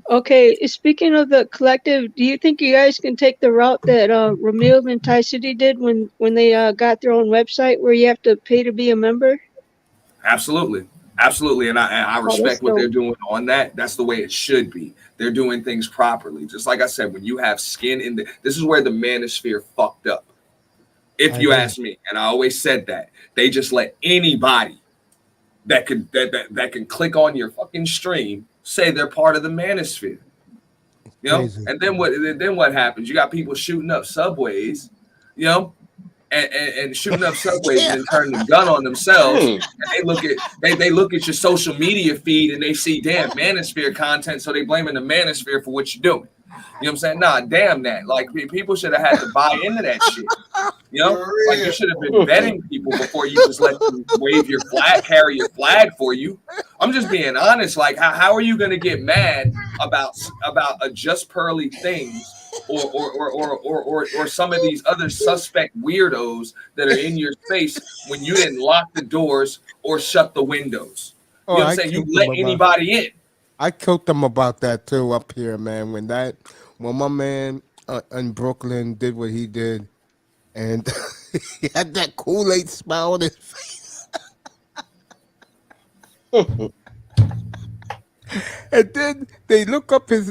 I: Okay, speaking of the collective, do you think you guys can take the route that Ramil and Thai City did when they got their own website where you have to pay to be a member?
J: Absolutely. And I respect what they're doing on that. That's the way it should be. They're doing things properly. Just like I said, when you have skin this is where the manosphere fucked up. If you ask me, and I always said that, they just let anybody that can click on your fucking stream say they're part of the manosphere. You know, and then what happens? You got people shooting up subways, you know, and shooting up subways and then turning the gun on themselves. And they look at your social media feed and they see damn manosphere content, so they blaming the manosphere for what you're doing. You know what I'm saying? Nah, damn that. Like people should have had to buy into that shit. You know, like you should have been vetting people before you just let them wave your flag, carry your flag for you. I'm just being honest. Like, how are you going to get mad about a just pearly things or some of these other suspect weirdos that are in your face when you didn't lock the doors or shut the windows? You know what I'm saying? You let anybody in.
A: I killed them about that too up here, man. When my man in Brooklyn did what he did, and he had that Kool-Aid smile on his face. And then they look up his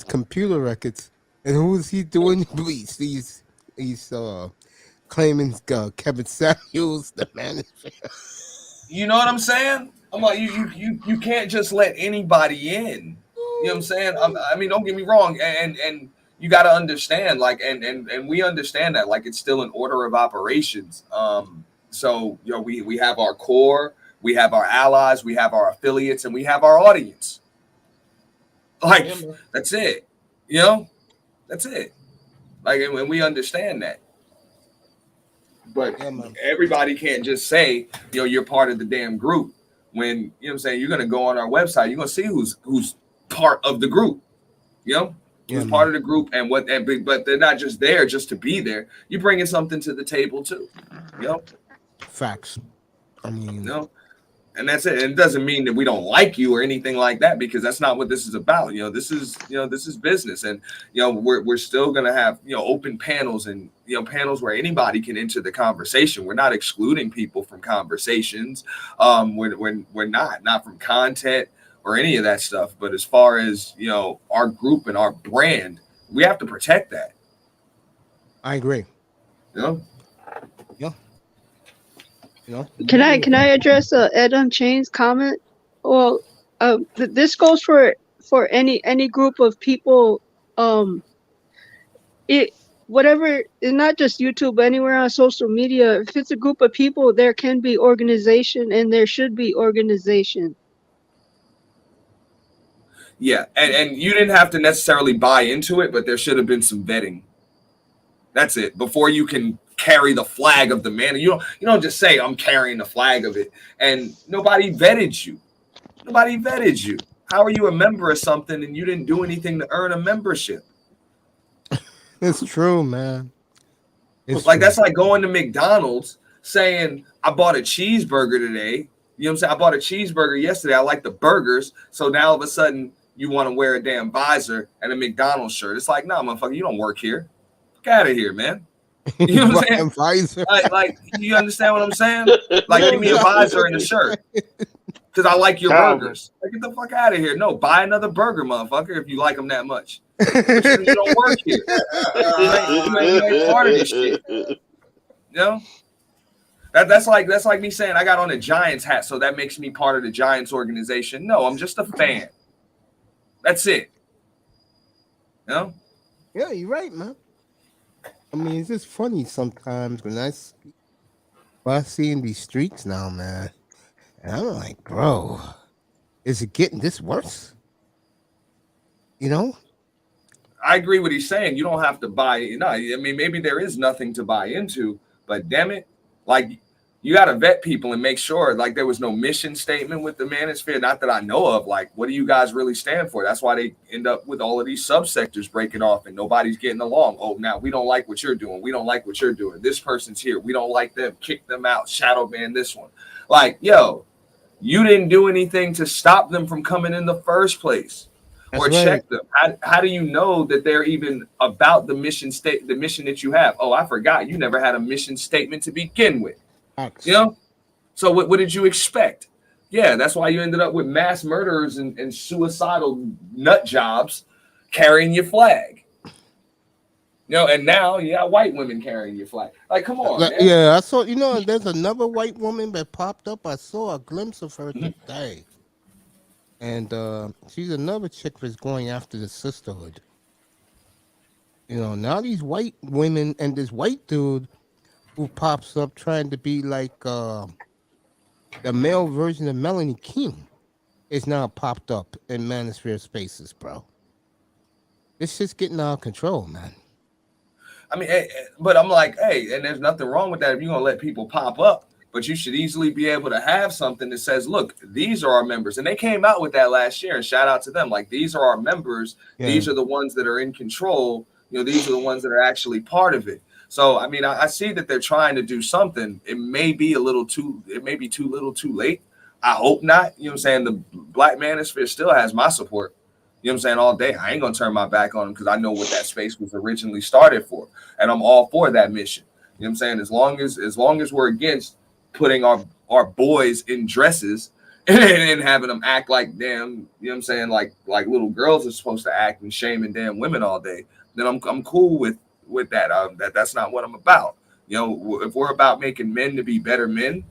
A: computer records, and who's he doing? He's claiming Kevin Samuels, the manager.
J: You know what I'm saying? I'm like, you can't just let anybody in. You know what I'm saying? I mean, don't get me wrong, and you got to understand, like, and we understand that, like, it's still an order of operations. So you know, we have our core, we have our allies, we have our affiliates, and we have our audience. Like, that's it. You know, that's it. Like, and we understand that. But everybody can't just say, you know, you're part of the damn group. When, you know what I'm saying, you're going to go on our website, you're going to see who's part of the group, you know, who's part of the group but they're not just there just to be there. You're bringing something to the table too, you know?
A: Facts. I mean,
J: you know, and that's it. And it doesn't mean that we don't like you or anything like that, because that's not what this is about. You know, this is business. And, you know, we're still going to have, you know, open panels and, you know, panels where anybody can enter the conversation. We're not excluding people from conversations. We're not from content or any of that stuff. But as far as, you know, our group and our brand, we have to protect that.
A: I agree.
J: You know?
A: Yeah. You know?
I: Can I address Ed Unchained's comment? Well, this goes for any group of people. Whatever, it's not just YouTube, but anywhere on social media. If it's a group of people, there can be organization, and there should be organization.
J: Yeah, and you didn't have to necessarily buy into it, but there should have been some vetting. That's it. Before you can carry the flag of the man, you don't just say I'm carrying the flag of it, and nobody vetted you. Nobody vetted you. How are you a member of something and you didn't do anything to earn a membership?
A: It's true, man.
J: It's like true. That's like going to McDonald's saying I bought a cheeseburger today. You know what I'm saying? I bought a cheeseburger yesterday. I like the burgers, so now all of a sudden you want to wear a damn visor and a McDonald's shirt. It's like, nah, motherfucker, you don't work here. Get out of here, man. You know what I'm saying? Like, you understand what I'm saying? Like, give me a visor and a shirt because I like your burgers. Like, get the fuck out of here. No, buy another burger, motherfucker, if you like them that much. You don't work here. You ain't part of this shit. You know? That's like me saying I got on a Giants hat, so that makes me part of the Giants organization. No, I'm just a fan. That's it. You know?
A: Yeah, you're right, man. I mean, it's just funny sometimes when I see in these streets now, man, and I'm like, bro, is it getting this worse? You know?
J: I agree with he's saying. You don't have to buy. You know, I mean, maybe there is nothing to buy into, but damn it, like you got to vet people and make sure. Like there was no mission statement with the manosphere, not that I know of. Like, what do you guys really stand for? That's why they end up with all of these subsectors breaking off and nobody's getting along. Oh, now we don't like what you're doing. We don't like what you're doing. This person's here. We don't like them. Kick them out. Shadow ban this one. Like, yo, you didn't do anything to stop them from coming in the first place. That's or check right. them. How do you know that they're even about the mission that you have? Oh, I forgot. You never had a mission statement to begin with. You know? So what did you expect? Yeah, that's why you ended up with mass murderers and suicidal nut jobs carrying your flag. You know, and now you got white women carrying your flag. Like, come on, man.
A: Yeah, I saw, you know, there's another white woman that popped up. I saw a glimpse of her today. And she's another chick that's going after the sisterhood. You know, now these white women and this white dude who pops up trying to be like the male version of Melanie King is now popped up in manosphere spaces, bro. This shit's getting out of control, man.
J: I mean, but I'm like, hey, and there's nothing wrong with that if you're gonna let people pop up. But you should easily be able to have something that says, look, these are our members. And they came out with that last year, and shout out to them. Like, these are our members.
A: Yeah.
J: These are the ones that are in control. You know, these are the ones that are actually part of it. So, I mean, I see that they're trying to do something. It may be too little too late. I hope not. You know what I'm saying? The Black Manosphere still has my support. You know what I'm saying? All day. I ain't going to turn my back on them because I know what that space was originally started for. And I'm all for that mission. You know what I'm saying? As long as we're against putting our boys in dresses and having them act like damn, you know what I'm saying, like little girls are supposed to act and shaming damn women all day, then I'm cool with that. That's not what I'm about. You know, if we're about making men to be better men,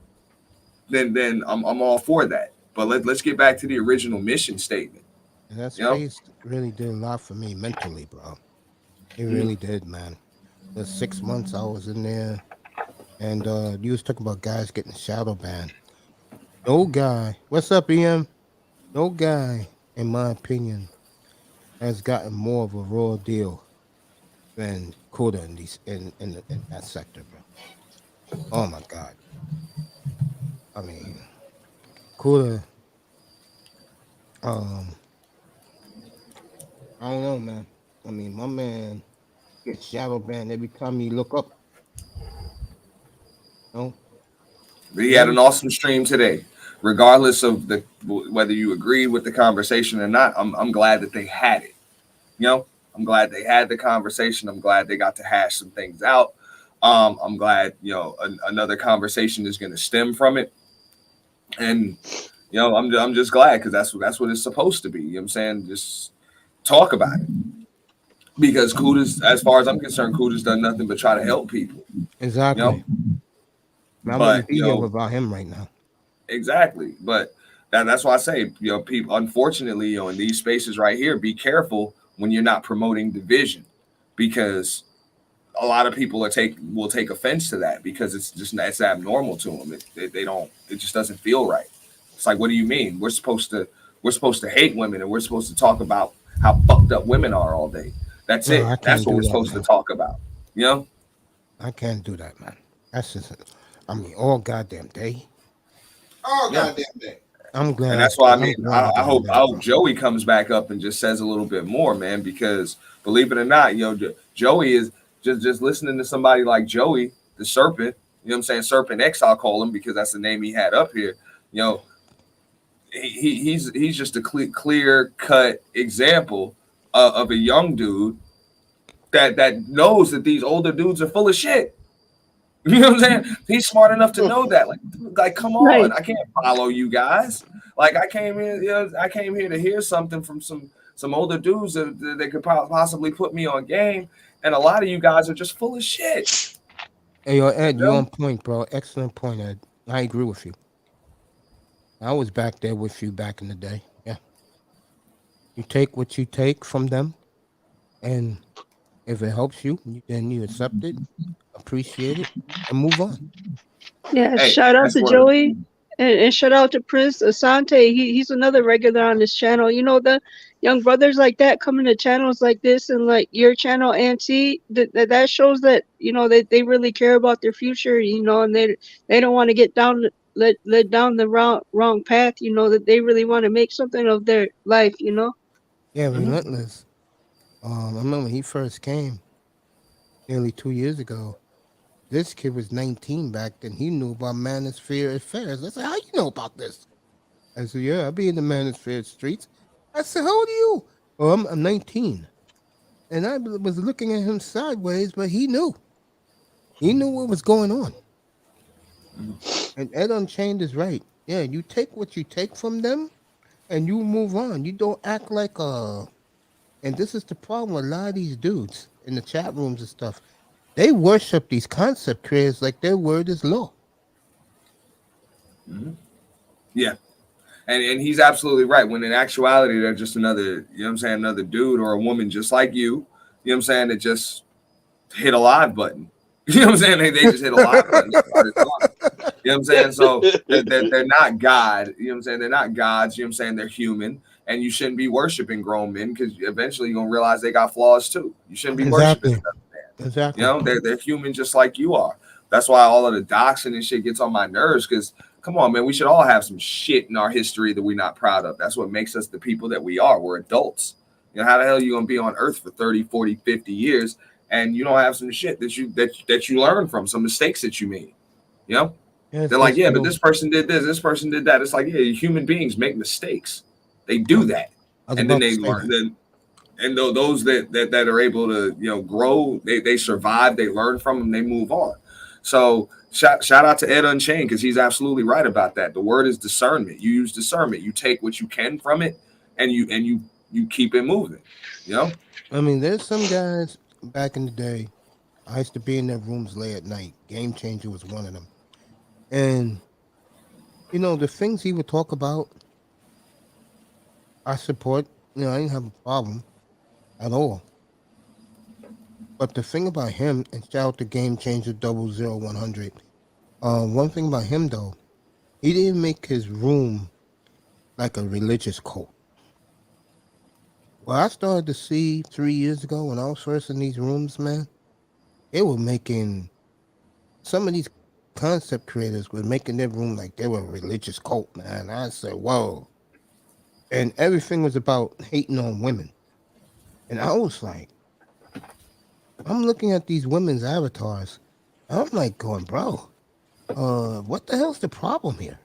J: then I'm all for that. But let's get back to the original mission statement.
A: And that space really did a lot for me mentally, bro. It really did, man. The 6 months I was in there. And you was talking about guys getting shadow banned. No guy, what's up, Ian? No guy, in my opinion, has gotten more of a raw deal than Kuda in that sector, bro. Oh my God. I mean, Kuda. I don't know, man. I mean, my man gets shadow banned every time you look up. No.
J: He had an awesome stream today, regardless of whether you agreed with the conversation or not. I'm glad that they had it. You know, I'm glad they had the conversation. I'm glad they got to hash some things out. I'm glad, you know, another conversation is going to stem from it. And you know, I'm just glad because that's what it's supposed to be. You know what I'm saying? Just talk about it. Because Kuda's, as far as I'm concerned, Kuda's done nothing but try to help people.
A: Exactly.
J: You know?
A: I wouldn't be here without him right now.
J: Exactly. But that's why I say, you know, people, unfortunately, you know, in these spaces right here, be careful when you're not promoting division, because a lot of people will take offense to that because it's abnormal to them. It just doesn't feel right. It's like, what do you mean? We're supposed to hate women and we're supposed to talk about how fucked up women are all day. That's it. That's what we're supposed to talk about. You know?
A: I can't do that, man. That's just, I mean, all goddamn day.
D: All goddamn day.
A: I'm glad.
J: And that's why I hope Joey comes back up and just says a little bit more, man, because believe it or not, you know, Joey is just listening to somebody like Joey, the Serpent, you know what I'm saying? Serpent X, I'll call him because that's the name he had up here. You know, he's just a clear cut example of a young dude that knows that these older dudes are full of shit. You know what I'm saying? He's smart enough to know that. Like, come on, right. I can't follow you guys. Like, I came here to hear something from some older dudes that could possibly put me on game, and a lot of you guys are just full of shit.
A: Hey, yo, Ed, you're on point, bro. Excellent point, Ed. I agree with you. I was back there with you back in the day. Yeah. You take what you take from them, and if it helps you, then you accept it, appreciate it, and move on.
I: Yeah, shout out to Joey and shout out to Prince Asante. He's another regular on this channel. You know, the young brothers like that coming to channels like this and like your channel, Auntie, that shows that, you know, they really care about their future, you know, and they don't want to get led down the wrong path, you know, that they really want to make something of their life, you know.
A: Yeah, relentless. I remember when he first came nearly 2 years ago. This kid was 19 back then. He knew about Manosphere affairs. I said, how you know about this? I said, yeah, I'll be in the Manosphere streets. I said, how old are you? Oh, I'm 19. And I was looking at him sideways, but he knew. He knew what was going on. And Ed Unchained is right. Yeah, you take what you take from them, and you move on. You don't act like and this is the problem with a lot of these dudes in the chat rooms and stuff. They worship these concept creators like their word is law.
J: Mm-hmm. Yeah. And he's absolutely right. When in actuality, they're just another, you know what I'm saying, another dude or a woman just like you You know what I'm saying? That just hit a live button. You know what I'm saying? They just hit a live button. You know what I'm saying? So they're not God. You know what I'm saying? They're not gods. You know what I'm saying? They're human. And you shouldn't be worshiping grown men because eventually you're going to realize they got flaws too. You shouldn't be worshiping them.
A: Exactly.
J: You know, they're human just like you are. That's why all of the doxing and shit gets on my nerves because, come on, man, we should all have some shit in our history that we're not proud of. That's what makes us the people that we are. We're adults. You know, how the hell are you going to be on earth for 30, 40, 50 years and you don't have some shit that you learn from, some mistakes that you made? You know?
A: Yes,
J: they're like, yeah, but this person did this person did that. It's like, yeah, human beings make mistakes. They do that. And then they learn. And those that are able to, you know, grow, they survive, they learn from them, they move on. So shout out to Ed Unchained because he's absolutely right about that. The word is discernment. You use discernment. You take what you can from it, and you keep it moving. You know.
A: I mean, there's some guys back in the day. I used to be in their rooms late at night. Game Changer was one of them, and you know the things he would talk about. I support. You know, I didn't have a problem at all. But the thing about him, and shout out to Game Changer 00100. One thing about him though, he didn't make his room like a religious cult. What I started to see 3 years ago when I was first in these rooms, man, they were making some of these concept creators were making their room like they were a religious cult, man. I said, whoa. And everything was about hating on women. And I was like, I'm looking at these women's avatars. And I'm like going, bro, what the hell's the problem here?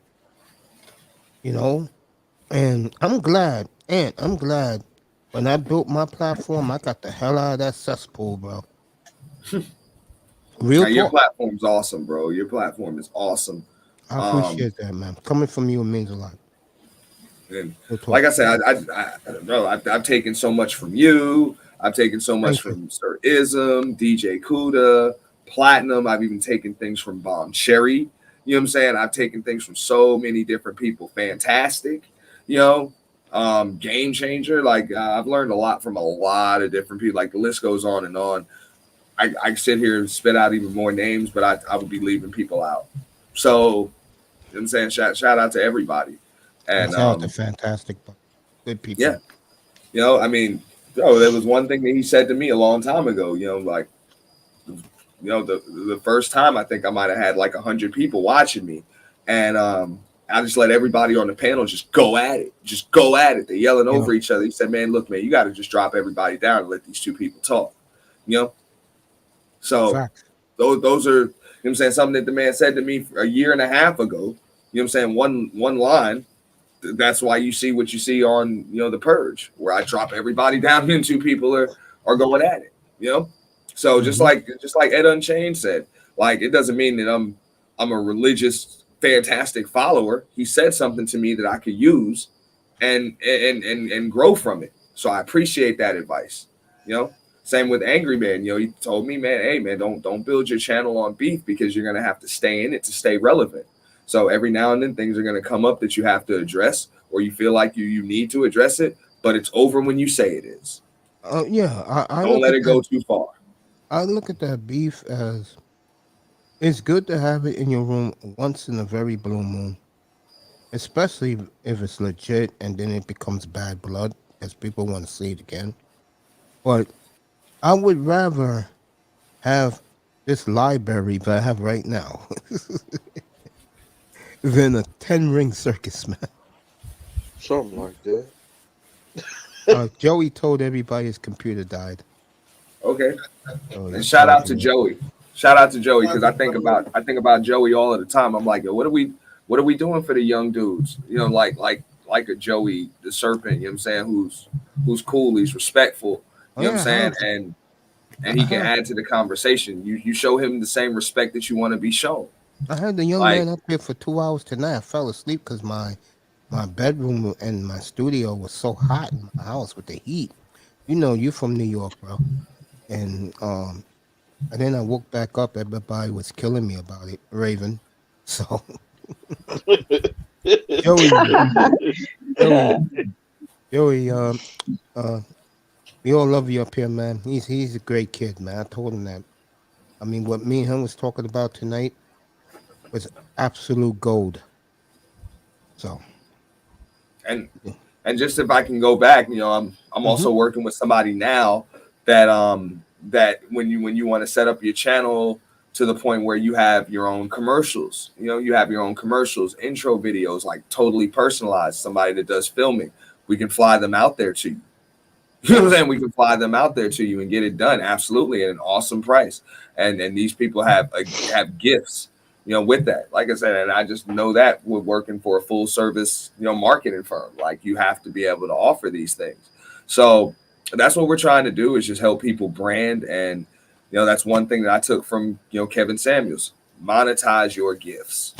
A: You know? And I'm glad when I built my platform, I got the hell out of that cesspool, bro.
J: Real your platform's awesome, bro. Your platform is awesome.
A: I appreciate that, man. Coming from you, it means a lot.
J: And like I said, I don't know. I've taken so much from you. I've taken so much from Sir Ism, DJ Kuda, Platinum. I've even taken things from Bomb Cherry. You know what I'm saying? I've taken things from so many different people. Fantastic, you know, Game Changer. Like I've learned a lot from a lot of different people. Like the list goes on and on. I sit here and spit out even more names, but I would be leaving people out. So, you know what I'm saying? Shout out to everybody. And
A: shout out to fantastic, good people.
J: Yeah. You know, I mean, there was one thing that he said to me a long time ago, you know, like, you know, the first time I think I might have had like 100 people watching me. And I just let everybody on the panel just go at it. Just go at it. They're yelling over each other. He said, man, look, man, you got to just drop everybody down and let these two people talk. You know? So those are, you know what I'm saying, something that the man said to me a year and a half ago. You know what I'm saying? One line. That's why you see what you see on, you know, The Purge, where I drop everybody down and two people are going at it, you know? So just like Ed Unchained said, like, it doesn't mean that I'm a religious, fantastic follower. He said something to me that I could use and grow from it. So I appreciate that advice, you know? Same with Angry Man, you know, he told me, man, hey, man, don't build your channel on beef because you're going to have to stay in it to stay relevant. So every now and then things are going to come up that you have to address or you feel like you need to address it, but it's over when you say it is.
A: Yeah. I
J: don't let it go too far.
A: I look at that beef as it's good to have it in your room once in a very blue moon, especially if it's legit and then it becomes bad blood as people want to see it again. But I would rather have this library that I have right now than a 10-ring circus, man.
F: Something like that.
A: Joey told everybody his computer died.
J: Okay. And shout out to Joey. Shout out to Joey because I think about Joey all of the time. I'm like, yo, what are we doing for the young dudes? You know, like a Joey the Serpent. You know what I'm saying? Who's cool. He's respectful. You know what I'm saying? And he can add to the conversation. You show him the same respect that you want to be shown.
A: I had the young man up here for 2 hours tonight. I fell asleep because my bedroom and my studio was so hot in my house with the heat. You know, you from New York, bro. And then I woke back up. Everybody was killing me about it, Raven. So, Joey, We all love you up here, man. He's a great kid, man. I told him that. I mean, what me and him was talking about tonight was absolute gold. So,
J: And and just if I can go back, I'm also working with somebody now that when you want to set up your channel to the point where you have your own commercials, you have your own commercials, intro videos, like totally personalized, somebody that does filming, we can fly them out there to you. You know what I'm saying? We can fly them out there to you and get it done absolutely at an awesome price. And these people have gifts, with that. Like I said, and I just know that we're working for a full service, marketing firm. Like you have to be able to offer these things. So that's what we're trying to do is just help people brand. And, that's one thing that I took from, Kevin Samuels, monetize your gifts,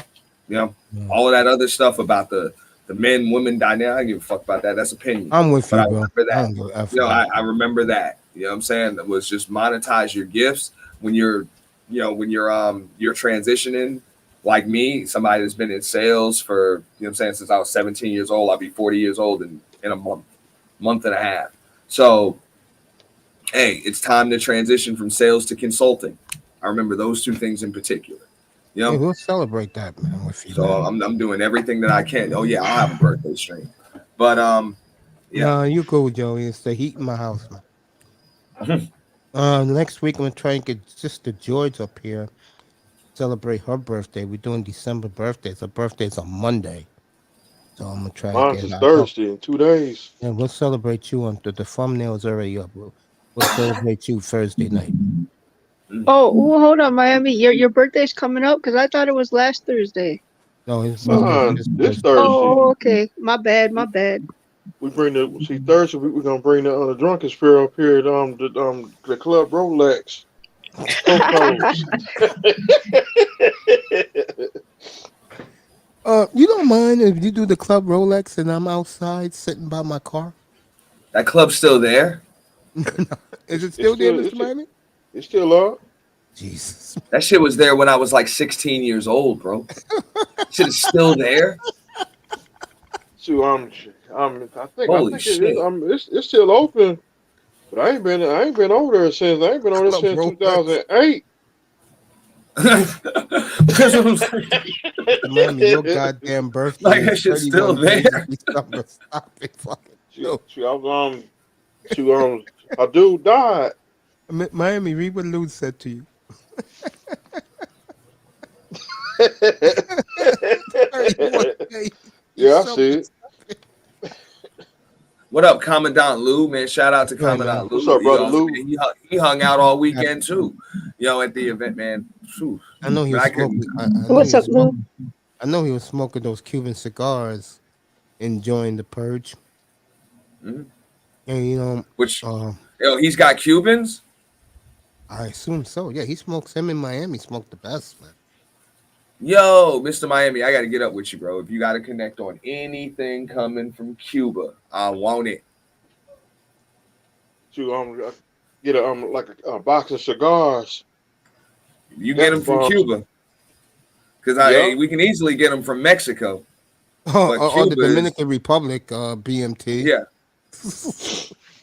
J: all of that other stuff about the men, women dynamic. I don't give a fuck about that. That's opinion.
A: I'm with you,
J: but
A: bro.
J: I remember that. I remember that. You know what I'm saying? That was just monetize your gifts when you're transitioning. Like me, somebody that's been in sales for, since I was 17 years old. I'll be 40 years old in a month and a half. So, hey, it's time to transition from sales to consulting. I remember those two things in particular.
A: Hey, we'll celebrate that, man, with you.
J: So I'm doing everything that I can. Oh yeah, I'll have a birthday stream. But yeah.
A: No, you cool, Joey. It's the heat in my house, man. Next week I'm gonna try and get Sister George up here, celebrate her birthday. We're doing December birthdays. Her birthday's on Monday, so I'm gonna try.
F: Mine's is Thursday in 2 days.
A: And we'll celebrate you on the thumbnail's already up. We'll celebrate you Thursday night.
I: Oh, well, hold on, Miami. Your birthday's coming up because I thought it was last Thursday.
A: No, it's
F: this Thursday.
I: Oh, okay. My bad.
F: We bring Thursday. We're gonna bring the drunken spirit up here at the Club Rolex.
A: You don't mind if you do the Club Rolex and I'm outside sitting by my car?
J: That club's still there.
A: Is it still there, Mr. Miami?
F: It's still up.
A: Jesus.
J: That shit was there when I was like 16 years old, bro. Shit is still there.
F: So I think
J: shit.
F: It's still open, but I ain't been over there since 2008.
A: Miami, your goddamn birthday.
J: Like that shit's still there.
A: Stop it, fucking.
F: A dude died.
A: Miami, read what Lou said to you.
F: Yeah, I see it.
J: What up, Commandant Lou? Man, shout out to Commandant Lou.
F: What's up, brother Lou?
J: He hung out all weekend too. At the event, man.
A: I know he was smoking.
I: What's up, Lou?
A: I know he was smoking those Cuban cigars, enjoying the purge.
J: Mm-hmm.
A: And
J: he's got Cubans.
A: I assume so. Yeah, he smokes. Him in Miami smoked the best, man.
J: Yo, Mr. Miami, I got to get up with you, bro. If you got to connect on anything coming from Cuba, I want it.
F: To get a box of cigars.
J: You get them from Cuba, because we can easily get them from Mexico.
A: Or the Dominican Republic, BMT.
J: Yeah.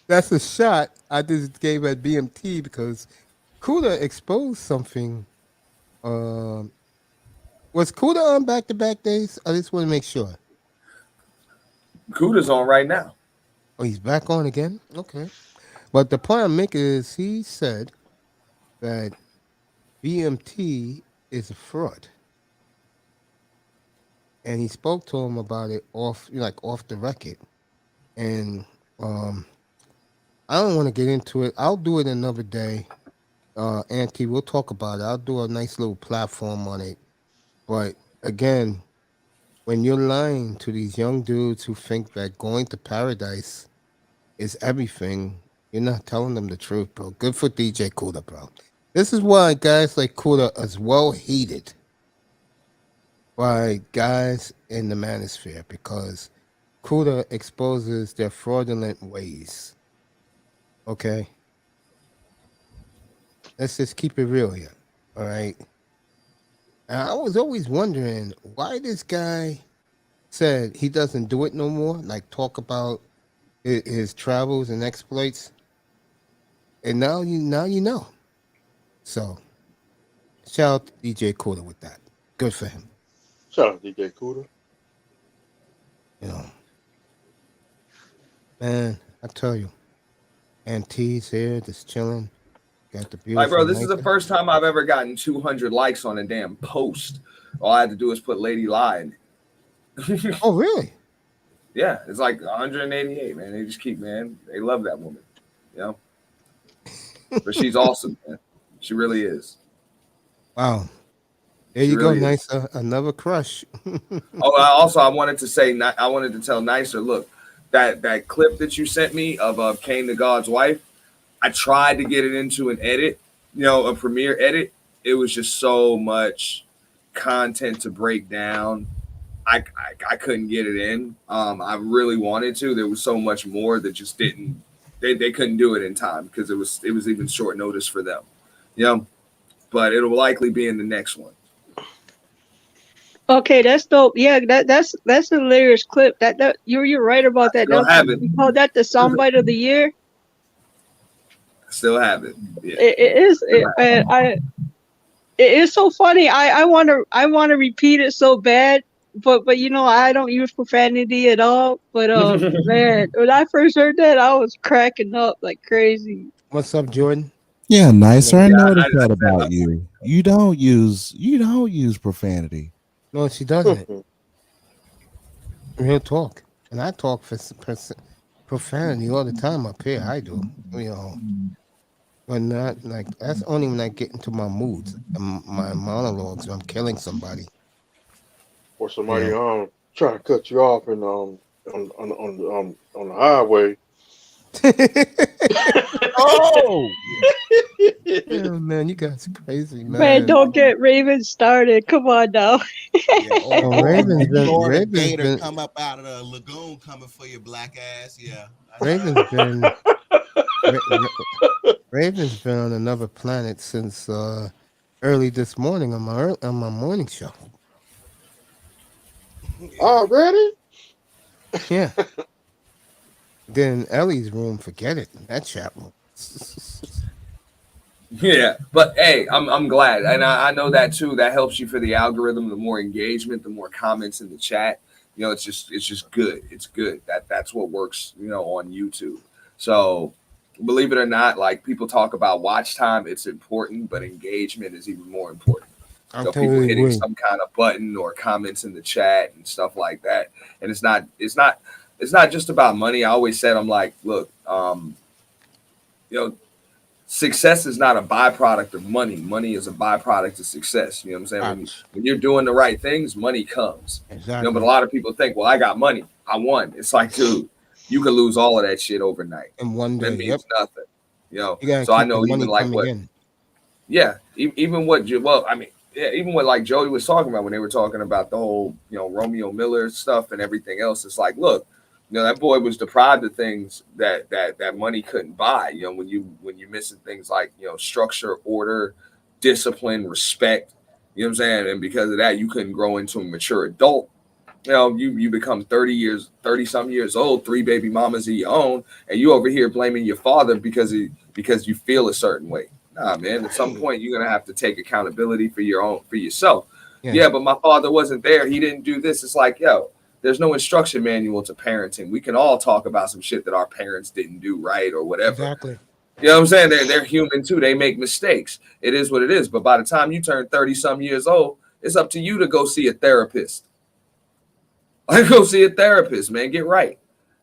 A: That's a shot I just gave at BMT because Kuda exposed something. Was Kuda on back-to-back days? I just want to make sure.
J: Kuda's on right now.
A: Oh, he's back on again? Okay. But the point I'm making is he said that BMT is a fraud. And he spoke to him about it off the record. And I don't want to get into it. I'll do it another day. Auntie, we'll talk about it. I'll do a nice little platform on it. But again, when you're lying to these young dudes who think that going to paradise is everything, you're not telling them the truth, bro. Good for DJ Kuda, bro. This is why guys like Kuda is well hated by guys in the manosphere, because Kuda exposes their fraudulent ways. Okay? Let's just keep it real here. All right? And I was always wondering why this guy said he doesn't do it no more, like talk about his travels and exploits. And now you know. So shout out to DJ Cooler with that. Good for him.
F: Shout out to DJ Cooler.
A: You know. Man, I tell you. Auntie's here, just chilling. Got the beautiful.
J: Like, bro, this is the
A: Nathan.
J: first time I've ever gotten 200 likes on a damn post. All I had to do is put Lady Lie in it.
A: Oh, really?
J: Yeah, it's like 188, man. They just keep, man. They love that woman. You know? But she's awesome, man. She really is.
A: Wow. There
J: She
A: you
J: really
A: go,
J: is.
A: Nicer. Another crush.
J: Oh, I wanted to say, I wanted to tell Nicer, look, that clip that you sent me of Kane the God's wife, I tried to get it into an edit, you know, a Premiere edit. It was just so much content to break down. I couldn't get it in. I really wanted to. There was so much more that just didn't. They couldn't do it in time because it was even short notice for them. You know, but it'll likely be in the next one.
I: Okay, that's dope. Yeah, that's a hilarious clip. That you're right about that.
J: Still have it.
I: You call that the soundbite of the year?
J: Still have it. Yeah.
I: It is. It is so funny. I want to repeat it so bad, but you know I don't use profanity at all. But man, when I first heard that, I was cracking up like crazy.
A: What's up, Jordan?
K: Yeah, Nicer. I
J: Yeah,
K: noticed
J: I
K: that about you. You don't use profanity.
A: No, she doesn't. Real talk. And I talk for profanity all the time up here. I do. You know. But not like that's only when I get into my moods and my monologues when I'm killing somebody.
F: Or somebody trying to cut you off and on the highway.
K: Oh,
A: Yeah, man, you guys are crazy, man.
I: Man, don't get Raven started. Come on now.
A: Oh, Raven's been-
L: Florida
A: Raven's
L: gator
A: been-
L: come up out of the lagoon coming for your black ass. Yeah.
A: Raven's been Raven's been on another planet since early this morning on my morning show.
F: Already?
A: Yeah. Then Ellie's room, forget it. That chat room.
J: Yeah, but hey, I'm glad, and I know that too. That helps you for the algorithm. The more engagement, the more comments in the chat. You know, it's just good. It's good. That's what works. You know, on YouTube. So, believe it or not, like people talk about watch time, it's important, but engagement is even more important.
A: I
J: So
A: totally
J: people hitting
A: agree.
J: some kind of button or comments in the chat and stuff like that. And it's not just about money. I always said, I'm like, look, you know, success is not a byproduct of money. Money is a byproduct of success. You know what I'm saying? When you're doing the right things, money comes.
A: Exactly.
J: You know, but a lot of people think, well, I got money, I won. It's like, dude, you can lose all of that shit overnight.
A: In one
J: That
A: day,
J: means nothing. You know,
A: You gotta
J: so I
A: keep the
J: know
A: money
J: even like
A: coming
J: what,
A: in.
J: yeah, even what, well, I mean, yeah, even what like Jody was talking about when they were talking about the whole, you know, Romeo Miller stuff and everything else. It's like, look, you know, that boy was deprived of things that money couldn't buy. You know, when you missing things like, you know, structure, order, discipline, respect. You know what I'm saying? And because of that, you couldn't grow into a mature adult. You know, you become 30 some years old, 3 baby mamas of your own, and you over here blaming your father because you feel a certain way. Nah, man. At some point, you're gonna have to take accountability for yourself. Yeah, but my father wasn't there. He didn't do this. It's like, yo, there's no instruction manual to parenting. We can all talk about some shit that our parents didn't do right or whatever.
A: Exactly.
J: You know what I'm saying? They're human too. They make mistakes. It is what it is. But by the time you turn 30 some years old, it's up to you to go see a therapist. Like, go see a therapist, man. Get right.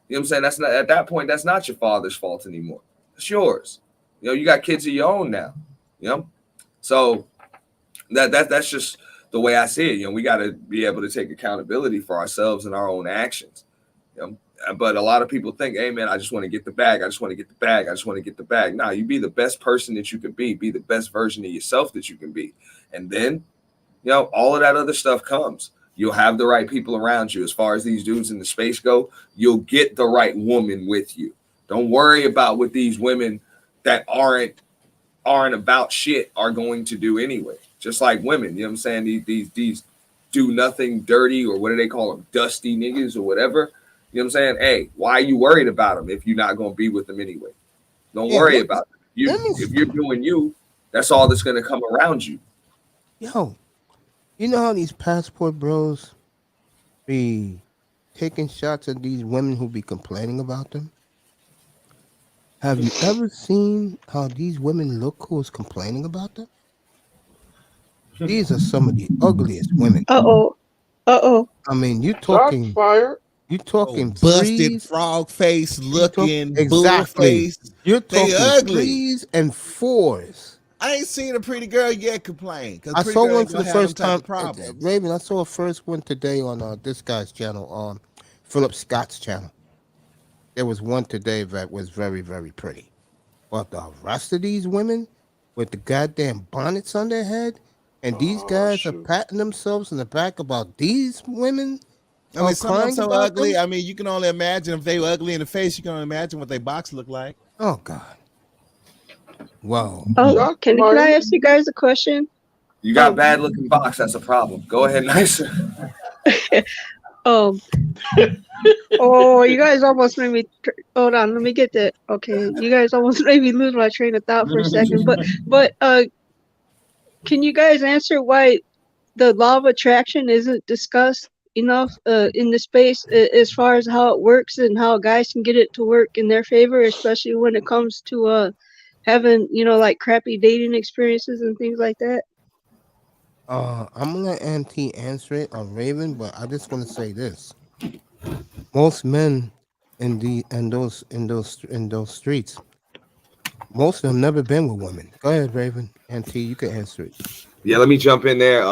J: You know what I'm saying? That's not, at that point, that's not your father's fault anymore. It's yours. You know, you got kids of your own now. You know? So that's just the way I see it. You know, we got to be able to take accountability for ourselves and our own actions. You know? But a lot of people think, hey, man, I just want to get the bag. I just want to get the bag. I just want to get the bag. Nah, you be the best person that you can be. Be the best version of yourself that you can be. And then, you know, all of that other stuff comes. You'll have the right people around you. As far as these dudes in the space go, you'll get the right woman with you. Don't worry about what these women that aren't about shit are going to do anyway. Just like women, you know what I'm saying? These do nothing dirty, or what do they call them? Dusty niggas or whatever. You know what I'm saying? Hey, why are you worried about them if you're not going to be with them anyway? Don't worry about it. If you're doing you, that's all that's gonna come around you.
A: Yo, you know how these passport bros be taking shots at these women who be complaining about them? Have you ever seen how these women look who's complaining about them? These are some of the ugliest women.
I: Uh-oh.
A: I mean, you
F: Shots
A: talking
F: fired.
L: Busted frog face looking bull
A: exactly.
L: face.
A: You're
L: They
A: talking
L: ugly.
A: 3s and 4s.
L: I ain't seen a pretty girl yet complain.
A: I saw one for the first time.
L: Problem.
A: Raven, I saw a first one today on this guy's channel, Philip Scott's channel. There was one today that was very, very pretty. But the rest of these women with the goddamn bonnets on their head, and these guys are patting themselves in the back about these women.
L: I mean, some of them so ugly.
A: Them.
L: I mean, you can only imagine if they were ugly in the face. You can only imagine what their box looked like.
A: Oh God! Wow.
I: Oh, can I ask you guys a question?
J: You got bad looking box. That's a problem. Go ahead, nicer.
I: Oh, you guys almost made me. Hold on, let me get that. Okay, you guys almost made me lose my train of thought for a second. But can you guys answer why the law of attraction isn't discussed enough in the space as far as how it works and how guys can get it to work in their favor, especially when it comes to having like crappy dating experiences and things like that?
A: I'm gonna let Auntie answer it on Raven, but I just want to say this: most men in those streets, most of them never been with women. Go ahead, Raven. Auntie, you can answer it.
J: Yeah, let me jump in there.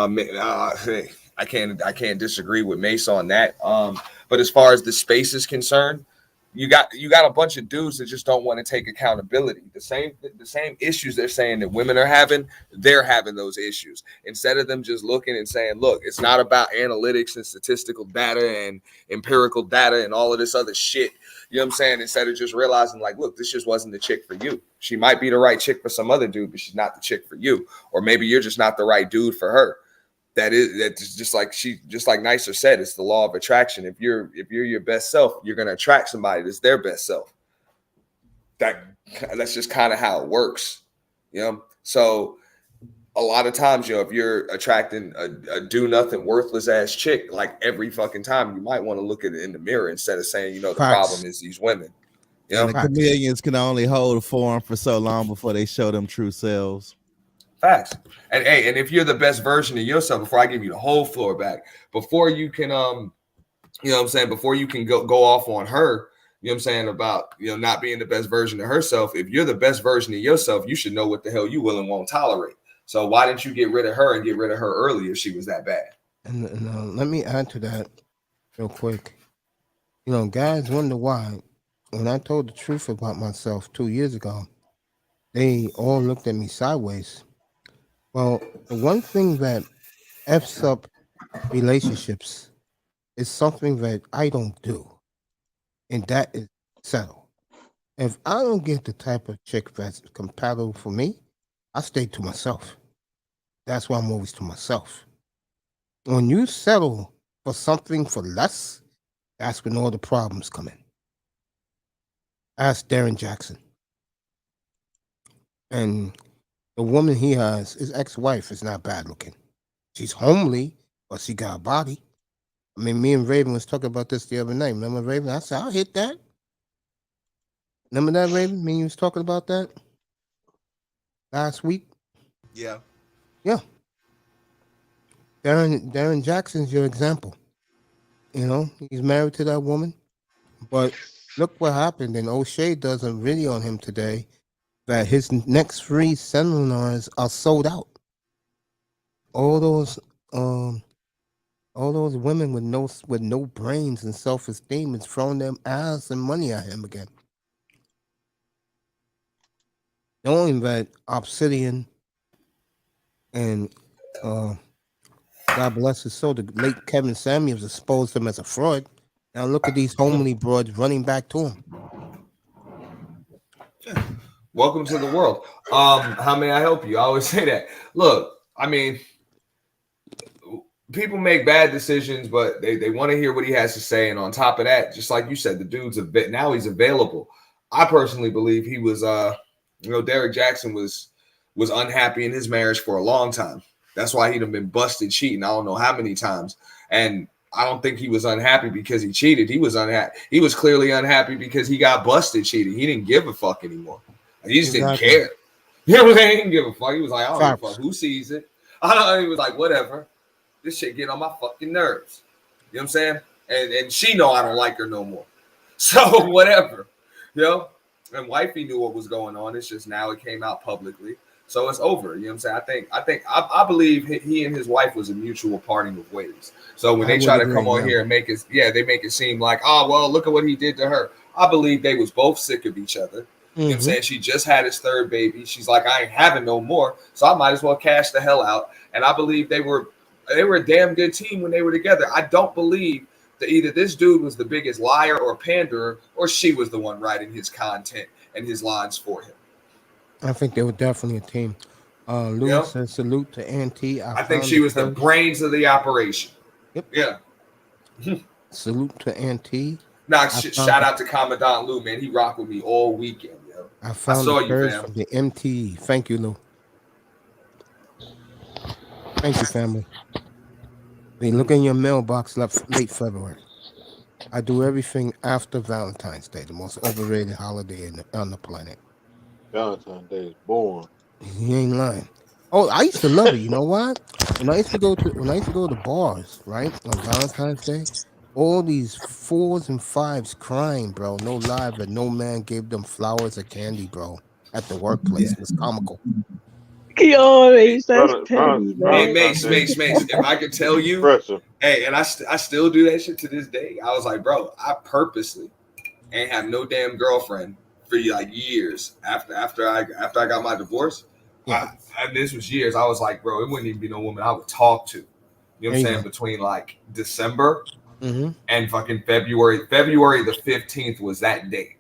J: I can't disagree with Mace on that. But as far as the space is concerned, you got a bunch of dudes that just don't want to take accountability. The same issues they're saying that women are having, they're having those issues. Instead of them just looking and saying, look, it's not about analytics and statistical data and empirical data and all of this other shit. You know what I'm saying? Instead of just realizing, like, look, this just wasn't the chick for you. She might be the right chick for some other dude, but she's not the chick for you. Or maybe you're just not the right dude for her. That's just like Nicer said, it's the law of attraction. If you're your best self, you're gonna attract somebody that's their best self. That's just kind of how it works, you know. So a lot of times, if you're attracting a do nothing, worthless ass chick, like every fucking time, you might want to look at it in the mirror instead of saying, the problem is these women. You know,
L: and the chameleons can only hold a form for so long before they show them true selves.
J: Facts. And hey, and if you're the best version of yourself, before I give you the whole floor back, before you can before you can go off on her, about not being the best version of herself, if you're the best version of yourself, you should know what the hell you will and won't tolerate. So why didn't you get rid of her and get rid of her early if she was that bad?
A: And let me add to that real quick. Guys wonder why when I told the truth about myself 2 years ago, they all looked at me sideways. Well, the one thing that F's up relationships is something that I don't do, and that is settle. If I don't get the type of chick that's compatible for me, I stay to myself. That's why I'm always to myself. When you settle for something for less, that's when all the problems come in. Ask Darren Jackson. And the woman he has, his ex-wife, is not bad looking. She's homely, but she got a body. I mean, me and Raven was talking about this the other night. Remember, Raven? I said, I'll hit that. Remember that, Raven? Me and you was talking about that last week?
L: Yeah.
A: Yeah. Darren Jackson's your example. He's married to that woman. But look what happened. And O'Shea does a video on him today that his next 3 seminars are sold out. All those women with no brains and self-esteem is throwing them ass and money at him again. Knowing that Obsidian and God bless his soul, the late Kevin Samuels exposed him as a fraud. Now look at these homely broads running back to him.
J: Welcome to the world. How may I help you? I always say that. Look, I mean, people make bad decisions, but they want to hear what he has to say. And on top of that, just like you said, the dude's now he's available. I personally believe he was You know, Derek Jackson was unhappy in his marriage for a long time. That's why he'd have been busted cheating. I don't know how many times. And I don't think he was unhappy because he cheated. He was unhappy. He was clearly unhappy because he got busted cheating. He didn't give a fuck anymore. He just didn't care. You know what I'm saying? He didn't give a fuck. He was like, I don't give a fuck who sees it. I don't know. He was like, whatever. This shit get on my fucking nerves. You know what I'm saying? And she know I don't like her no more. So whatever. You know? And wifey knew what was going on. It's just now it came out publicly. So it's over. You know what I'm saying? I believe he and his wife was a mutual parting of ways. So when they try to come on here and make it, they make it seem like, oh, well, look at what he did to her. I believe they was both sick of each other. You know what I'm saying? She just had his third baby. She's like, I ain't having no more. So I might as well cash the hell out. And I believe they were a damn good team when they were together. I don't believe that either this dude was the biggest liar or panderer, or she was the one writing his content and his lines for him.
A: I think they were definitely a team. Lewis says salute to Auntie.
J: I think she was the brains of the operation.
A: Yep.
J: Yeah.
A: Salute to Auntie.
J: Nah, shout out to Commandant Lou, man. He rocked with me all weekend, yo.
A: I saw you, fam. From the MT. Thank you, Lou. Thank you, family. Hey, look in your mailbox late February. I do everything after Valentine's Day, the most overrated holiday on the planet.
F: Valentine's Day is born.
A: He ain't lying. Oh, I used to love it. You know what? When I used to go to bars, right, on Valentine's Day, all these 4s and 5s crying, bro. No lie, but no man gave them flowers or candy, bro. At the workplace, it was comical.
I: Yo, Mace, that's petty,
J: Hey, Mace. If I could tell you, hey, and I still do that shit to this day. I was like, bro, I purposely ain't have no damn girlfriend for like years after I got my divorce. Yeah. This was years. I was like, bro, it wouldn't even be no woman I would talk to. You know what I'm saying? Between like December and fucking February. February the 15th was that day.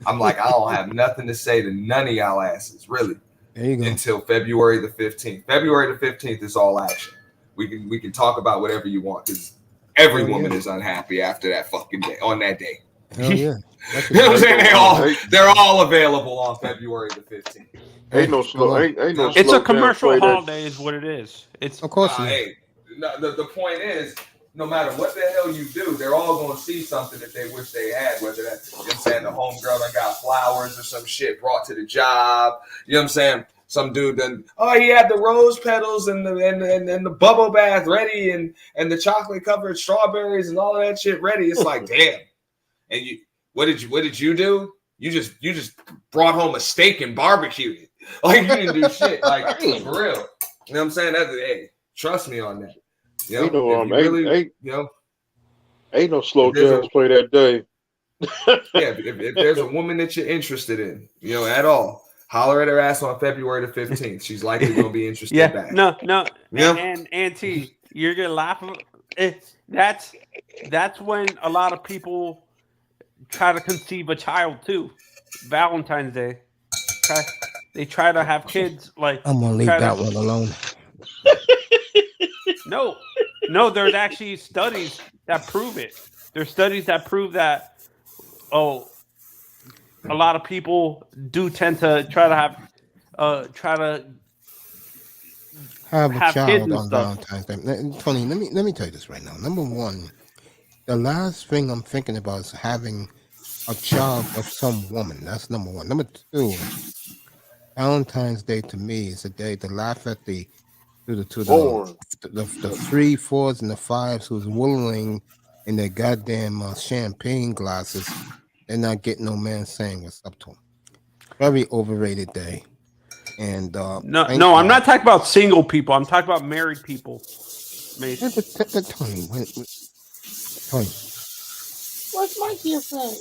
J: I'm like, I don't have nothing to say to none of y'all asses, really.
A: There you go.
J: Until February the 15th. February the 15th is all action. We can talk about whatever you want because every woman is unhappy after that fucking day, on that day.
A: Hell yeah.
J: You know what I'm saying? They're all available on February the 15th.
F: Ain't no slow.
H: It's a commercial holiday, is what it is. It's
A: of course.
J: Hey, the point is, no matter what the hell you do, they're all gonna see something that they wish they had. Whether that's, you know what I'm saying, the homegirl done got flowers or some shit brought to the job. You know what I'm saying? Some dude done, he had the rose petals and the bubble bath ready and the chocolate covered strawberries and all of that shit ready. It's like, damn. And what did you do? You just brought home a steak and barbecued it. Like, you didn't do shit. Like, for real. You know what I'm saying? Hey, trust me on that. You know,
F: ain't no slow jazz play that day.
J: Yeah, if there's a woman that you're interested in, you know, at all, holler at her ass on February the 15th. She's likely going to be interested back.
H: No.
J: Yeah.
H: And Auntie, you're going to laugh. That's when a lot of people try to conceive a child too. Valentine's Day. They try to have kids. Like,
A: I'm going to leave that one alone.
H: No, there's actually studies that prove it. There's studies that prove that, a lot of people do tend to try to
A: have a child on Valentine's Day. Tony, let me tell you this right now. Number one, the last thing I'm thinking about is having a child of some woman. That's number one. Number two, Valentine's Day to me is a day to laugh at the 3, 4s, and the 5s who's whittling in their goddamn champagne glasses. They're not getting no man saying what's up to them. Very overrated day. And
H: no, I'm not talking about single people. I'm talking about married people.
A: Tony,
M: what's my gift at?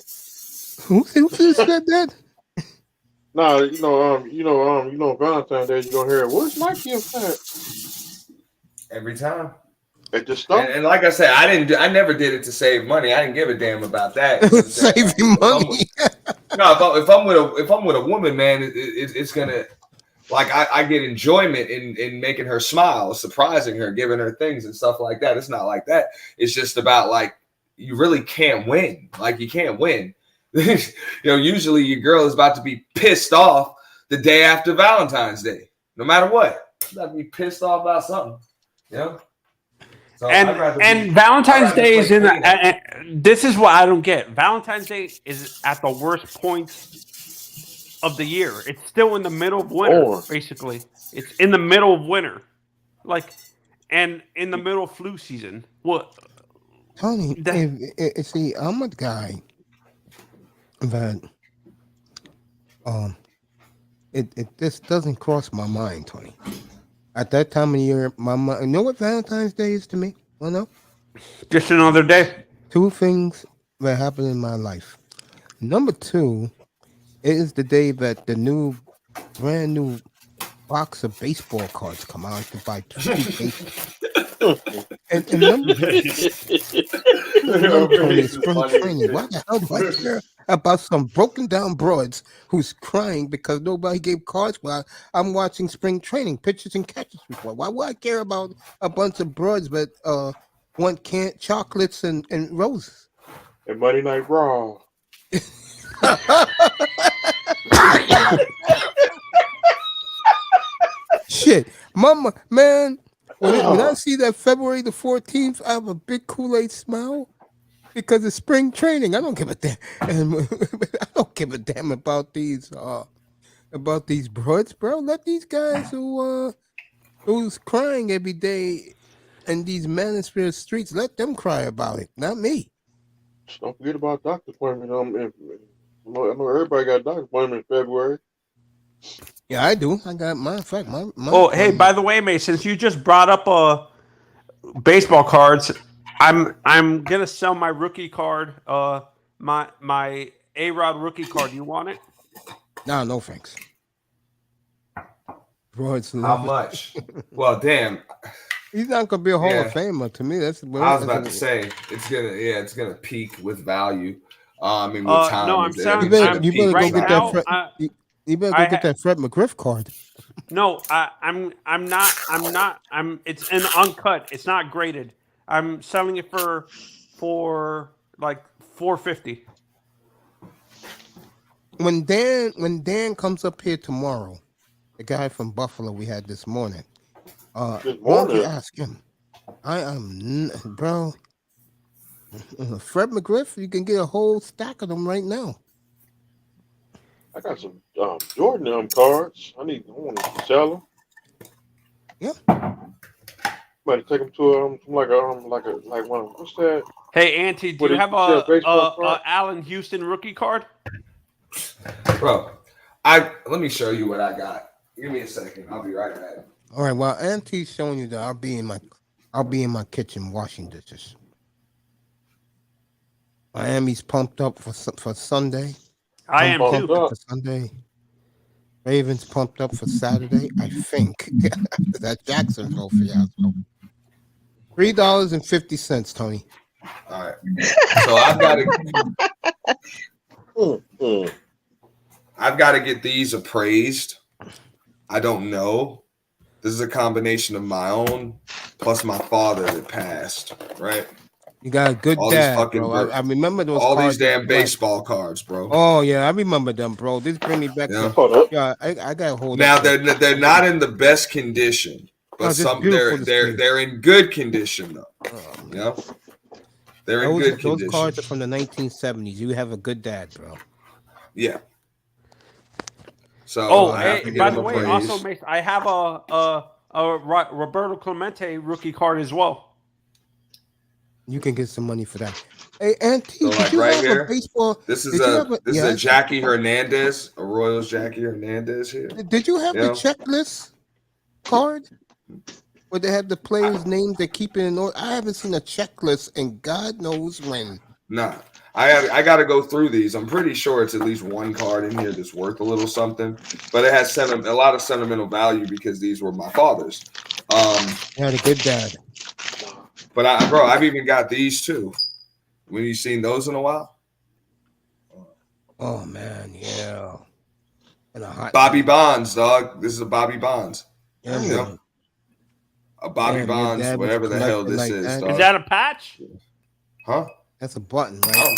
A: Who said that?
F: No, you know, Valentine's Day, you're gonna hear, where's my gift at?
J: Every time.
F: At the store.
J: And like I said, I never did it to save money. I didn't give a damn about that.
A: Saving money.
J: If I'm with a woman, man, it's gonna, like, I get enjoyment in making her smile, surprising her, giving her things and stuff like that. It's not like that. It's just about, like, you really can't win. Like, you can't win. You know, usually your girl is about to be pissed off the day after Valentine's Day. No matter what, you got to be pissed off about something. You know. So
H: and Valentine's Day is in this is what I don't get. Valentine's Day is at the worst point of the year. It's still in the middle of winter, basically. It's in the middle of winter, and in the middle of flu season. What,
A: Tony? See, I'm a guy that it just doesn't cross my mind, Tony. At that time of year, my mind. You know what Valentine's Day is to me? Well, no.
H: Just another day.
A: Two things that happen in my life. Number two, it is the day that the brand new box of baseball cards come out to buy two baseball. and number Tony, spring training. Why the hell do I care about some broken down broads who's crying because nobody gave cards while I'm watching spring training pitches and catches report? Why would I care about a bunch of broads that want canned chocolates and roses?
F: And Monday Night Raw.
A: Shit, mama, man. When I see that February the 14th, I have a big Kool-Aid smile because it's spring training. I don't give a damn. I don't give a damn about these broads, bro. Let these guys who's crying every day in these manosphere streets, let them cry about it, not me.
F: Just don't forget about doctor appointment. I know everybody got a doctor appointment in February.
A: Yeah, I do. I got my fact. My
H: hey, by the way, May, since you just brought up baseball cards, I'm gonna sell my rookie card. My A-Rod rookie card. You want it?
A: No thanks. Broads.
J: How much? Well, damn.
A: He's not gonna be a Hall of Famer to me. That's what
J: I was about to say. It's gonna peak with value. With time.
H: No, I'm selling.
A: You better go get that. You better go get that Fred McGriff card.
H: No, I'm not. It's an uncut. It's not graded. I'm selling it for like $450.
A: When Dan comes up here tomorrow, the guy from Buffalo we had this morning. Why don't you ask him? I am, bro. Fred McGriff, you can get a whole stack of them right now.
F: I got some Jordan cards. I want to sell them.
A: Yeah.
F: Better take them to like one of what's that?
H: Hey, Auntie, do you have a Allen Houston rookie card?
J: Bro, let me show you what I got. Give me a second. I'll be right back.
A: All right. While Auntie's showing you that, I'll be in my kitchen washing dishes. Miami's pumped up for Sunday.
H: I am too.
A: For Sunday. Ravens pumped up for Saturday, I think. That Jacksonville fiasco. $3.50, Tony.
J: All right. So I've got to get these appraised. I don't know. This is a combination of my own plus my father that passed, right?
A: You got a good dad, bro. I remember those.
J: All these damn baseball cards, bro.
A: Oh yeah, I remember them, bro. This bring me back.
J: Yeah,
A: I got to hold.
J: Now they're not in the best condition, but they're in good condition though. Yeah, they're in good condition.
A: Those cards are from the 1970s. You have a good dad, bro.
J: Yeah. So.
H: By the way, also, Mace, I have a Roberto Clemente rookie card as well.
A: You can get some money for that. Hey, Auntie,
J: so
A: did you
J: right
A: have
J: here,
A: a baseball?
J: This is a Jackie Hernandez, a Royals Jackie Hernandez here.
A: Did you have the checklist card where they have the players' names they keep it in order? I haven't seen a checklist in God knows when.
J: Nah, I got to go through these. I'm pretty sure it's at least one card in here that's worth a little something, but it has a lot of sentimental value because these were my father's.
A: You had a good dad.
J: But I've even got these too. When you seen those in a while?
A: Oh man, yeah. And
J: Bobby Bonds, dog. This is a Bobby Bonds.
A: Yeah,
J: you know? A Bobby Bonds, whatever the hell this is. Dog.
H: Is that a patch?
J: Huh?
A: That's a button, right?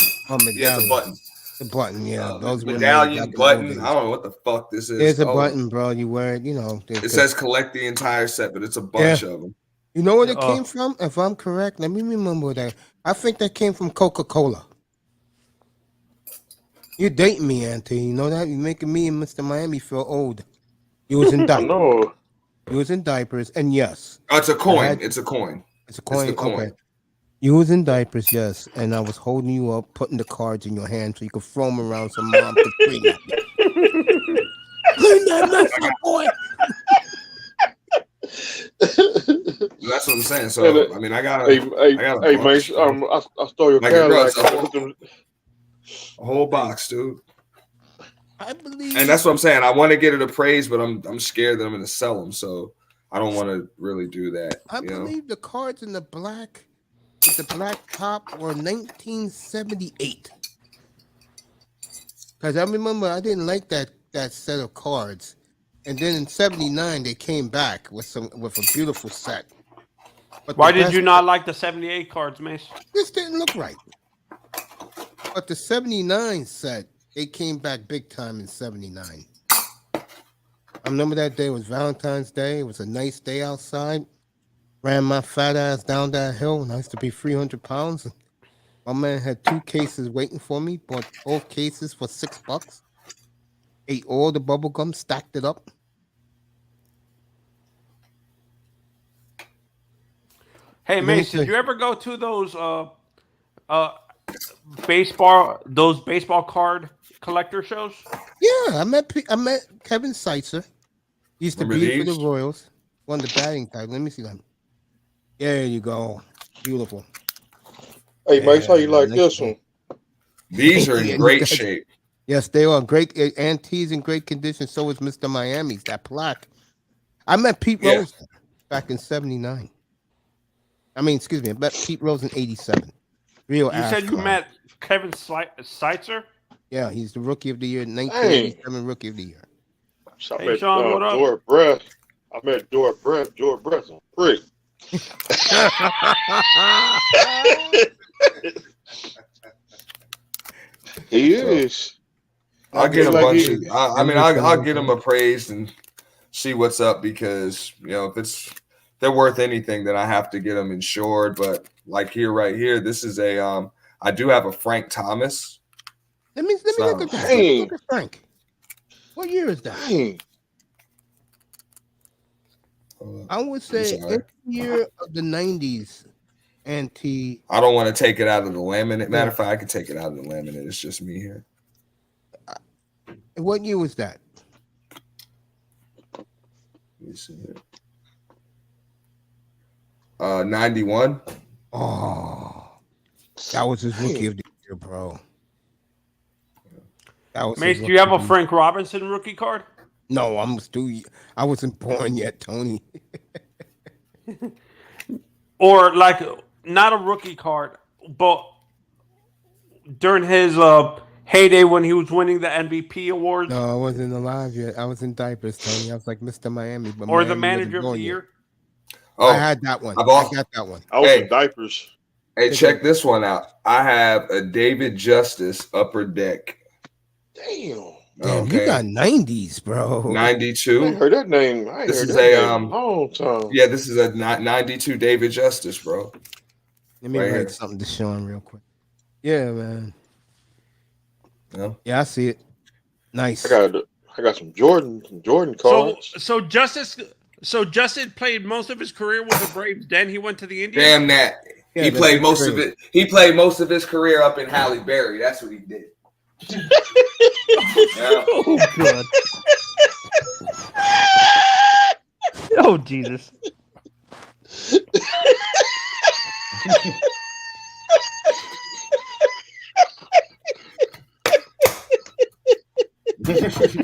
J: Yeah, it's a button.
A: The button, yeah. Those were made
J: medallion
A: back in the
J: button.
A: old days.
J: I don't know what the fuck this is.
A: There's a button, bro. You wear it,
J: It says collect the entire set, but it's a bunch of them.
A: You know where it came from? If I'm correct, let me remember that. I think that came from Coca-Cola. You're dating me, Auntie. You know that? You're making me and Mr. Miami feel old. You was in diapers.
F: No.
A: You was in diapers, and yes.
J: Oh, it's a coin. It's a coin.
A: It's a coin.
J: It's the coin.
A: Okay. You was in diapers, yes, and I was holding you up, putting the cards in your hand so you could throw them around so mom could scream at you. Clean that mess up, boy.
J: That's what I'm saying. So I mean, I got
F: Hey, man, I stole your Cadillac.
J: A whole box, dude.
A: I believe,
J: and that's what I'm saying. I want to get it appraised, but I'm scared that I'm going to sell them, so I don't want to really do that.
A: I believe the cards in the black with the black top were 1978. Because I remember I didn't like that set of cards, and then in '79 they came back with a beautiful set. But
H: why did you not like the 78 cards, Mace?
A: This didn't look right. But the '79 set, they came back big time in '79. I remember that day was Valentine's Day. It was a nice day outside. Ran my fat ass down that hill, and I used to be 300 pounds. My man had 2 cases waiting for me. Bought both cases for $6. Ate all the bubble gum, stacked it up.
H: Hey, Mace, did you ever go to those baseball card collector shows?
A: Yeah, I met Kevin Seitzer. He used to be for the Royals. Won the batting title. Let me see them. There you go. Beautiful.
F: Hey, Mace, how you like this one?
J: These are in great shape.
A: Yes, they are great. Antiques in great condition. So is Mr. Miami's, that plaque. I met Pete Rose back in '79. I mean, excuse me, I met Pete Rose in '87.
H: You said you met Kevin Seitzer?
A: Yeah, he's the Rookie of the Year, 1987 Rookie of the Year.
F: I met Dora Breath. I met Dora Breath. Dora Breath's a prick. He is.
J: I'll get a bunch of. I'll get them appraised and see what's up because if they're worth anything, then I have to get them insured. But like right here, this is a. I do have a Frank Thomas.
A: Let me look at that. Look at Frank. What year is that? I would say the year of the '90s. Antique.
J: I don't want to take it out of the laminate. Matter of fact, I can take it out of the laminate. It's just me here.
A: What year was that?
J: Let me see here. 91.
A: Oh, that was his Rookie of the Year, bro.
H: Mace, do you have a Frank Robinson rookie card?
A: No, I wasn't born yet, Tony.
H: Or like not a rookie card, but during his heyday when he was winning the MVP award.
A: No, I wasn't alive yet. I was in diapers, Tony. I was like Mr. Miami. But
H: or
A: Miami
H: the manager of the year.
A: Oh, I had that one. I got that one.
F: I was in diapers.
J: Hey, check this one out. I have a David Justice Upper Deck.
F: Damn.
A: You got 90s, bro.
J: 92.
F: I ain't heard that name.
J: This is
F: long time.
J: Yeah, this is a 92 David Justice, bro.
A: Let me write something to Sean real quick. Yeah, man. Yeah, I see it. Nice.
F: I got some Jordan cards.
H: So Justin played most of his career with the Braves. Then he went to the Indians.
J: Damn that.
A: Yeah,
J: he played most of it. He played most of his career up in Halle Berry. That's what he did.
H: Oh God. Oh Jesus.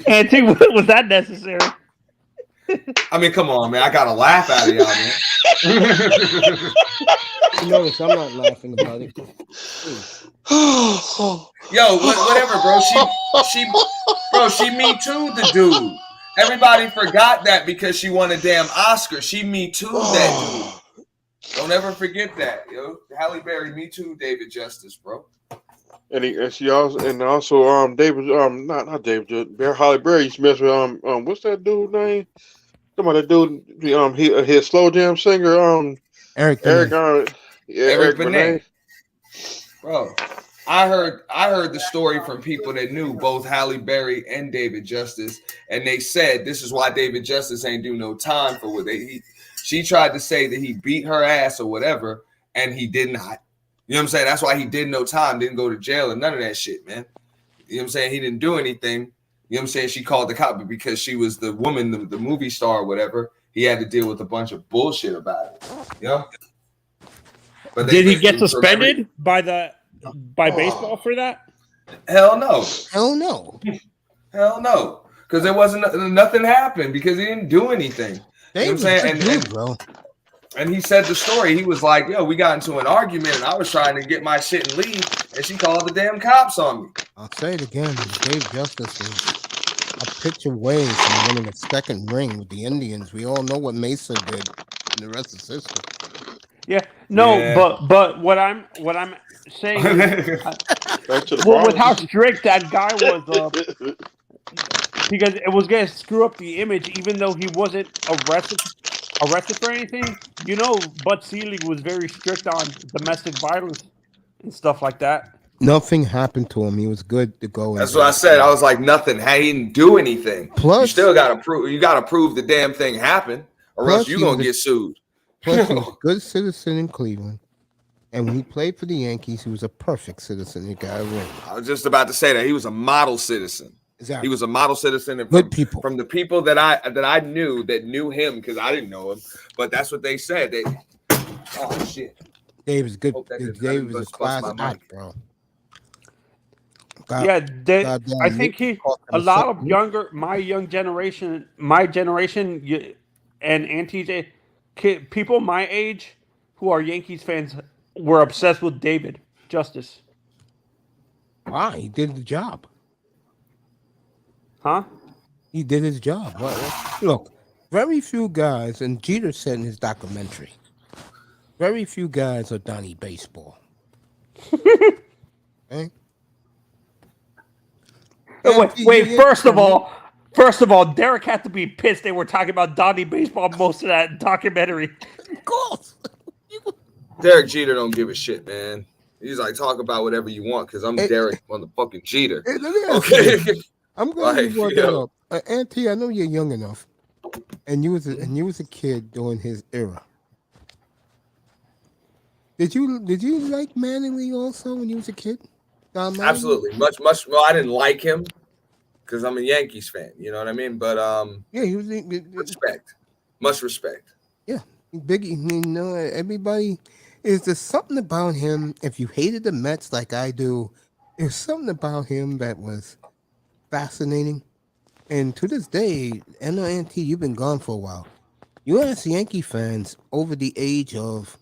H: Auntie, was that necessary?
J: I mean, come on, man. I got a laugh out of y'all, man.
A: You notice I'm not laughing about it.
J: Yo, whatever, bro. She Me Too'd the dude. Everybody forgot that because she won a damn Oscar. She Me Too'd that dude. Don't ever forget that, yo. Halle Berry Me Too, David Justice, bro.
F: and she also David not David Bear Holly Berry used to mess with what's that dude name? Come on, that dude he a slow jam singer
A: Eric
F: Eric
A: Benet.
F: Eric
J: Benet.
F: Benet.
J: Bro, I heard the story from people that knew both Halle Berry and David Justice, and they said this is why David Justice ain't do no time for what she tried to say that he beat her ass or whatever, and he did not. You know what I'm saying? That's why he did no time, didn't go to jail and none of that shit, man. You know what I'm saying? He didn't do anything. You know what I'm saying? She called the cop, but because she was the woman, the movie star or whatever, he had to deal with a bunch of bullshit about it. You know? But
H: did he get suspended by baseball for that?
J: Hell no.
A: Hell no.
J: Hell no. Because there wasn't nothing happened because he didn't do anything. You know what I'm saying?
A: Bro.
J: And he said the story. He was like, yo, we got into an argument and I was trying to get my shit and leave. And she called the damn cops on me.
A: I'll say it again. Dave Justice is a pitch away from winning a second ring with the Indians. We all know what Mesa did, and the rest is history.
H: Yeah, no, yeah. but what I'm saying is, with how strict that guy was, because it was gonna screw up the image, even though he wasn't arrested for anything. You know, Bud Selig was very strict on domestic violence and stuff like that.
A: Nothing happened to him. He was good to go.
J: That's what I said. I was like, nothing. He didn't do anything.
A: Plus,
J: you still got to prove. You got to prove the damn thing happened, or else you're gonna get sued.
A: Plus, he was a good citizen in Cleveland, and when he played for the Yankees, he was a perfect citizen. He got a ring.
J: I was just about to say that he was a model citizen.
A: Exactly.
J: He was a model citizen, and
A: good people
J: from the people that I knew him because I didn't know him, but that's what they said. Oh shit,
A: Dave is good. Dave was a class act, bro.
H: I think a lot of my generation, and Auntie's people my age who are Yankees fans were obsessed with David Justice.
A: Why? He did the job.
H: Huh?
A: He did his job. Look, very few guys, and Jeter said in his documentary, very few guys are Donnie Baseball. Okay?
H: Wait, first of all, Derek had to be pissed they were talking about Donnie Baseball most of that documentary.
A: Of course.
J: Derek Jeter don't give a shit, man. He's like, talk about whatever you want because I'm Derek motherfucking Jeter. Okay.
A: I'm glad you brought that up. Auntie, I know you're young enough. And you was a kid during his era. Did you like Manning also when you was a kid?
J: Absolutely. Much. Well, I didn't like him because I'm a Yankees fan. You know what I mean? But
A: yeah, he was
J: much respect.
A: Yeah, Biggie. You know, everybody. Is there something about him? If you hated the Mets like I do, there's something about him that was fascinating. And to this day, N.F.L, you've been gone for a while. You ask Yankee fans over the age of,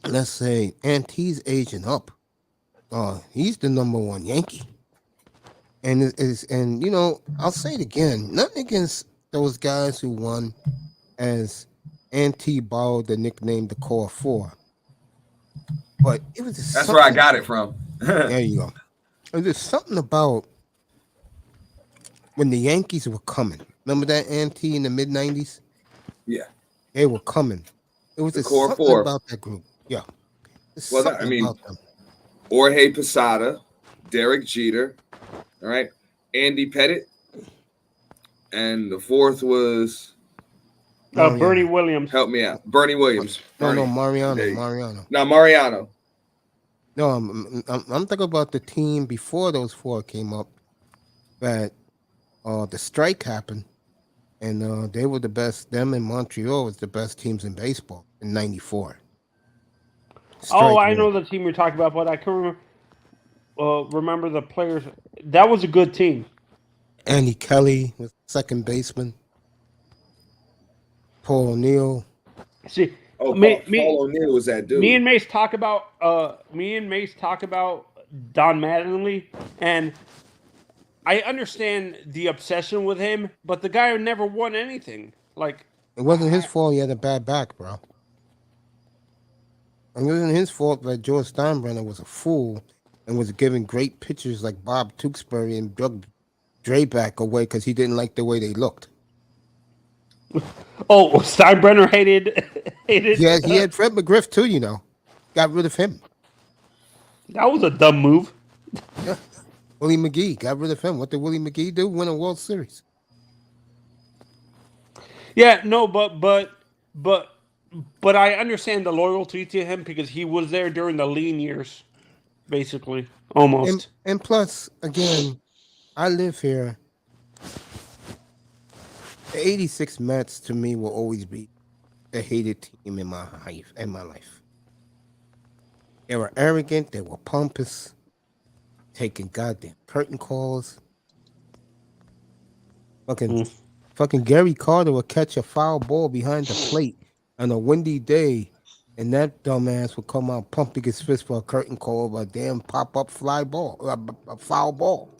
A: let's say, Auntie's age and up. He's the number one Yankee. And you know, I'll say it again, nothing against those guys who won, as Auntie borrowed the nickname the Core Four. But it was
J: that's where I got it from.
A: There you go. There's something about when the Yankees were coming. Remember that Auntie in the mid-90s?
J: Yeah.
A: They were coming. It was
J: the Core
A: something
J: Four
A: about that group. Yeah.
J: Well, I mean, Jorge Posada, Derek Jeter, all right, Andy Pettit, and the fourth was
H: Bernie Williams.
J: Help me out, Bernie Williams.
A: No, Mariano.
J: No, Mariano.
A: No, I'm thinking about the team before those four came up. That the strike happened, and they were the best. Them in Montreal was the best teams in baseball in '94.
H: I know the team you're talking about, but I can't remember the players. That was a good team.
A: Andy Kelly was second baseman. Paul O'Neill.
H: See,
J: Paul O'Neill was that dude.
H: Me and Mace talk about Don Mattingly, and I understand the obsession with him, but the guy never won anything. Like,
A: it wasn't his fault. He had a bad back, bro. It wasn't his fault that George Steinbrenner was a fool and was giving great pictures like Bob Tewksbury and Doug Draback away because he didn't like the way they looked.
H: Oh, Steinbrenner hated.
A: Yeah, he had Fred McGriff too. Got rid of him.
H: That was a dumb move.
A: Yeah, Willie McGee got rid of him. What did Willie McGee do? Win a World Series.
H: Yeah, no, but I understand the loyalty to him because he was there during the lean years, basically, almost.
A: And plus, again, I live here. The '86 Mets to me will always be the hated team in my life. They were arrogant. They were pompous, taking goddamn curtain calls. Fucking Gary Carter would catch a foul ball behind the plate on a windy day, and that dumbass would come out pumping his fist for a curtain call of a damn pop-up fly ball, a foul ball.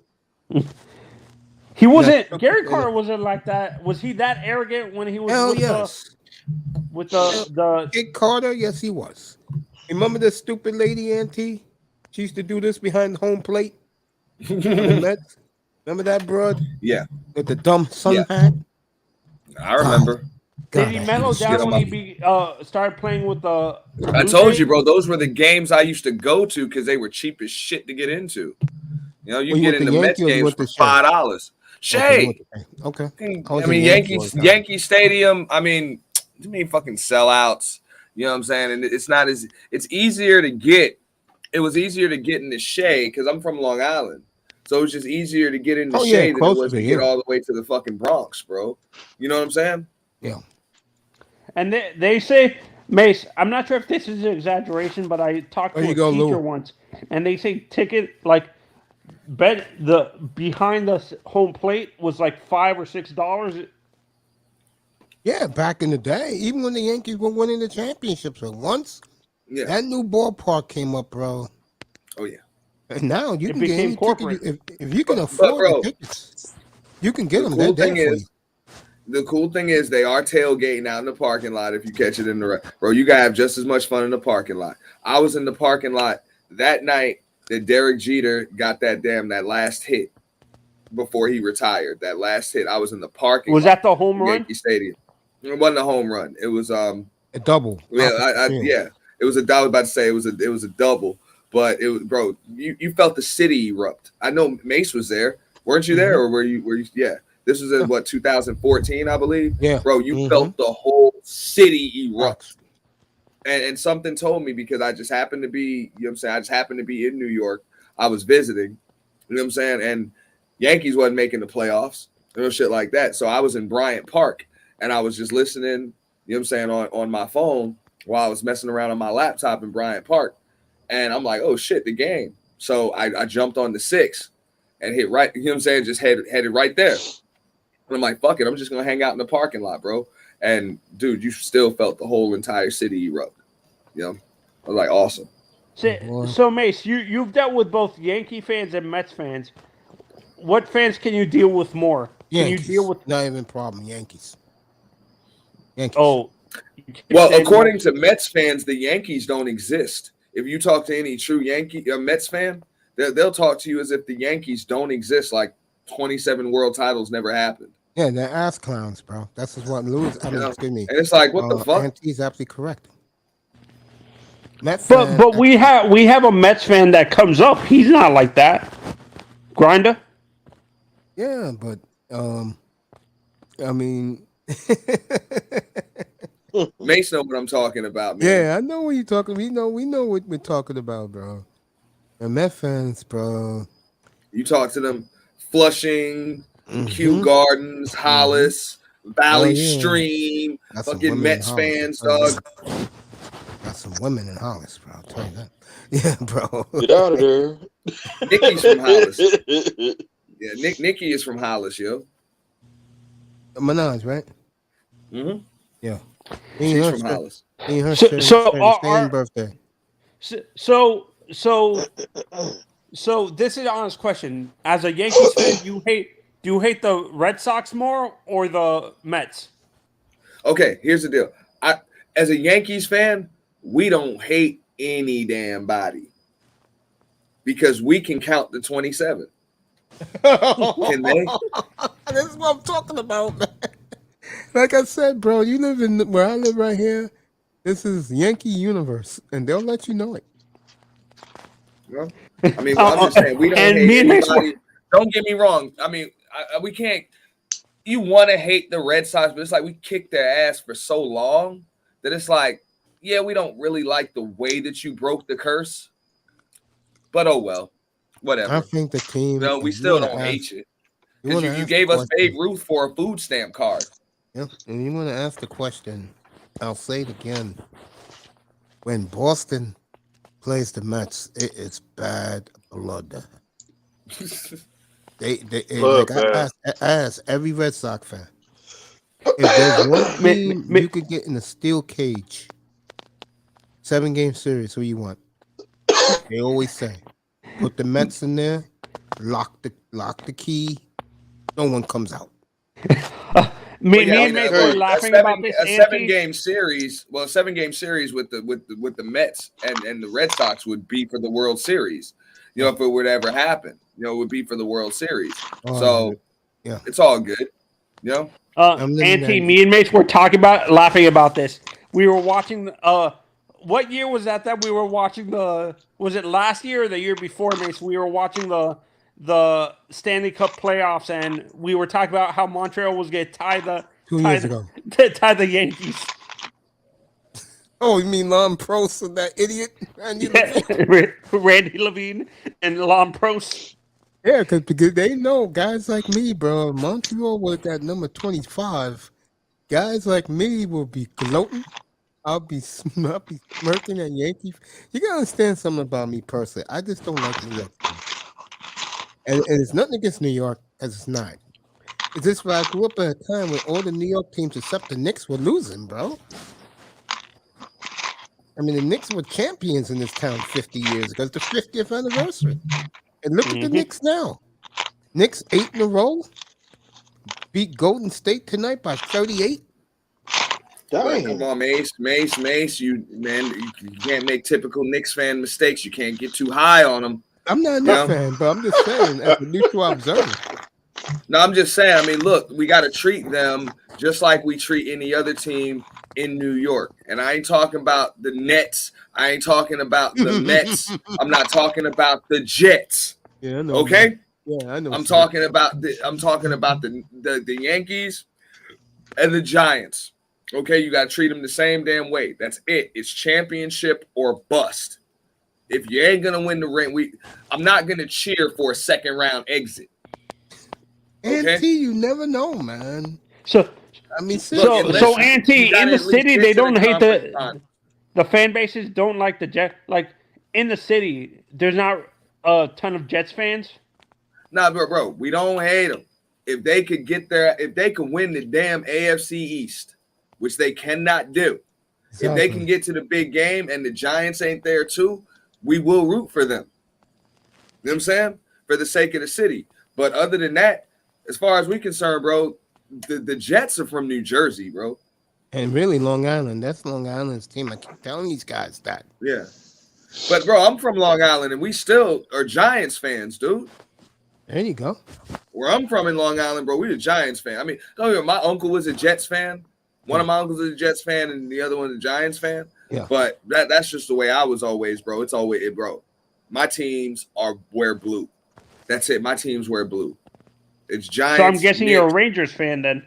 H: He wasn't. Gary Carter wasn't like that. Was he that arrogant when he was?
A: Hell
H: with
A: yes.
H: With the
A: Dick Carter, yes, he was. Remember this stupid lady auntie? She used to do this behind home plate. The Mets. Remember that, broad?
J: Yeah.
A: With the dumb sun hat.
J: I remember.
H: Did he mellow down when he started playing with the?
J: I told you, bro. Those were the games I used to go to because they were cheap as shit to get into. You get into Mets games for $5. Shay.
A: Okay.
J: I mean, Yankee Stadium. I mean, fucking sellouts. You know what I'm saying? And it's easier to get. It was easier to get into Shea because I'm from Long Island. So it was just easier to get into Shea than it was to get all the way to the fucking Bronx, bro. You know what I'm saying?
A: Yeah.
H: And they say, Mace, I'm not sure if this is an exaggeration, but I talked to a teacher once, and they say ticket, like, behind the home plate was like $5 or $6.
A: Yeah, back in the day, even when the Yankees were winning the championships once, that new ballpark came up, bro.
J: Oh, yeah.
A: And now you can get any ticket. If you can afford the tickets, you can get them.
J: The cool thing is they are tailgating out in the parking lot if you catch it in the bro. You gotta have just as much fun in the parking lot. I was in the parking lot that night that Derek Jeter got that last hit before he retired. That last hit, I was in the parking lot.
H: Was that the home run?
J: Yankee Stadium. It wasn't a home run. It was
A: a double.
J: Yeah, it was a. I was about to say it was a double, but it was, bro. You felt the city erupt. I know Mace was there. Weren't you there, or were you? Yeah. This was in 2014, I believe.
A: Yeah,
J: bro, you felt the whole city erupt. And something told me because I just happened to be, you know what I'm saying? I just happened to be in New York. I was visiting, you know what I'm saying? And Yankees wasn't making the playoffs, shit like that. So I was in Bryant Park and I was just listening, you know what I'm saying, on my phone while I was messing around on my laptop in Bryant Park. And I'm like, oh shit, the game. So I jumped on the 6 and hit right, you know what I'm saying? Just headed right there. And I'm like, fuck it, I'm just gonna hang out in the parking lot, bro. And dude, you still felt the whole entire city erupt. You know, I was like, awesome.
H: So Mace, you've dealt with both Yankee fans and Mets fans. What fans can you deal with more?
A: Yankees.
H: Can you deal with?
A: Not even a problem. Yankees.
H: Oh,
J: well, according to Mets fans, the Yankees don't exist. If you talk to any true Mets fan, they'll talk to you as if the Yankees don't exist. Like 27 world titles never happened.
A: Yeah, they're ass clowns, bro. That's just what Louis. Excuse me.
J: And it's like, what the fuck?
A: Auntie's absolutely correct.
H: But we have a Mets fan that comes up. He's not like that. Grinder.
A: Yeah, but I mean,
J: Mace know what I'm talking about, man.
A: Yeah, I know what you're talking. We know what we're talking about, bro. And Met fans, bro.
J: You talk to them, Flushing, Kew Gardens, Hollis, Valley Stream, fucking Mets fans, dog.
A: Got some women in Hollis, bro. I'll tell you that. Yeah, bro.
F: Get out of there.
J: Nikki's from Hollis. Yeah, Nikki is from Hollis, yo.
A: Minaj, right?
J: Mm-hmm.
A: Yeah.
J: She's from Hollis.
A: Same birthday.
H: So this is an honest question. As a Yankees fan, do you hate the Red Sox more or the Mets?
J: Okay, here's the deal. As a Yankees fan, we don't hate any damn body. because we can count the 27. Can they?
A: This is what I'm talking about, man. Like I said, bro, you live in where I live right here. This is Yankee universe, and they'll let you know it.
J: Well, I mean, I'm just saying we don't hate anybody. Don't get me wrong. I mean, we can't. You want to hate the Red Sox, but it's like we kicked their ass for so long that it's like, yeah, we don't really like the way that you broke the curse. But oh well, whatever.
A: I think the team.
J: No, we still don't hate you because you gave us Babe Ruth for a food stamp card.
A: Yeah, and you want to ask the question. I'll say it again. When Boston plays the Mets, it is bad blood. They like I ask every Red Sox fan. If there's one team you could get in a steel cage, 7-game series, who you want? They always say, put the Mets in there, lock the key, no one comes out.
H: Me and Mate were laughing about this.
J: A 7-game series. Well, a 7-game series with the Mets and the Red Sox would be for the World Series. You know, if it would ever happen, you know, it would be for the World Series. So yeah, it's all good. You know,
H: Auntie, me and Mace were laughing about this. We were watching. What year was that we were watching was it last year or the year before, Mace? We were watching the Stanley Cup playoffs, and we were talking about how Montreal was going to tie the
A: 2 years ago.
H: Tie the Yankees.
A: Oh, you mean Lon Prost and that idiot
H: Randy Levine and Lon Prost?
A: Yeah, because they know guys like me, bro. Montreal with that number 25. Guys like me will be gloating. I'll be smirking at Yankees. You gotta understand something about me personally. I just don't like New York. And it's nothing against New York, as it's not. It's just where I grew up at a time when all the New York teams except the Knicks were losing, bro. I mean, the Knicks were champions in this town 50 years ago. It's the 50th anniversary. And look at the Knicks now. Knicks 8 in a row. Beat Golden State tonight by 38.
J: Well, come on, Mace. You can't make typical Knicks fan mistakes. You can't get too high on them.
A: I'm not a Knicks fan, but I'm just saying, as a neutral observer.
J: No, I'm just saying. I mean, look, we got to treat them just like we treat any other team in New York. And I ain't talking about the Nets. I ain't talking about the Mets. I'm not talking about the Jets.
A: Yeah, I know.
J: Okay.
A: Yeah, I know.
J: I'm talking about the Yankees and the Giants. Okay, you got to treat them the same damn way. That's it. It's championship or bust. If you ain't gonna win the ring, I'm not gonna cheer for a second round exit. Okay?
A: Auntie, you never know, man.
H: So
A: I mean,
H: so Auntie, in the city, they don't hate the fan bases don't like the Jets. Like in the city, there's not a ton of Jets fans.
J: Nah, bro, we don't hate them. If they could get there, if they could win the damn AFC East, which they cannot do. Exactly. If they can get to the big game and the Giants ain't there too, we will root for them. You know what I'm saying? For the sake of the city. But other than that, as far as we're concerned, bro, the Jets are from New Jersey, bro.
A: And really, Long Island. That's Long Island's team. I keep telling these guys that.
J: Yeah. But, bro, I'm from Long Island, and we still are Giants fans, dude.
A: There you go.
J: Where I'm from in Long Island, bro, we're a Giants fan. I mean, don't get me, my uncle was a Jets fan. One of my uncles is a Jets fan, and the other one is a Giants fan.
A: Yeah.
J: But that's just the way I was always, bro. It's always it, bro. My teams wear blue. That's it. My teams wear blue. It's Giants.
H: So I'm guessing you're a Rangers fan then.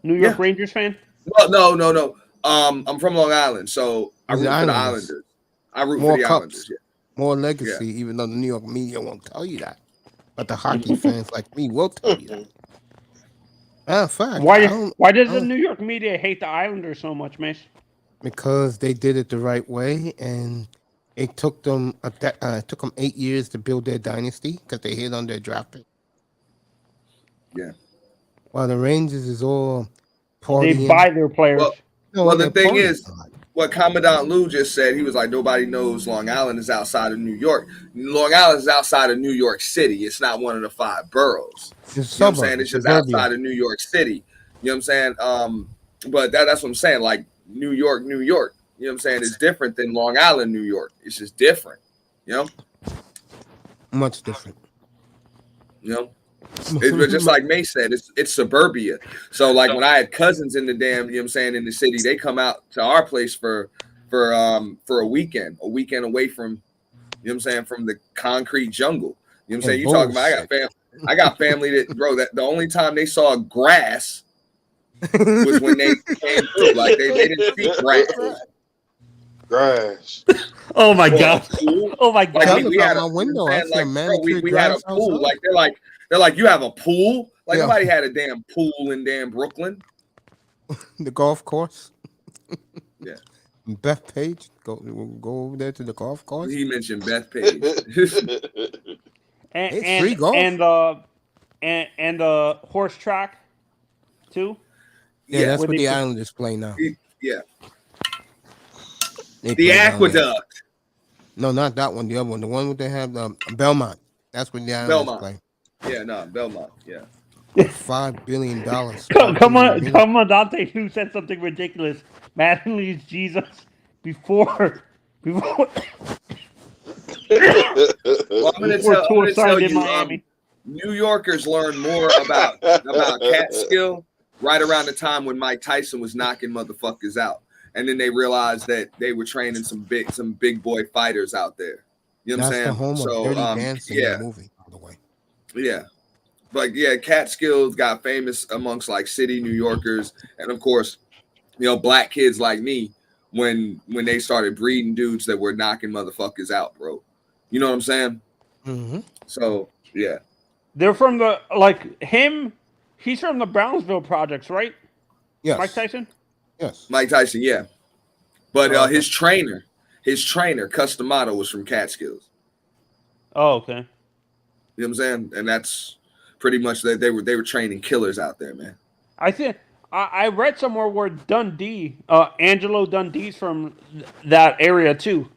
H: New York Rangers fan?
J: Well, no. I'm from Long Island, so I root for the Islanders. I root for the Islanders. Yeah.
A: More legacy, even though the New York media won't tell you that. But the hockey fans like me will tell you that. Matter of fact,
H: why does the New York media hate the Islanders so much, Mace?
A: Because they did it the right way, and it took them 8 years to build their dynasty because they hit on their draft pick.
J: Yeah.
A: While the Rangers is all partying.
H: They buy their players.
J: Well, the thing is, what Commandant Lou just said, he was like, nobody knows Long Island is outside of New York. Long Island is outside of New York City. It's not one of the 5 boroughs. You know what I'm saying? It's just outside of New York City. You know what I'm saying? But that's what I'm saying. Like New York. You know what I'm saying? It's different than Long Island, New York. It's just different. You know?
A: Much different.
J: You know, it's just like May said, it's suburbia. So like when I had cousins in the damn, you know what I'm saying, in the city, they come out to our place for a weekend away from, you know what I'm saying, from the concrete jungle. You know what I'm saying? You talking about I got family that, bro, that the only time they saw grass was when they came through. Like they didn't see
F: Grass.
H: Oh my god! Oh my god!
J: Like we had a window. Like, bro, we had a pool. Like they're like, you have a pool? Like nobody had a damn pool in damn Brooklyn.
A: The golf course.
J: Yeah.
A: Beth Page, go over there to the golf course.
J: He mentioned Beth Page.
A: It's free golf.
H: And the horse track too.
A: Yeah, that's what the Islanders play now.
J: Yeah.
A: The
J: Aqueduct.
A: No, not that one. The other one. The one where they have Belmont. That's what the Islanders play.
J: Yeah, no, Belmont. Yeah.
A: $5 billion.
H: Come on, Dante, who said something ridiculous. Madden leads Jesus before.
J: Well, I'm going to tell you, New Yorkers learn more about Catskill right around the time when Mike Tyson was knocking motherfuckers out, and then they realized that they were training some big boy fighters out there. You know what I'm saying?
A: That's the home of Dirty Dancing,
J: yeah,
A: the movie, by the way.
J: Yeah. But yeah, Catskills got famous amongst like city New Yorkers, and of course, you know, black kids like me when they started breeding dudes that were knocking motherfuckers out, bro. You know what I'm saying?
A: Mm-hmm.
J: So yeah,
H: they're from the he's from the Brownsville projects, right?
A: Yes.
H: Mike Tyson.
A: Yes.
J: Mike Tyson, yeah. But his trainer, Customato, was from Catskills.
H: Oh, okay.
J: You know what I'm saying? And that's pretty much that they were training killers out there, man.
H: I think I read somewhere where Dundee, Angelo Dundee's from that area too.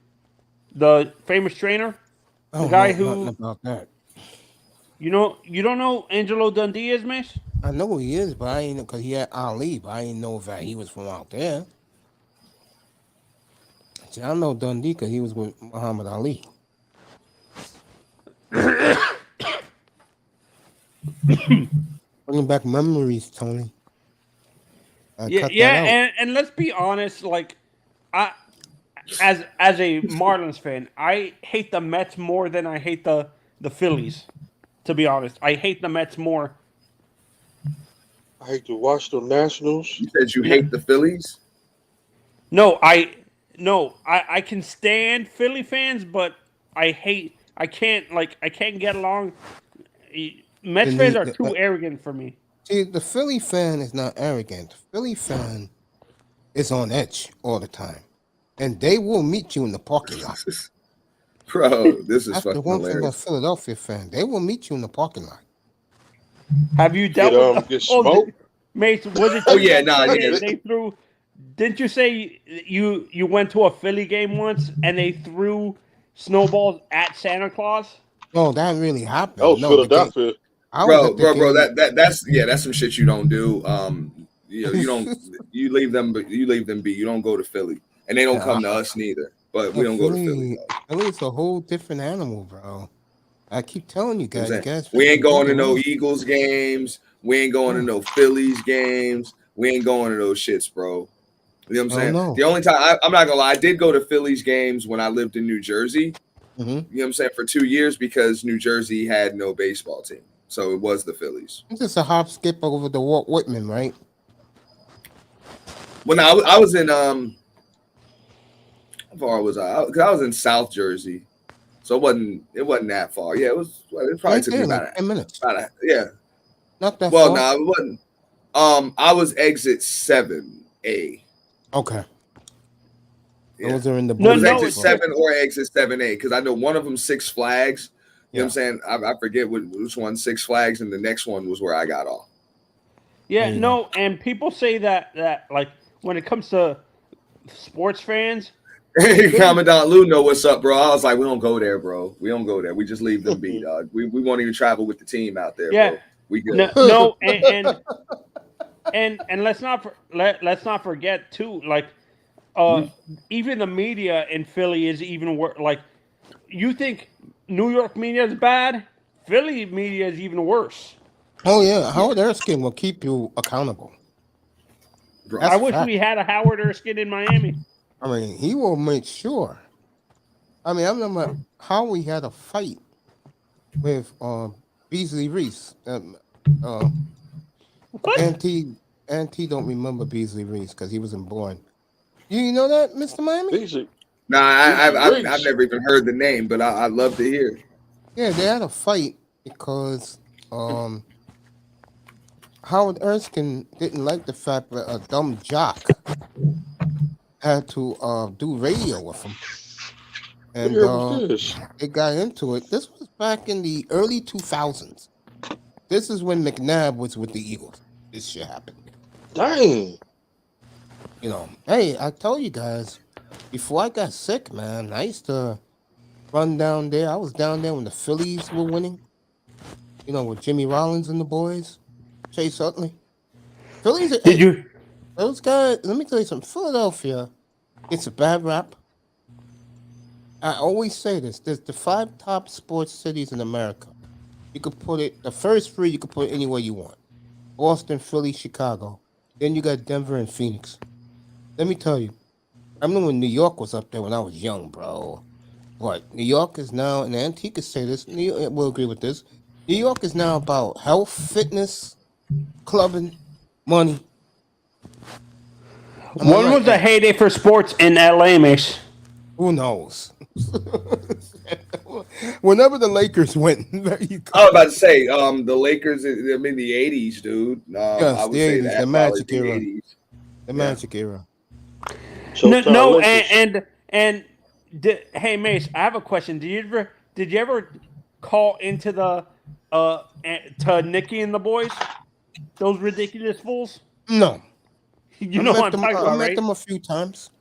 H: The famous trainer, the guy who
A: about that.
H: You don't know Angelo Dundee is, Mace?
A: I know who he is, but I ain't know because he had Ali, but I didn't know that he was from out there. See, I know Dundee because he was with Muhammad Ali. Bringing back memories, Tony.
H: And let's be honest, like as a Marlins fan, I hate the Mets more than I hate the Phillies. To be honest, I hate the Mets more.
F: I hate the Washington Nationals.
J: You said you hate the Phillies?
H: No, I can stand Philly fans, but I can't get along. Mets fans are too arrogant for me.
A: See, the Philly fan is not arrogant. The Philly fan is on edge all the time. And they will meet you in the parking lot.
J: Bro, this is
A: That's
J: fucking
A: the one
J: hilarious.
A: thing about Philadelphia fan. They will meet you in the parking lot.
H: Have you dealt with
F: get smoked?
H: Mace, was it? They threw. Didn't you say you went to a Philly game once and they threw snowballs at Santa Claus?
A: Oh, that really happened.
F: That was Philadelphia.
J: Bro, that's some shit you don't do. You leave them be. You don't go to Philly, and they don't come to us neither. But we don't go to Philly.
A: Philly's a whole different animal, bro. I keep telling you guys.
J: We ain't going to no Eagles games. We ain't going to no Phillies games. We ain't going to those shits, bro. You know what I'm saying?
A: No.
J: The only time I'm not gonna lie, I did go to Phillies games when I lived in New Jersey.
A: Mm-hmm.
J: You know what I'm saying? For 2 years because New Jersey had no baseball team. So it was the Phillies.
A: It's just a hop skip over the Walt Whitman, right?
J: When I was in how far was I? Because I was in South Jersey, so it wasn't that far. Yeah, it was. It probably took me about
A: 10 minutes.
J: Yeah,
A: not that far.
J: Well, no, it wasn't. I was exit 7A.
A: Okay.
J: Yeah.
A: Those are in the.
J: It was exit 7 or exit 7A because I know one of them Six Flags. You know what I'm saying? I forget which one Six Flags, and the next one was where I got off.
H: Yeah, no, and people say that like when it comes to sports fans,
J: Commandant Lou know what's up, bro. I was like, we don't go there, bro. We don't go there. We just leave them be, dog. We won't even travel with the team out there, bro. We good.
H: No, and let's not forget too, like even the media in Philly is even worse. Like you think New York media is bad. Philly media is even worse.
A: Oh yeah, Howard Erskine will keep you accountable.
J: Bro,
A: That's
H: I wish
A: fact.
H: we had a Howard Erskine in Miami.
A: I mean, he will make sure. I mean, I remember how we had a fight with Beasley Reese.
H: What?
A: Auntie don't remember Beasley Reese because he wasn't born. You know that, Mr. Miami?
F: Easy.
J: nah, I've
F: Reach.
J: never even heard the name, but I'd love to hear.
A: Yeah, they had a fight because Howard Erskine didn't like the fact that a dumb jock had to do radio with him.
F: What
A: And
F: the hell was this?
A: they got into it. This was back in the early 2000s. This is when McNabb was with the Eagles. This shit happened.
F: Dang.
A: You know, hey, I told you guys, before I got sick, man, I used to run down there. I was down there when the Phillies were winning. You know, with Jimmy Rollins and the boys, Chase Utley. Phillies,
H: Did you?
A: those guys, let me tell you something. Philadelphia, it's a bad rap. I always say this. There's the 5 top sports cities in America. You could put it, the first 3, you could put it anywhere you want. Boston, Philly, Chicago. Then you got Denver and Phoenix. Let me tell you, I remember when New York was up there when I was young, bro. But New York is now, and Auntie could say this, New York will agree with this. New York is now about health, fitness, clubbing, money. Am I
H: When
A: right,
H: was the
A: Ed?
H: heyday for sports in LA, Mace?
A: Who knows? Whenever the Lakers win, there you go.
J: I was about to say, the Lakers, them in the 80s, dude.
A: Yes,
J: I would
A: the
J: say
A: 80s,
J: that
A: the
J: probably
A: Magic
J: the
A: era.
J: 80s.
A: The
J: Yeah.
A: Magic era.
H: No,
F: Showtime Lakers.
H: Hey Mace, I have a question. Did you ever call into the to Nikki and the boys? Those ridiculous fools.
A: No.
H: You know what I'm talking
A: I
H: about,
A: met
H: right?
A: them a few times.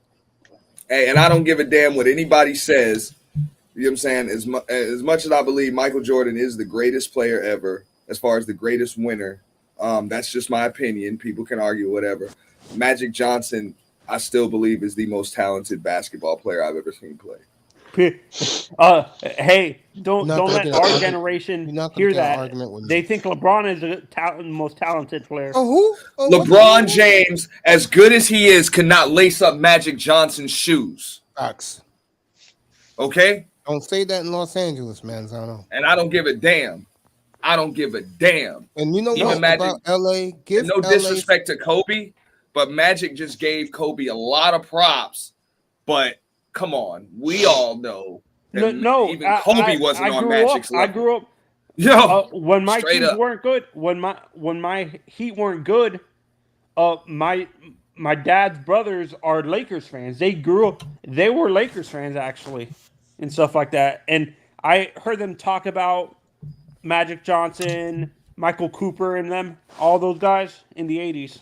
J: Hey, and I don't give a damn what anybody says. You know what I'm saying? As much as I believe Michael Jordan is the greatest player ever, as far as the greatest winner, that's just my opinion. People can argue whatever. Magic Johnson, I still believe, is the most talented basketball player I've ever seen play.
H: Hey, don't
A: You're not
H: let
A: gonna get
H: our
A: an you're
H: generation
A: not gonna
H: hear
A: get an
H: that.
A: argument with
H: They
A: me.
H: think LeBron is the most talented player.
A: Oh, who? Oh, what?
J: LeBron James, as good as he is, cannot lace up Magic Johnson's shoes.
A: Facts.
J: Okay?
A: Don't say that in Los Angeles, Manzano.
J: And I don't give a damn. I don't give a damn.
A: And you know
J: Even
A: what
J: Magic,
A: about LA? Give
J: and no
A: LA.
J: disrespect to Kobe, but Magic just gave Kobe a lot of props. But come on, we all know that
H: No,
J: even Kobe wasn't on
H: grew
J: Magic's
H: up.
J: level.
H: I grew up.
J: Yo,
H: when my
J: straight
H: teams
J: up.
H: weren't good, when my Heat weren't good, my dad's brothers are Lakers fans. They were Lakers fans actually, and stuff like that. And I heard them talk about Magic Johnson, Michael Cooper, and them, all those guys in the '80s.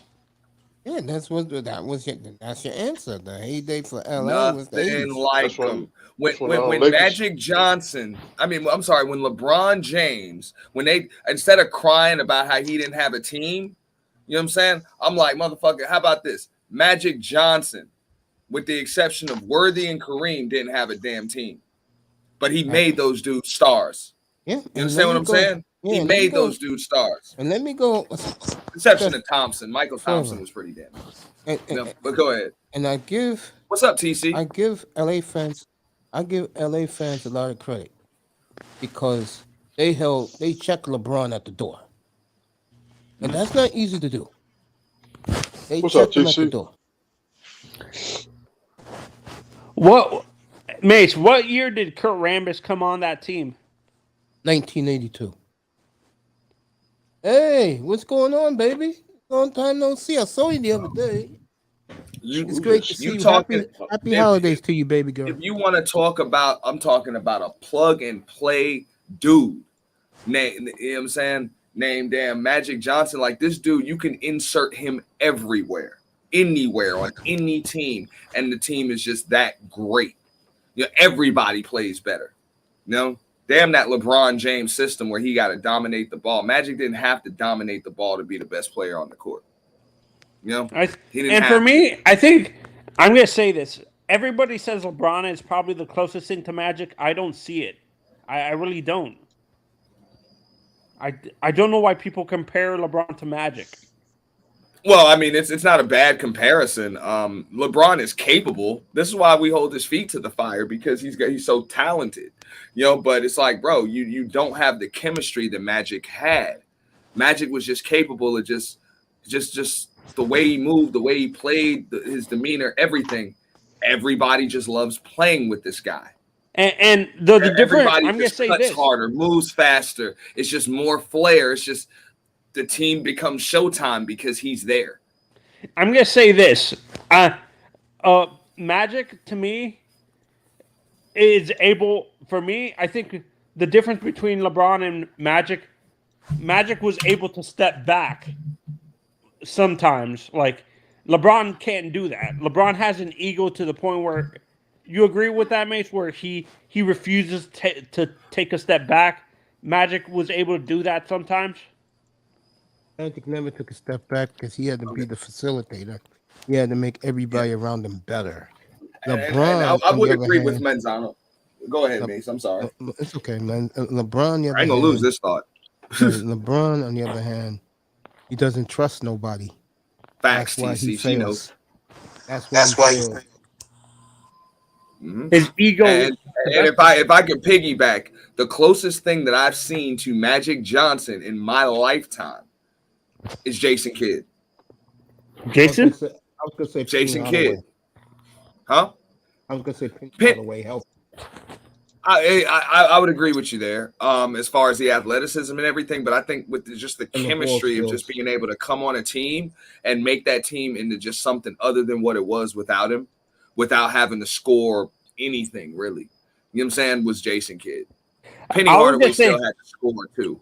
A: Yeah, that's your answer. The heyday for LA was the
J: Nothing
A: 80s.
J: like
F: That's when-
J: him.
F: that's when,
J: When
F: Lakers-
J: Magic Johnson, when LeBron James, when they, instead of crying about how he didn't have a team, you know what I'm saying? I'm like, motherfucker, how about this? Magic Johnson, with the exception of Worthy and Kareem, didn't have a damn team. But he made those dudes stars.
A: Yeah,
J: You
A: and
J: understand
A: let
J: what
A: me
J: I'm
A: go-
J: saying?
A: yeah,
J: He
A: let me
J: made
A: go-
J: those dudes stars.
A: And let me go.
J: Exception to Thompson. Michael
A: Forever.
J: Thompson was pretty damn
A: And,
J: good. No, but go ahead.
A: and I give
J: What's up, TC?
A: I give LA fans a lot of credit because they checked LeBron at the door. And that's not easy to do. They
F: What's up,
A: checked him at the
F: TC?
A: door.
H: What, Mace? What year did Kurt Rambis come on that team?
A: 1982. Hey, what's going on, baby? Long time no see. I saw you the other day. It's great to see you. Happy holidays to you, baby girl.
J: If you want to talk about, I'm talking about a plug and play dude. You know what I'm saying? Name damn Magic Johnson. Like this dude, you can insert him everywhere, anywhere, on any team, and the team is just that great. You know, everybody plays better. You know? Damn that LeBron James system where he got to dominate the ball. Magic didn't have to dominate the ball to be the best player on the court. You know? He didn't have
H: For
J: to.
H: me, I think I'm going to say this. Everybody says LeBron is probably the closest thing to Magic. I don't see it. I really don't. I don't know why people compare LeBron to Magic.
J: Well, I mean, it's not a bad comparison. LeBron is capable. This is why we hold his feet to the fire, because he's so talented, But it's like, bro, you don't have the chemistry that Magic had. Magic was just capable of just the way he moved, the way he played, his demeanor, everything. Everybody just loves playing with this guy.
H: And the difference,
J: Everybody
H: I'm gonna
J: just
H: say
J: cuts
H: this:
J: harder, moves faster. It's just more flair. It's just the team becomes Showtime because he's there.
H: I'm gonna say this: Magic to me is able. For me, I think the difference between LeBron and Magic was able to step back sometimes. Like LeBron can't do that. LeBron has an ego to the point where you agree with that, Mace, where he refuses to take a step back. Magic was able to do that sometimes.
A: Magic never took a step back because he had to be the facilitator. He had to make everybody around him better. LeBron,
J: I would agree with Menzano. Go ahead, Mace. I'm sorry.
A: It's okay, man. LeBron,
J: I ain't gonna lose this thought.
A: LeBron, on the other hand, he doesn't trust nobody.
J: Facts,
A: That's why he
J: TC. She knows.
A: knows.
J: That's why.
H: His ego.
J: And if I could piggyback, the closest thing that I've seen to Magic Johnson in my lifetime is Jason Kidd.
H: Jason?
A: I was gonna say
J: Jason
A: Penny
J: Kidd.
A: Hardaway.
J: Huh?
A: I was gonna say Penny Hardaway helped.
J: I would agree with you there, as far as the athleticism and everything. But I think with just the
A: And the
J: chemistry
A: ball
J: of just
A: skills.
J: being able to come on a team and make that team into just something other than what it was without him, without having to score anything really. You know what I'm saying? Was Jason Kidd. Penny Hardaway still had to score too.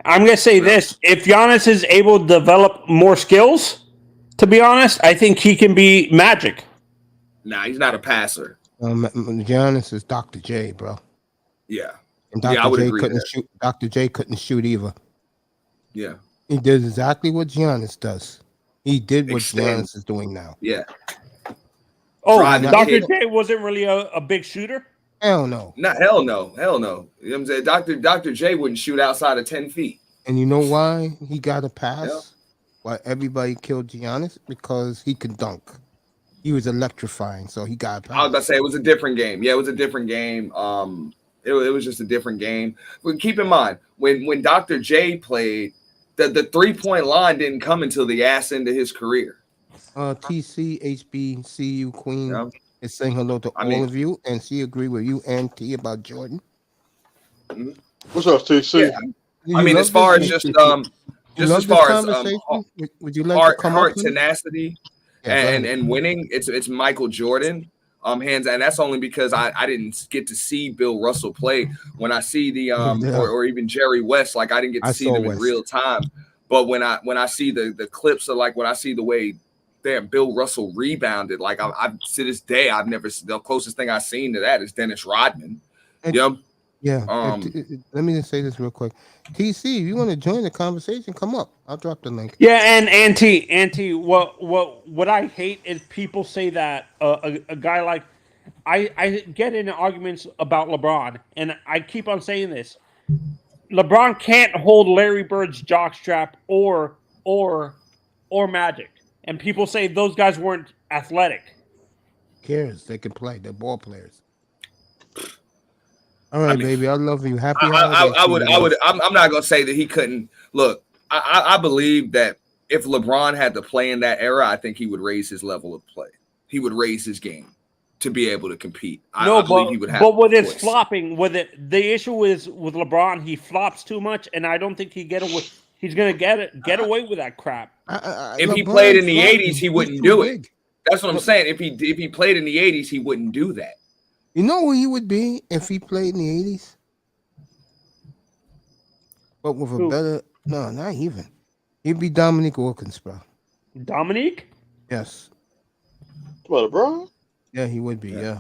H: I'm gonna say this: if Giannis is able to develop more skills, to be honest, I think he can be Magic.
J: Nah, he's not a passer.
A: Giannis is Dr. J, bro.
J: Yeah.
A: And
J: Yeah, I
A: Dr.
J: would
A: J
J: agree
A: couldn't
J: with that.
A: shoot. Dr. J couldn't shoot either.
J: Yeah.
A: He did exactly what Giannis does. He did what
J: Extend.
A: Giannis is doing now.
J: Yeah.
H: Oh,
J: Driving
H: Dr.
J: kick.
H: J wasn't really a big shooter.
A: Hell no.
J: No, hell no. Hell no. You know what I'm saying? Dr. J wouldn't shoot outside of 10 feet.
A: And you know why he got a pass?
J: Yeah.
A: Why everybody killed Giannis? Because he could dunk. He was electrifying, so he got a pass.
J: I was about to say it was a different game. Yeah, it was a different game. It was just a different game. But keep in mind, when Dr. J played, the 3-point line didn't come until the ass end of his career.
A: TC HBCU Queen is saying hello to all of you, and she agree with you and T about Jordan.
F: What's up, TC?
J: Yeah. I mean, as far as just as far as
A: would you like to come
J: heart
A: up, please?
J: tenacity and winning, it's Michael Jordan. Hands, and that's only because I didn't get to see Bill Russell play. When I see the or even Jerry West, like I didn't get to see them in real time. But when I see the clips of like when I see the way Bill Russell rebounded, like I to this day I've never, the closest thing I've seen to that is Dennis Rodman.
A: Yeah. Let me just say this real quick. TC, if you want to join the conversation, come up. I'll drop the link.
H: Yeah, and Auntie, what I hate is people say that a guy like I get into arguments about LeBron, and I keep on saying this. LeBron can't hold Larry Bird's jockstrap or Magic, and people say those guys weren't athletic.
A: Who cares? They can play. They're ball players. All right, baby. I love you. Happy holidays.
J: I'm not gonna say that he couldn't. Look, I believe that if LeBron had to play in that era, I think he would raise his level of play. He would raise his game to be able to compete. I believe he would have.
H: But with his flopping, the issue is with LeBron, he flops too much, and I don't think he's gonna get away with that crap.
J: If he played in the '80s, he wouldn't do it. That's what I'm saying. If he played in the '80s, he wouldn't do that.
A: You know who he would be if he played in the '80s? But with a better, no, not even. He'd be Dominique Wilkins, bro.
H: Dominique?
A: Yes.
F: What, bro?
A: Yeah, he would be. Yeah.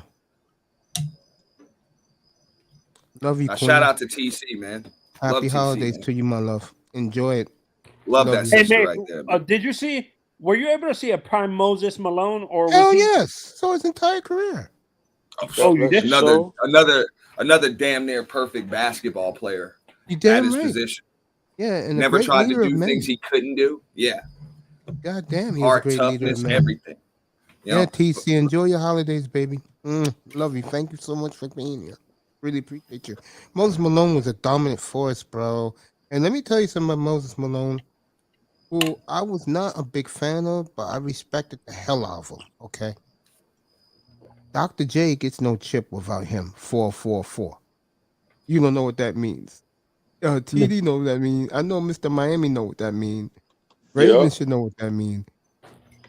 A: Love you. Queen.
J: Shout out to TC, man.
A: Happy holidays to you, my love. Enjoy it.
J: Love that sister right there.
H: Did you see? Were you able to see a prime Moses Malone or?
A: Hell yes. So his entire career.
J: Oh, you did. Another another damn near perfect basketball player
A: You
J: at
A: damn
J: his
A: right.
J: position.
A: Yeah, and a
J: Never
A: great
J: tried to
A: leader of
J: do
A: men.
J: things he couldn't do. Yeah.
A: God damn, he was a
J: Heart,
A: great leader of
J: toughness,
A: men.
J: everything. You
A: Yeah,
J: know?
A: TC, enjoy your holidays, baby. Love you. Thank you so much for being here. Really appreciate you. Moses Malone was a dominant force, bro. And let me tell you something about Moses Malone, who I was not a big fan of, but I respected the hell out of him. Okay. Dr. J gets no chip without him. 444. You don't know what that means. TD know what that means. I know Mr. Miami know what that means. Raven
F: Yeah.
A: should know what that means.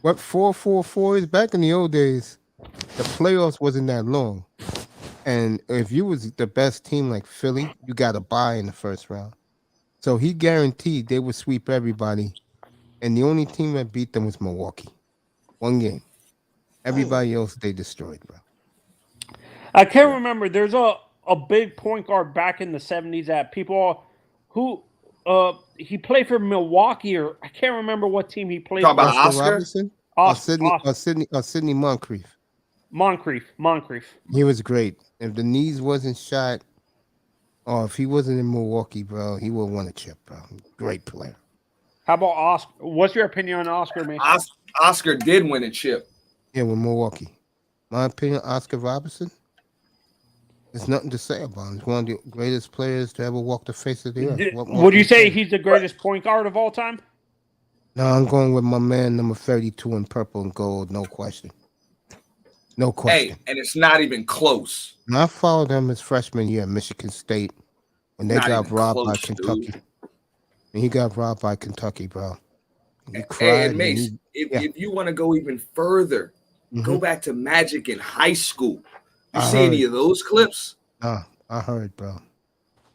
A: What 444 is? Back in the old days, the playoffs wasn't that long. And if you was the best team like Philly, you got a bye in the first round. So he guaranteed they would sweep everybody. And the only team that beat them was Milwaukee. One game. Everybody else they destroyed, bro.
H: I can't remember. There's a big point guard back in the 70s that people who he played for Milwaukee, or I can't remember what team he played
J: Talk
H: for.
J: about Oscar?
A: Robinson? Sidney Moncrief.
H: Moncrief.
A: He was great. If the knees wasn't shot, or if he wasn't in Milwaukee, bro, he would have won a chip, bro. Great player.
H: How about Oscar? What's your opinion on Oscar, man?
J: Oscar did win a chip.
A: Yeah, with Milwaukee. My opinion, Oscar Robertson. There's nothing to say about him. He's one of the greatest players to ever walk the face of the earth.
H: Would you say he's the greatest point guard of all time?
A: No, I'm going with my man, number 32 in purple and gold. No question. No question.
J: Hey, and it's not even close.
A: And I followed him his freshman year at Michigan State when they got robbed by Kentucky. And he got robbed by Kentucky, bro. He cried.
J: Hey, and Mace, if you want to go even further, go back to Magic in high school. You see any of those clips?
A: I heard, bro.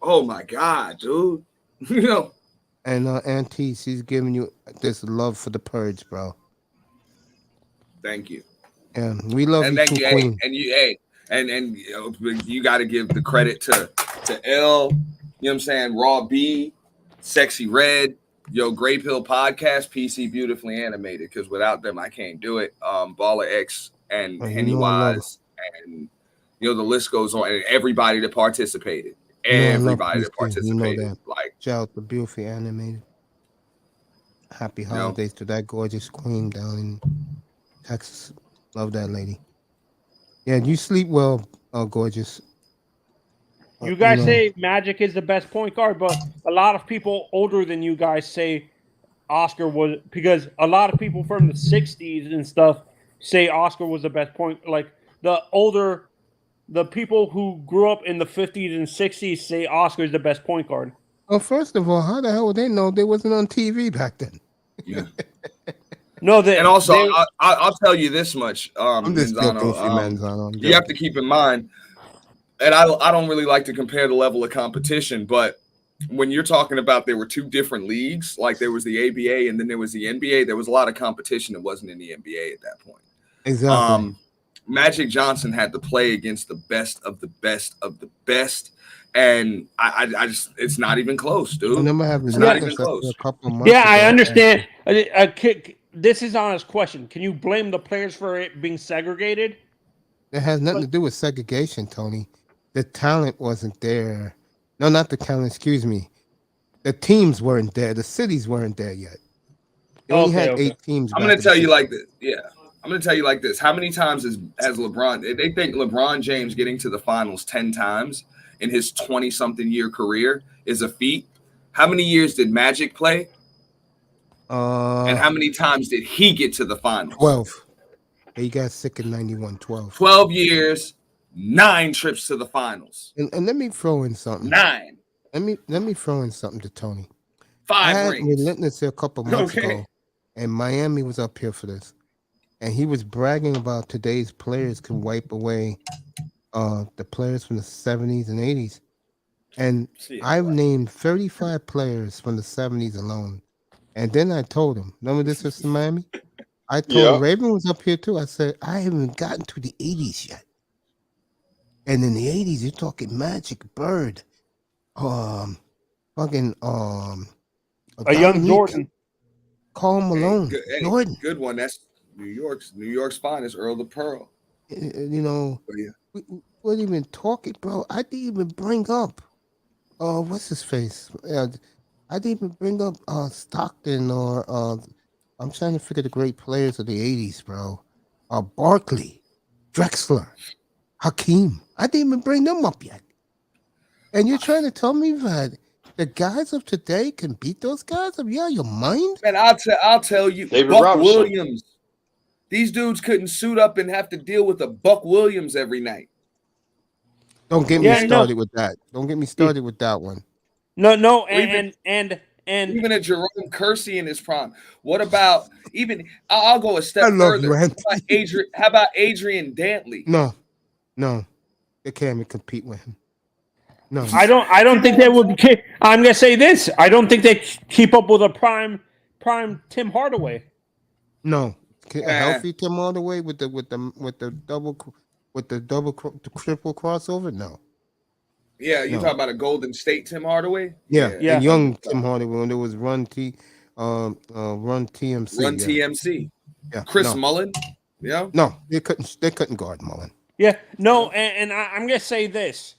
J: Oh my God, dude. You know.
A: And Auntie, she's giving you this love for the Purge, bro.
J: Thank you.
A: And we love you too, Queen.
J: And you got to give the credit to L. You know what I'm saying? Raw B, Sexy Red, Grape Hill Podcast, PC Beautifully Animated. Because without them, I can't do it. Baller X and Henny Wise and the list goes on. And everybody that participated. Everybody that participated.
A: You know that.
J: Like,
A: shout out to Beautifully Animated. Happy holidays to that gorgeous queen down in Texas. Love that lady. Yeah, you sleep well, gorgeous.
H: You guys say Magic is the best point guard, but a lot of people older than you guys say Oscar was, because a lot of people from the 60s and stuff say Oscar was the best point. Like the people who grew up in the 50s and 60s say Oscar is the best point guard.
A: Well, first of all, how the hell would they know they wasn't on TV back then?
J: Yeah.
H: No,
J: and also I'll tell you this much.
A: I'm just
J: Manzano, you have to keep in mind, and I don't really like to compare the level of competition, but when you're talking about there were two different leagues, like there was the ABA and then there was the NBA, there was a lot of competition that wasn't in the NBA at that point.
A: Exactly.
J: Magic Johnson had to play against the best of the best of the best. And I just, it's not even close, dude. It's not even close.
H: Yeah, I understand. This is an honest question. Can you blame the players for it being segregated?
A: It has nothing to do with segregation, Tony. The talent wasn't there. No, not the talent, excuse me. The teams weren't there. The cities weren't there yet. They only had 8 teams.
J: I'm going to tell you like this. Yeah. I'm going to tell you like this. How many times has LeBron, they think LeBron James getting to the finals 10 times in his 20-something year career is a feat. How many years did Magic play? And how many times did he get to the finals?
A: 12. He got sick in 91, 12.
J: 12 years, 9 trips to the finals.
A: And let me throw in something.
J: 9.
A: Let me throw in something to Tony.
J: 5 rings.
A: Relentless a couple months ago, and Miami was up here for this. And he was bragging about today's players can wipe away the players from the 70s and 80s. And I've named 35 players from the 70s alone. And then I told him, remember this was in Miami? I told him, Raven was up here too. I said, I haven't gotten to the 80s yet. And in the 80s, you're talking Magic, Bird, a
H: young Jordan,
A: Karl Malone, Jordan.
J: Good one. That's New York's finest, Earl the Pearl.
A: You know, weren't even talking, bro. I didn't even bring up, what's his face? I didn't even bring up Stockton or I'm trying to figure the great players of the '80s, bro. Barkley, Drexler, Hakeem. I didn't even bring them up yet. And you're trying to tell me that the guys of today can beat those guys? Are you out of your mind?
J: Man, I'll tell you,
F: David
J: Buck
F: Robinson.
J: Williams. These dudes couldn't suit up and have to deal with a Buck Williams every night.
A: Don't get me started with that. Don't get me started with that one.
H: No,
J: Or even a Jerome Kersey in his prime. What about even? I'll go a step further. How about Adrian Dantley?
A: No, they can't even compete with him. No,
H: I don't think they would. I'm gonna say this. I don't think they keep up with a prime Tim Hardaway.
A: No, a healthy Tim Hardaway with the triple crossover. No.
J: Yeah, you talking about a Golden State Tim Hardaway?
A: Yeah. And young Tim Hardaway when there was Run TMC.
J: Run TMC.
A: Yeah.
J: Chris Mullin. Yeah.
A: No, they couldn't guard Mullin.
H: Yeah. No, and I'm gonna say this.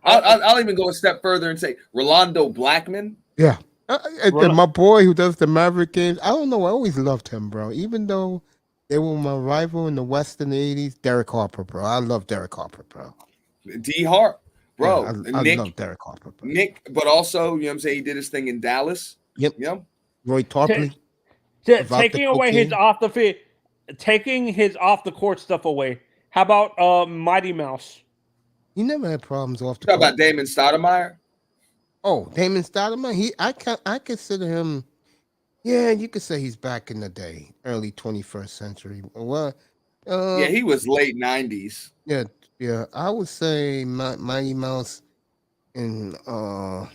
J: I'll even go a step further and say Rolando Blackman.
A: Yeah. And my boy who does the Maverick games, I don't know. I always loved him, bro. Even though they were my rival in the West in the '80s, Derek Harper, bro. I love Derek Harper, bro.
J: D Hart, bro.
A: Yeah, I love Derek Harper, bro.
J: Nick, but also, you know what I'm saying, he did his thing in Dallas.
A: Yep.
J: Yep.
A: Roy Tarpley.
H: Taking away his off the field, taking his off the court stuff away. How about Mighty Mouse?
A: He never had problems off the
J: court.
A: court.
J: About Damon Stoudemire?
A: Oh, Damon Stoudemire. I consider him. Yeah, you could say he's back in the day, early 21st century. Well,
J: yeah, he was late 90s.
A: Yeah. I would say Mighty Mouse and I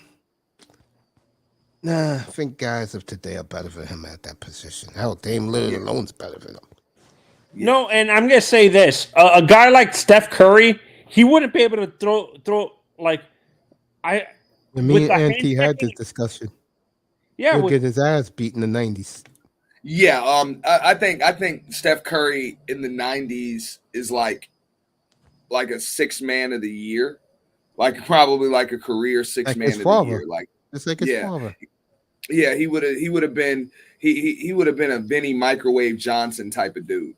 A: think guys of today are better than him at that position. Hell, Dame Lillard alone's better than him.
H: No, and I'm gonna say this: a guy like Steph Curry, he wouldn't be able to throw like I.
A: When me and Auntie had this discussion, he'll get his ass beat in the '90s.
J: Yeah, I think Steph Curry in the '90s is like a sixth man of the year, like probably like a career sixth man of the year, like
A: it's like his father.
J: Yeah, he would have been a Vinny Microwave Johnson type of dude.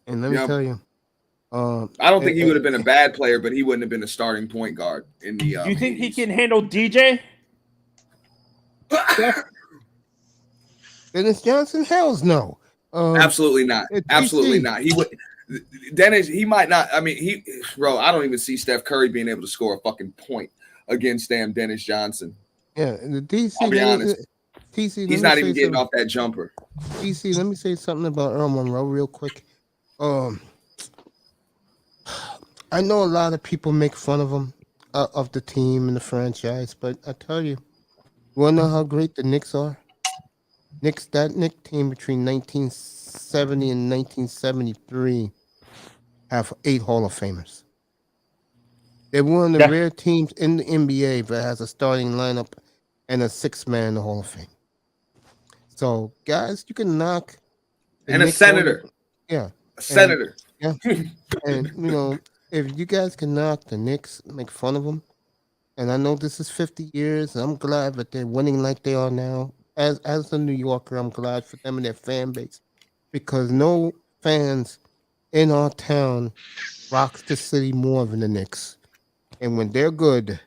A: And let me tell you,
J: I don't think he would have been a bad player, but he wouldn't have been a starting point guard in the.
H: Do you think he can handle DJ?
A: Dennis Johnson? Hell's no.
J: Absolutely not. Absolutely not. He would. Dennis, he might not. I mean, I don't even see Steph Curry being able to score a fucking point against damn Dennis Johnson.
A: Yeah, the DC.
J: I'll be honest.
A: TC,
J: he's not even getting off that jumper.
A: DC, let me say something about Earl Monroe real quick. I know a lot of people make fun of him, of the team and the franchise, but I tell you, wanna know how great the Knicks are? That Knicks team between 1970 and 1973 have 8 Hall of Famers. They're one of the rare teams in the NBA that has a starting lineup and a 6-man in the Hall of Fame. So, guys, you can knock.
J: And a senator.
A: Yeah.
J: A senator.
A: And you know, if you guys can knock the Knicks, make fun of them, and I know this is 50 years, I'm glad that they're winning like they are now. As a New Yorker, I'm glad for them and their fan base, because no fans in our town rocks the city more than the Knicks. And when they're good,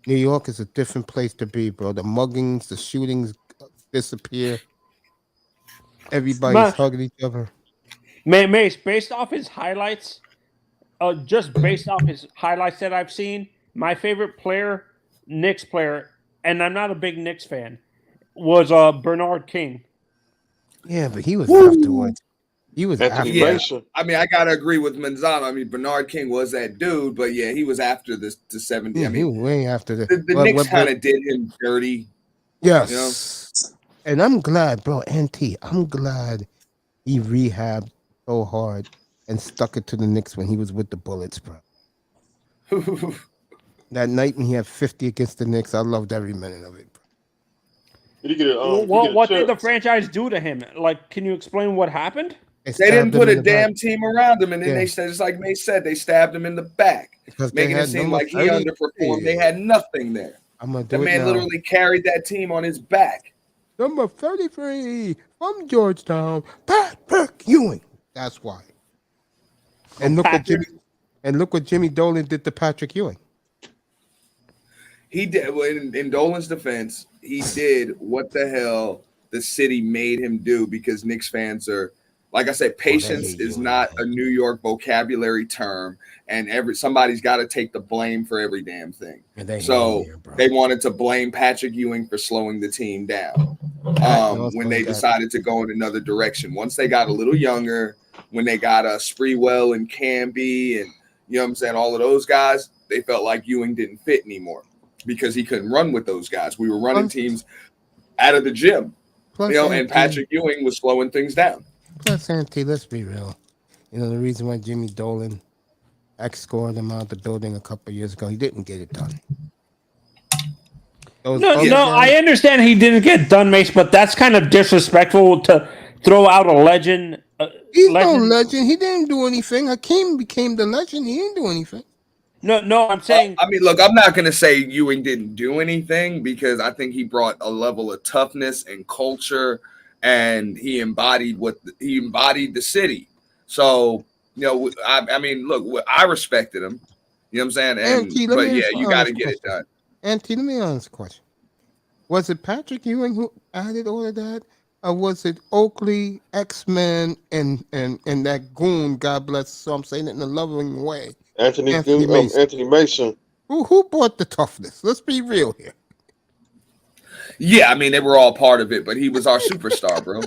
A: New York is a different place to be, bro. The muggings, the shootings disappear. Everybody's hugging each other.
H: Mace, based off his highlights, just based off his highlights that I've seen, my favorite player, Knicks player, and I'm not a big Knicks fan, was Bernard King.
A: Yeah, but he was afterwards. He was
J: afterwards. Yeah. I mean, I gotta agree with Manzano. I mean, Bernard King was that dude, but yeah, he was after the 70s.
A: Yeah,
J: I mean,
A: he was way after
J: the Knicks kind of did him dirty.
A: Yes.
J: You know?
A: And I'm glad, bro, NT, I'm glad he rehabbed so hard and stuck it to the Knicks when he was with the Bullets, bro. That night when he had 50 against the Knicks, I loved every minute of it, bro.
H: What did the franchise do to him? Like, can you explain what happened?
J: They didn't
A: stabbed him
J: put
A: in
J: a
A: the back.
J: damn team around him, and then
A: Yeah.
J: they said, just like May said, they stabbed him in the back,
A: Because they
J: making it
A: had
J: seem
A: number
J: like he
A: 30.
J: underperformed. They had nothing there.
A: I'm gonna
J: The
A: do it
J: man
A: now.
J: literally carried that team on his back.
A: Number 33 from Georgetown, Patrick Ewing. That's why. And look what Jimmy Dolan did to Patrick Ewing.
J: He did. Well, in Dolan's defense, he did what the hell the city made him do, because Knicks fans are, like I said, patience is not a New York vocabulary term, and somebody's got to take the blame for every damn thing. So they wanted to blame Patrick Ewing for slowing the team down when they decided to go in another direction. Once they got a little younger, when they got Spreewell and Camby and, you know what I'm saying, all of those guys, they felt like Ewing didn't fit anymore because he couldn't run with those guys. We were running teams out of the gym, and Patrick Ewing was slowing things down.
A: Plus, Auntie, let's be real. You know, the reason why Jimmy Dolan escorted him out the building a couple of years ago, he didn't get it done.
H: I understand he didn't get done, Mace, but that's kind of disrespectful to throw out a legend.
A: He's no legend. He didn't do anything. Hakeem became the legend. He didn't do anything.
H: No, I'm saying.
J: I mean, look, I'm not going to say Ewing didn't do anything, because I think he brought a level of toughness and culture, and he embodied the city. So, you know, I mean, look, I respected him. You know what I'm saying? But yeah, you got to get it done.
A: Auntie, let me ask a question. Was it Patrick Ewing who added all of that? Or was it Oakley, X-Men, and that goon, God bless, so I'm saying it in a loving way,
F: Anthony Mason.
A: Who brought the toughness? Let's be real here.
J: Yeah, I mean, they were all part of it, but he was our superstar, bro.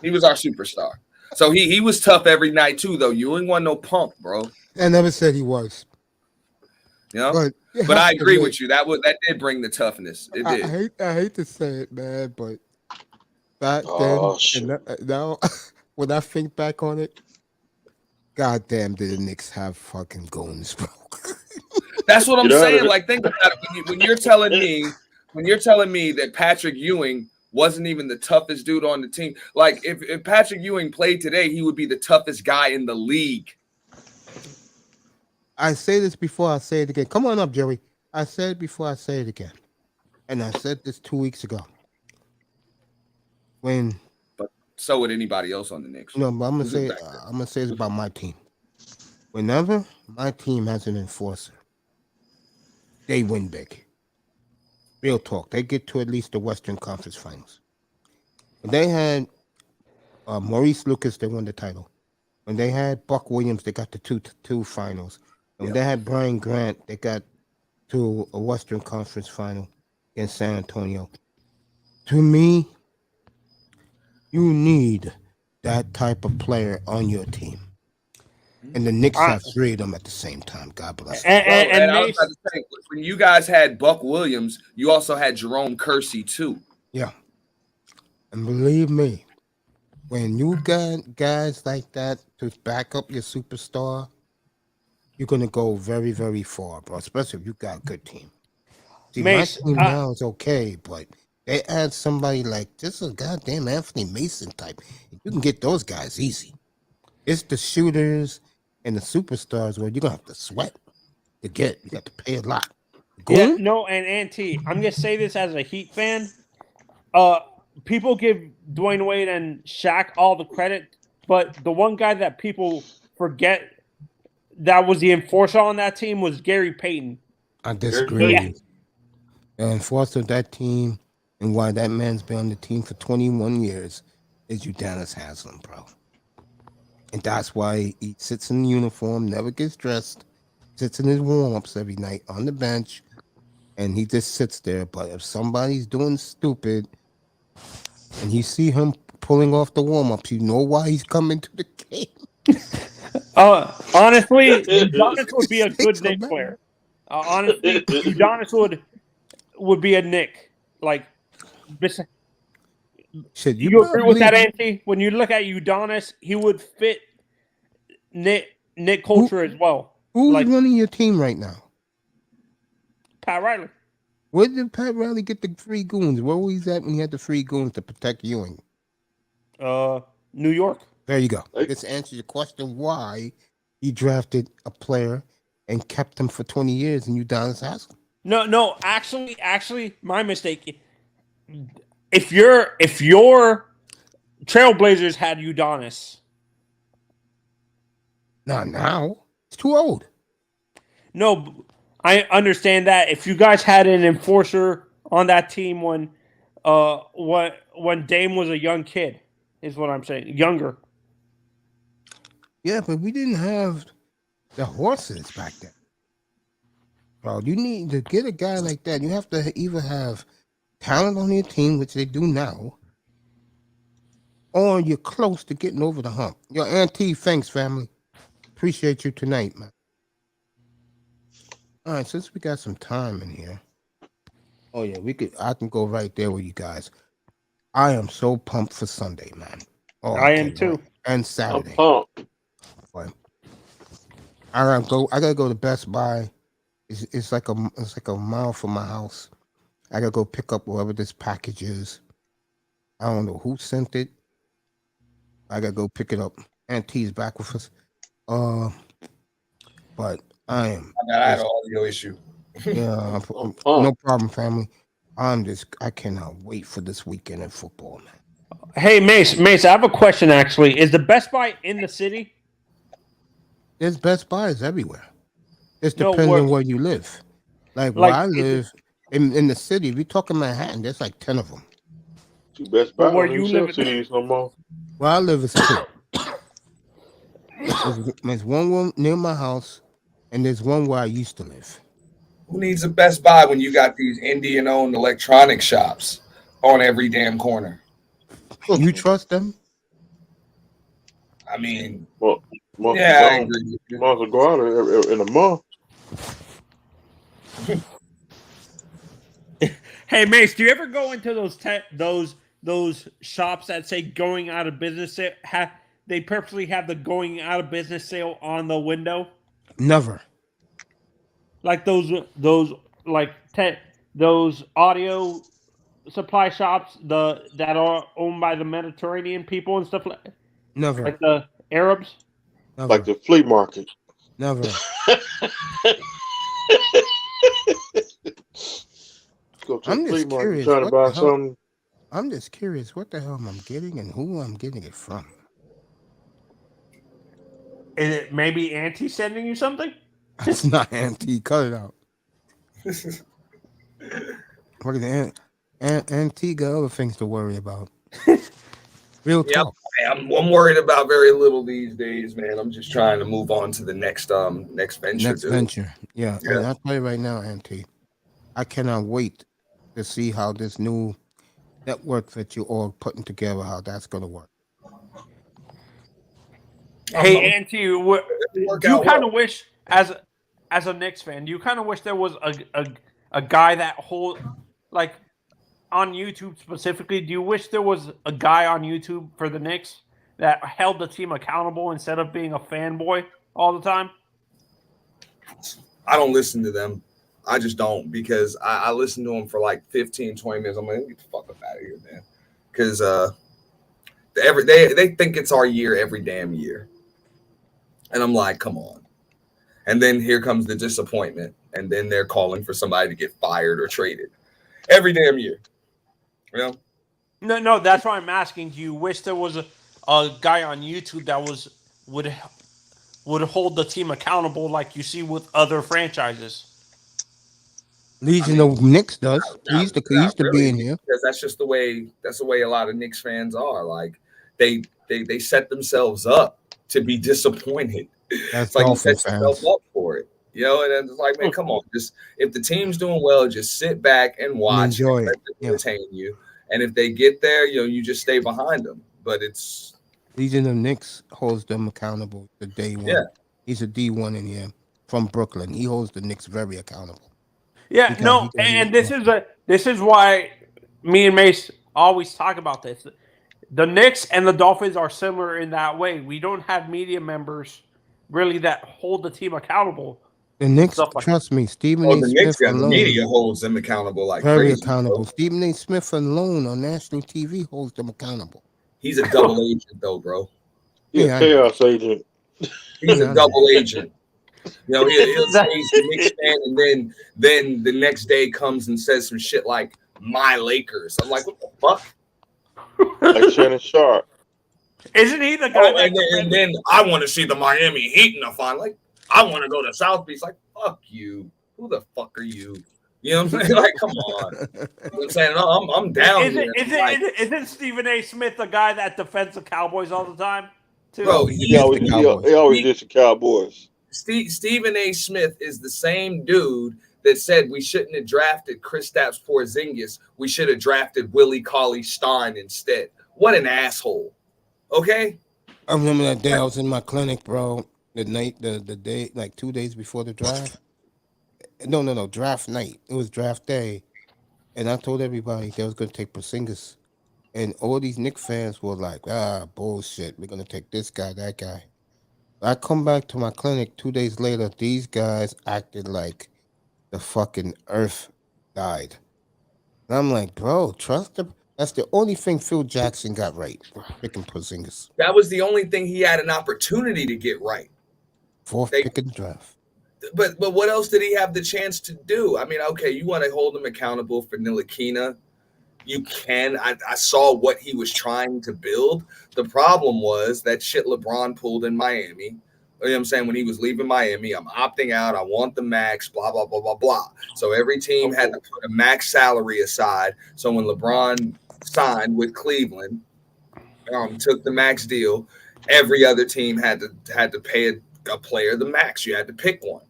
J: He was our superstar. So he was tough every night too, though. Ewing wasn't no punk, bro.
A: I never said he was.
J: You know? But I agree with you. That did bring the toughness. It did.
A: I hate to say it, man, but back then, and now when I think back on it, goddamn, did the Knicks have fucking goons, bro?
J: That's what I'm saying. Like, think about it. When you're telling me that Patrick Ewing wasn't even the toughest dude on the team, like if Patrick Ewing played today, he would be the toughest guy in the league.
A: I say this before I say it again. Come on up, Joey. I said it before I say it again. And I said this 2 weeks ago.
J: But so would anybody else on the Knicks.
A: No, but I'm gonna say it's about my team. Whenever my team has an enforcer, they win big. Real talk. They get to at least the Western Conference Finals. When they had Maurice Lucas, they won the title. When they had Buck Williams, they got the two finals. And when they had Brian Grant, they got to a Western Conference final against San Antonio. To me, you need that type of player on your team. And the Knicks have three of them at the same time. God bless them.
J: And I was about to say, when you guys had Buck Williams, you also had Jerome Kersey too.
A: Yeah. And believe me, when you got guys like that to back up your superstar, you're going to go very, very far, bro, especially if you got a good team. See, Mace, my team now is okay, but they add somebody like this is a goddamn Anthony Mason type. You can get those guys easy. It's the shooters and the superstars where you're going to have to sweat to get. You got to pay a lot.
H: Yeah, no, and Auntie, I'm going to say this as a Heat fan. People give Dwayne Wade and Shaq all the credit, but the one guy that people forget that was the enforcer on that team was Gary Payton.
A: I disagree. Yeah. The enforcer of that team and why that man's been on the team for 21 years is Udonis Haslem, bro. And that's why he sits in the uniform, never gets dressed, sits in his warm-ups every night on the bench, and he just sits there. But if somebody's doing stupid and you see him pulling off the warm-ups, you know why he's coming to the game.
H: Honestly, Udonis would be a good Knick player. Honestly, Udonis would be a Knick. Like,
A: Shit,
H: you agree with that, Auntie? When you look at Udonis, he would fit Knick culture as well.
A: Who's running your team right now?
H: Pat Riley.
A: Where did Pat Riley get the free goons? Where was he at when he had the free goons to protect Ewing?
H: New York.
A: There you go. This answers your question why he drafted a player and kept him for 20 years and Udonis Haslem.
H: No, actually, my mistake. If your Trailblazers had Udonis.
A: Not now. It's too old.
H: No, I understand that. If you guys had an enforcer on that team when Dame was a young kid, is what I'm saying. Younger.
A: Yeah, but we didn't have the horses back then. Bro, you need to get a guy like that. You have to either have talent on your team, which they do now, or you're close to getting over the hump. Your auntie, thanks, family. Appreciate you tonight, man. All right, since we got some time in here. Oh yeah, I can go right there with you guys. I am so pumped for Sunday, man. Oh,
H: I am too.
A: And Saturday.
F: I'm pumped.
A: Boy. I gotta go to Best Buy. It's like a mile from my house. I gotta go pick up whatever this package is. I don't know who sent it. I gotta go pick it up. Auntie's back with us. But I am.
J: I had an audio issue.
A: Yeah, no problem, family. I cannot wait for this weekend in football, man.
H: Hey, Mace, I have a question, actually. Is the Best Buy in the city?
A: There's Best Buys everywhere. It depends on where you live. Like where I live in the city, if you're talking Manhattan, there's like 10 of them.
F: Two Best Buy where you live cities no more.
A: Where I live is 2. There's one near my house, and there's one where I used to live.
J: Who needs a Best Buy when you got these Indian-owned electronic shops on every damn corner?
A: You trust them?
J: I mean,
F: I agree. You might as well go out in a month.
H: Hey, Mace, do you ever go into those shops that say going out of business? They purposely have the going out of business sale on the window?
A: Never.
H: Like those audio supply shops that are owned by the Mediterranean people and stuff like that?
A: Never.
H: Like the Arabs?
A: Never.
F: Like the flea market.
A: Never.
F: Go to the flea market trying to buy something.
A: I'm just curious what the hell I'm getting and who I'm getting it from.
H: Is it maybe Auntie sending you something?
A: It's not Auntie. Cut it out. What is Auntie got other things to worry about. Real talk.
J: I'm worried about very little these days, man. I'm just trying to move on to the next venture.
A: Yeah. And I'll tell you right now, Auntie, I cannot wait to see how this new network that you're all putting together, how that's going to work.
H: Hey, Auntie, do you kind of wish, as a Knicks fan, do you kind of wish there was a guy that like on YouTube specifically? Do you wish there was a guy on YouTube for the Knicks that held the team accountable instead of being a fanboy all the time?
J: I don't listen to them. I just don't, because I listen to them for like 15, 20 minutes. I'm like, get the fuck up out of here, man. Because they think it's our year every damn year. And I'm like, come on. And then here comes the disappointment. And then they're calling for somebody to get fired or traded every damn year. You know?
H: No, that's why I'm asking. Do you wish there was a guy on YouTube that would hold the team accountable like you see with other franchises?
A: Legion of Knicks does. He used to be in here.
J: Because that's just the way a lot of Knicks fans are. Like they set themselves up to be disappointed.
A: That's
J: like you set yourself up for it. You know, and it's like, man, come on. Just if the team's doing well, just sit back and watch and let them entertain you. And if they get there, you just stay behind them. But it's
A: Legion of Knicks holds them accountable the day one. Yeah. He's a D1 in here from Brooklyn. He holds the Knicks very accountable.
H: Yeah, this is why me and Mace always talk about this. The Knicks and the Dolphins are similar in that way. We don't have media members really that hold the team accountable.
A: The Knicks, trust me, Stephen A. Smith alone.
J: The media holds them accountable like
A: very
J: crazy,
A: accountable.
J: Bro.
A: Stephen A. Smith alone on national TV holds them accountable.
J: He's a double agent, though, bro.
F: He's
A: Yeah,
F: a
A: I know.
F: chaos agent.
J: He's
A: Yeah,
J: a
A: I know.
J: double agent. You know, he'll say he's the Knicks fan, and then the next day comes and says some shit like "my Lakers." I'm like, what the fuck?
F: Like Shannon Sharp.
H: Isn't he the guy
J: Oh,
H: that
J: and then I want to see the Miami Heat in the final. Like, I want to go to South Beach. Like, fuck you. Who the fuck are you? You know what I'm saying? Like, come on. You know what I'm saying? No, I'm down here.
H: Isn't Stephen A. Smith the guy that defends the Cowboys all the time? Too?
J: Bro,
F: He always did the Cowboys.
J: Stephen A. Smith is the same dude that said we shouldn't have drafted Kristaps Porzingis. We should have drafted Willie Cauley-Stein instead. What an asshole. Okay?
A: I remember that day I was in my clinic, bro. The day, like 2 days before the draft. No, draft night. It was draft day. And I told everybody they was going to take Porzingis. And all these Knicks fans were like, bullshit. We're going to take this guy, that guy. I come back to my clinic 2 days later. These guys acted like the fucking earth died. And I'm like, bro, trust him. That's the only thing Phil Jackson got right. Picking Porzingis.
J: That was the only thing he had an opportunity to get right.
A: Fourth pick in the draft.
J: But what else did he have the chance to do? I mean, okay, you want to hold him accountable for Ntilikina. You can. I saw what he was trying to build. The problem was that shit LeBron pulled in Miami. You know what I'm saying? When he was leaving Miami, I'm opting out. I want the max, blah, blah, blah, blah, blah. So every team had to put a max salary aside. So when LeBron signed with Cleveland, took the max deal, every other team had to pay a player the max. You had to pick one.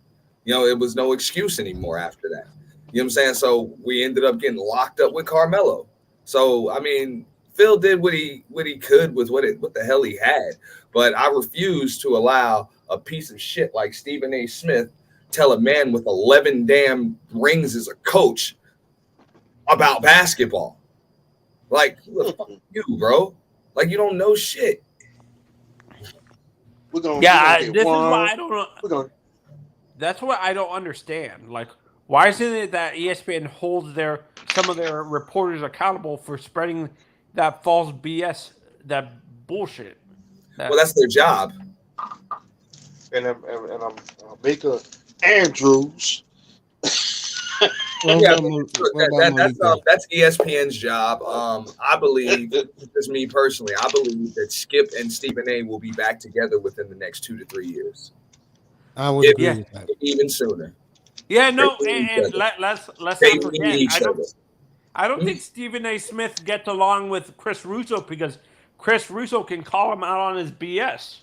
J: You know, it was no excuse anymore after that. You know what I'm saying? So we ended up getting locked up with Carmelo. So, I mean, Phil did what he could with what the hell he had. But I refuse to allow a piece of shit like Stephen A. Smith tell a man with 11 damn rings as a coach about basketball. Like, who the fuck are you, bro? Like, you don't know shit.
H: This is why I don't know. That's what I don't understand. Like, why isn't it that ESPN holds some of their reporters accountable for spreading that false BS, that bullshit?
J: Well, that's their job.
F: And I'm Baker Andrews.
J: Yeah, that's ESPN's job. I believe, just me personally, I believe that Skip and Stephen A. will be back together within the next 2 to 3 years.
A: I would agree with that.
J: Even sooner.
H: Yeah, no, and let's not forget. I don't think Stephen A. Smith gets along with Chris Russo because Chris Russo can call him out on his BS.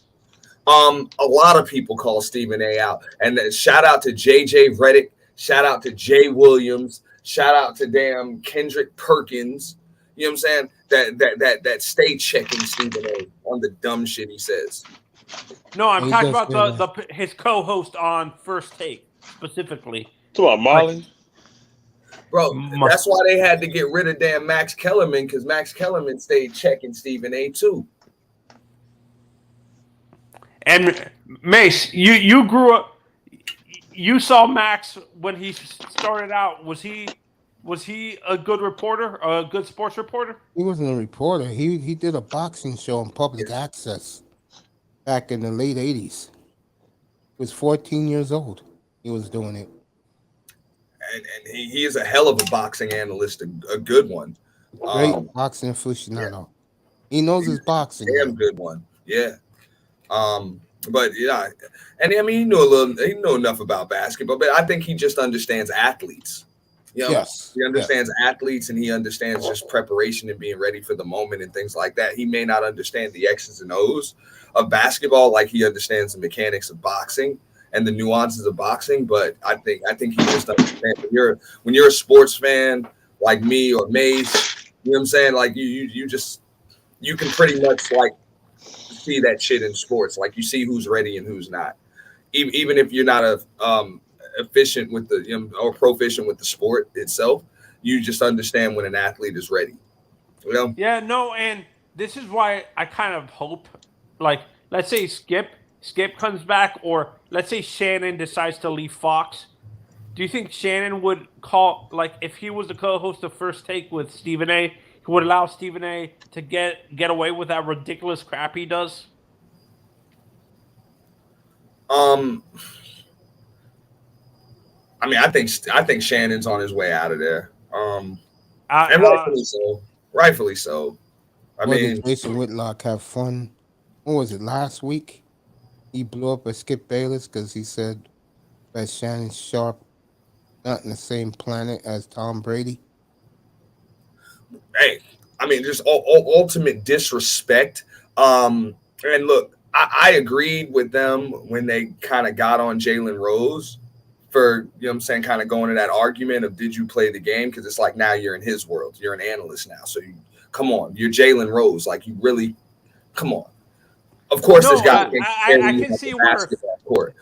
J: A lot of people call Stephen A. out, and shout out to JJ Redick, shout out to Jay Williams, shout out to damn Kendrick Perkins. You know what I'm saying? That stay checking Stephen A. on the dumb shit he says.
H: No, I'm talking about his co-host on First Take specifically.
F: To about Molly.
J: Bro, that's why they had to get rid of damn Max Kellerman, because Max Kellerman stayed checking Stephen A. too.
H: And Mace, you grew up. You saw Max when he started out. Was he a good reporter, a good sports reporter?
A: He wasn't a reporter. He did a boxing show on public access back in the late 80s. He was 14 years old. He was doing it.
J: And he is a hell of a boxing analyst, a good one.
A: Great boxing aficionado. Yeah. He knows his boxing.
J: Damn good one. Yeah. But yeah, and I mean, he knew enough about basketball, but I think he just understands athletes. You know,
A: yes.
J: He understands athletes, and he understands just preparation and being ready for the moment and things like that. He may not understand the X's and O's of basketball like he understands the mechanics of boxing and the nuances of boxing, but I think he just understands. When you're a sports fan like me or Mace, you know what I'm saying? Like you can pretty much like see that shit in sports. Like you see who's ready and who's not. Even if you're not efficient with or proficient with the sport itself, you just understand when an athlete is ready. You know?
H: Yeah, no, and this is why I kind of hope, like, let's say Skip comes back, or let's say Shannon decides to leave Fox. Do you think Shannon would call, like, if he was the co-host of First Take with Stephen A., he would allow Stephen A. to get away with that ridiculous crap he does?
J: I mean, I think Shannon's on his way out of there. And rightfully so. Rightfully so. I mean,
A: did Jason Whitlock have fun? What was it, last week? He blew up at Skip Bayless because he said that Shannon Sharp not in the same planet as Tom Brady.
J: hey, I mean, just ultimate disrespect. And look, I agreed with them when they kind of got on Jalen Rose for, you know what I'm saying, kind of going to that argument of did you play the game? Because it's like now you're in his world. You're an analyst now. So you come on, you're Jalen Rose. Like you really come on. Of course, this guy
H: I can see where
J: basketball court.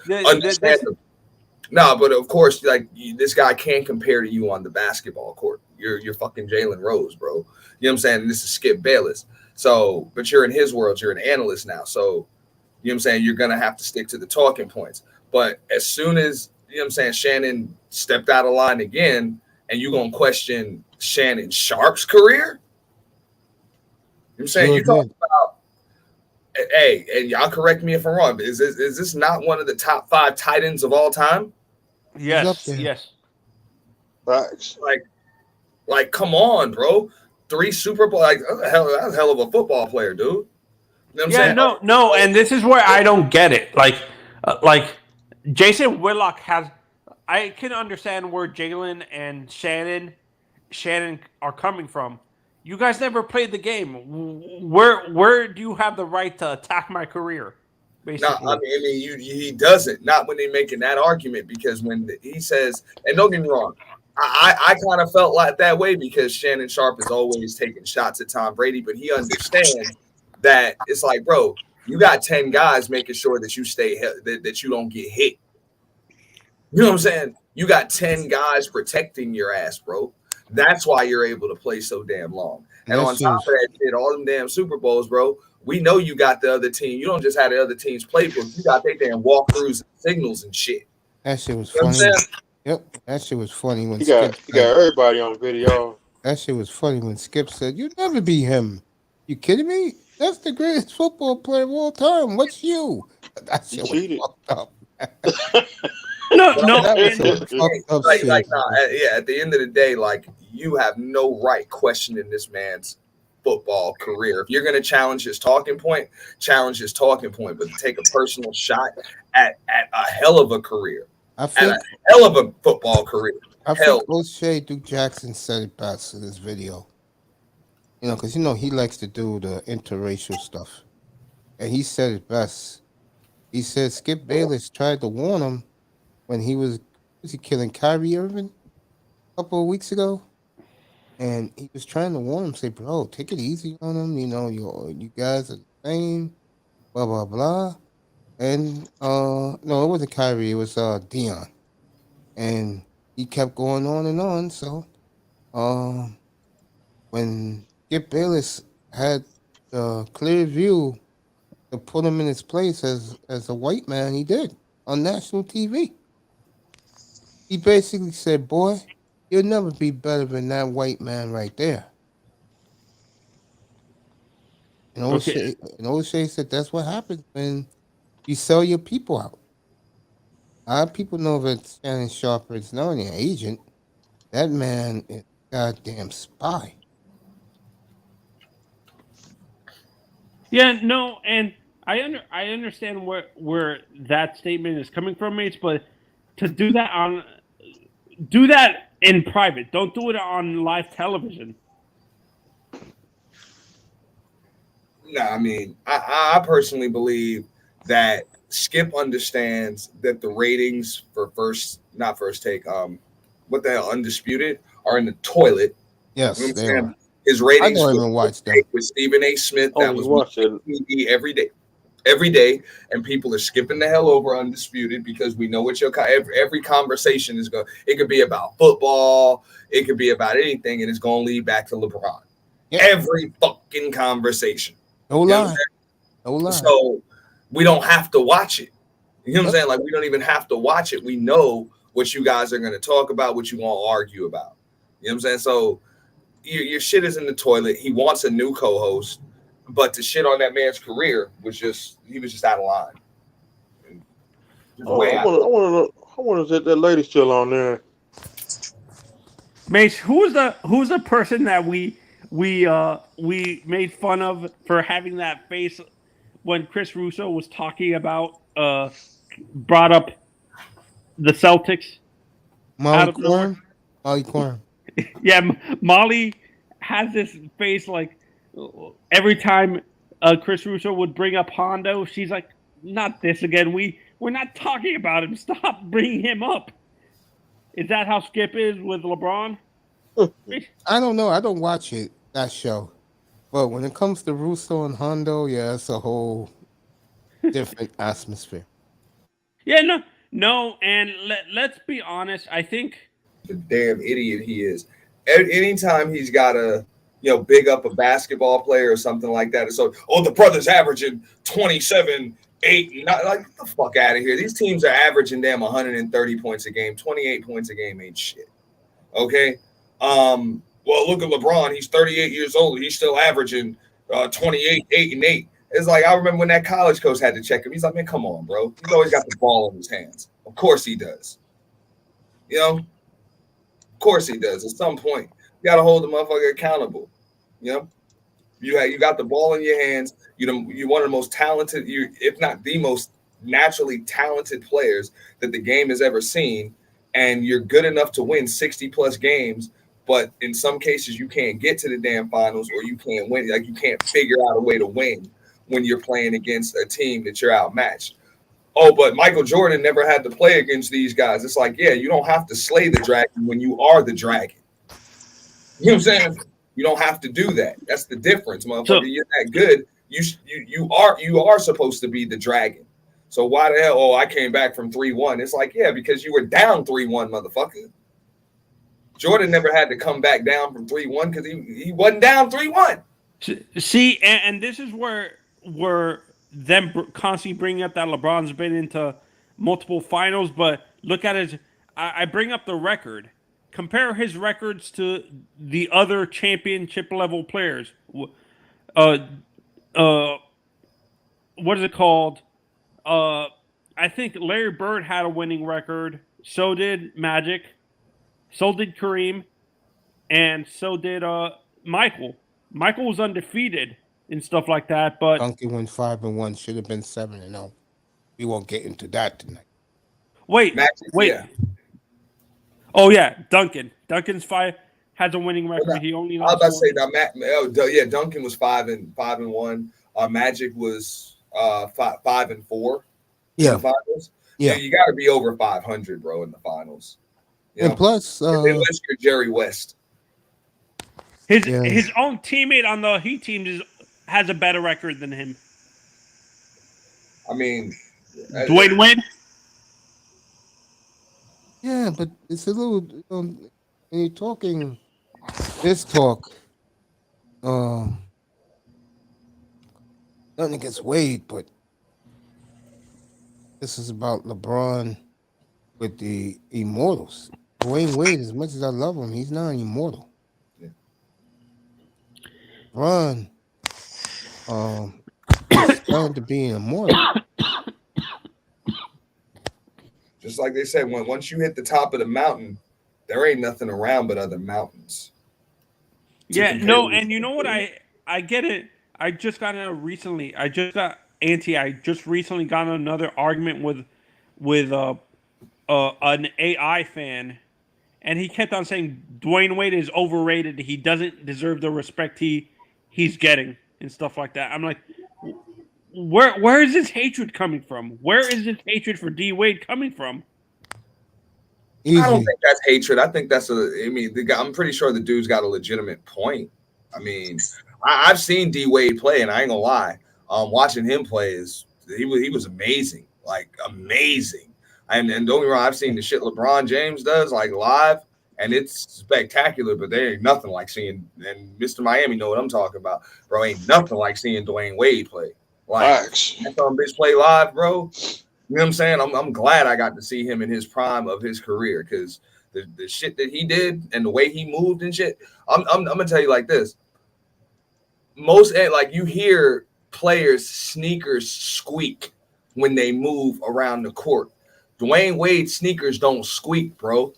J: No, but of course, like this guy can't compare to you on the basketball court. You're fucking Jalen Rose, bro. You know what I'm saying? And this is Skip Bayless. So, but you're in his world. You're an analyst now. So, you know what I'm saying? You're gonna have to stick to the talking points. But as soon as you know what I'm saying, Shannon stepped out of line again, and you're gonna question Shannon Sharp's career. You know what I'm saying? You talking about. Hey, and y'all correct me if I'm wrong, but is this not one of the top 5 tight ends of all time?
H: Yes, yes.
F: Facts.
J: Like, come on, bro. 3 Super Bowl, like that's a hell of a football player, dude. You know what I'm saying?
H: No, and this is where I don't get it. Like Jason Whitlock has. I can understand where Jalen and Shannon are coming from. You guys never played the game. Where do you have the right to attack my career? Basically.
J: No, I mean, he doesn't. Not when they're making that argument, because when he says, and don't get me wrong, I kind of felt like that way because Shannon Sharp is always taking shots at Tom Brady, but he understands that it's like, bro, you got 10 guys making sure that you stay that you don't get hit. You know what I'm saying? You got 10 guys protecting your ass, bro. That's why you're able to play so damn long. And on top of that shit, all them damn Super Bowls, bro, we know you got the other team. You don't just have the other team's playbook. You got their damn walkthroughs and signals and shit.
A: That shit was
J: You know
A: funny. Yep, that shit was funny when
F: He got everybody on video.
A: That shit was funny when Skip said, "You'd never be him." You kidding me? That's the greatest football player of all time. What's you? That shit was fucked up.
H: No,
A: that was some fucked up shit.
J: At the end of the day, like, you have no right questioning this man's football career. If you're going to challenge his talking point, challenge his talking point, but take a personal shot at a hell of a career. At a hell of a football career.
A: I think O'Shea Duke Jackson said it best in this video. You know, because he likes to do the interracial stuff. And he said it best. He said Skip Bayless tried to warn him when he was he killing Kyrie Irving a couple of weeks ago? And he was trying to warn him, say, bro, take it easy on him. You know, you guys are the same, blah, blah, blah. And no, it wasn't Kyrie, it was Dion. And he kept going on and on. So when Skip Bayless had a clear view to put him in his place as a white man, he did on national TV. He basically said, boy, you'll never be better than that white man right there. And O'Shea said that's what happens when you sell your people out. A lot of people know that Shannon Sharp is not only an agent, that man is a goddamn spy.
H: Yeah, no, and I understand where that statement is coming from, mates, but to do that in private. Don't do it on live television.
J: No, I mean, I personally believe that Skip understands that the ratings for not first take, what the hell, Undisputed, are in the toilet.
A: Yes,
J: you know
A: they are.
J: His ratings
A: I don't even watch them.
J: With Stephen A. Smith, that was watching TV every day, and people are skipping the hell over Undisputed because we know what every conversation is going. It could be about football, it could be about anything, and it's going to lead back to LeBron. Yeah. Every fucking conversation.
A: No lie.
J: So we don't have to watch it. You know what I'm saying? Like, we don't even have to watch it. We know what you guys are going to talk about, what you want to argue about. You know what I'm saying? So your shit is in the toilet. He wants a new co-host. But to shit on that man's career he was just out of line. Just way out.
F: I wonder if that lady's still on there.
H: Mace, who's the person that we made fun of for having that face when Chris Russo was talking about brought up the Celtics out
A: Molly
H: of nowhere?
A: Quorum? Molly Quorum.
H: Yeah, Molly has this face like every time Chris Russo would bring up Hondo, she's like, "Not this again. We're not talking about him. Stop bringing him up." Is that how Skip is with LeBron?
A: I don't know. I don't watch that show. But when it comes to Russo and Hondo, yeah, it's a whole different atmosphere.
H: Yeah, no, and let's be honest. I think
J: The damn idiot he is. Anytime he's got to, big up a basketball player or something like that. So, the brother's averaging 27, 8, 9. Like, get the fuck out of here. These teams are averaging damn 130 points a game. 28 points a game ain't shit. Okay? Well, look at LeBron. He's 38 years old. He's still averaging 28, 8, and 8. It's like, I remember when that college coach had to check him. He's like, man, come on, bro. He's always got the ball in his hands. Of course he does. Of course he does. At some point, you got to hold the motherfucker accountable. You got the ball in your hands. You're one of the most talented, if not the most naturally talented players that the game has ever seen, and you're good enough to win 60-plus games, but in some cases you can't get to the damn finals, or you can't win. Like, you can't figure out a way to win when you're playing against a team that you're outmatched. Oh, but Michael Jordan never had to play against these guys. It's like, yeah, you don't have to slay the dragon when you are the dragon. You know what I'm saying? You don't have to do that. That's the difference, motherfucker. You're that good. You are supposed to be the dragon. So why the hell? Oh, I came back from 3-1. It's like, yeah, because you were down 3-1, motherfucker. Jordan never had to come back down from 3-1 because he wasn't down 3-1.
H: See, and this is where them constantly bringing up that LeBron's been into multiple finals, but look at his. I bring up the record. Compare his records to the other championship level players. What is it called? I think Larry Bird had a winning record. So did Magic. So did Kareem. And so did Michael. Michael was undefeated and stuff like that, but
A: Duncan went 5-1. Should have been 7-0. We won't get into that tonight.
H: Wait.
J: Yeah.
H: Oh yeah, Duncan's 5 has a winning record. He only.
J: I was about to say that. Duncan was 5-1. Magic was 5-4.
A: Yeah.
J: In the finals.
A: Yeah.
J: You got to be over 500, bro, in the finals.
A: And plus,
J: unless you're Jerry West.
H: His own teammate on the Heat team has a better record than him.
J: I mean,
H: Dwayne Wade.
A: Yeah, but it's a little when you're talking this talk. Nothing against Wade, but this is about LeBron with the Immortals. Dwayne Wade, as much as I love him, he's not an immortal.
J: Yeah.
A: LeBron, is trying to be an immortal.
J: Just like they said, once you hit the top of the mountain, there ain't nothing around but other mountains.
H: Yeah, no, and you know what? I get it. I just got recently. I just recently got in another argument with an AI fan, and he kept on saying Dwayne Wade is overrated. He doesn't deserve the respect he's getting and stuff like that. I'm like, where is this hatred coming from? Where is this hatred for D Wade coming from?
A: Easy.
J: I don't think that's hatred. I think that's I'm pretty sure the dude's got a legitimate point. I mean, I've seen D Wade play, and I ain't gonna lie. Watching him play he was amazing, like amazing. And don't get me wrong, I've seen the shit LeBron James does like live, and it's spectacular. But there ain't nothing like seeing, and Mr. Miami know what I'm talking about, bro. Ain't nothing like seeing Dwayne Wade play. Like that bitch play live, bro. You know what I'm saying? I'm glad I got to see him in his prime of his career, because the shit that he did and the way he moved and shit. I'm gonna tell you like this. You hear players' sneakers squeak when they move around the court. Dwayne Wade sneakers don't squeak, bro.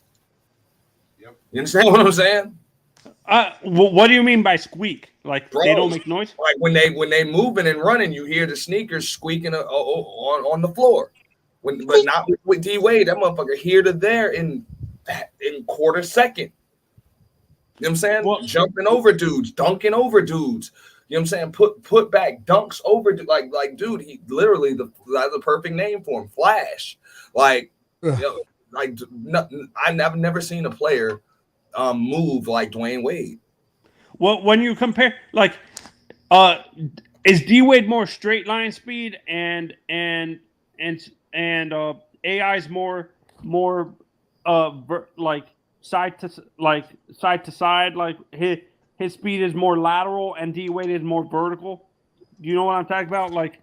J: Yep. You understand what I'm saying?
H: What do you mean by squeak? Like
J: Bro,
H: they don't make noise?
J: Like when they moving and running, you hear the sneakers squeaking on the floor. But not with D Wade, that motherfucker here to there in quarter second. You know what I'm saying?
H: Well,
J: jumping over dudes, dunking over dudes. You know what I'm saying? Put back dunks over like dude. He literally that's the perfect name for him. Flash. Like, I've never seen a player move like Dwayne Wade.
H: Well, when you compare, like, is D Wade more straight line speed and AI's more like side to side, like his speed is more lateral and D Wade is more vertical. Do you know what I'm talking about? Like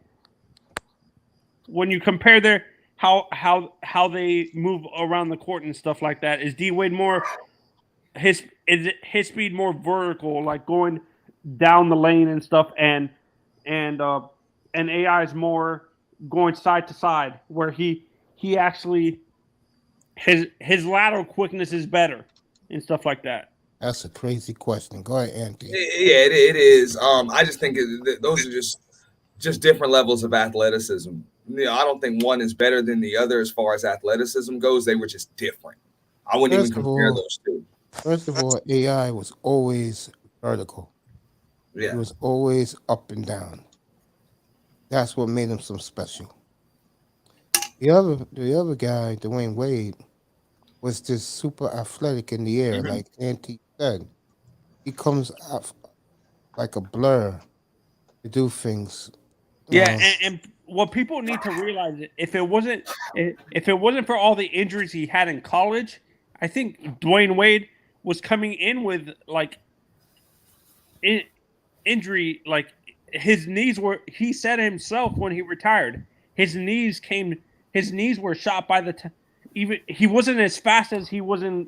H: when you compare their how they move around the court and stuff like that, is D Wade more his speed more vertical, like going down the lane and stuff, and AI is more going side to side, where he actually his lateral quickness is better and stuff like that.
A: That's a crazy question. Go ahead, Anthony.
J: Yeah, it is. I just think those are just different levels of athleticism. You know, I don't think one is better than the other as far as athleticism goes. They were just different. I wouldn't even compare those two.
A: First of all, AI was always vertical.
J: Yeah.
A: It was always up and down. That's what made him so special. The other guy, Dwayne Wade, was just super athletic in the air, like Auntie said. He comes up like a blur to do things.
H: Yeah, and what people need to realize, if it wasn't for all the injuries he had in college, I think Dwayne Wade was coming in with like injury, like his knees were. He said himself when he retired, his knees were shot by the time. Even he wasn't as fast as he was in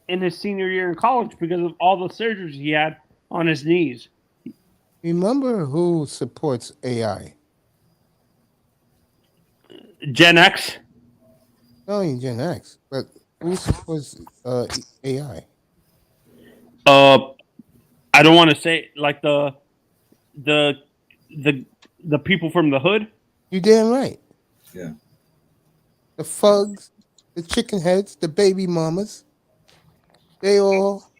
H: his senior year in college because of all the surgeries he had on his knees.
A: Remember who supports AI?
H: Gen X?
A: Not only Gen X, but who supports AI?
H: I don't want to say like the people from the hood.
A: You damn right.
J: Yeah.
A: The thugs, the chicken heads, the baby mamas, they all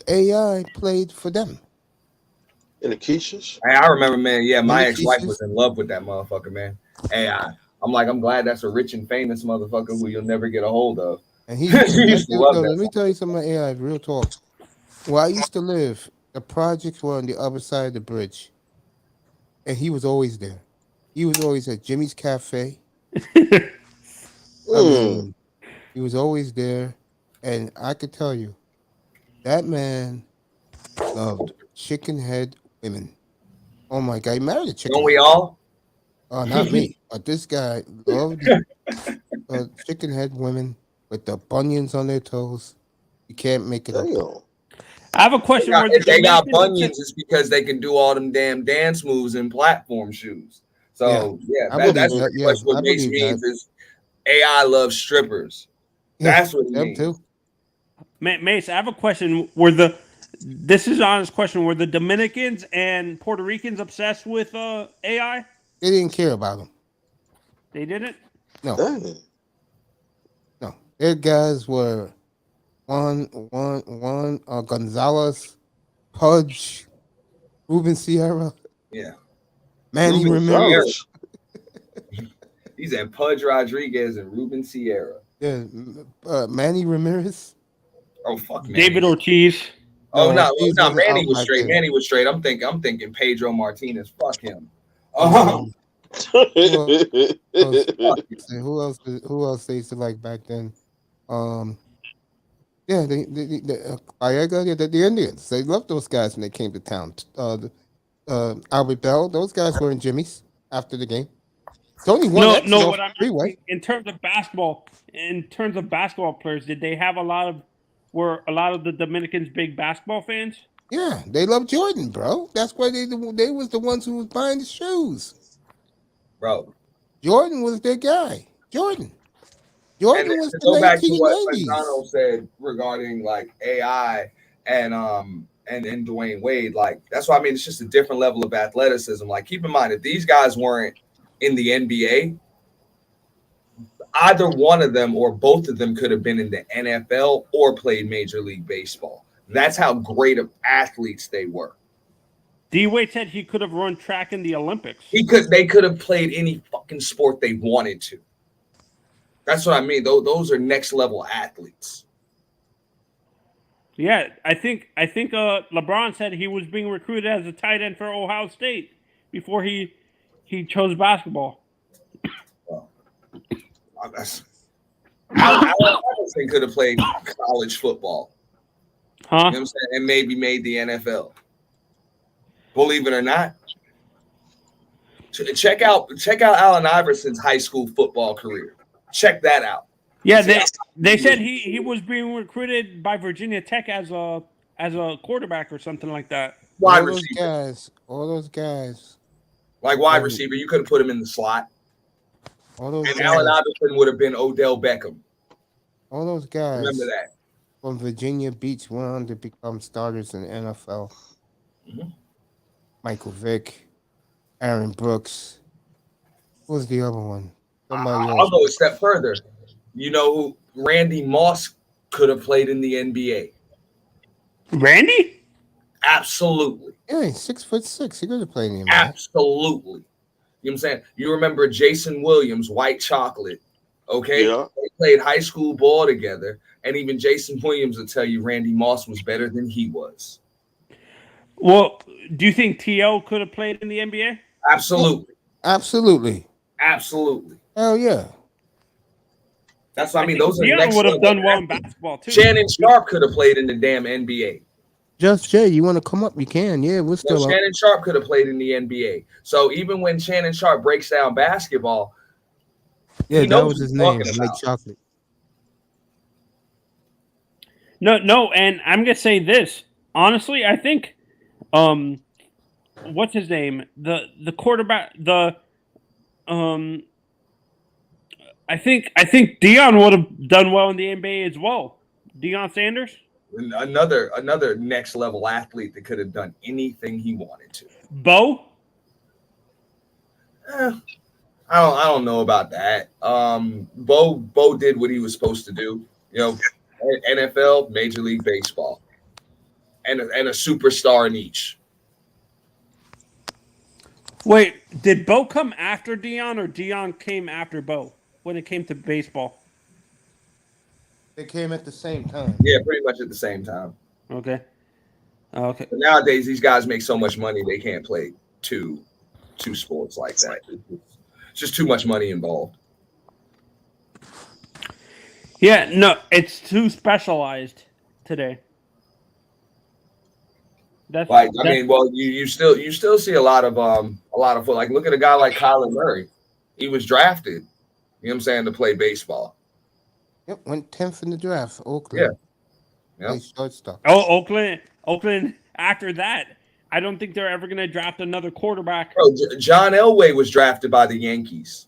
A: AI played for them.
F: And the Keishas?
J: Hey, I remember, man. Yeah, my
A: And the
J: ex-wife
A: Keishas.
J: was in love with that motherfucker, man. Hey, I'm glad that's a rich and famous motherfucker who you'll never get a hold of.
A: And he
J: She used to love that.
A: let me tell you something about AI, real talk. Where I used to live, the projects were on the other side of the bridge. And he was always there. He was always at Jimmy's Cafe. I mean, he was always there. And I could tell you, that man loved chicken head women. Oh my God, he married a chicken
J: Don't we
A: head.
J: all?
A: Not me. But this guy loved chicken head women with the bunions on their toes. You can't make it up.
H: I have a question.
J: If they got bunions, it's because they can do all them damn dance moves in platform shoes. So that's what Mace means is AI loves strippers. That's what it means.
A: Too.
H: Mace, I have a question. This is an honest question. Were the Dominicans and Puerto Ricans obsessed with AI?
A: They didn't care about him.
H: They didn't?
A: No. No. Their guys were one Gonzalez, Pudge, Ruben Sierra.
J: Yeah.
A: Manny Ramirez.
J: He's at Pudge Rodriguez and Ruben Sierra.
A: Yeah. Manny Ramirez.
J: Oh fuck, Manny.
H: David Ortiz.
J: Oh no, Manny was straight. Manny was straight. I'm thinking Pedro Martinez. Fuck him.
A: Who else they used to like back then? Yeah, the Indians. They loved those guys when they came to town. Albert Bell, those guys were in Jimmy's after the game. It's only one.
H: No. What I'm asking, in terms of basketball players, did they have were a lot of the Dominicans big basketball fans?
A: Yeah, they loved Jordan, bro. That's why they was the ones who was buying the shoes.
J: Bro,
A: Jordan was their guy. Jordan. Jordan
J: And
A: was
J: to
A: the
J: go back to what
A: 1980s.
J: Donald said regarding like AI and Dwayne Wade, like that's why I mean it's just a different level of athleticism. Like keep in mind if these guys weren't in the NBA, either one of them or both of them could have been in the NFL or played Major League Baseball. That's how great of athletes they were.
H: D-Wade said he could have run track in the Olympics.
J: They could have played any fucking sport they wanted to. That's what I mean. Those are next level athletes.
H: Yeah, I think LeBron said he was being recruited as a tight end for Ohio State before he chose basketball.
J: Allen Iverson could have played college football.
H: Huh?
J: You know what I'm saying? And maybe made the NFL. Believe it or not. Check out Allen Iverson's high school football career. Check that out.
H: Yeah, they said he was being recruited by Virginia Tech as a quarterback or something like that.
J: Wide
A: All those
J: receiver.
A: all those guys.
J: Like wide receiver, you could have put him in the slot.
A: All those
J: And
A: guys,
J: Allen Iverson would have been Odell Beckham.
A: all those guys
J: Remember that.
A: from Virginia Beach went on to become starters in the NFL.
J: Mhm.
A: Michael Vick, Aaron Brooks. What was the other one? Somebody
J: I'll
A: else.
J: go a step further. You know who Randy Moss could have played in the NBA?
H: Randy?
J: Absolutely.
A: Yeah, he's 6'6". He could have played in the NBA.
J: Absolutely. You know what I'm saying? You remember Jason Williams, White Chocolate. Okay.
F: Yeah.
J: They played high school ball together. And even Jason Williams will tell you Randy Moss was better than he was.
H: Well, do you think T.O. could have played in the NBA?
J: Absolutely.
A: Absolutely.
J: Absolutely.
A: Hell yeah.
J: That's what I mean. Those are
H: T.O.
J: next
H: would have
J: level
H: done well in
J: athletes.
H: basketball too.
J: Shannon Sharp could have played in the damn NBA.
A: Just Jay, you want to come up? You can. Yeah, we're
J: So
A: still up.
J: Shannon Sharp could have played in the NBA. So even when Shannon Sharp breaks down basketball,
A: Yeah,
J: he
A: that
J: knows
A: was
J: what
A: his
J: he's
A: name,
J: talking
A: Lake
J: about.
A: Chocolate.
H: No, and I'm gonna say this. Honestly, I think what's his name? The quarterback I think Deion would have done well in the NBA as well. Deion Sanders?
J: Another next level athlete that could have done anything he wanted to.
H: Bo?
J: I don't know about that. Bo did what he was supposed to do. You know, NFL, Major League Baseball, and a superstar in each.
H: Wait, did Bo come after Deion or Deion came after Bo when it came to baseball?
A: They came at the same time.
J: Yeah, pretty much at the same time.
H: Okay. Okay.
J: But nowadays, these guys make so much money they can't play two sports like that. It's just too much money involved.
H: Yeah, no, it's too specialized today. That's
J: Like I mean, well, you still see a lot of like look at a guy like Kyler Murray. He was drafted, you know what I'm saying, to play baseball.
A: Yep, went 10th in the draft. Oakland.
J: Yeah.
A: Play shortstop.
H: Oh, Oakland. After that, I don't think they're ever going to draft another quarterback.
J: Bro, John Elway was drafted by the Yankees.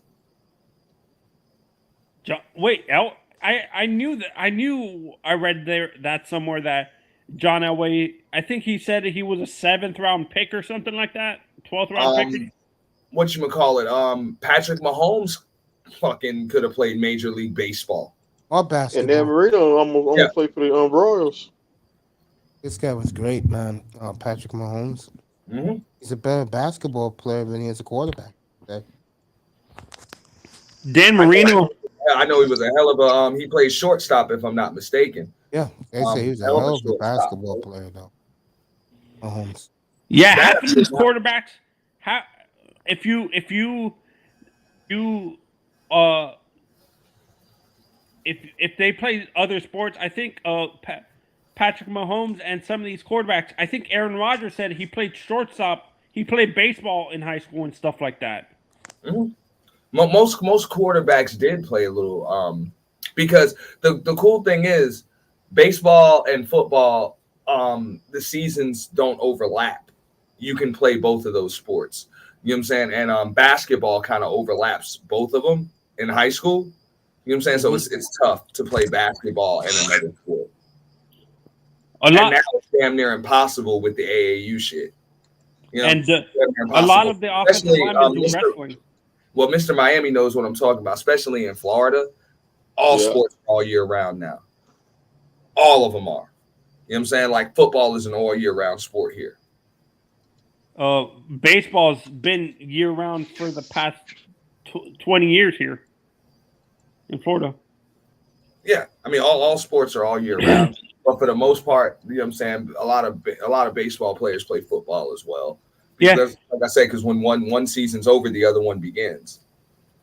H: I knew that. I read that somewhere that John Elway. I think he said he was a 7th round pick or something like that. 12th round pick.
J: Whatchamacallit? Patrick Mahomes fucking could have played Major League Baseball.
A: Or basketball.
F: And Dan Marino almost played for the Royals.
A: This guy was great, man. Patrick Mahomes.
J: Mm-hmm.
A: He's a better basketball player than he is a quarterback. Okay?
H: Dan Marino.
J: I know he was a hell of a. He played shortstop, if I'm not mistaken.
A: Yeah, they say he was a hell of a basketball player, though. Mahomes.
H: Yeah, half of these quarterbacks. If they play other sports, I think Patrick Mahomes and some of these quarterbacks. I think Aaron Rodgers said he played shortstop. He played baseball in high school and stuff like that.
J: Mm-hmm. Most quarterbacks did play a little. Because the cool thing is, baseball and football, the seasons don't overlap. You can play both of those sports. You know what I'm saying? And basketball kind of overlaps both of them in high school. You know You know what I'm saying? So it's tough to play basketball and another sport.
H: A lot,
J: and now it's damn near impossible with the AAU shit. You know,
H: and a lot of the offensive linemen do wrestling.
J: Well, Mr. Miami knows what I'm talking about, especially in Florida. All sports are all year round now. All of them are. You know what I'm saying? Like football is an all year round sport here.
H: Baseball's been year round for the past 20 years here in Florida.
J: Yeah, I mean all sports are all year round, but for the most part, you know what I'm saying, a lot of baseball players play football as well. Because, like I said, because when one season's over, the other one begins.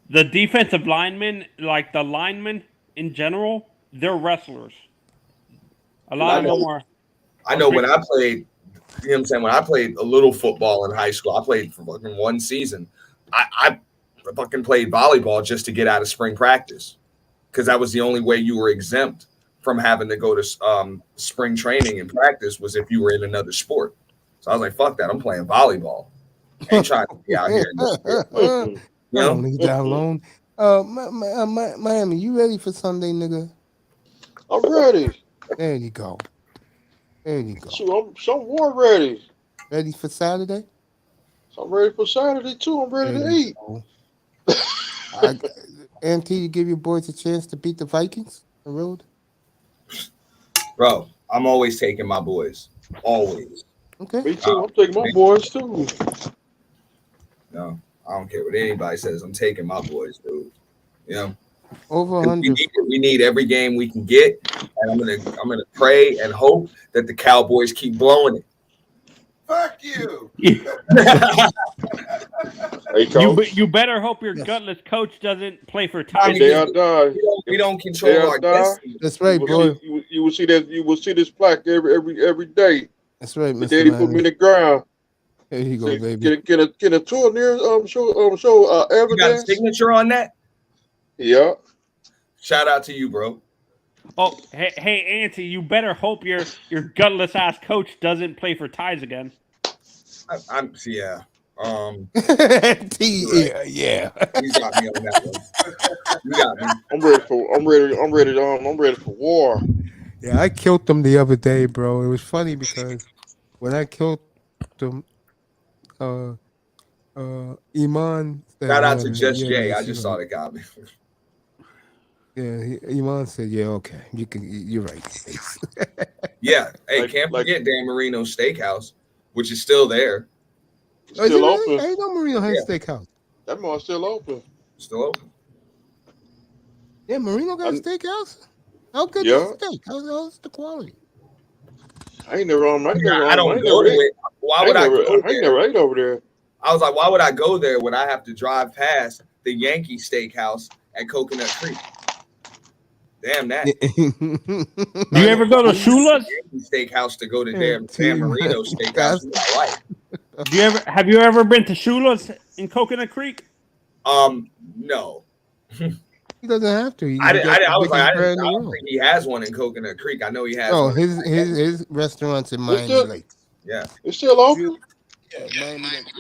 H: The defensive linemen, like the linemen in general, they're wrestlers. A lot of them are.
J: I know when I played, you know what I'm saying, when I played a little football in high school, I played for fucking one season. I fucking played volleyball just to get out of spring practice because that was the only way you were exempt from having to go to spring training and practice was if you were in another sport. So I was like, fuck that. I'm playing volleyball. I ain't trying to be out here.
A: You know? Nigga down alone. Miami, you ready for Sunday, nigga?
F: I'm ready.
A: There you go. There you go.
F: So I'm more ready.
A: Ready for Saturday?
F: So I'm ready for Saturday too. I'm ready to eat.
A: Auntie, you give your boys a chance to beat the Vikings on the road?
J: Bro, I'm always taking my boys. Always.
A: Okay.
F: Me too. I'm taking my boys too.
J: No, I don't care what anybody says. I'm taking my boys, dude. You know,
A: over 100.
J: We need every game we can get, and I'm gonna pray and hope that the Cowboys keep blowing it.
D: Fuck you.
F: Hey,
H: you better hope your gutless coach doesn't play for Ty.
J: We don't control our destiny.
A: That's right, boy.
F: You will see that. You will see this plaque every day.
A: That's right, Mr.
F: Daddy put me in the ground.
A: There you go, baby.
F: Can a tour near show evidence?
J: You got a signature on that?
F: Yeah.
J: Shout out to you, bro.
H: Oh, hey, Auntie, you better hope your gutless ass coach doesn't play for Ties again.
J: Yeah.
A: Yeah.
J: You got me on that one. You got me.
F: I'm ready for war.
A: Yeah, I killed them the other day, bro. It was funny because when I killed them, Iman said,
J: Shout out to Just Jay. I just saw the comment.
A: Yeah, Iman said, "Yeah, okay, you're right."
J: Yeah, hey, can't forget Dan Marino's Steakhouse, which is still there.
F: Still open.
A: I know Marino has Steakhouse.
F: That mall's still open.
J: Still open.
A: Yeah, Marino got a steakhouse. How good
F: Yeah.
A: is the steak? How's the quality?
J: I don't go to it. Why would I go there?
F: I never ate over there.
J: I was like, why would I go there when I have to drive past the Yankee Steakhouse at Coconut Creek? Damn that.
H: Do you ever go to Shula's
J: Steakhouse to go to Dan Marino Steakhouse?
H: Have you ever been to Shula's in Coconut Creek?
J: No.
A: He doesn't have to.
J: I don't think he has one in Coconut Creek. I know he has.
A: Oh, his restaurants in Miami Lakes.
J: Yeah,
F: it's still open.
A: Yeah, Miami Lakes.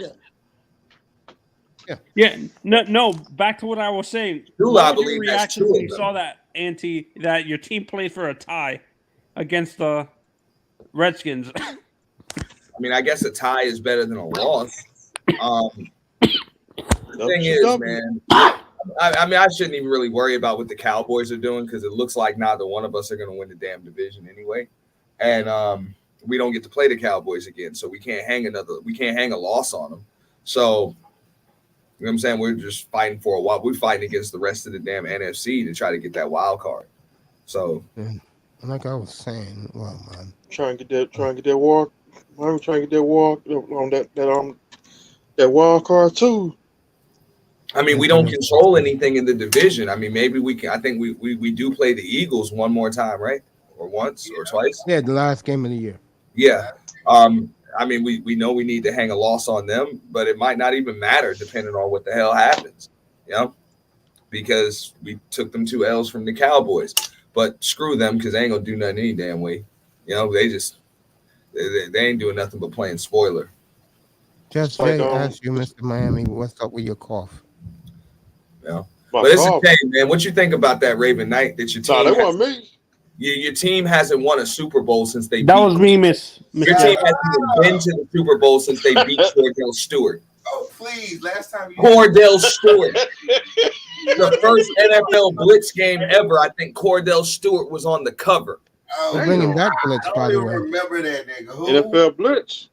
H: Yeah. No. Back to what I was saying.
J: I believe that's true.
H: When you saw that, Auntie, that your team played for a tie against the Redskins.
J: I mean, I guess a tie is better than a loss. The thing is, man, I mean, I shouldn't even really worry about what the Cowboys are doing because it looks like neither one of us are going to win the damn division anyway, and we don't get to play the Cowboys again, so we can't hang a loss on them. So, you know what I'm saying? We're just fighting for a while. We're fighting against the rest of the damn NFC to try to get that wild card. So,
A: like I was saying, well, man,
F: trying to get that walk. I'm trying to get that walk on that wild card too.
J: I mean, we don't control anything in the division. I mean, maybe we can. I think we do play the Eagles one more time, right? Or once or twice.
A: Yeah, the last game of the year.
J: Yeah. I mean, we know we need to hang a loss on them, but it might not even matter depending on what the hell happens, you know, because we took them 2 L's from the Cowboys. But screw them because they ain't gonna do nothing any damn way. You know, they ain't doing nothing but playing spoiler.
A: Just Jay asked you, Mr. Miami, what's up with your cough?
J: Yeah. But it's a shame, man. What you think about that, Raven Knight? That your team?
F: Nah, they want me.
J: Your team hasn't won a Super Bowl since they.
M: That was me, Miss.
J: Your team hasn't even been to the Super Bowl since they beat Cordell Stewart.
D: Oh, please! Last time you
J: Cordell Stewart, the first NFL blitz game ever. I think Cordell Stewart was on the cover.
D: Oh,
A: bringing back blitz,
D: I
A: by
D: don't
A: the
D: even
A: way.
D: remember that nigga. Who?
F: NFL blitz.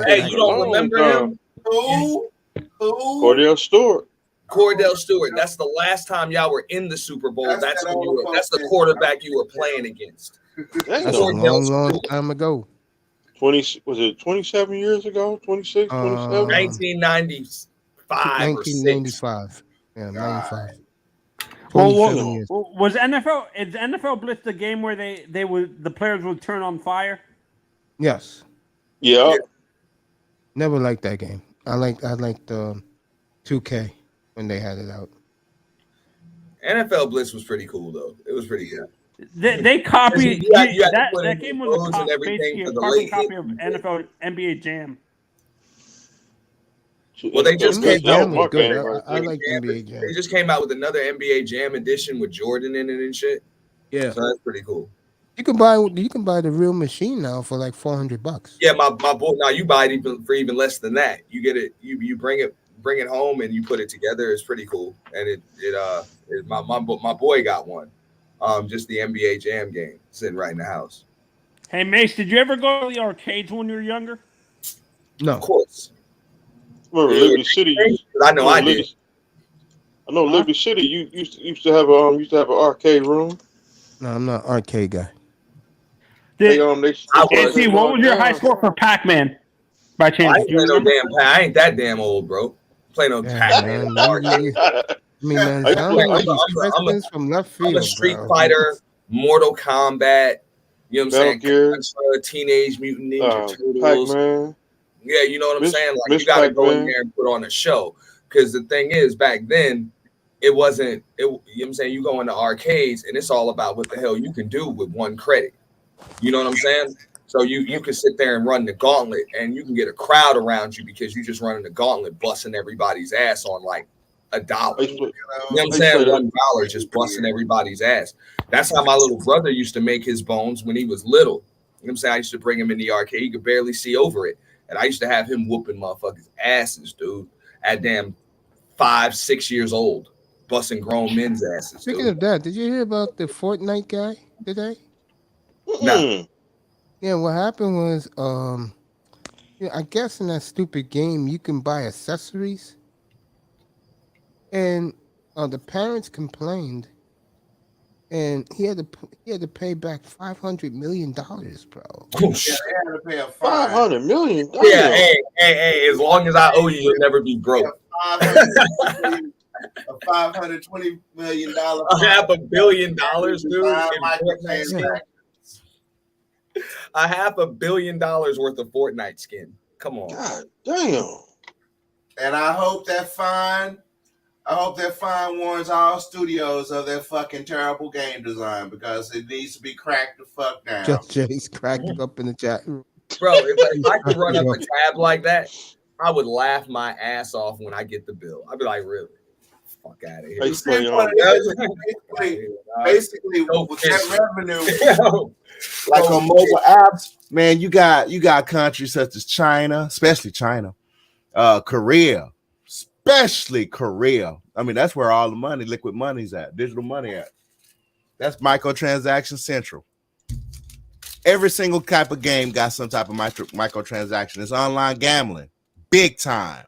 J: Hey, you don't remember him?
D: Who?
F: Cordell Stewart.
J: Cordell Stewart. That's the last time y'all were in the Super Bowl. That's when you were. That's the quarterback you were playing against.
A: That's a long time ago.
F: 20 was it 27 years ago? 26, 27?
J: 1995 or
A: 1995. Yeah, 95.
M: Well,
A: 27 years.
M: was NFL? Is NFL Blitz the game where the players would turn on fire?
A: Yes.
F: Yeah.
A: Never liked that game. I liked 2K when they had it out.
J: NFL Blitz was pretty cool though. It was pretty good.
M: They copied that game was
J: everything
M: basically
J: for
M: a
J: the
M: carbon
J: late
M: copy of NFL NBA Jam.
J: Well, they just came out.
A: I like NBA Jam.
J: They just came out with another NBA Jam edition with Jordan in it and shit.
A: Yeah,
J: so that's pretty cool.
A: You can buy the real machine now for like $400.
J: Yeah, my boy. Now you buy it for even less than that. You get it. You bring it home and you put it together. It's pretty cool. And my boy got one. Just the NBA Jam game sitting right in the house.
M: Hey Mace, did you ever go to the arcades when you were younger?
A: No,
J: of course.
F: Remember Liberty City?
J: I know I did.
F: I know Liberty City. You used to have an arcade room.
A: No, I'm not an arcade guy.
M: What was your high score for Pac-Man? By chance?
J: I ain't play no damn I ain't that damn old, bro. Play no Pac-Man.
A: Man, I'm from left field.
J: I'm a Street Fighter, Mortal Kombat. You know what I'm saying? Teenage Mutant Ninja Turtles.
F: Pac-Man.
J: Yeah, you know what I'm saying? Like you got to go in there and put on a show. Because the thing is, back then, it wasn't. You know what I'm saying? You go into arcades and it's all about what the hell you can do with one credit. You know what I'm saying? So you can sit there and run the gauntlet, and you can get a crowd around you because you just running the gauntlet, busting everybody's ass on like $1. You know what I'm saying? $1 just busting everybody's ass. That's how my little brother used to make his bones when he was little. You know what I'm saying? I used to bring him in the arcade. He could barely see over it. And I used to have him whooping motherfuckers' asses, dude, at damn 5-6 years old, busting grown men's asses.
A: Speaking of that, did you hear about the Fortnite guy today?
J: No.
A: Yeah, what happened was, I guess in that stupid game you can buy accessories, and the parents complained, and he had to pay back $500 million, bro.
J: Oh shit!
D: They had to pay a
F: $500 million.
J: Yeah, hey! As long as I owe you, you'll never be broke.
D: $520 million.
J: $500 million, dude. $500 million worth of Fortnite skin. Come on.
F: God damn.
D: And I hope that fine warns all studios of their fucking terrible game design, because it needs to be cracked the fuck down.
A: Just Jay's cracked up in the chat room.
J: Bro, if I could run up a tab like that, I would laugh my ass off when I get the bill. I'd be like, really? Fuck out of here.
D: Basically, with that revenue, like on mobile apps, man, you got countries such as China, especially China, Korea, especially Korea. I mean, that's where all the money, liquid money's at, digital money at. That's microtransaction central. Every single type of game got some type of microtransaction. It's online gambling, big time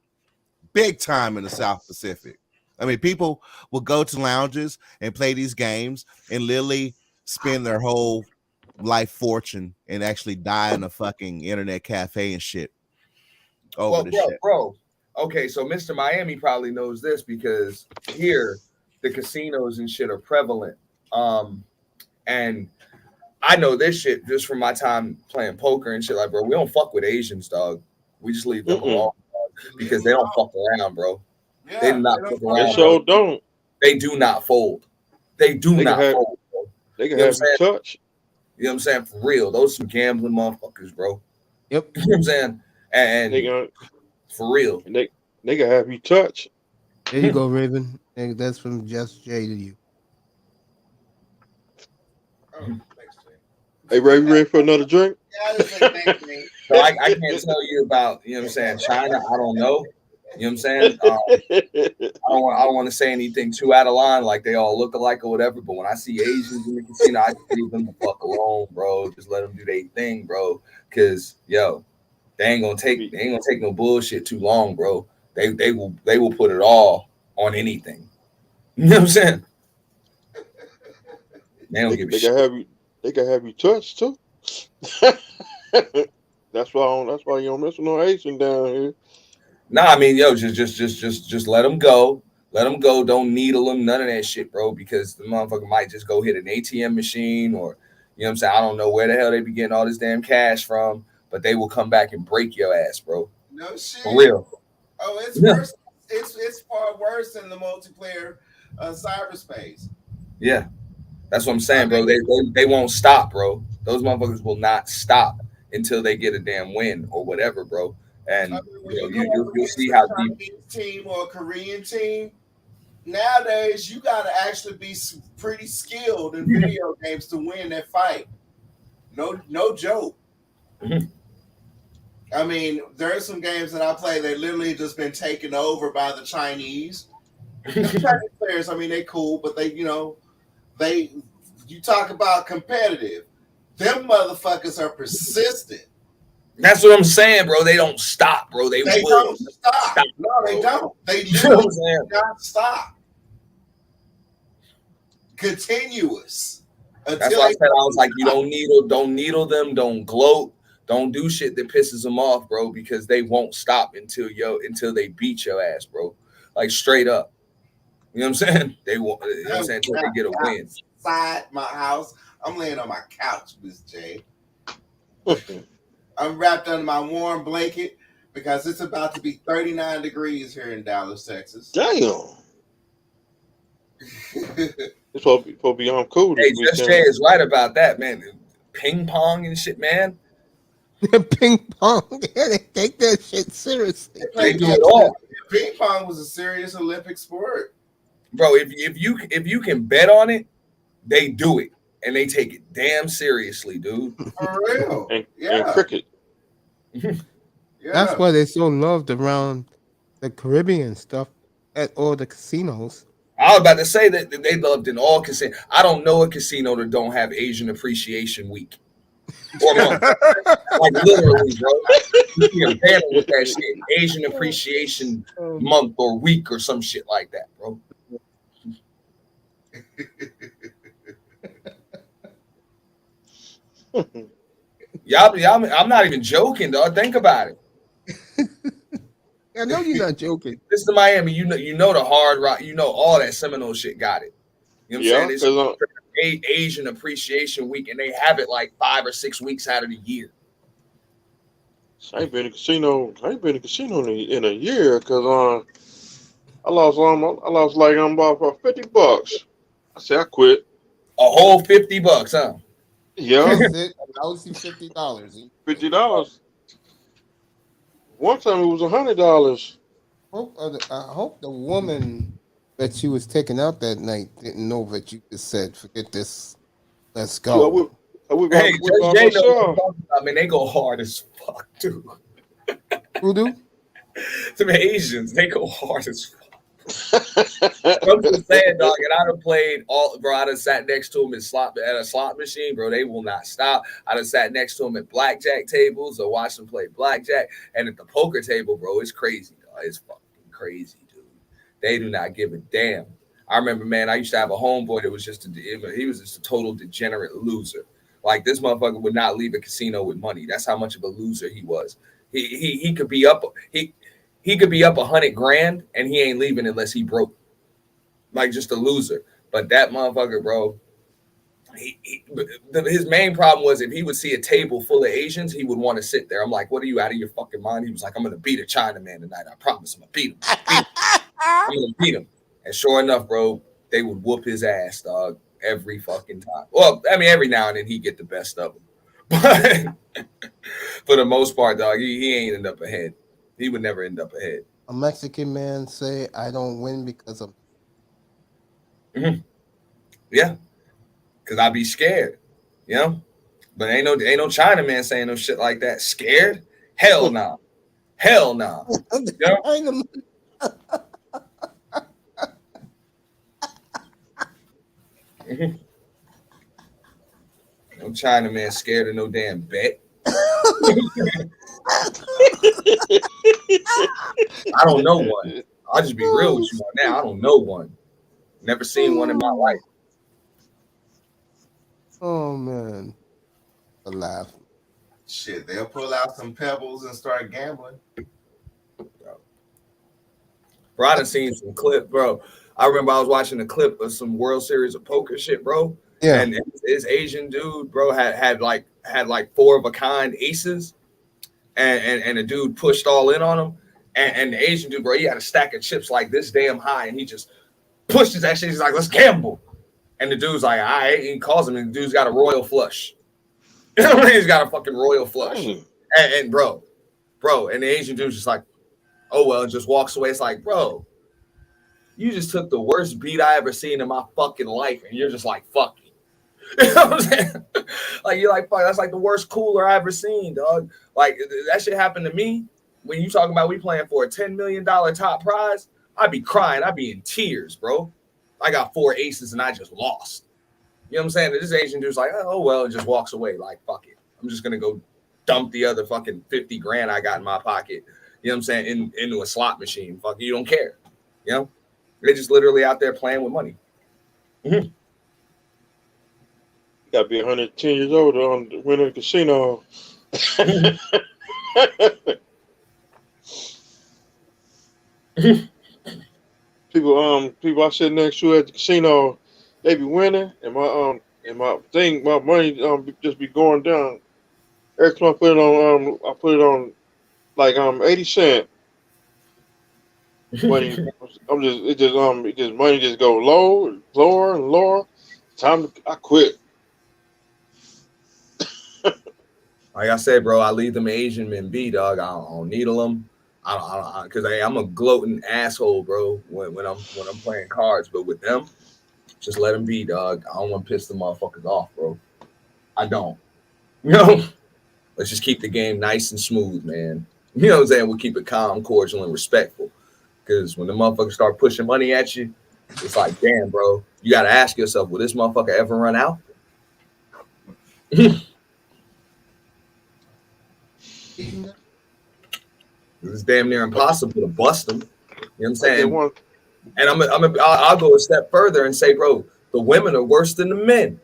D: in the South Pacific. I mean, people will go to lounges and play these games and literally spend their whole life fortune and actually die in a fucking internet cafe and shit over this shit.
J: Bro. Okay, so Mr. Miami probably knows this because here the casinos and shit are prevalent. And I know this shit just from my time playing poker and shit. Like, bro, we don't fuck with Asians, dog. We just leave them alone, dog, because they don't fuck around, bro.
D: Yeah,
J: they do not fuck around.
F: They sure don't.
J: They do not fold. They do not fold, bro.
F: They can have you touch.
J: You know what I'm saying? For real. Those some gambling motherfuckers, bro.
A: Yep.
J: You know what I'm saying? And
F: they gonna,
J: for real.
F: They can have you touch.
A: There you go, Raven. And that's from Just J to you.
D: Oh, thanks, Jay.
F: Hey, Ray, you ready for another drink?
D: Yeah, I just say thanks, man.
J: So I can't tell you about, you know what I'm saying, China. I don't know. You know what I'm saying? I don't want to say anything too out of line, like they all look alike or whatever. But when I see Asians in the casino, I just leave them the fuck alone, bro. Just let them do their thing, bro. Cause they ain't gonna take no bullshit too long, bro. They will put it all on anything. You know what I'm saying? They don't give a shit.
F: They can have you touched too. That's why you don't mess with no Asian down here.
J: Nah, I mean, just let them go. Let them go. Don't needle them. None of that shit, bro. Because the motherfucker might just go hit an ATM machine, or you know what I'm saying. I don't know where the hell they be getting all this damn cash from, but they will come back and break your ass, bro.
D: No shit.
J: For real.
D: Oh, it's worse. It's far worse than the multiplayer cyberspace.
J: Yeah, that's what I'm saying, bro. They won't stop, bro. Those motherfuckers will not stop until they get a damn win or whatever, bro. And you'll see how deep.
D: Chinese team or a Korean team. Nowadays, you got to actually be pretty skilled in video games to win that fight. No joke.
J: Mm-hmm.
D: I mean, there are some games that I play that literally just been taken over by the Chinese. The Chinese players, I mean, they cool, but you talk about competitive. Them motherfuckers are persistent.
J: That's what I'm saying, bro. They don't stop, bro. They will
D: don't stop. No, they don't. They literally do not stop. Continuous.
J: That's why I said I was like, you don't needle them, don't gloat, don't do shit that pisses them off, bro, because they won't stop until they beat your ass, bro. Like straight up. You know what I'm saying? They won't. You know what I'm saying? Until they get a win.
D: Inside my house, I'm laying on my couch, Miss J. I'm wrapped under my warm blanket because it's about to be 39 degrees here in Dallas, Texas.
F: Damn. It's supposed to be on cool.
J: Hey, Just Jay is right about that, man. Ping pong and shit, man.
A: Ping pong. Yeah, they take that shit seriously.
J: They do it all.
D: Ping pong was a serious Olympic sport.
J: Bro, if you can bet on it, they do it. And they take it damn seriously, dude.
D: For real.
F: And cricket.
D: Yeah.
A: That's why they're so loved around the Caribbean stuff at all the casinos.
J: I was about to say that they loved in all casinos. I don't know a casino that don't have Asian Appreciation Week. Or month. Like literally, bro. You can ban with that shit. Asian Appreciation Month or week or some shit like that, bro. Y'all, I'm not even joking, dog. Think about it.
A: I know you're not joking.
J: This is Miami. You know the Hard Rock. You know all that Seminole shit got it. You know what I'm saying? It's Asian Appreciation Week, and they have it like 5 or 6 weeks out of the year.
F: I ain't been in a casino in a year because I lost like about $50. I said I quit.
J: A whole $50, huh?
F: Yeah.
A: That's it. I would see $50.
F: $50. One time it was $100.
A: I hope the woman that she was taking out that night didn't know that you just said, "Forget this, let's go."
J: I mean, they go hard as fuck, dude.
A: Who do?
J: Some Asians, they go hard as fuck. I'm just saying, dog, and I'd have played bro. I'd have sat next to them at a slot machine, bro. They will not stop. I'd have sat next to them at blackjack tables or watched them play blackjack. And at the poker table, bro, it's crazy, dog. It's fucking crazy, dude. They do not give a damn. I remember, man, I used to have a homeboy that was he was just a total degenerate loser. Like this motherfucker would not leave a casino with money. That's how much of a loser he was. He could be up. He could be up $100,000 and he ain't leaving unless he broke. Like just a loser. But that motherfucker, bro, his main problem was if he would see a table full of Asians, he would want to sit there. I'm like, what are you out of your fucking mind? He was like, I'm going to beat a Chinaman tonight. I promise I'm going to beat him. I'm going to beat him. And sure enough, bro, they would whoop his ass, dog, every fucking time. Well, I mean, every now and then he'd get the best of him. But for the most part, dog, he ain't end up ahead. He would never end up ahead.
A: a Mexican man say, "I don't win because I'm."
J: Yeah, because I be scared, you know. But ain't no Chinaman saying no shit like that. Scared? Hell no. Nah. Hell no. Nah. You know? No Chinaman scared of no damn bet. I don't know one. I'll just be real with you on that. I don't know one. Never seen one in my life.
A: Oh man, a laugh.
D: Shit, they'll pull out some pebbles and start gambling.
J: Bro, I done seen some clip, bro. I remember I was watching a clip of some World Series of Poker shit, bro.
A: Yeah.
J: And this Asian dude, bro, had like 4 of a kind aces, and the dude pushed all in on him. And the Asian dude, bro, he had a stack of chips like this damn high, and he just pushed his ass. He's like, "Let's gamble." And the dude's like, "All right." He calls him, and the dude's got a royal flush. He's got a fucking royal flush. And bro, and the Asian dude's just like, "Oh well," and just walks away. It's like, bro, you just took the worst beat I ever seen in my fucking life, and you're just like, "Fuck it." You know what I'm saying? Like, you're like, "Fuck, that's like the worst cooler I ever seen, dog." Like, that shit happened to me. When you talking about we playing for a $10 million top prize, I'd be crying. I'd be in tears, bro. I got 4 aces and I just lost. You know what I'm saying? And this Asian dude's like, "Oh well," and just walks away. Like, fuck it. I'm just gonna go dump the other fucking 50 grand I got in my pocket. You know what I'm saying? Into a slot machine. Fuck, you don't care. You know? They're just literally out there playing with money.
F: You gotta be 110 years old to win a casino. People I sit next to at the casino, they be winning, and my money just be going down. Every time I put it on like 80 cent. Money, money just go lower and lower. I quit.
J: Like I said, bro, I leave them Asian men be, dog. I don't needle them. Because I'm a gloating asshole, bro. When I'm playing cards, but with them, just let them be, dog. I don't want to piss the motherfuckers off, bro. I don't. You know, let's just keep the game nice and smooth, man. You know what I'm saying? We'll keep it calm, cordial, and respectful. Because when the motherfuckers start pushing money at you, it's like, damn, bro, you got to ask yourself, will this motherfucker ever run out? It's damn near impossible to bust them. You know what I'm saying? And I'll go a step further and say, bro, the women are worse than the men.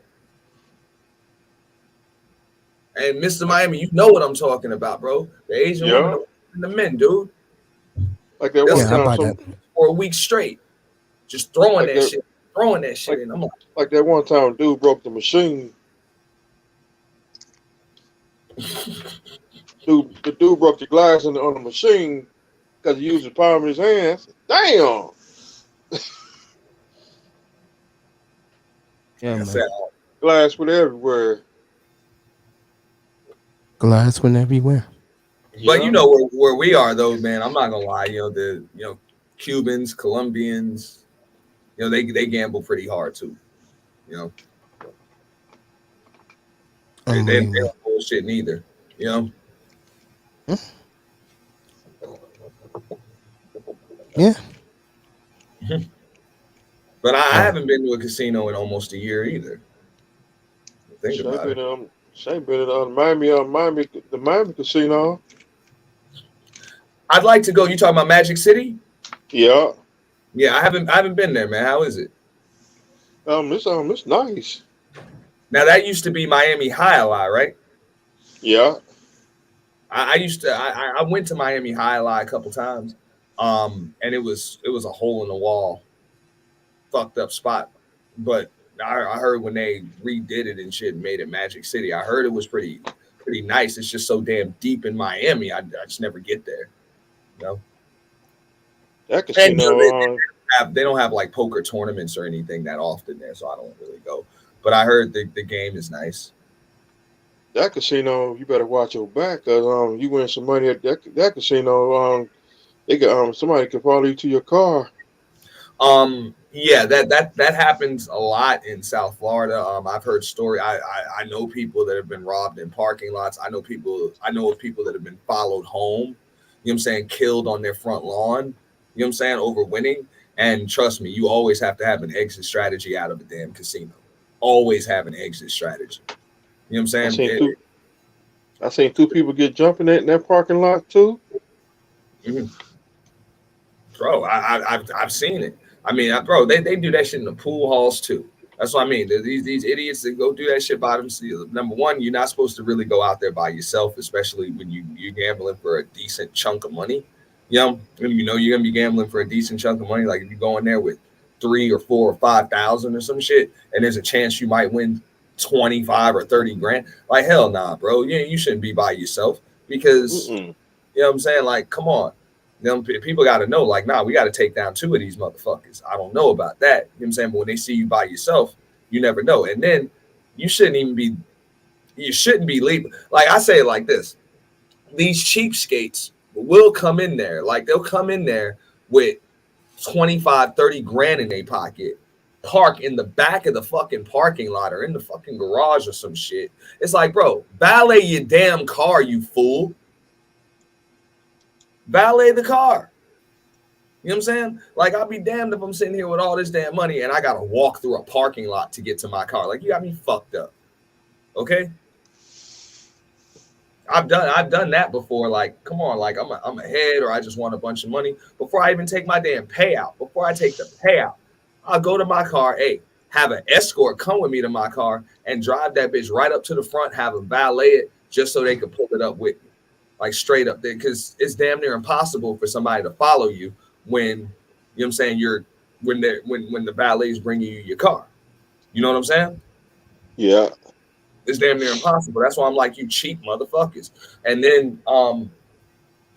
J: And Mr. Miami, you know what I'm talking about, bro. The Asian women are worse than the men, dude.
F: Like that one time,
J: for a week straight, just throwing that shit, in. I'm
F: like that one time, dude broke the machine. The dude broke the glass on the machine because he used the palm of his hands. Damn.
A: Yeah, man.
F: Glass went everywhere.
A: Glass went everywhere.
J: But you know where we are, though, man. I'm not gonna lie. Cubans, Colombians, they gamble pretty hard too. You know, they don't bullshit neither. You know.
A: Yeah.
J: But I haven't been to a casino in almost a year either. Think about it.
F: Shane been at the Miami casino.
J: I'd like to go. You talking about Magic City?
F: Yeah.
J: Yeah, I haven't been there, man. How is it?
F: It's nice.
J: Now that used to be Miami High a lot, right?
F: Yeah.
J: I went to Miami High a couple times, and it was a hole in the wall, fucked up spot. But I heard when they redid it and shit and made it Magic City, I heard it was pretty nice. It's just so damn deep in Miami, I just never get there. You know?
F: That casino,
J: they don't have like poker tournaments or anything that often there, so I don't really go. But I heard the game is nice.
F: That casino, you better watch your back, cause you win some money at that casino. They got somebody can follow you to your car.
J: Yeah, that happens a lot in South Florida. I've heard story. I know people that have been robbed in parking lots. I know of people that have been followed home. You know what I'm saying? Killed on their front lawn. You know what I'm saying? Over winning. And trust me, you always have to have an exit strategy out of a damn casino. Always have an exit strategy. You know what I'm saying?
F: I seen two people get jumping in that parking lot too.
J: Mm-hmm. Bro, I've seen it. I mean, bro, they do that shit in the pool halls too. That's what I mean. These idiots that go do that shit by themselves. Number one, you're not supposed to really go out there by yourself, especially when you're gambling for a decent chunk of money. You know you're gonna be gambling for a decent chunk of money. Like if you go in there with 3 or 4 or 5,000 or some shit, and there's a chance you might win 25 or 30 grand. Like hell nah, bro. You shouldn't be by yourself because you know what I'm saying. Like, come on. Them people got to know, like, nah, we got to take down 2 of these motherfuckers. I don't know about that. You know what I'm saying? But when they see you by yourself, you never know. And then you shouldn't be leaving. Like I say it like this. These cheapskates will come in there. Like they'll come in there with 25, 30 grand in their pocket, park in the back of the fucking parking lot or in the fucking garage or some shit. It's like, bro, valet your damn car, you fool. Valet the car. You know what I'm saying? Like, I'll be damned if I'm sitting here with all this damn money and I gotta walk through a parking lot to get to my car. Like, you got me fucked up. Okay? I've done that before. Like, come on, like I'm ahead or I just want a bunch of money. Before I even take my damn payout, before I take the payout, I'll go to my car, have an escort come with me to my car and drive that bitch right up to the front, have them valet it just so they could pull it up with me. Like straight up there, because it's damn near impossible for somebody to follow you when, you know what I'm saying, when the valet's bringing you your car. You know what I'm saying?
F: Yeah.
J: It's damn near impossible. That's why I'm like, you cheap motherfuckers. And then over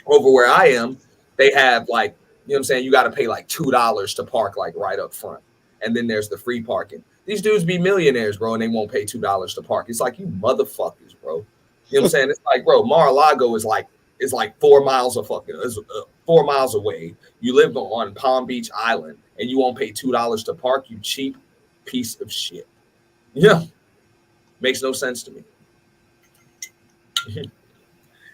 J: where I am, they have like, you know what I'm saying, you got to pay like $2 to park like right up front. And then there's the free parking. These dudes be millionaires, bro, and they won't pay $2 to park. It's like, you motherfuckers, bro. You know what I'm saying? It's like, bro, Mar-a-Lago is like 4 miles of 4 miles away. You live on Palm Beach Island and you won't pay $2 to park, you cheap piece of shit. Yeah. Makes no sense to me.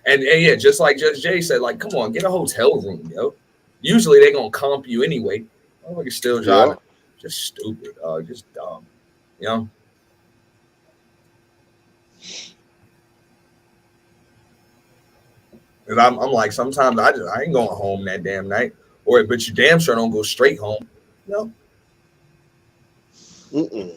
J: and yeah, just like Judge Jay said, like, come on, get a hotel room, yo. Usually they're gonna comp you anyway. Oh, you're still driving. Yeah. Just stupid, just dumb. You know? And I'm like, sometimes I ain't going home that damn night. But you damn sure don't go straight home. You know? You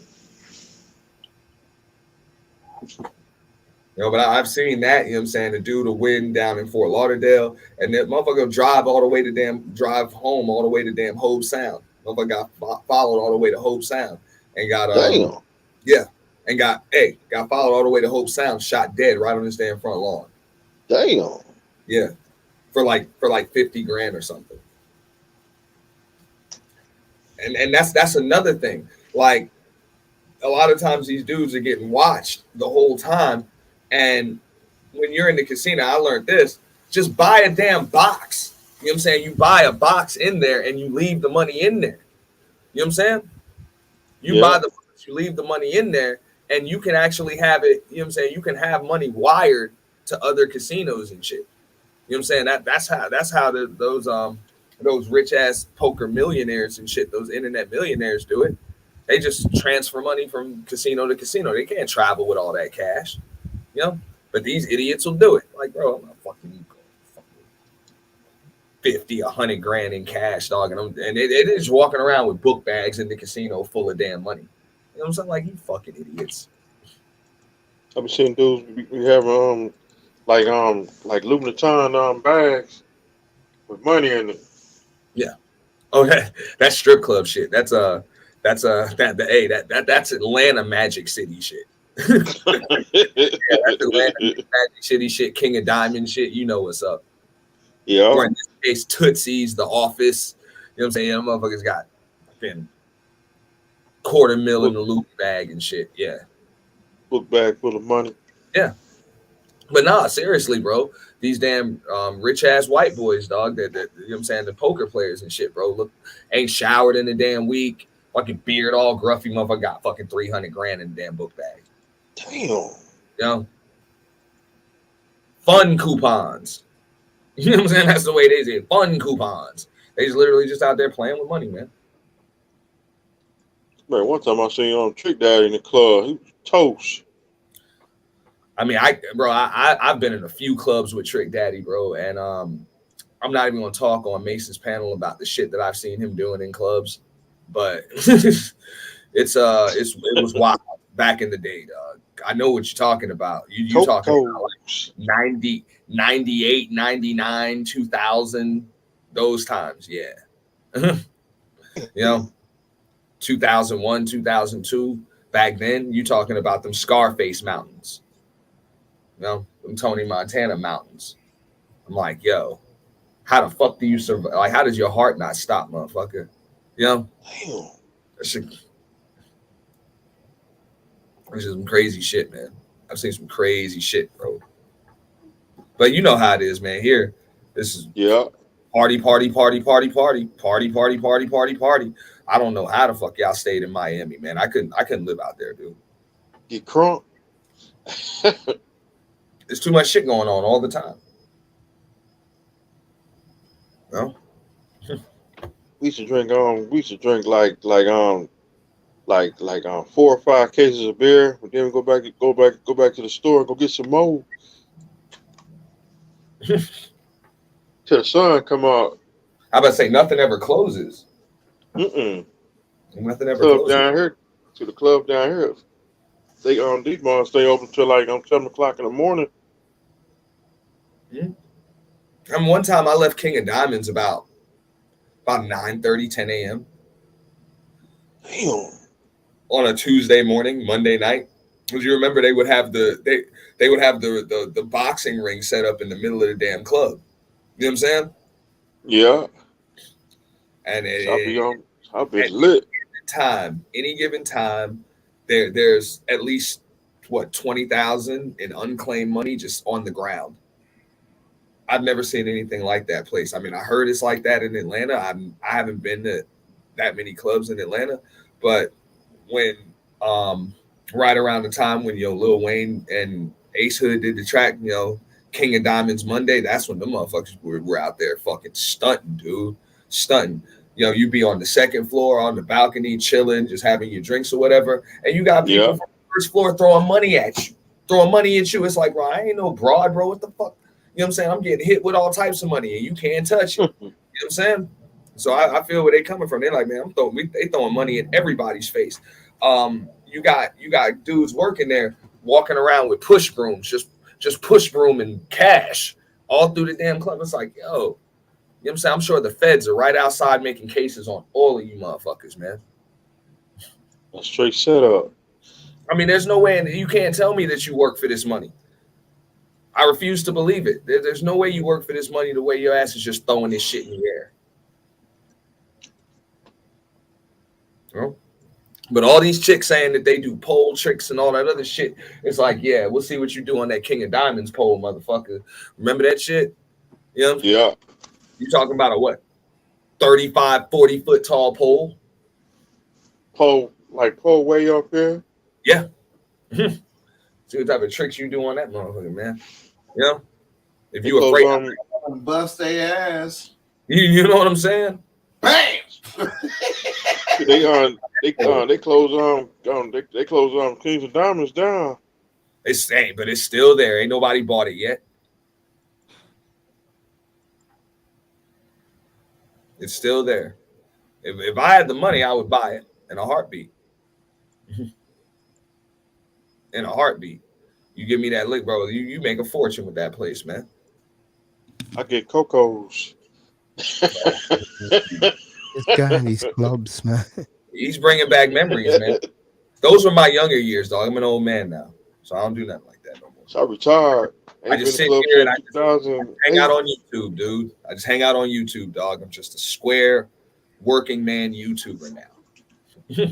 J: know, but I've seen that, you know what I'm saying, the dude will win down in Fort Lauderdale, and that motherfucker drive home all the way to damn Hobe Sound. Motherfucker got followed all the way to Hobe Sound and got got followed all the way to Hobe Sound, shot dead right on his damn front lawn.
F: Damn.
J: Yeah. For like 50 grand or something. And that's another thing. Like, a lot of times these dudes are getting watched the whole time. And when you're in the casino, I learned this, just buy a damn box. You know what I'm saying? You buy a box in there and you leave the money in there. You know what I'm saying? You buy the box, you leave the money in there, and you can actually have it, you know what I'm saying? You can have money wired to other casinos and shit. You know what I'm saying? That's how those rich ass poker millionaires and shit, those internet millionaires do it. They just transfer money from casino to casino. They can't travel with all that cash, you know. But these idiots will do it. Like, bro, I'm not fucking 50, 100 grand in cash, dog, and they're just walking around with book bags in the casino full of damn money. You know what I'm saying? Like, you fucking idiots.
F: I've been seeing dudes we have like Louis Vuitton bags with money in it.
J: Yeah. Oh, that's strip club shit. That's Atlanta Magic City shit. That's Atlanta Magic City shit, King of Diamond shit. You know what's up.
F: Yeah.
J: Or in this case, Tootsie's, The Office. You know what I'm saying? Yeah, motherfuckers got been $250,000 in the Louis bag and shit. Yeah.
F: Book bag full of money.
J: Yeah. But nah, seriously, bro. these damn rich ass white boys, dog. That you know what I'm saying, the poker players and shit, bro. Look, ain't showered in a damn week. Fucking beard all gruffy, motherfucker. Got fucking $300,000 in the damn book bag.
F: Damn.
J: You know, fun coupons. You know what I'm saying? That's the way they say. Fun coupons. They just literally just out there playing with money, man.
F: Man, one time I seen Trick Daddy in the club. He was toast.
J: I mean, I've been in a few clubs with Trick Daddy, bro, and I'm not even gonna talk on Mason's panel about the shit that I've seen him doing in clubs, but it was wild back in the day, dog. I know what you're talking about. You talking about like 90, 98, 99, 2000, those times, yeah. You know, 2001, 2002, back then, you talking about them Scarface Mountains. You know, them Tony Montana Mountains. I'm like, yo, how the fuck do you survive? Like, how does your heart not stop, motherfucker? You know?
F: Damn.
J: That's just some crazy shit, man. I've seen some crazy shit, bro. But you know how it is, man. Here, this is party. I don't know how the fuck y'all stayed in Miami, man. I couldn't live out there, dude.
F: Get crunk.
J: There's too much shit going on all the time. No.
F: We used to drink like 4 or 5 cases of beer, but then we go back to the store and go get some more. Till the sun come out.
J: I about to say nothing ever closes.
F: Nothing
J: ever
F: closes. Down here, to the club down here, they these bars stay open till like 7 o'clock in the morning.
J: I mean, one time I left King of Diamonds about 9:30, 10 a.m.
F: Damn.
J: On a Tuesday morning, Monday night. Because you remember they would have the boxing ring set up in the middle of the damn club. You know what I'm saying?
F: Yeah.
J: And
F: I'll be lit.
J: Any given time, there's at least 20,000 in unclaimed money just on the ground. I've never seen anything like that place. I mean, I heard it's like that in Atlanta. I haven't been to that many clubs in Atlanta, but when right around the time when Lil Wayne and Ace Hood did the track, King of Diamonds Monday, that's when the motherfuckers were out there fucking stunting, dude. Stunting. You be on the second floor on the balcony chilling, just having your drinks or whatever, and you got people from the first floor throwing money at you. It's like, bro, I ain't no broad, bro. What the fuck? You know what I'm saying? I'm getting hit with all types of money and you can't touch it. You know what I'm saying? So I feel where they coming from. They're like, man, they throwing money in everybody's face. You got dudes working there walking around with push brooms, just push broom and cash all through the damn club. It's like, yo, you know what I'm saying? I'm sure the feds are right outside making cases on all of you motherfuckers, man.
F: A straight setup.
J: I mean, there's no way, and you can't tell me that you work for this money. I refuse to believe it. There's no way you work for this money the way your ass is just throwing this shit in the air. But all these chicks saying that they do pole tricks and all that other shit, it's like, yeah, we'll see what you do on that King of Diamonds pole, motherfucker. Remember that shit?
F: Yeah.
J: You talking about a what? 35, 40 foot tall pole?
F: Pole way up there?
J: Yeah. See what type of tricks you do on that motherfucker, man. If you afraid
D: bust their ass.
J: You know what I'm saying?
D: Bam!
F: They close Kings of Diamonds down.
J: But it's still there. Ain't nobody bought it yet. It's still there. If I had the money, I would buy it in a heartbeat. In a heartbeat. You give me that lick, bro. You make a fortune with that place, man.
F: I get Cocos.
A: This guy in these clubs, man.
J: He's bringing back memories, man. Those were my younger years, dog. I'm an old man now, so I don't do nothing like that no more.
F: So I retired.
J: I just sit here and I just hang out on YouTube, dude. I just hang out on YouTube, dog. I'm just a square working man YouTuber now.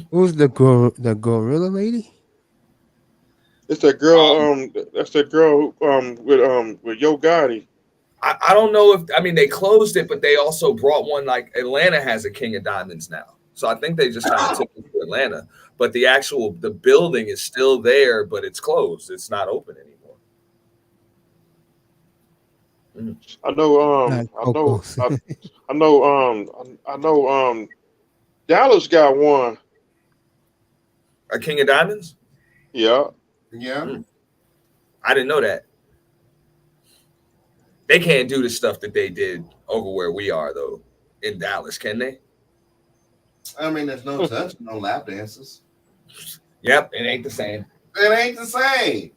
A: Who's the gorilla lady?
F: It's that girl. That's that girl with Yo Gotti.
J: I don't know if they closed it, but they also brought one. Like Atlanta has a King of Diamonds now, so I think they just kind of took it to Atlanta. But the building is still there, but it's closed. It's not open anymore.
F: I know. Dallas got one.
J: A King of Diamonds?
F: Yeah.
D: Yeah.
J: I didn't know that. They can't do the stuff that they did over where we are, though, in Dallas, can they?
D: I mean, there's no touch, no lap dances.
J: Yep, it ain't the same.
D: It ain't the same.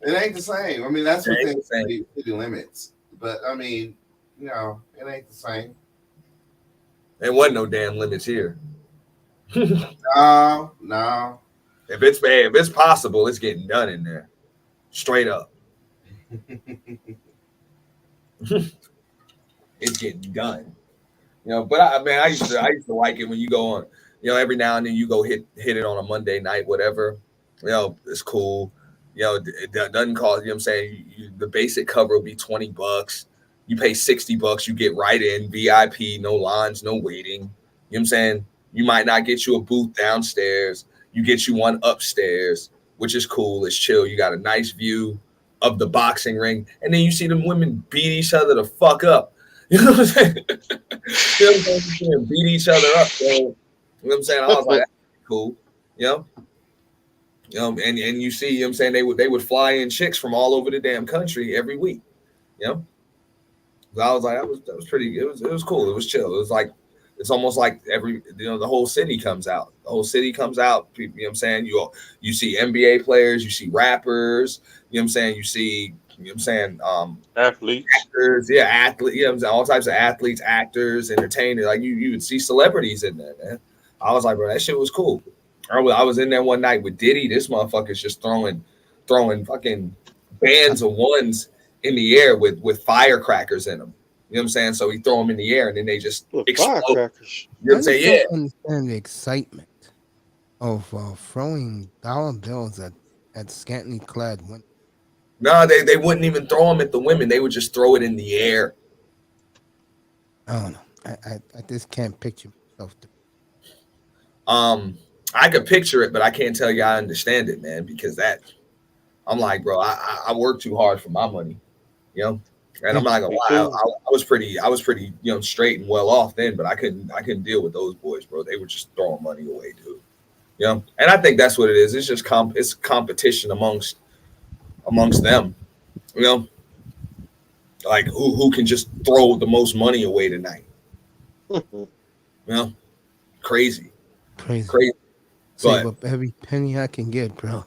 D: It ain't the same. I mean, that's within city limits. But, I mean, it ain't the same.
J: There wasn't no damn limits here.
D: No.
J: If it's possible, it's getting done in there. Straight up. It's getting done. But I used to like it when you go on, every now and then you go hit it on a Monday night, whatever. It's cool. It doesn't cost, you know what I'm saying? The basic cover will be $20. You pay $60, you get right in, VIP, no lines, no waiting. You know what I'm saying? You might not get you a booth downstairs. You get you one upstairs, which is cool. It's chill. You got a nice view of the boxing ring. And then you see them women beat each other the fuck up. You know what I'm saying? Beat each other up. You know what I'm saying? I was like, that's cool. And you see, you know what I'm saying, they would fly in chicks from all over the damn country every week. So I was like, that was pretty. It was cool. It was chill. It was like, it's almost like the whole city comes out. The whole city comes out. You know what I'm saying? You see NBA players, you see rappers, you know what I'm saying? You see, you know what I'm saying?
F: Athletes.
J: Actors, athletes, you know what I'm saying? All types of athletes, actors, entertainers. Like you would see celebrities in there, man. I was like, bro, that shit was cool. I was in there one night with Diddy. This motherfucker's just throwing fucking bands of ones in the air with firecrackers in them. You know what I'm saying? So he throw them in the air and then they just explode.
F: Firecrackers.
J: You know what I'm saying? Yeah.
A: I don't understand the excitement of throwing dollar bills at scantily clad women.
J: No, they wouldn't even throw them at the women. They would just throw it in the air.
A: I don't know. I just can't picture myself.
J: I could picture it, but I can't tell you I understand it, man, because I'm like, bro, I work too hard for my money, And I'm not gonna lie, I was pretty, straight and well off then, but I couldn't deal with those boys, bro. They were just throwing money away, dude. And I think that's what it is. It's just it's competition amongst them, like who can just throw the most money away tonight. Crazy.
A: Save up every penny I can get, bro.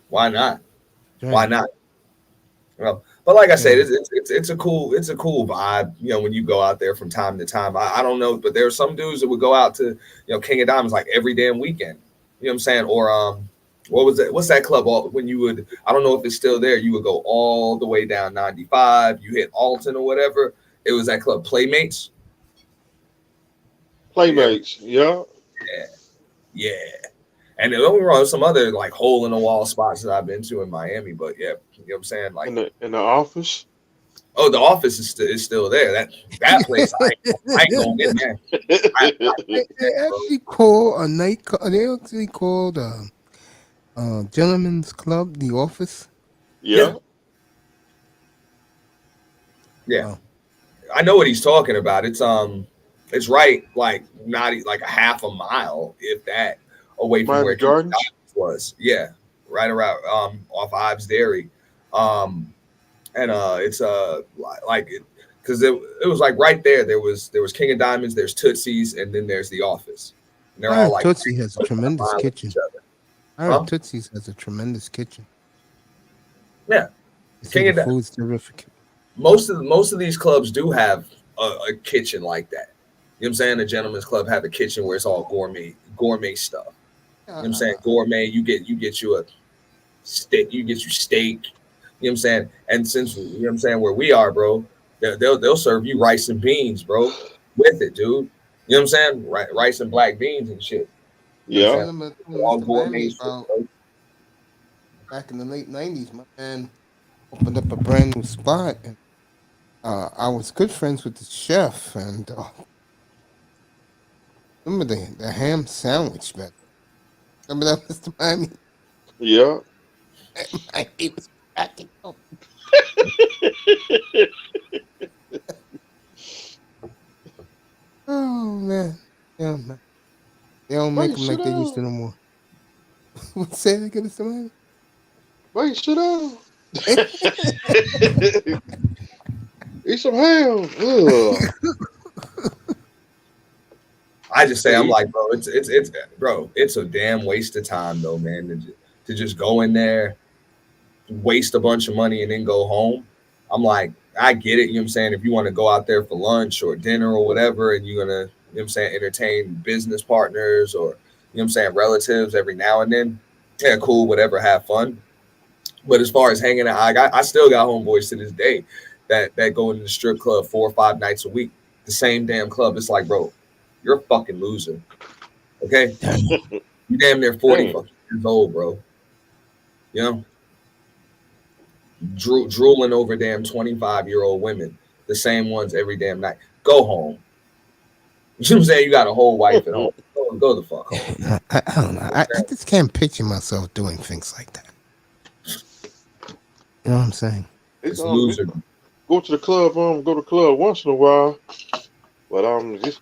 J: Why not?
A: Right.
J: Why not? But like I said, it's a cool vibe. When you go out there from time to time. I don't know, but there are some dudes that would go out to King of Diamonds like every damn weekend. You know what I'm saying? Or what was that? What's that club? When you would, I don't know if it's still there. You would go all the way down 95. You hit Alton or whatever. It was that club, Playmates.
F: Yeah.
J: And don't get me wrong, there's some other like hole in the wall spots that I've been to in Miami, but yeah, you know what I'm saying? Like
F: in the office.
J: Oh, the office is still there. That place, I ain't going in there.
A: They actually call a night. They actually called gentleman's club the office.
F: Yeah.
J: Oh. I know what he's talking about. It's right like not like a half a mile, if that, away from where Gardens was. Yeah, right around off Ives Dairy. And it's like because it was like right there. There was King of Diamonds, there's Tootsie's, and then there's the office. And they're all like
A: Tootsie has a tremendous kitchen. I heard Tootsie's has a tremendous kitchen.
J: Yeah,
A: King of Diamonds, food's terrific.
J: Most of these clubs do have a kitchen like that. You know what I'm saying? The Gentleman's Club have a kitchen where it's all gourmet stuff. You know what I'm saying? Gourmet, you get you a steak, you steak. You know what I'm saying? And since, you know what I'm saying, where we are, bro, they'll serve you rice and beans, bro, with it, dude. You know what I'm saying? Rice and black beans and shit.
F: Yeah.
J: All gourmet
A: back in the late 90s, my man opened up a brand new spot. And, I was good friends with the chef, and remember the ham sandwich, man. Remember that, Mr. Miami?
F: Yeah.
A: He was cracking up. Oh man, yeah, man. They don't
F: Why
A: make
F: you
A: them
F: sit
A: like they used to
F: down?
A: no more. Say it again, Mr. Miami.
F: Why you sit down? Eat some ham. Ugh.
J: I just say, I'm
F: Hey,
J: like, bro, it's a damn waste of time though, man, to just go in there, waste a bunch of money and then go home. I'm like, I get it, you know what I'm saying? If you want to go out there for lunch or dinner or whatever, and you're gonna, you know what I'm saying, entertain business partners or, you know what I'm saying, relatives every now and then, yeah, cool, whatever, have fun. But as far as hanging out, I still got homeboys to this day that go into the strip club 4 or 5 nights a week, the same damn club. It's like, bro, you're a fucking loser. Okay, you damn near 40
F: dang.
J: fucking years old, bro. You know, drooling over damn 25-year-old women, the same ones every damn night. Go home. You know what I'm saying? You got a whole wife at home. Go the fuck home.
A: I don't know. I just can't picture myself doing things like that. You know what I'm saying?
J: It's loser.
F: Go to the club. Go to the club once in a while. But I just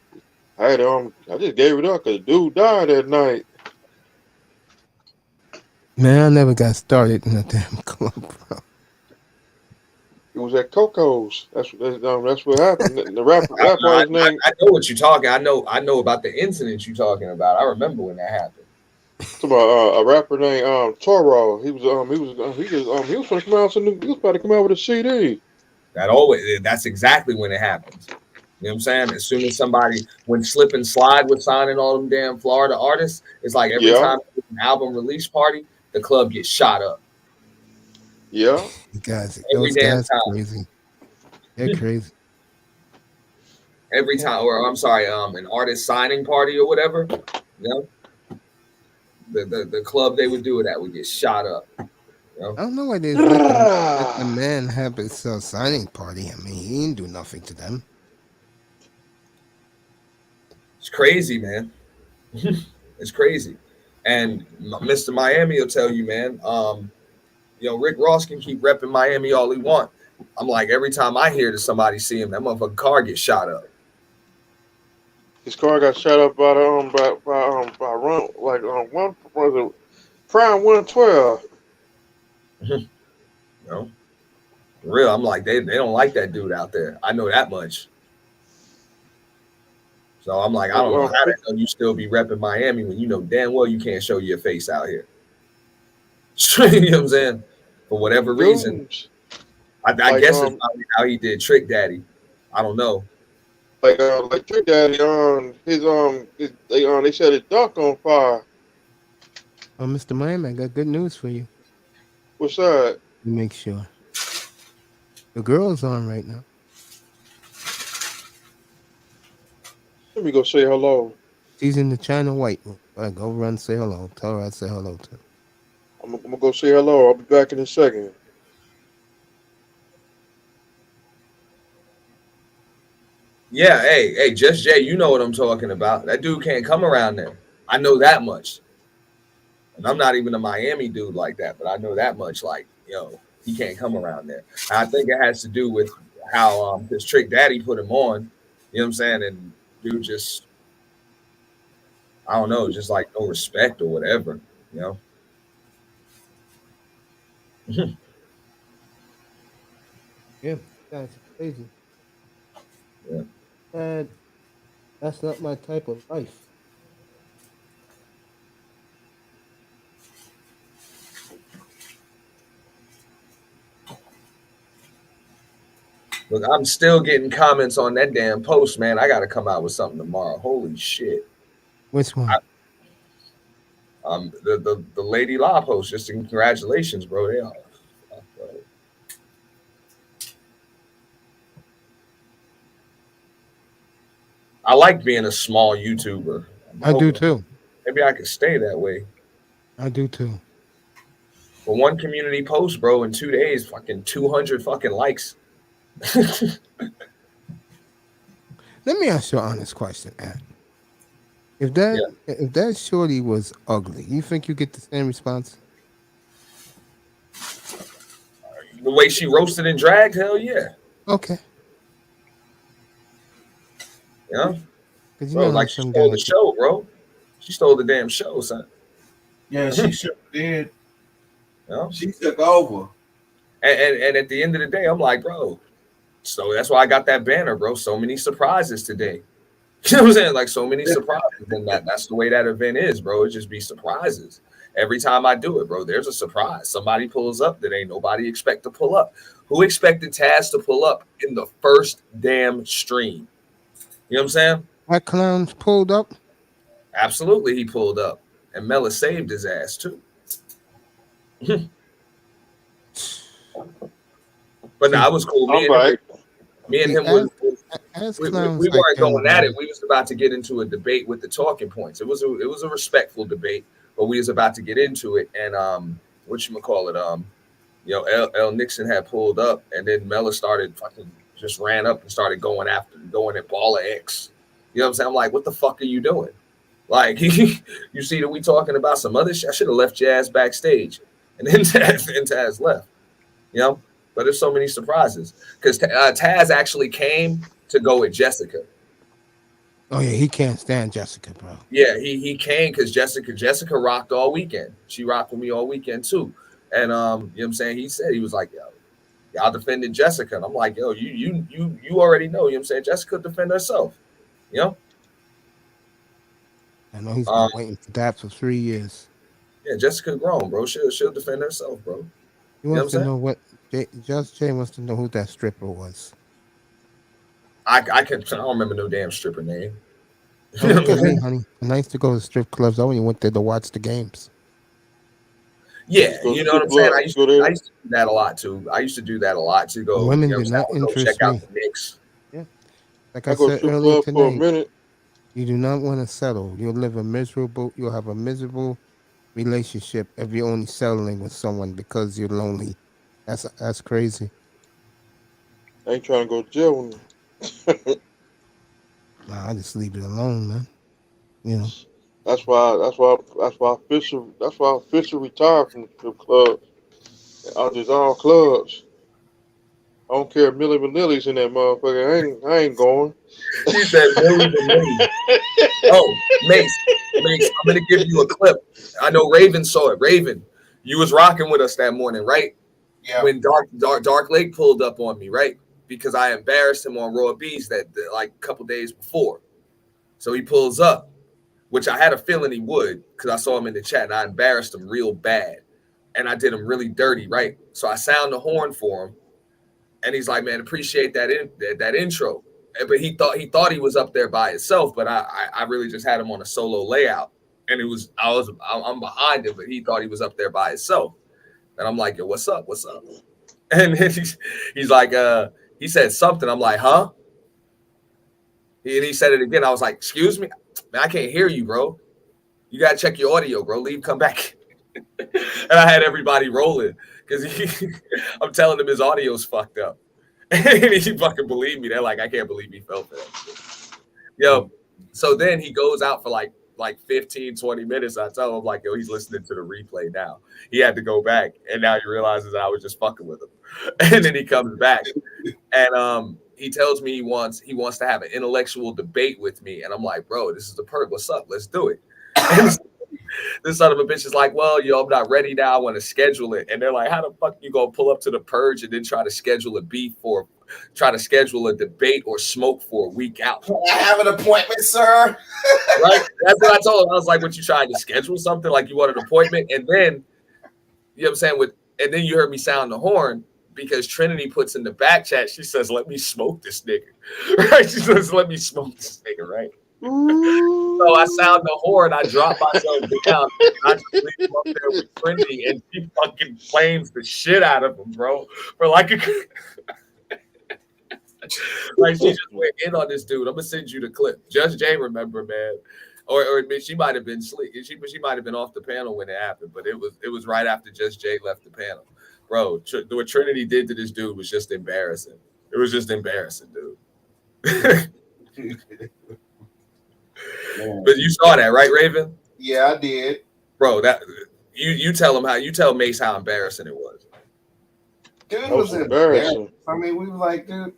F: gave it up because the dude died that night.
A: Man, I never got started in a damn club, bro.
F: It was at Coco's. That's what happened. The rapper name.
J: I know what you're talking. I know about the incident you're talking about. I remember when that happened.
F: It's about a rapper named Toro. He was going to come out. He was about to come out with a CD.
J: That's exactly when it happens. You know what I'm saying? As soon as when Slip and Slide was signing all them damn Florida artists, it's like every time there's an album release party, the club gets shot up.
F: Yeah.
A: Those guys are crazy. They're crazy.
J: Every time, or I'm sorry, an artist signing party or whatever, you know, the club they would do it at would get shot up. You know?
A: I don't know why they let the man have his signing party. I mean, he didn't do nothing to them.
J: It's crazy, man. It's crazy. And Mr. Miami will tell you, man, Rick Ross can keep repping Miami all he want. I'm like, every time I hear that somebody see him, that motherfucking car gets shot up.
F: His car got shot up by Prime 112.
J: For real, I'm like, they don't like that dude out there. I know that much. So I'm like, I don't know how the hell you still be repping Miami when you know damn well you can't show your face out here. You know what I'm saying? For whatever reason. I guess it's probably how he did Trick Daddy. I don't know.
F: Like Trick Daddy they set his duck on fire.
A: Oh, Mr. Miami, I got good news for you.
F: What's that?
A: Make sure. The girl's on right now.
F: Let me go say hello.
A: She's in the China White room. All right, go run, say hello. Tell her I say hello to her.
F: I'm gonna go say hello. I'll be back in a second.
J: Yeah, hey, Just Jay, you know what I'm talking about. That dude can't come around there. I know that much. And I'm not even a Miami dude like that, but I know that much. Like, he can't come around there. And I think it has to do with how his Trick Daddy put him on. You know what I'm saying? And dude just, I don't know, just like no respect or whatever, you know?
A: Yeah, that's crazy.
J: Yeah.
A: That's not my type of life.
J: Look, I'm still getting comments on that damn post, man. I got to come out with something tomorrow. Holy shit.
A: Which one?
J: The Lady La post. Just congratulations, bro. They are. I like being a small YouTuber.
A: I do too.
J: Maybe I could stay that way.
A: I do too.
J: For one community post, bro, in 2 days, fucking 200 fucking likes.
A: Let me ask you an honest question, Ant. If that shorty was ugly, you think you get the same response?
J: The way she roasted and dragged, hell yeah.
A: Okay.
J: Yeah.
A: Because
J: bro, like she stole the show, bro. She stole the damn show, son.
D: Yeah, she sure did.
J: Yeah.
D: She took over.
J: And at the end of the day, I'm like, bro. So that's why I got that banner, bro. So many surprises today. You know what I'm saying? Like so many surprises. And that's the way that event is, bro. It just be surprises. Every time I do it, bro, there's a surprise. Somebody pulls up that ain't nobody expect to pull up. Who expected Taz to pull up in the first damn stream? You know what I'm saying?
A: That clown pulled up?
J: Absolutely, he pulled up. And Mella saved his ass, too. But no, it was cool. Me and him we weren't going at it. We was about to get into a debate with the talking points. It was a respectful debate, but we was about to get into it. And L. Nixon had pulled up, and then Mella started fucking just ran up and started going at Baller X. You know what I'm saying? I'm like, what the fuck are you doing? Like, you see that we talking about some other shit. I should have left your ass backstage, and then Taz left. You know. But there's so many surprises because Taz actually came to go with Jessica.
A: Oh yeah, he can't stand Jessica, bro.
J: Yeah, he came because Jessica rocked all weekend. She rocked with me all weekend too. And you know what I'm saying? He said he was like, yo, y'all defended Jessica. And I'm like, yo, you already know, you know what I'm saying? Jessica defend herself. You know?
A: I know he's been waiting for that for 3 years.
J: Yeah, Jessica grown, bro. She'll defend herself, bro.
A: He wants to know what Just Jay wants to know who that stripper was.
J: I don't remember no damn stripper name.
A: Hey, honey, I used to go to strip clubs. I only went there to watch the games.
J: Yeah, you know what I'm saying? I used to do that a lot too. I used to do that a lot to go.
A: Women did not interest
J: check out
A: me.
J: the Knicks.
A: Yeah, like I said earlier tonight, you do not want to settle. You'll have a miserable relationship if you're only settling with someone because you're lonely. That's crazy.
F: I ain't trying to go to jail.
A: Nah, I just leave it alone, man. You know.
F: That's why I officially retired from the strip club. I just all clubs. I don't care if Millie Vanilli's in that motherfucker. I ain't going.
J: He said Millie Vanilli. Oh, Mace, I'm gonna give you a clip. I know Raven saw it. Raven, you was rocking with us that morning, right? Yeah. When Dark Lake pulled up on me, right? Because I embarrassed him on Raw Bees that like a couple days before. So he pulls up, which I had a feeling he would because I saw him in the chat and I embarrassed him real bad. And I did him really dirty, right? So I sound the horn for him. And he's like, man, appreciate that intro. But he thought he was up there by himself, but I really just had him on a solo layout. And I'm behind him, but he thought he was up there by himself. And I'm like, yo, what's up? What's up? And he's like, he said something. I'm like, huh? And he said it again. I was like, excuse me? Man, I can't hear you, bro. You got to check your audio, bro. Leave, come back. And I had everybody rolling because I'm telling him his audio's fucked up. And he fucking believed me. They're like, I can't believe he fell for that shit. Yo, so then he goes out for like 15, 20 minutes. I tell him, like, yo, he's listening to the replay now. He had to go back, and now he realizes I was just fucking with him. And then he comes back, and he tells me he wants to have an intellectual debate with me. And I'm like, bro, this is the perk. What's up? Let's do it. And this son of a bitch is like, well, yo, I'm not ready now. I want to schedule it. And they're like, how the fuck you gonna pull up to the purge and then try to schedule a debate or smoke for a week out?
D: Can I have an appointment, sir?
J: Right? That's what I told him. I was like, what, you trying to schedule something? Like you want an appointment? And then, you know what I'm saying? And then you heard me sound the horn because Trinity puts in the back chat, she says, let me smoke this nigga. Right? She says, let me smoke this nigga, right? So I sound the horn, I drop myself down, I just leave him up there with Trinity, and she fucking flames the shit out of him, bro. For like like she just went in on this dude. I'm gonna send you the clip. Judge Jay, remember, man. or she might have been sleep. She might have been off the panel when it happened, but it was right after Just Jay left the panel, bro. What Trinity did to this dude was just embarrassing. It was just embarrassing, dude. But you saw that, right, Raven?
D: Yeah, I did,
J: bro. That you tell Mace how embarrassing it was.
D: Dude was embarrassing. I mean, we were like, dude,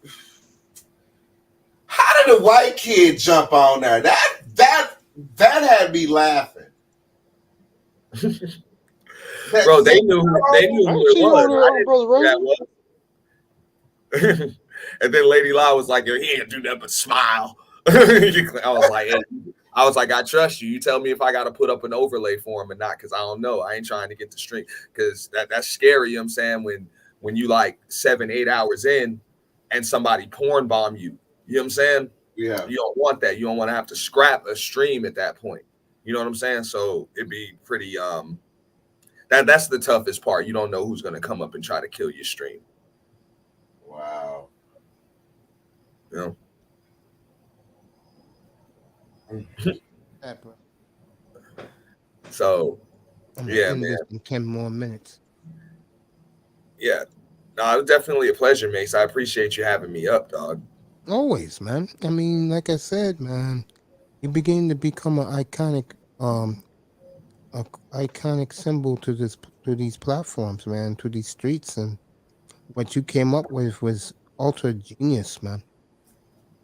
D: how did a white kid jump on there? That had me laughing.
J: Bro, they knew who it was. And then Lady La was like, yo, he ain't do nothing but smile. I was like, I trust you. You tell me if I got to put up an overlay for him or not, because I don't know. I ain't trying to get the string, because that's scary. You know what I'm saying? When you like 7-8 hours in and somebody porn bomb you, you know what I'm saying?
D: Yeah.
J: You don't want that. You don't want to have to scrap a stream at that point. You know what I'm saying? So it'd be pretty that's the toughest part. You don't know who's gonna come up and try to kill your stream.
D: Wow.
J: You know? So yeah, man.
A: In 10 more minutes.
J: Yeah. No, it was definitely a pleasure, Mace. I appreciate you having me up, dog.
A: Always, man. I mean, like I said, man, you begin to become an iconic symbol to these platforms, man, to these streets, and what you came up with was ultra genius, man.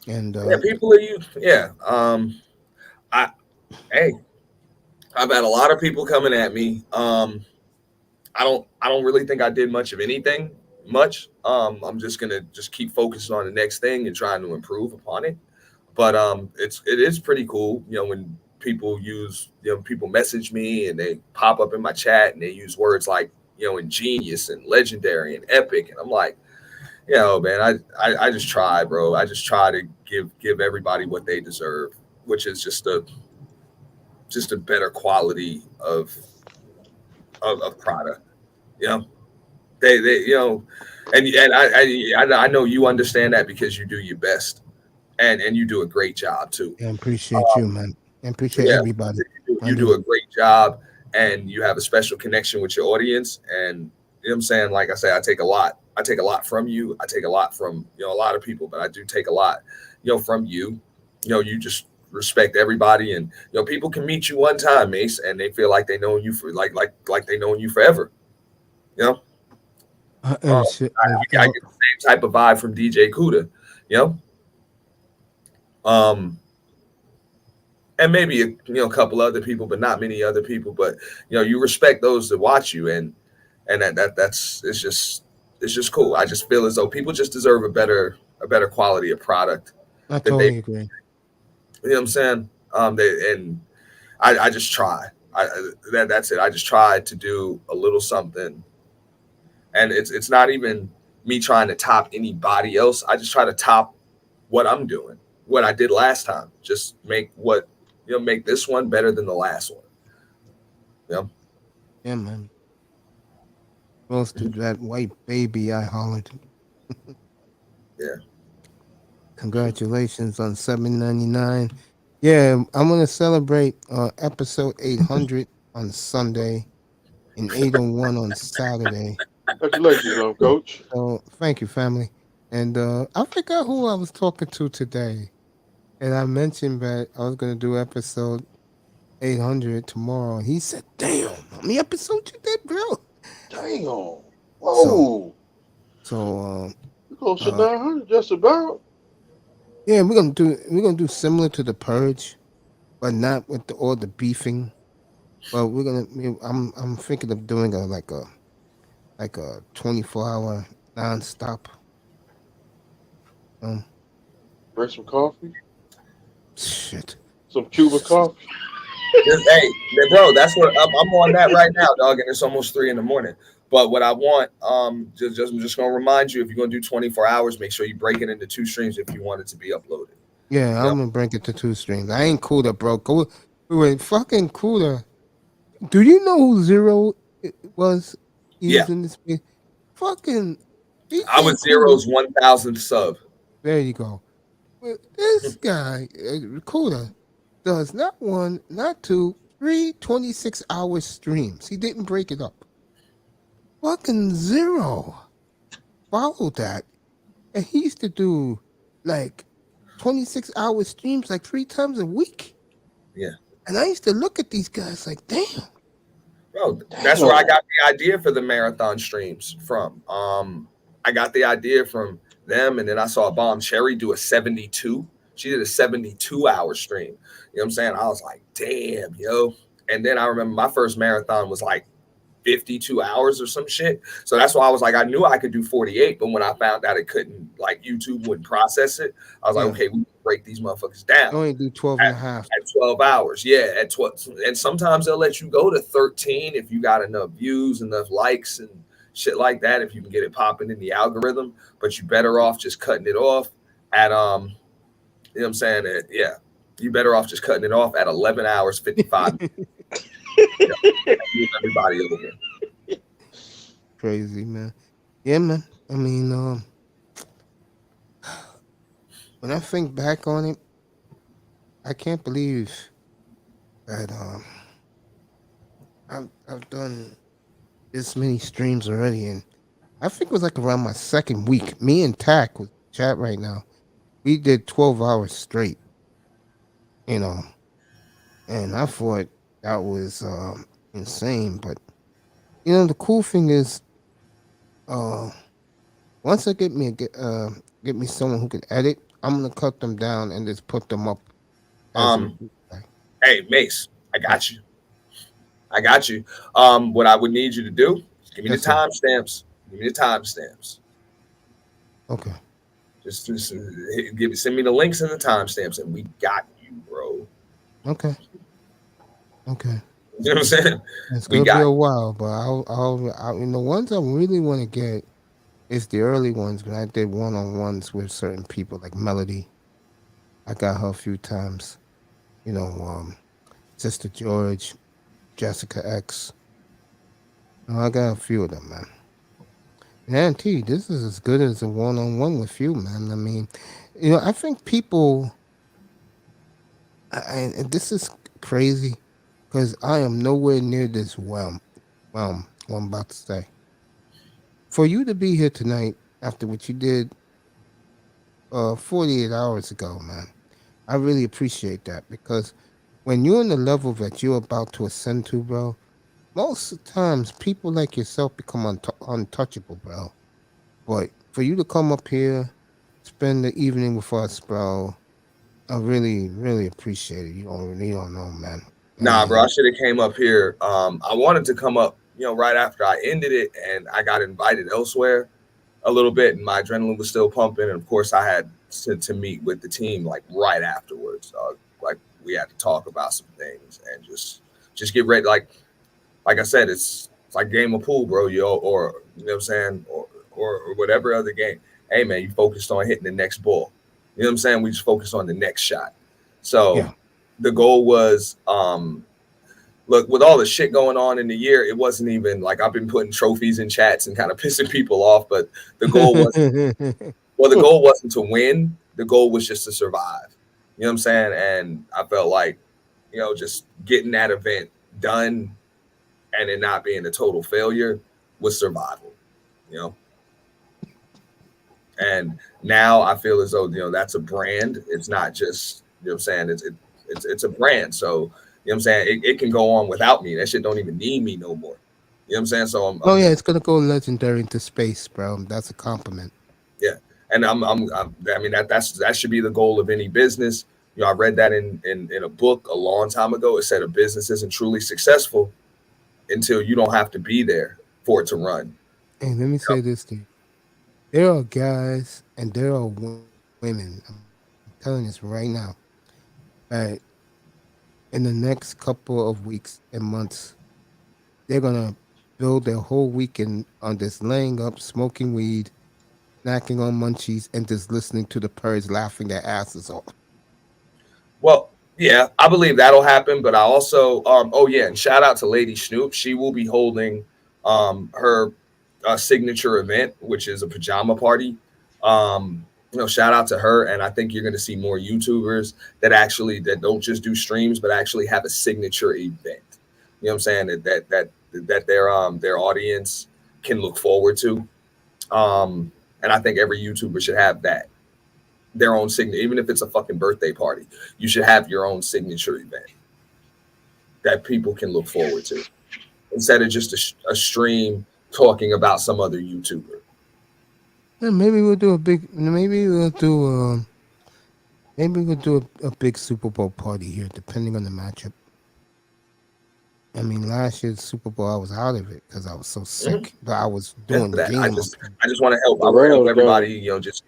A: And
J: people are you. Yeah. I've had a lot of people coming at me. I don't really think I did much of anything. I'm just gonna keep focusing on the next thing and trying to improve upon it. But it is pretty cool, you know, when people people message me and they pop up in my chat and they use words like, you know, ingenious and legendary and epic, and I'm like, you know, man, I just try, bro. I just try to give everybody what they deserve, which is just a better quality of product, you know. They you know, and I know you understand that because you do your best, and you do a great job too.
A: I appreciate you, man. I appreciate everybody.
J: You do a great job, and you have a special connection with your audience. And you know what I'm saying? Like I say, I take a lot from you. I take a lot from, you know, a lot of people, but I do take a lot, you know, from you. You know, you just respect everybody, and you know, people can meet you one time, Mace, and they feel like they know you for like they known you forever. You know. I get the same type of vibe from DJ Kuda, you know. And maybe a couple other people, but not many other people. But you know, you respect those that watch you, and that's it's just cool. I just feel as though people just deserve a better quality of product.
A: I totally agree.
J: You know what I'm saying? I just try. That's it. I just try to do a little something. And it's not even me trying to top anybody else. I just try to top what I'm doing, what I did last time. Just make this one better than the last one. Yeah.
A: Yeah, man. Close to that white baby, I hollered.
J: Yeah.
A: Congratulations on 799. Yeah, I'm gonna celebrate episode 800 on Sunday and 801 on Saturday.
F: Congratulations, Coach.
A: So thank you, family. And I forgot who I was talking to today, and I mentioned that I was gonna do episode 800 tomorrow. And he said, "Damn, how many episodes you did, bro?"
F: Damn. Whoa.
A: So
F: close to 900, just about.
A: Yeah, we're gonna do similar to the Purge, but not with all the beefing. But I'm thinking of doing a 24-hour nonstop.
F: Bring some coffee.
A: Shit.
F: Some Cuban coffee.
J: Hey, bro, that's what I'm on that right now, dog, and it's almost 3 a.m. But what I want, I'm just gonna remind you, if you're gonna do 24 hours, make sure you break it into 2 streams if you want it to be uploaded.
A: Yeah, I'm gonna break it to 2 streams. I ain't Cooler, bro. Wait, fucking Cooler. Do you know who Zero was?
J: Yeah.
A: In this fucking.
J: I was Zero's 1,000th sub.
A: There you go. This guy, Cooler, does not one, not two, 3 26-hour streams. He didn't break it up. Fucking zero. Followed that. And he used to do like 26-hour streams like 3 times a week.
J: Yeah.
A: And I used to look at these guys like, damn.
J: Bro, that's where I got the idea for the marathon streams from. I got the idea from them, and then I saw Bomb Cherry do a 72. She did a 72-hour stream. You know what I'm saying? I was like, damn, yo. And then I remember my first marathon was like 52 hours or some shit. So that's why I was like, I knew I could do 48, but when I found out it couldn't, like YouTube wouldn't process it, I was like, okay, we can break these motherfuckers down.
A: Only do 12 and a half.
J: At 12 hours. Yeah, at 12. And sometimes they'll let you go to 13 if you got enough views, enough likes and shit like that, if you can get it popping in the algorithm. But you better off just cutting it off at you know what I'm saying? Yeah. You better off just cutting it off at 11 hours 55 minutes. Everybody over here.
A: Crazy, man. Yeah, man. I mean, when I think back on it, I can't believe that I've done this many streams already, and I think it was like around my second week. Me and Tack with chat right now, we did 12 hours straight, you know, and I thought that was insane. But you know, the cool thing is, once I get me someone who can edit, I'm gonna cut them down and just put them up.
J: Hey, Mace, I got you. What I would need you to do is give me the timestamps. Give me the timestamps.
A: Okay.
J: Just send me the links and the timestamps, and we got you, bro.
A: Okay.
J: You know what I'm saying?
A: It's gonna be a while, but I'll the ones I really want to get is the early ones when I did one-on-ones with certain people like Melody. I got her a few times. You know, Sister George, Jessica X. I got a few of them, man. And T, this is as good as a one-on-one with you, man. I mean, you know, I think people, and this is crazy, because I am nowhere near this what I'm about to say. For you to be here tonight after what you did 48 hours ago, man, I really appreciate that, because when you're on the level that you're about to ascend to, bro, most of the times people like yourself become untouchable, bro. But for you to come up here, spend the evening with us, bro, I really, really appreciate it. You don't know, man.
J: Nah, bro, I should have came up here. I wanted to come up, you know, right after I ended it, and I got invited elsewhere a little bit, and my adrenaline was still pumping. And of course, I had to meet with the team like right afterwards. Like we had to talk about some things and just get ready. Like I said, it's like game of pool, bro. Or you know what I'm saying, or whatever other game. Hey, man, you focused on hitting the next ball. You know what I'm saying? We just focused on the next shot. So the goal was, look, with all the shit going on in the year, it wasn't even like I've been putting trophies in chats and kind of pissing people off. But the goal wasn't to win. The goal was just to survive. You know what I'm saying? And I felt like, you know, just getting that event done and it not being a total failure was survival, you know? And now I feel as though, you know, that's a brand. It's not just, you know what I'm saying? It's a brand. So, you know what I'm saying? It can go on without me. That shit don't even need me no more. You know what I'm saying? So
A: it's gonna go legendary into space, bro. That's a compliment.
J: Yeah. And I mean, that should be the goal of any business. You know, I read that in a book a long time ago. It said a business isn't truly successful until you don't have to be there for it to run.
A: Hey, let me say this to you. There are guys and there are women, I'm telling this right now, that in the next couple of weeks and months, they're going to build their whole weekend on this laying up, smoking weed, snacking on munchies, and just listening to the birds laughing their asses off.
J: Well, yeah, I believe that'll happen. But I also, and shout out to Lady Snoop. She will be holding her signature event, which is a pajama party. shout out to her. And I think you're going to see more YouTubers that don't just do streams, but actually have a signature event. You know what I'm saying? That their audience can look forward to. And I think every YouTuber should have their own signature, even if it's a fucking birthday party. You should have your own signature event that people can look forward to, instead of just a stream talking about some other YouTuber.
A: Yeah, maybe we'll do a big Super Bowl party here, depending on the matchup. I mean, last year's Super Bowl, I was out of it because I was so sick, but I was doing the game.
J: I just want to help. I want to help everybody, just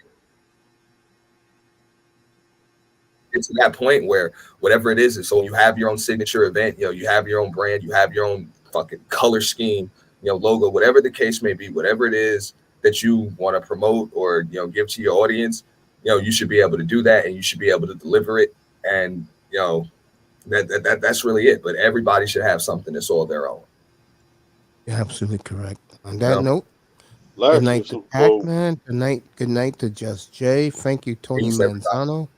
J: get to that point where whatever it is, so you have your own signature event, you have your own brand, you have your own fucking color scheme, logo, whatever the case may be, whatever it is that you want to promote or, give to your audience, you should be able to do that, and you should be able to deliver it. And, that's really it. But everybody should have something that's all their own.
A: You're absolutely correct. On that note,
F: Last
A: good night to Pac-Man. Good night to Just Jay. Thank you, Tony Manzano.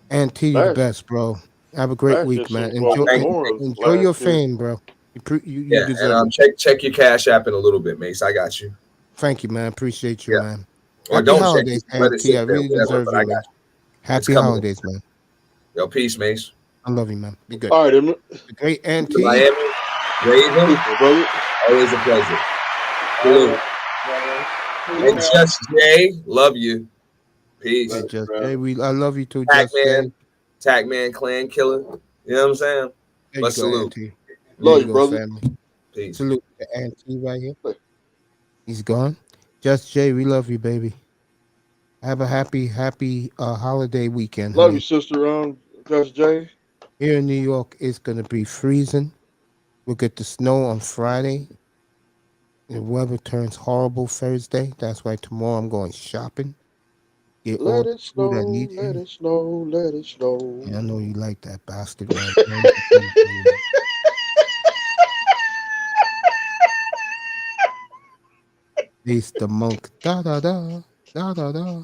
A: And T, you the best, bro. Have a great week, man. Enjoy your fame, bro. You deserve
J: it. Check your Cash App in a little bit, Mace. I got you.
A: Thank you, man. Appreciate you, man.
J: Or
A: Happy
J: don't
A: holidays,
J: check
A: man. T, I really deserve you, man. Happy holidays, man.
J: Yo, peace, Mace.
A: I love you, man. Be good.
F: All right, then.
A: The great N.T.
J: Miami, Raven, always a pleasure. And Just Jay, love you. Peace.
A: Hey, Just Jay, I love you too,
J: Tackman Clan Killer. You know what I'm saying? Let's salute.
F: Love you, brother.
A: Family.
J: Peace.
A: Salute to Auntie right here. He's gone. Just Jay, we love you, baby. Have a happy holiday weekend.
F: Love you, sister. Just Jay.
A: Here in New York, it's gonna be freezing. We'll get the snow on Friday. The weather turns horrible Thursday. That's why tomorrow I'm going shopping. Get all the food I need.
F: Let it snow.
A: Yeah, I know you like that bastard, man. He's the monk. Da da da da da da.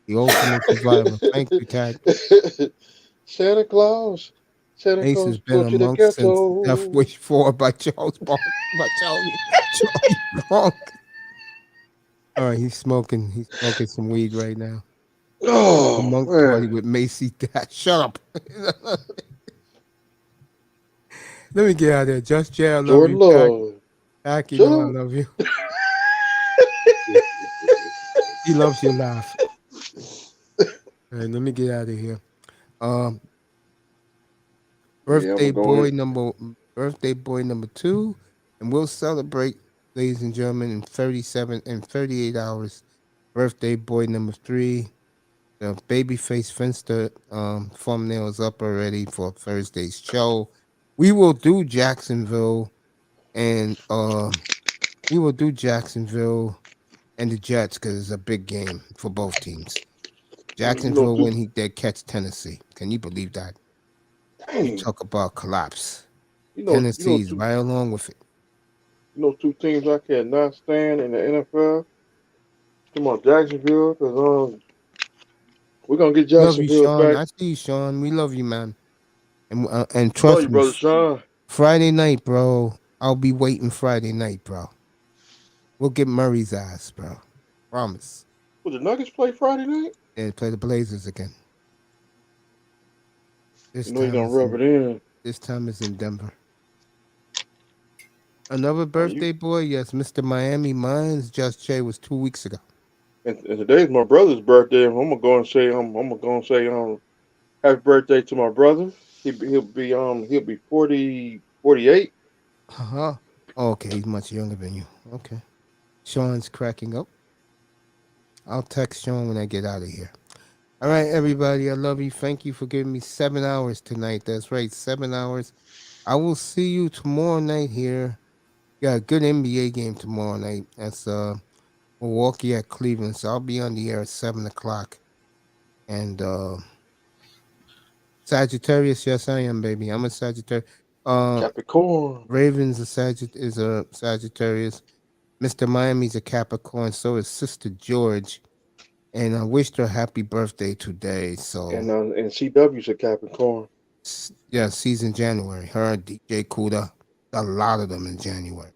A: The ultimate survivor. Thank you, Tag.
F: Santa Claus.
A: Ace has been a monk since Death Wish 4 by Charles Charlie Punk. All right, he's smoking some weed right now.
F: Oh,
A: the monk party with Macy Dad. Shut up. Let me get out of there. Just Jay, I love you. Jack, you know I love you. He loves your laugh. All right, let me get out of here. Birthday boy number 2, and we'll celebrate, ladies and gentlemen, in 38 hours. Birthday boy number 3. The Babyface Finster thumbnail is up already for Thursday's show. We will do Jacksonville and the Jets because it's a big game for both teams. Jacksonville when they catch Tennessee. Can you believe that? You talk about collapse. Tennessee's right along with it.
F: Two teams I cannot stand in the NFL. Come on, Jacksonville, because we're gonna get Jacksonville
A: love you, Sean.
F: back.
A: I see you, Sean. We love you, man. And trust me,
F: brother Sean.
A: Friday night, bro. I'll be waiting Friday night, bro. We'll get Murray's ass, bro. Promise.
F: Will the Nuggets play Friday night?
A: Yeah, play the Blazers again. This
F: you're gonna rub it in.
A: This time is in Denver. Another birthday boy, yes, Mr. Miami. Mine's Just Jay was 2 weeks ago.
F: And today's my brother's birthday. I'm gonna go and say happy birthday to my brother. He'll be 48.
A: Uh-huh. Okay, he's much younger than you. Okay. Sean's cracking up. I'll text Sean when I get out of here. All right, everybody. I love you. Thank you for giving me 7 hours tonight. That's right, 7 hours. I will see you tomorrow night here. Got a good NBA game tomorrow night. That's Milwaukee at Cleveland. So I'll be on the air at 7 o'clock. And Sagittarius, yes, I am, baby. I'm a Sagittarius.
F: Capricorn.
A: Ravens is a Sagittarius. Mr. Miami's a Capricorn. So is Sister George. And I wished her happy birthday today. So
F: And CW's a Capricorn.
A: yeah, season January. Her and DJ Kuda, a lot of them in January.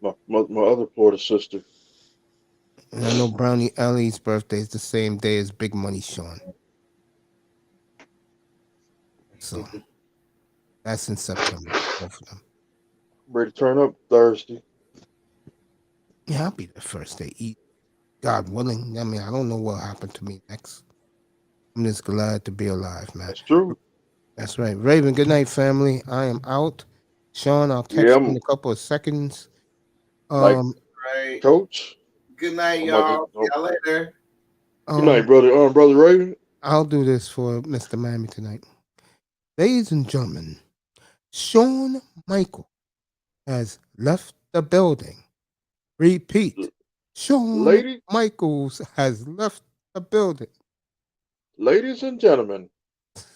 F: My other Florida sister.
A: And I know Brownie Ellie's birthday is the same day as Big Money Sean. So that's in September, both of them.
F: Ready to turn up Thursday.
A: Yeah, I'll be the first day eat. God willing. I mean, I don't know what happened to me next. I'm just glad to be alive, man.
F: That's true.
A: That's right. Raven, good night, family. I am out. Sean, I'll text you in a couple of seconds.
D: Right.
F: Coach.
D: Good night, y'all. See y'all later.
F: Good night, brother. Brother Raven.
A: I'll do this for Mr. Miami tonight. Ladies and gentlemen, Shawn Michael has left the building. Repeat. Shawn Michaels has left the building.
F: Ladies and gentlemen,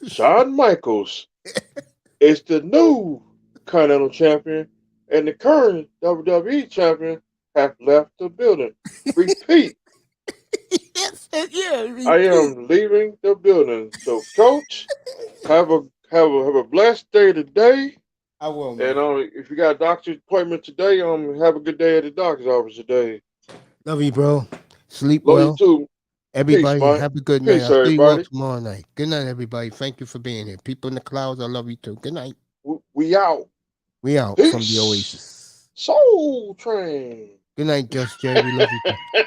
F: Shawn Michaels is the new Continental Champion, and the current WWE Champion have left the building. Repeat. I am leaving the building. So, Coach, have a blessed day today.
A: I will, man.
F: And if you got a doctor's appointment today, have a good day at the doctor's office today.
A: Love you, bro. Sleep
F: Love
A: well.
F: you too.
A: Everybody,
F: Peace,
A: have a good night.
F: Peace,
A: I'll see you all
F: everybody.
A: tomorrow night. Good night, everybody. Thank you for being here. People in the clouds, I love you too. Good night.
F: We out.
A: We out
F: Peace.
A: from the Oasis.
F: Soul Train.
A: Good night, Just Jay. We love you too.